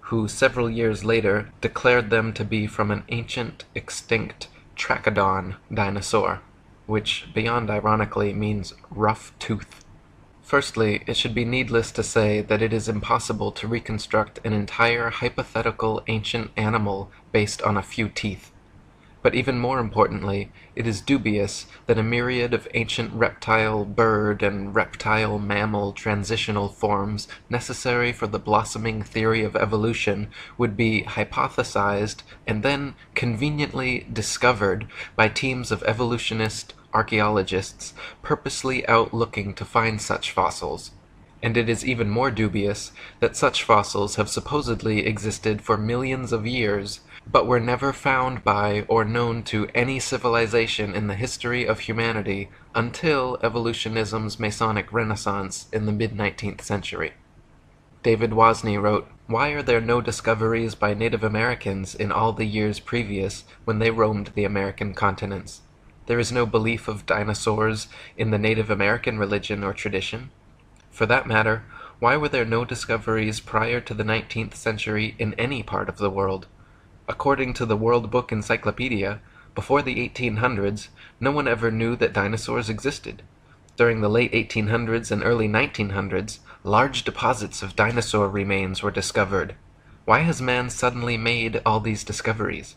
who several years later declared them to be from an ancient, extinct Trachodon dinosaur, which, beyond ironically, means rough tooth. Firstly, it should be needless to say that it is impossible to reconstruct an entire hypothetical ancient animal based on a few teeth. But even more importantly, it is dubious that a myriad of ancient reptile, bird, and reptile mammal transitional forms necessary for the blossoming theory of evolution would be hypothesized and then conveniently discovered by teams of evolutionist archaeologists purposely out looking to find such fossils. And it is even more dubious that such fossils have supposedly existed for millions of years, but were never found by or known to any civilization in the history of humanity until evolutionism's Masonic Renaissance in the mid-19th century. David Wozni wrote, "Why are there no discoveries by Native Americans in all the years previous when they roamed the American continents? There is no belief of dinosaurs in the Native American religion or tradition. For that matter, why were there no discoveries prior to the 19th century in any part of the world? According to the World Book Encyclopedia, before the 1800s, no one ever knew that dinosaurs existed. During the late 1800s and early 1900s, large deposits of dinosaur remains were discovered. Why has man suddenly made all these discoveries?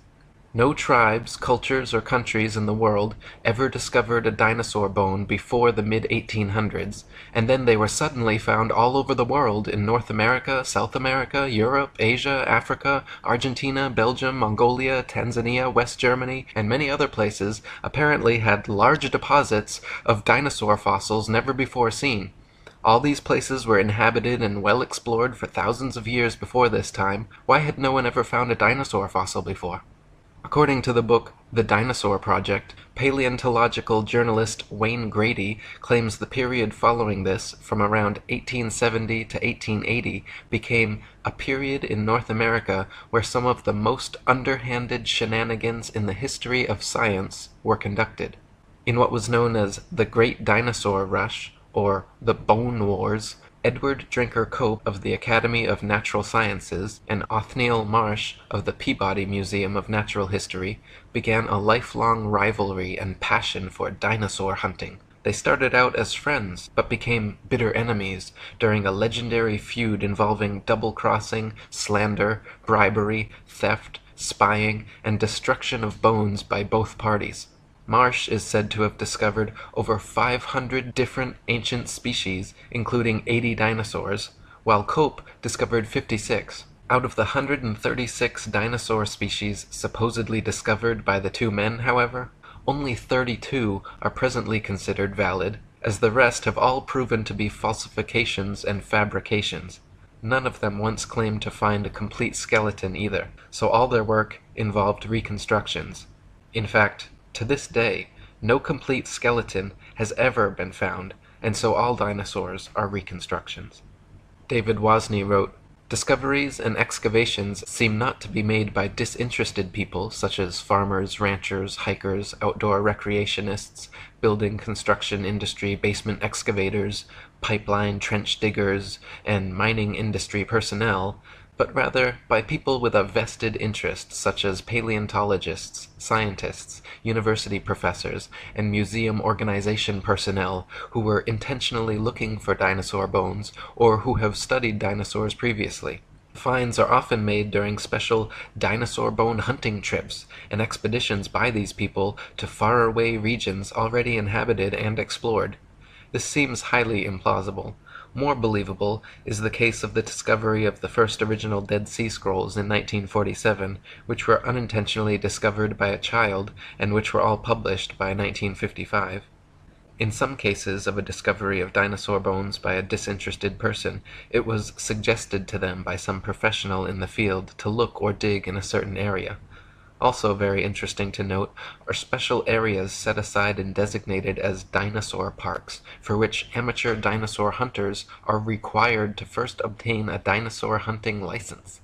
No tribes, cultures, or countries in the world ever discovered a dinosaur bone before the mid-1800s, and then they were suddenly found all over the world in North America, South America, Europe, Asia, Africa, Argentina, Belgium, Mongolia, Tanzania, West Germany, and many other places apparently had large deposits of dinosaur fossils never before seen. All these places were inhabited and well explored for thousands of years before this time. Why had no one ever found a dinosaur fossil before?" According to the book The Dinosaur Project, paleontological journalist Wayne Grady claims the period following this, from around 1870 to 1880, became a period in North America where some of the most underhanded shenanigans in the history of science were conducted. In what was known as the Great Dinosaur Rush, or the Bone Wars, Edward Drinker Cope of the Academy of Natural Sciences and Othniel Marsh of the Peabody Museum of Natural History began a lifelong rivalry and passion for dinosaur hunting. They started out as friends, but became bitter enemies during a legendary feud involving double-crossing, slander, bribery, theft, spying, and destruction of bones by both parties. Marsh is said to have discovered over 500 different ancient species, including 80 dinosaurs, while Cope discovered 56. Out of the 136 dinosaur species supposedly discovered by the two men, however, only 32 are presently considered valid, as the rest have all proven to be falsifications and fabrications. None of them once claimed to find a complete skeleton either, so all their work involved reconstructions. In fact, to this day, no complete skeleton has ever been found, and so all dinosaurs are reconstructions. David Wozni wrote, "Discoveries and excavations seem not to be made by disinterested people such as farmers, ranchers, hikers, outdoor recreationists, building construction industry basement excavators, pipeline trench diggers, and mining industry personnel, but rather by people with a vested interest such as paleontologists, scientists, university professors, and museum organization personnel who were intentionally looking for dinosaur bones or who have studied dinosaurs previously. Finds are often made during special dinosaur bone hunting trips and expeditions by these people to faraway regions already inhabited and explored. This seems highly implausible. More believable is the case of the discovery of the first original Dead Sea Scrolls in 1947, which were unintentionally discovered by a child and which were all published by 1955. In some cases of a discovery of dinosaur bones by a disinterested person, it was suggested to them by some professional in the field to look or dig in a certain area. Also very interesting to note are special areas set aside and designated as dinosaur parks, for which amateur dinosaur hunters are required to first obtain a dinosaur hunting license.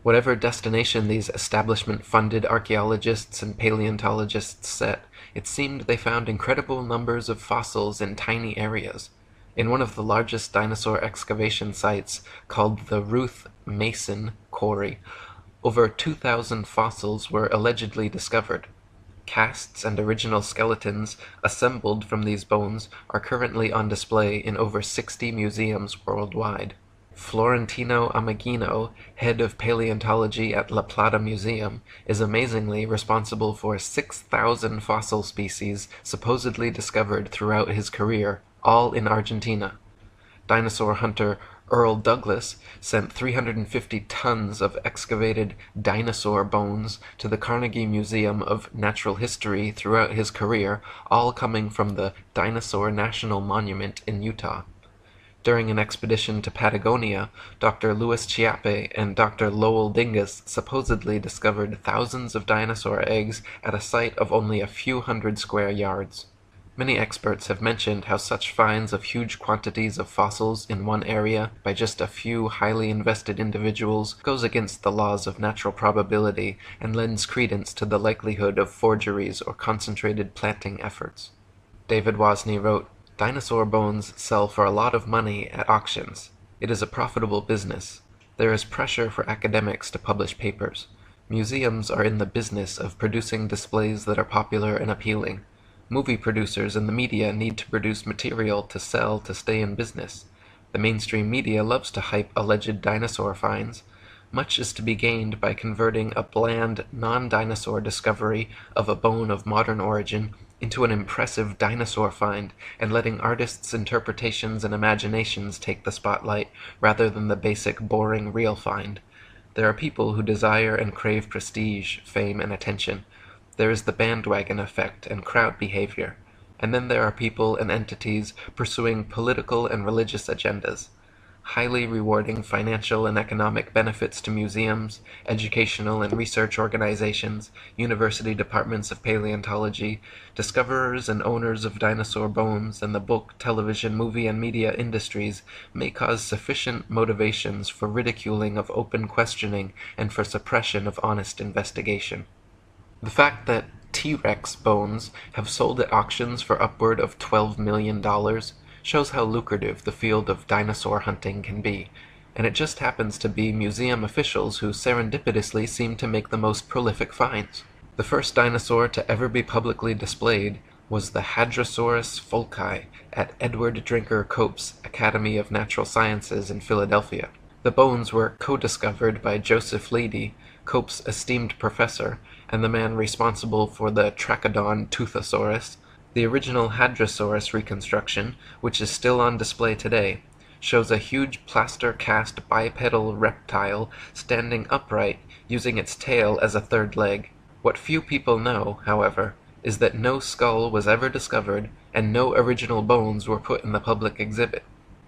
Whatever destination these establishment-funded archaeologists and paleontologists set, it seemed they found incredible numbers of fossils in tiny areas. In one of the largest dinosaur excavation sites, called the Ruth Mason Quarry, over 2,000 fossils were allegedly discovered. Casts and original skeletons assembled from these bones are currently on display in over 60 museums worldwide. Florentino Amagino, head of paleontology at La Plata Museum, is amazingly responsible for 6,000 fossil species supposedly discovered throughout his career, all in Argentina. Dinosaur hunter Earl Douglas sent 350 tons of excavated dinosaur bones to the Carnegie Museum of Natural History throughout his career, all coming from the Dinosaur National Monument in Utah. During an expedition to Patagonia, Dr. Louis Chiappe and Dr. Lowell Dingus supposedly discovered thousands of dinosaur eggs at a site of only a few hundred square yards. Many experts have mentioned how such finds of huge quantities of fossils in one area by just a few highly invested individuals goes against the laws of natural probability and lends credence to the likelihood of forgeries or concentrated planting efforts. David Wozni wrote, "Dinosaur bones sell for a lot of money at auctions. It is a profitable business. There is pressure for academics to publish papers. Museums are in the business of producing displays that are popular and appealing. Movie producers and the media need to produce material to sell to stay in business. The mainstream media loves to hype alleged dinosaur finds. Much is to be gained by converting a bland, non-dinosaur discovery of a bone of modern origin into an impressive dinosaur find and letting artists' interpretations and imaginations take the spotlight rather than the basic, boring, real find. There are people who desire and crave prestige, fame, and attention. There is the bandwagon effect and crowd behavior, and then there are people and entities pursuing political and religious agendas. Highly rewarding financial and economic benefits to museums, educational and research organizations, university departments of paleontology, discoverers and owners of dinosaur bones, and the book, television, movie, and media industries may cause sufficient motivations for ridiculing of open questioning and for suppression of honest investigation. The fact that T-Rex bones have sold at auctions for upward of $12 million shows how lucrative the field of dinosaur hunting can be, and it just happens to be museum officials who serendipitously seem to make the most prolific finds. The first dinosaur to ever be publicly displayed, was the Hadrosaurus fulci at Edward Drinker Cope's Academy of Natural Sciences in Philadelphia. The bones were co-discovered by Joseph Leidy, Cope's esteemed professor, and the man responsible for the Trachodon Toothosaurus. The original Hadrosaurus reconstruction, which is still on display today, shows a huge plaster-cast bipedal reptile standing upright, using its tail as a third leg. What few people know, however, is that no skull was ever discovered and no original bones were put in the public exhibit.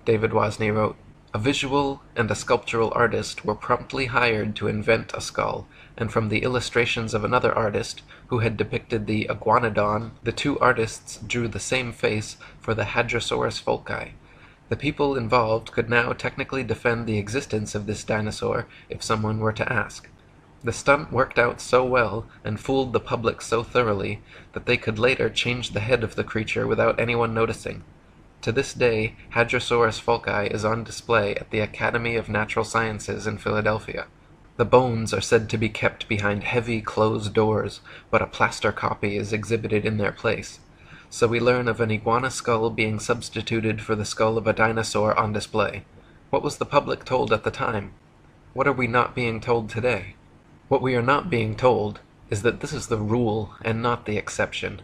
David Wasney wrote, "A visual and a sculptural artist were promptly hired to invent a skull, and from the illustrations of another artist, who had depicted the iguanodon, the two artists drew the same face for the Hadrosaurus fulci. The people involved could now technically defend the existence of this dinosaur if someone were to ask. The stunt worked out so well and fooled the public so thoroughly that they could later change the head of the creature without anyone noticing. To this day, Hadrosaurus fulci is on display at the Academy of Natural Sciences in Philadelphia. The bones are said to be kept behind heavy closed doors, but a plaster copy is exhibited in their place. So we learn of an iguana skull being substituted for the skull of a dinosaur on display. What was the public told at the time? What are we not being told today? What we are not being told is that this is the rule and not the exception.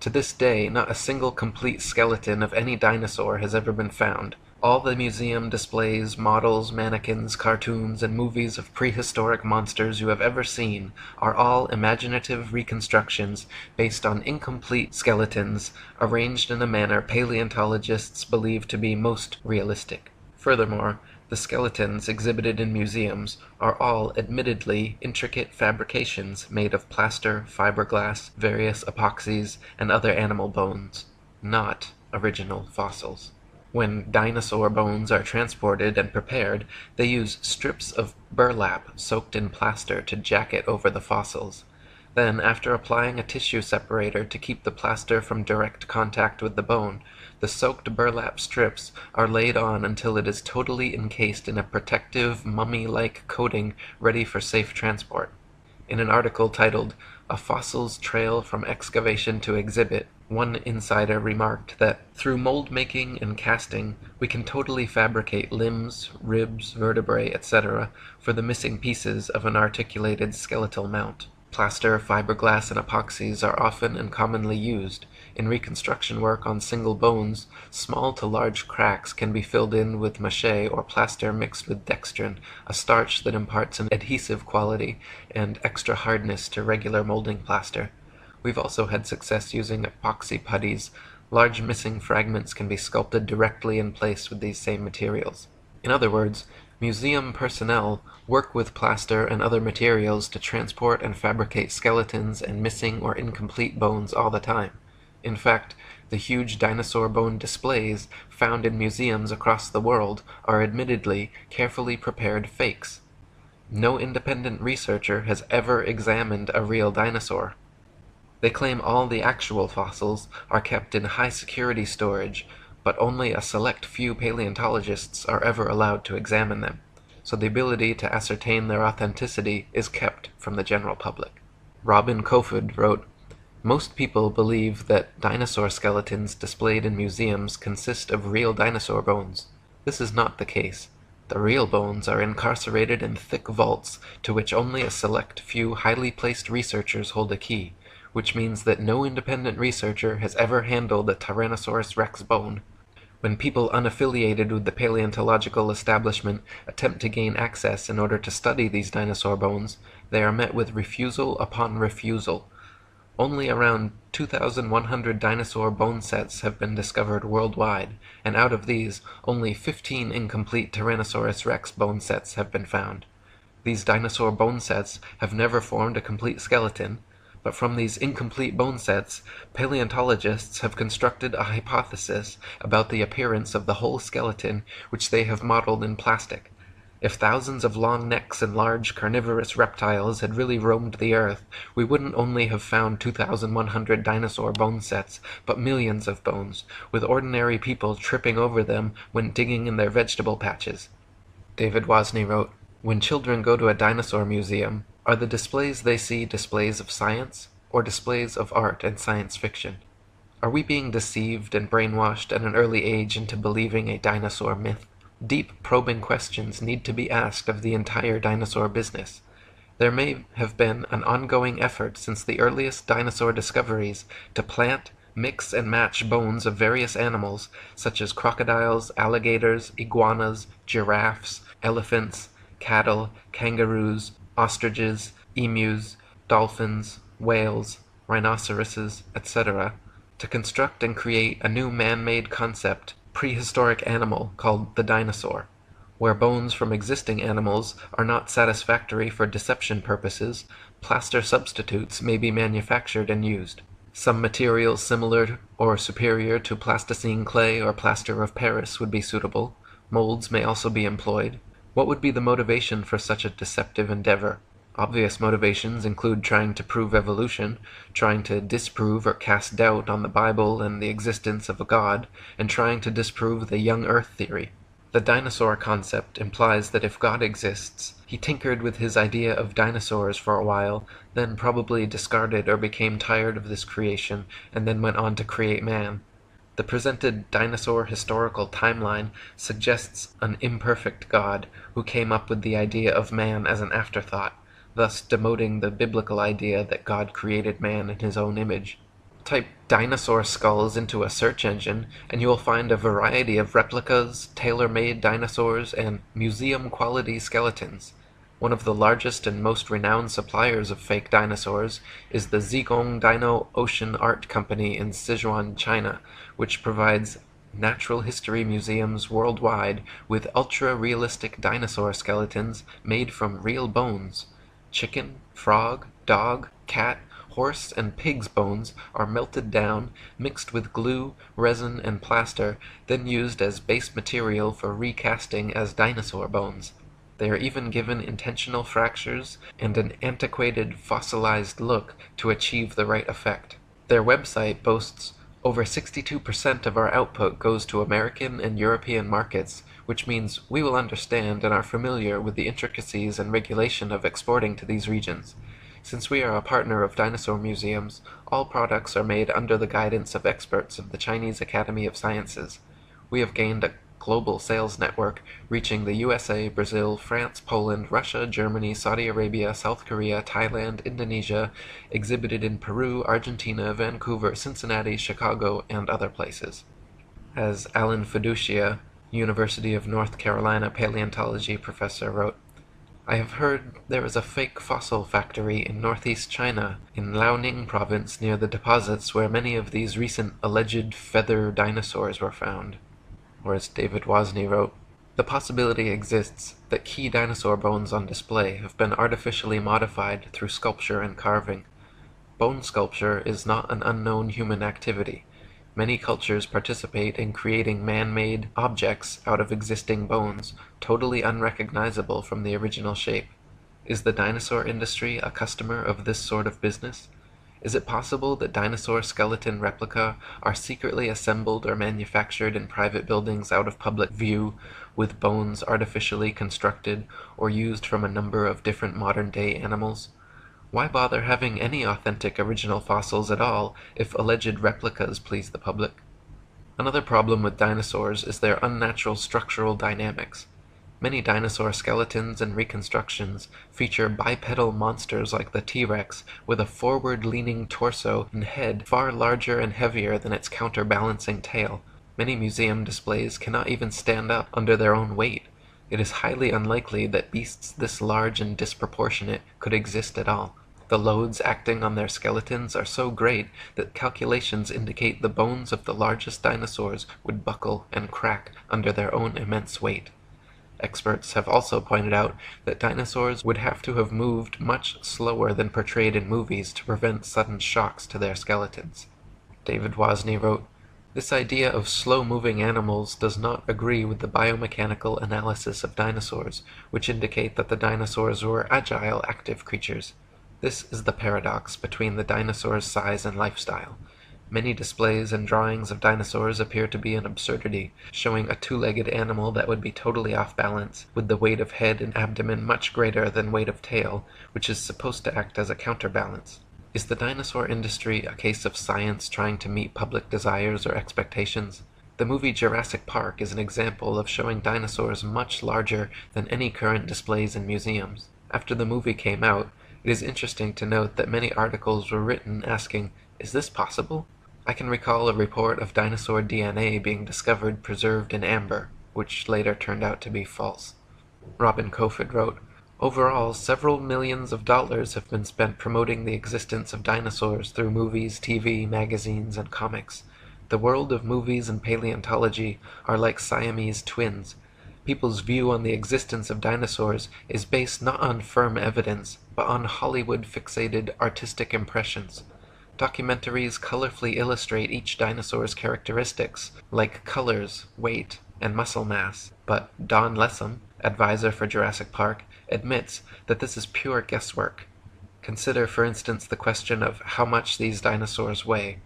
To this day, not a single complete skeleton of any dinosaur has ever been found. All the museum displays, models, mannequins, cartoons, and movies of prehistoric monsters you have ever seen are all imaginative reconstructions based on incomplete skeletons arranged in a manner paleontologists believe to be most realistic. Furthermore, the skeletons exhibited in museums are all admittedly intricate fabrications made of plaster, fiberglass, various epoxies, and other animal bones, not original fossils. When dinosaur bones are transported and prepared, they use strips of burlap soaked in plaster to jacket over the fossils. Then, after applying a tissue separator to keep the plaster from direct contact with the bone, the soaked burlap strips are laid on until it is totally encased in a protective, mummy-like coating ready for safe transport. In an article titled, "A Fossil's Trail from Excavation to Exhibit," one insider remarked that, "Through mold making and casting, we can totally fabricate limbs, ribs, vertebrae, etc. for the missing pieces of an articulated skeletal mount." Plaster, fiberglass, and epoxies are often and commonly used. In reconstruction work on single bones, small to large cracks can be filled in with mache or plaster mixed with dextrin, a starch that imparts an adhesive quality and extra hardness to regular molding plaster. We've also had success using epoxy putties. Large missing fragments can be sculpted directly in place with these same materials. In other words, museum personnel work with plaster and other materials to transport and fabricate skeletons and missing or incomplete bones all the time. In fact, the huge dinosaur bone displays found in museums across the world are admittedly carefully prepared fakes. No independent researcher has ever examined a real dinosaur. They claim all the actual fossils are kept in high-security storage, but only a select few paleontologists are ever allowed to examine them, so the ability to ascertain their authenticity is kept from the general public. Robin Kofod wrote, "Most people believe that dinosaur skeletons displayed in museums consist of real dinosaur bones. This is not the case. The real bones are incarcerated in thick vaults to which only a select few highly placed researchers hold a key, which means that no independent researcher has ever handled a Tyrannosaurus rex bone. When people unaffiliated with the paleontological establishment attempt to gain access in order to study these dinosaur bones, they are met with refusal upon refusal. Only around 2,100 dinosaur bone sets have been discovered worldwide, and out of these, only 15 incomplete Tyrannosaurus rex bone sets have been found. These dinosaur bone sets have never formed a complete skeleton, but from these incomplete bone sets, paleontologists have constructed a hypothesis about the appearance of the whole skeleton which they have modeled in plastic. If thousands of long necks and large carnivorous reptiles had really roamed the earth, we wouldn't only have found 2,100 dinosaur bone sets, but millions of bones, with ordinary people tripping over them when digging in their vegetable patches." David Wasney wrote, "When children go to a dinosaur museum, are the displays they see displays of science or displays of art and science fiction? Are we being deceived and brainwashed at an early age into believing a dinosaur myth? Deep, probing questions need to be asked of the entire dinosaur business. There may have been an ongoing effort since the earliest dinosaur discoveries to plant, mix, and match bones of various animals, such as crocodiles, alligators, iguanas, giraffes, elephants, cattle, kangaroos, ostriches, emus, dolphins, whales, rhinoceroses, etc., to construct and create a new man-made concept, prehistoric animal called the dinosaur. Where bones from existing animals are not satisfactory for deception purposes, plaster substitutes may be manufactured and used. Some materials similar or superior to plasticine clay or plaster of Paris would be suitable. Molds may also be employed. What would be the motivation for such a deceptive endeavor? Obvious motivations include trying to prove evolution, trying to disprove or cast doubt on the Bible and the existence of a God, and trying to disprove the young Earth theory. The dinosaur concept implies that if God exists, he tinkered with his idea of dinosaurs for a while, then probably discarded or became tired of this creation, and then went on to create man. The presented dinosaur historical timeline suggests an imperfect God who came up with the idea of man as an afterthought, thus demoting the biblical idea that God created man in his own image. Type dinosaur skulls into a search engine, and you will find a variety of replicas, tailor-made dinosaurs, and museum-quality skeletons. One of the largest and most renowned suppliers of fake dinosaurs is the Zigong Dino Ocean Art Company in Sichuan, China, which provides natural history museums worldwide with ultra-realistic dinosaur skeletons made from real bones. Chicken, frog, dog, cat, horse, and pig's bones are melted down, mixed with glue, resin, and plaster, then used as base material for recasting as dinosaur bones. They are even given intentional fractures and an antiquated, fossilized look to achieve the right effect. Their website boasts over 62% of our output goes to American and European markets, which means we will understand and are familiar with the intricacies and regulation of exporting to these regions. Since we are a partner of dinosaur museums, all products are made under the guidance of experts of the Chinese Academy of Sciences. We have gained a global sales network reaching the USA, Brazil, France, Poland, Russia, Germany, Saudi Arabia, South Korea, Thailand, Indonesia, exhibited in Peru, Argentina, Vancouver, Cincinnati, Chicago, and other places. As Alan Fiducia, University of North Carolina paleontology professor, wrote, I have heard there is a fake fossil factory in northeast China, in Liaoning province, near the deposits where many of these recent alleged feather dinosaurs were found. Or as David Wozni wrote, the possibility exists that key dinosaur bones on display have been artificially modified through sculpture and carving. Bone sculpture is not an unknown human activity. Many cultures participate in creating man-made objects out of existing bones, totally unrecognizable from the original shape. Is the dinosaur industry a customer of this sort of business? Is it possible that dinosaur skeleton replica are secretly assembled or manufactured in private buildings out of public view, with bones artificially constructed or used from a number of different modern-day animals? Why bother having any authentic original fossils at all if alleged replicas please the public? Another problem with dinosaurs is their unnatural structural dynamics. Many dinosaur skeletons and reconstructions feature bipedal monsters like the T-Rex with a forward-leaning torso and head far larger and heavier than its counterbalancing tail. Many museum displays cannot even stand up under their own weight. It is highly unlikely that beasts this large and disproportionate could exist at all. The loads acting on their skeletons are so great that calculations indicate the bones of the largest dinosaurs would buckle and crack under their own immense weight. Experts have also pointed out that dinosaurs would have to have moved much slower than portrayed in movies to prevent sudden shocks to their skeletons. David Wozni wrote, this idea of slow-moving animals does not agree with the biomechanical analysis of dinosaurs, which indicate that the dinosaurs were agile, active creatures. This is the paradox between the dinosaur's size and lifestyle. Many displays and drawings of dinosaurs appear to be an absurdity, showing a two-legged animal that would be totally off balance, with the weight of head and abdomen much greater than weight of tail, which is supposed to act as a counterbalance. Is the dinosaur industry a case of science trying to meet public desires or expectations? The movie Jurassic Park is an example of showing dinosaurs much larger than any current displays in museums. After the movie came out, it is interesting to note that many articles were written asking, "Is this possible?" I can recall a report of dinosaur DNA being discovered preserved in amber, which later turned out to be false. Robin Kofod wrote, "Overall, several millions of dollars have been spent promoting the existence of dinosaurs through movies, TV, magazines, and comics. The world of movies and paleontology are like Siamese twins. People's view on the existence of dinosaurs is based not on firm evidence, but on Hollywood-fixated artistic impressions. Documentaries colorfully illustrate each dinosaur's characteristics, like colors, weight, and muscle mass, but Don Lessam, advisor for Jurassic Park, admits that this is pure guesswork. Consider, for instance, the question of how much these dinosaurs weigh.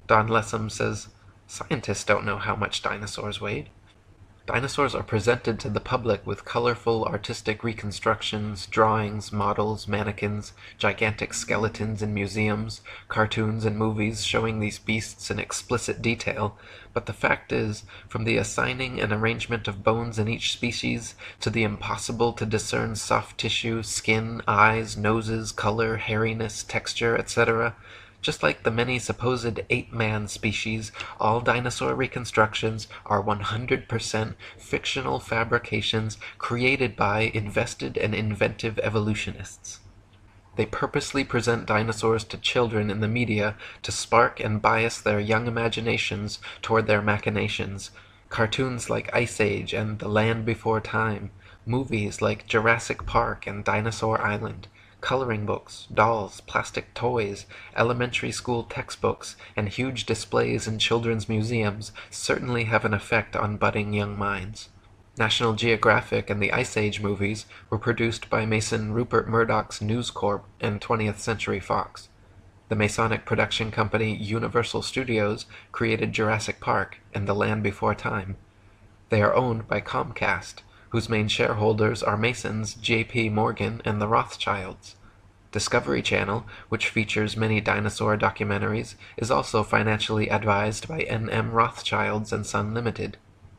Don Lessam says, "Scientists don't know how much dinosaurs weighed." Dinosaurs are presented to the public with colorful artistic reconstructions, drawings, models, mannequins, gigantic skeletons in museums, cartoons and movies showing these beasts in explicit detail, but the fact is, from the assigning and arrangement of bones in each species, to the impossible to discern soft tissue, skin, eyes, noses, color, hairiness, texture, etc., just like the many supposed ape-man species, all dinosaur reconstructions are 100% fictional fabrications created by invested and inventive evolutionists. They purposely present dinosaurs to children in the media to spark and bias their young imaginations toward their machinations. Cartoons like Ice Age and The Land Before Time, movies like Jurassic Park and Dinosaur Island, coloring books, dolls, plastic toys, elementary school textbooks, and huge displays in children's museums certainly have an effect on budding young minds. National Geographic and the Ice Age movies were produced by Mason Rupert Murdoch's News Corp and 20th Century Fox. The Masonic production company Universal Studios created Jurassic Park and The Land Before Time. They are owned by Comcast, whose main shareholders are Masons J.P. Morgan and the Rothschilds. Discovery Channel, which features many dinosaur documentaries, is also financially advised by N.M. Rothschilds and Son Limited.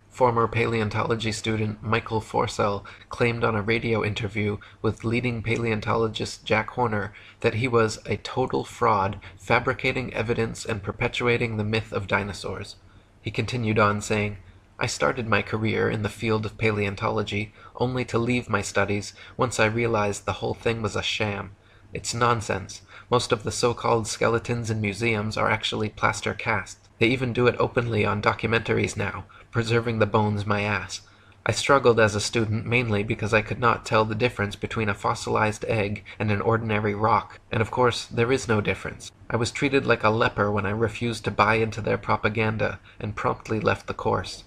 Former paleontology student Michael Forsell claimed on a radio interview with leading paleontologist Jack Horner that he was a total fraud, fabricating evidence and perpetuating the myth of dinosaurs. He continued on saying, "I started my career in the field of paleontology only to leave my studies once I realized the whole thing was a sham. It's nonsense. Most of the so-called skeletons in museums are actually plaster casts. They even do it openly on documentaries now, preserving the bones my ass. I struggled as a student mainly because I could not tell the difference between a fossilized egg and an ordinary rock, and of course there is no difference. I was treated like a leper when I refused to buy into their propaganda and promptly left the course.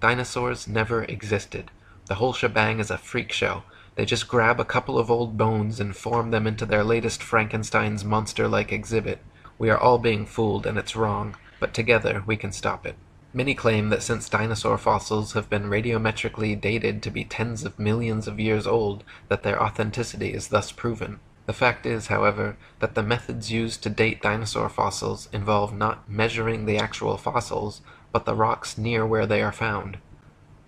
Dinosaurs never existed. The whole shebang is a freak show. They just grab a couple of old bones and form them into their latest Frankenstein's monster-like exhibit. We are all being fooled, and it's wrong, but together we can stop it." Many claim that since dinosaur fossils have been radiometrically dated to be tens of millions of years old, that their authenticity is thus proven. The fact is, however, that the methods used to date dinosaur fossils involve not measuring the actual fossils, but the rocks near where they are found.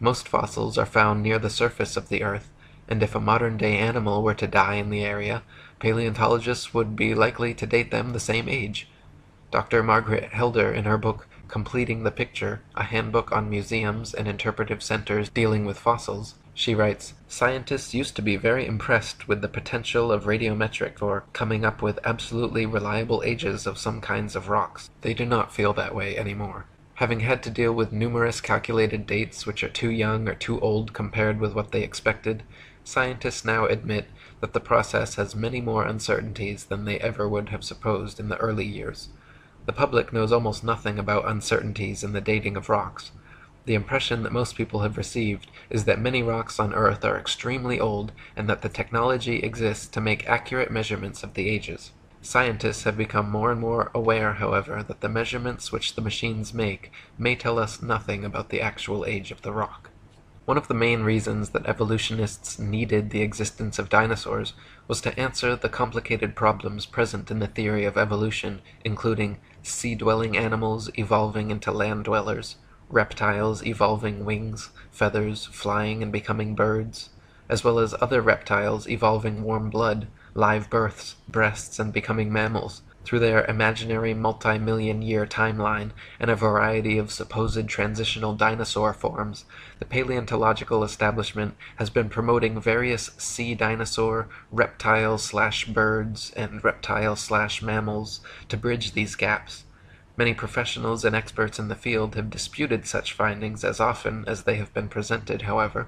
Most fossils are found near the surface of the Earth, and if a modern-day animal were to die in the area, paleontologists would be likely to date them the same age. Dr. Margaret Helder, in her book Completing the Picture, a handbook on museums and interpretive centers dealing with fossils, she writes, "Scientists used to be very impressed with the potential of radiometric for coming up with absolutely reliable ages of some kinds of rocks. They do not feel that way anymore. Having had to deal with numerous calculated dates which are too young or too old compared with what they expected, scientists now admit that the process has many more uncertainties than they ever would have supposed in the early years. The public knows almost nothing about uncertainties in the dating of rocks. The impression that most people have received is that many rocks on Earth are extremely old and that the technology exists to make accurate measurements of the ages. Scientists have become more and more aware, however, that the measurements which the machines make may tell us nothing about the actual age of the rock." One of the main reasons that evolutionists needed the existence of dinosaurs was to answer the complicated problems present in the theory of evolution, including sea-dwelling animals evolving into land dwellers, reptiles evolving wings, feathers, flying and becoming birds, as well as other reptiles evolving warm blood, live births, breasts, and becoming mammals, through their imaginary multi-million-year timeline and a variety of supposed transitional dinosaur forms. The paleontological establishment has been promoting various sea dinosaur, reptile/birds, and reptile/mammals to bridge these gaps. Many professionals and experts in the field have disputed such findings as often as they have been presented, however.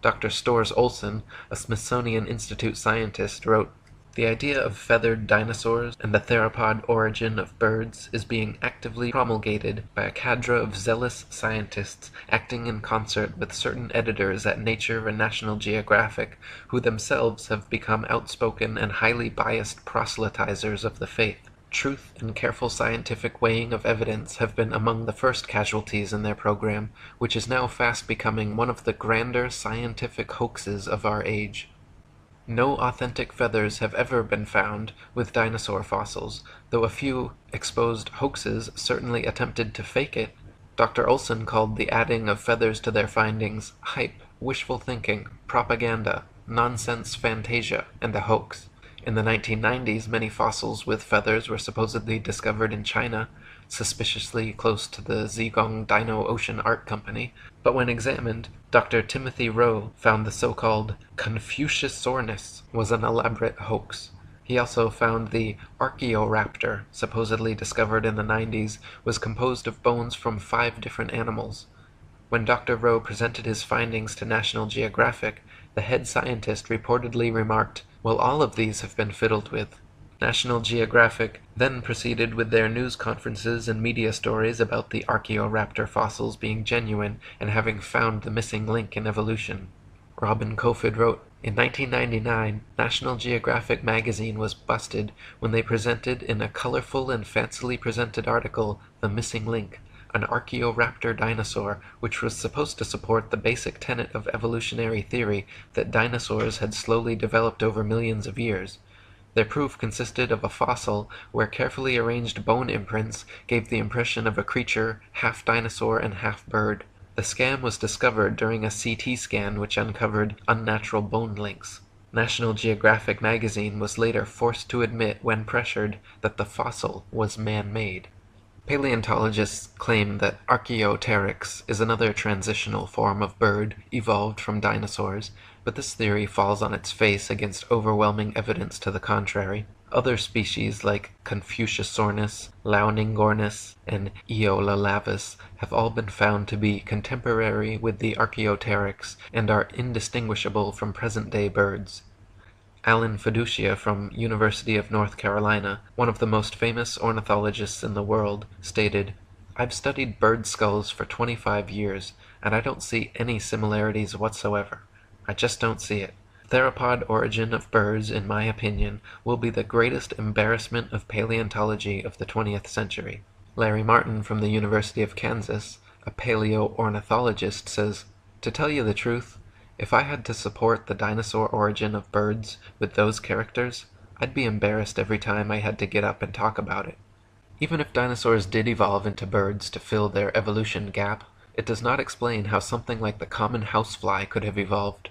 Dr. Storrs Olson, a Smithsonian Institute scientist, wrote, "The idea of feathered dinosaurs and the theropod origin of birds is being actively promulgated by a cadre of zealous scientists acting in concert with certain editors at Nature and National Geographic, who themselves have become outspoken and highly biased proselytizers of the faith. Truth and careful scientific weighing of evidence have been among the first casualties in their program, which is now fast becoming one of the grander scientific hoaxes of our age. No authentic feathers have ever been found with dinosaur fossils, though a few exposed hoaxes certainly attempted to fake it. Dr. Olson called the adding of feathers to their findings hype, wishful thinking, propaganda, nonsense fantasia, and a hoax. In the 1990s, many fossils with feathers were supposedly discovered in China, suspiciously close to the Zhejiang Dino Ocean Art Company, but when examined, Dr. Timothy Rowe found the so-called Confuciusaurus was an elaborate hoax. He also found the Archaeoraptor, supposedly discovered in the 90s, was composed of bones from 5 different animals. When Dr. Rowe presented his findings to National Geographic, the head scientist reportedly remarked, "Well, all of these have been fiddled with." National Geographic then proceeded with their news conferences and media stories about the Archaeoraptor fossils being genuine and having found the missing link in evolution. Robin Kofod wrote, "In 1999, National Geographic magazine was busted when they presented in a colorful and fancily presented article the missing link, an Archaeoraptor dinosaur, which was supposed to support the basic tenet of evolutionary theory that dinosaurs had slowly developed over millions of years. Their proof consisted of a fossil where carefully arranged bone imprints gave the impression of a creature half dinosaur and half bird. The scam was discovered during a CT scan which uncovered unnatural bone links. National Geographic magazine was later forced to admit, when pressured, that the fossil was man-made." Paleontologists claim that Archaeopteryx is another transitional form of bird evolved from dinosaurs, but this theory falls on its face against overwhelming evidence to the contrary. Other species like Confuciusaurus, Launingornis, and Eolalavis have all been found to be contemporary with the Archaeopteryx and are indistinguishable from present-day birds. Alan Fiducia from University of North Carolina, one of the most famous ornithologists in the world, stated, "I've studied bird skulls for 25 years, and I don't see any similarities whatsoever. I just don't see it. Theropod origin of birds, in my opinion, will be the greatest embarrassment of paleontology of the 20th century." Larry Martin from the University of Kansas, a paleoornithologist, says, "To tell you the truth, if I had to support the dinosaur origin of birds with those characters, I'd be embarrassed every time I had to get up and talk about it. Even if dinosaurs did evolve into birds to fill their evolution gap, it does not explain how something like the common housefly could have evolved.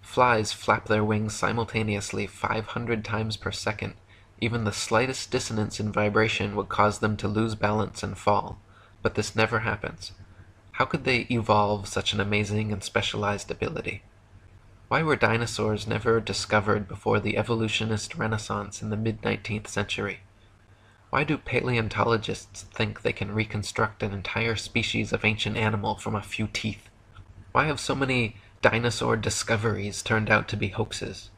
Flies flap their wings simultaneously 500 times per second. Even the slightest dissonance in vibration would cause them to lose balance and fall. But this never happens. How could they evolve such an amazing and specialized ability? Why were dinosaurs never discovered before the evolutionist renaissance in the mid-19th century? Why do paleontologists think they can reconstruct an entire species of ancient animal from a few teeth? Why have so many dinosaur discoveries turned out to be hoaxes?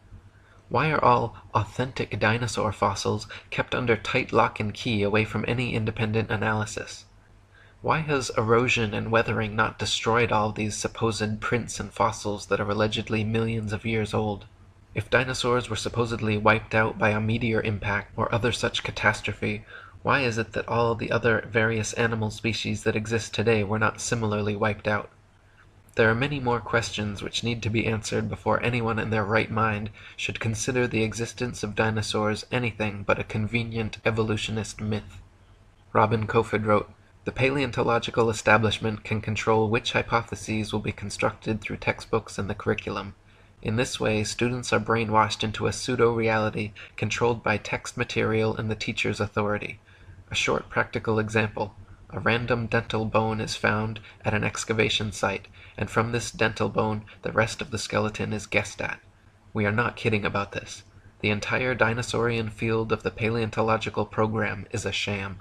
Why are all authentic dinosaur fossils kept under tight lock and key away from any independent analysis? Why has erosion and weathering not destroyed all these supposed prints and fossils that are allegedly millions of years old? If dinosaurs were supposedly wiped out by a meteor impact or other such catastrophe, why is it that all the other various animal species that exist today were not similarly wiped out? There are many more questions which need to be answered before anyone in their right mind should consider the existence of dinosaurs anything but a convenient evolutionist myth. Robin Kofod wrote, "The paleontological establishment can control which hypotheses will be constructed through textbooks and the curriculum. In this way, students are brainwashed into a pseudo-reality controlled by text material and the teacher's authority. A short practical example. A random dental bone is found at an excavation site, and from this dental bone, the rest of the skeleton is guessed at. We are not kidding about this. The entire dinosaurian field of the paleontological program is a sham."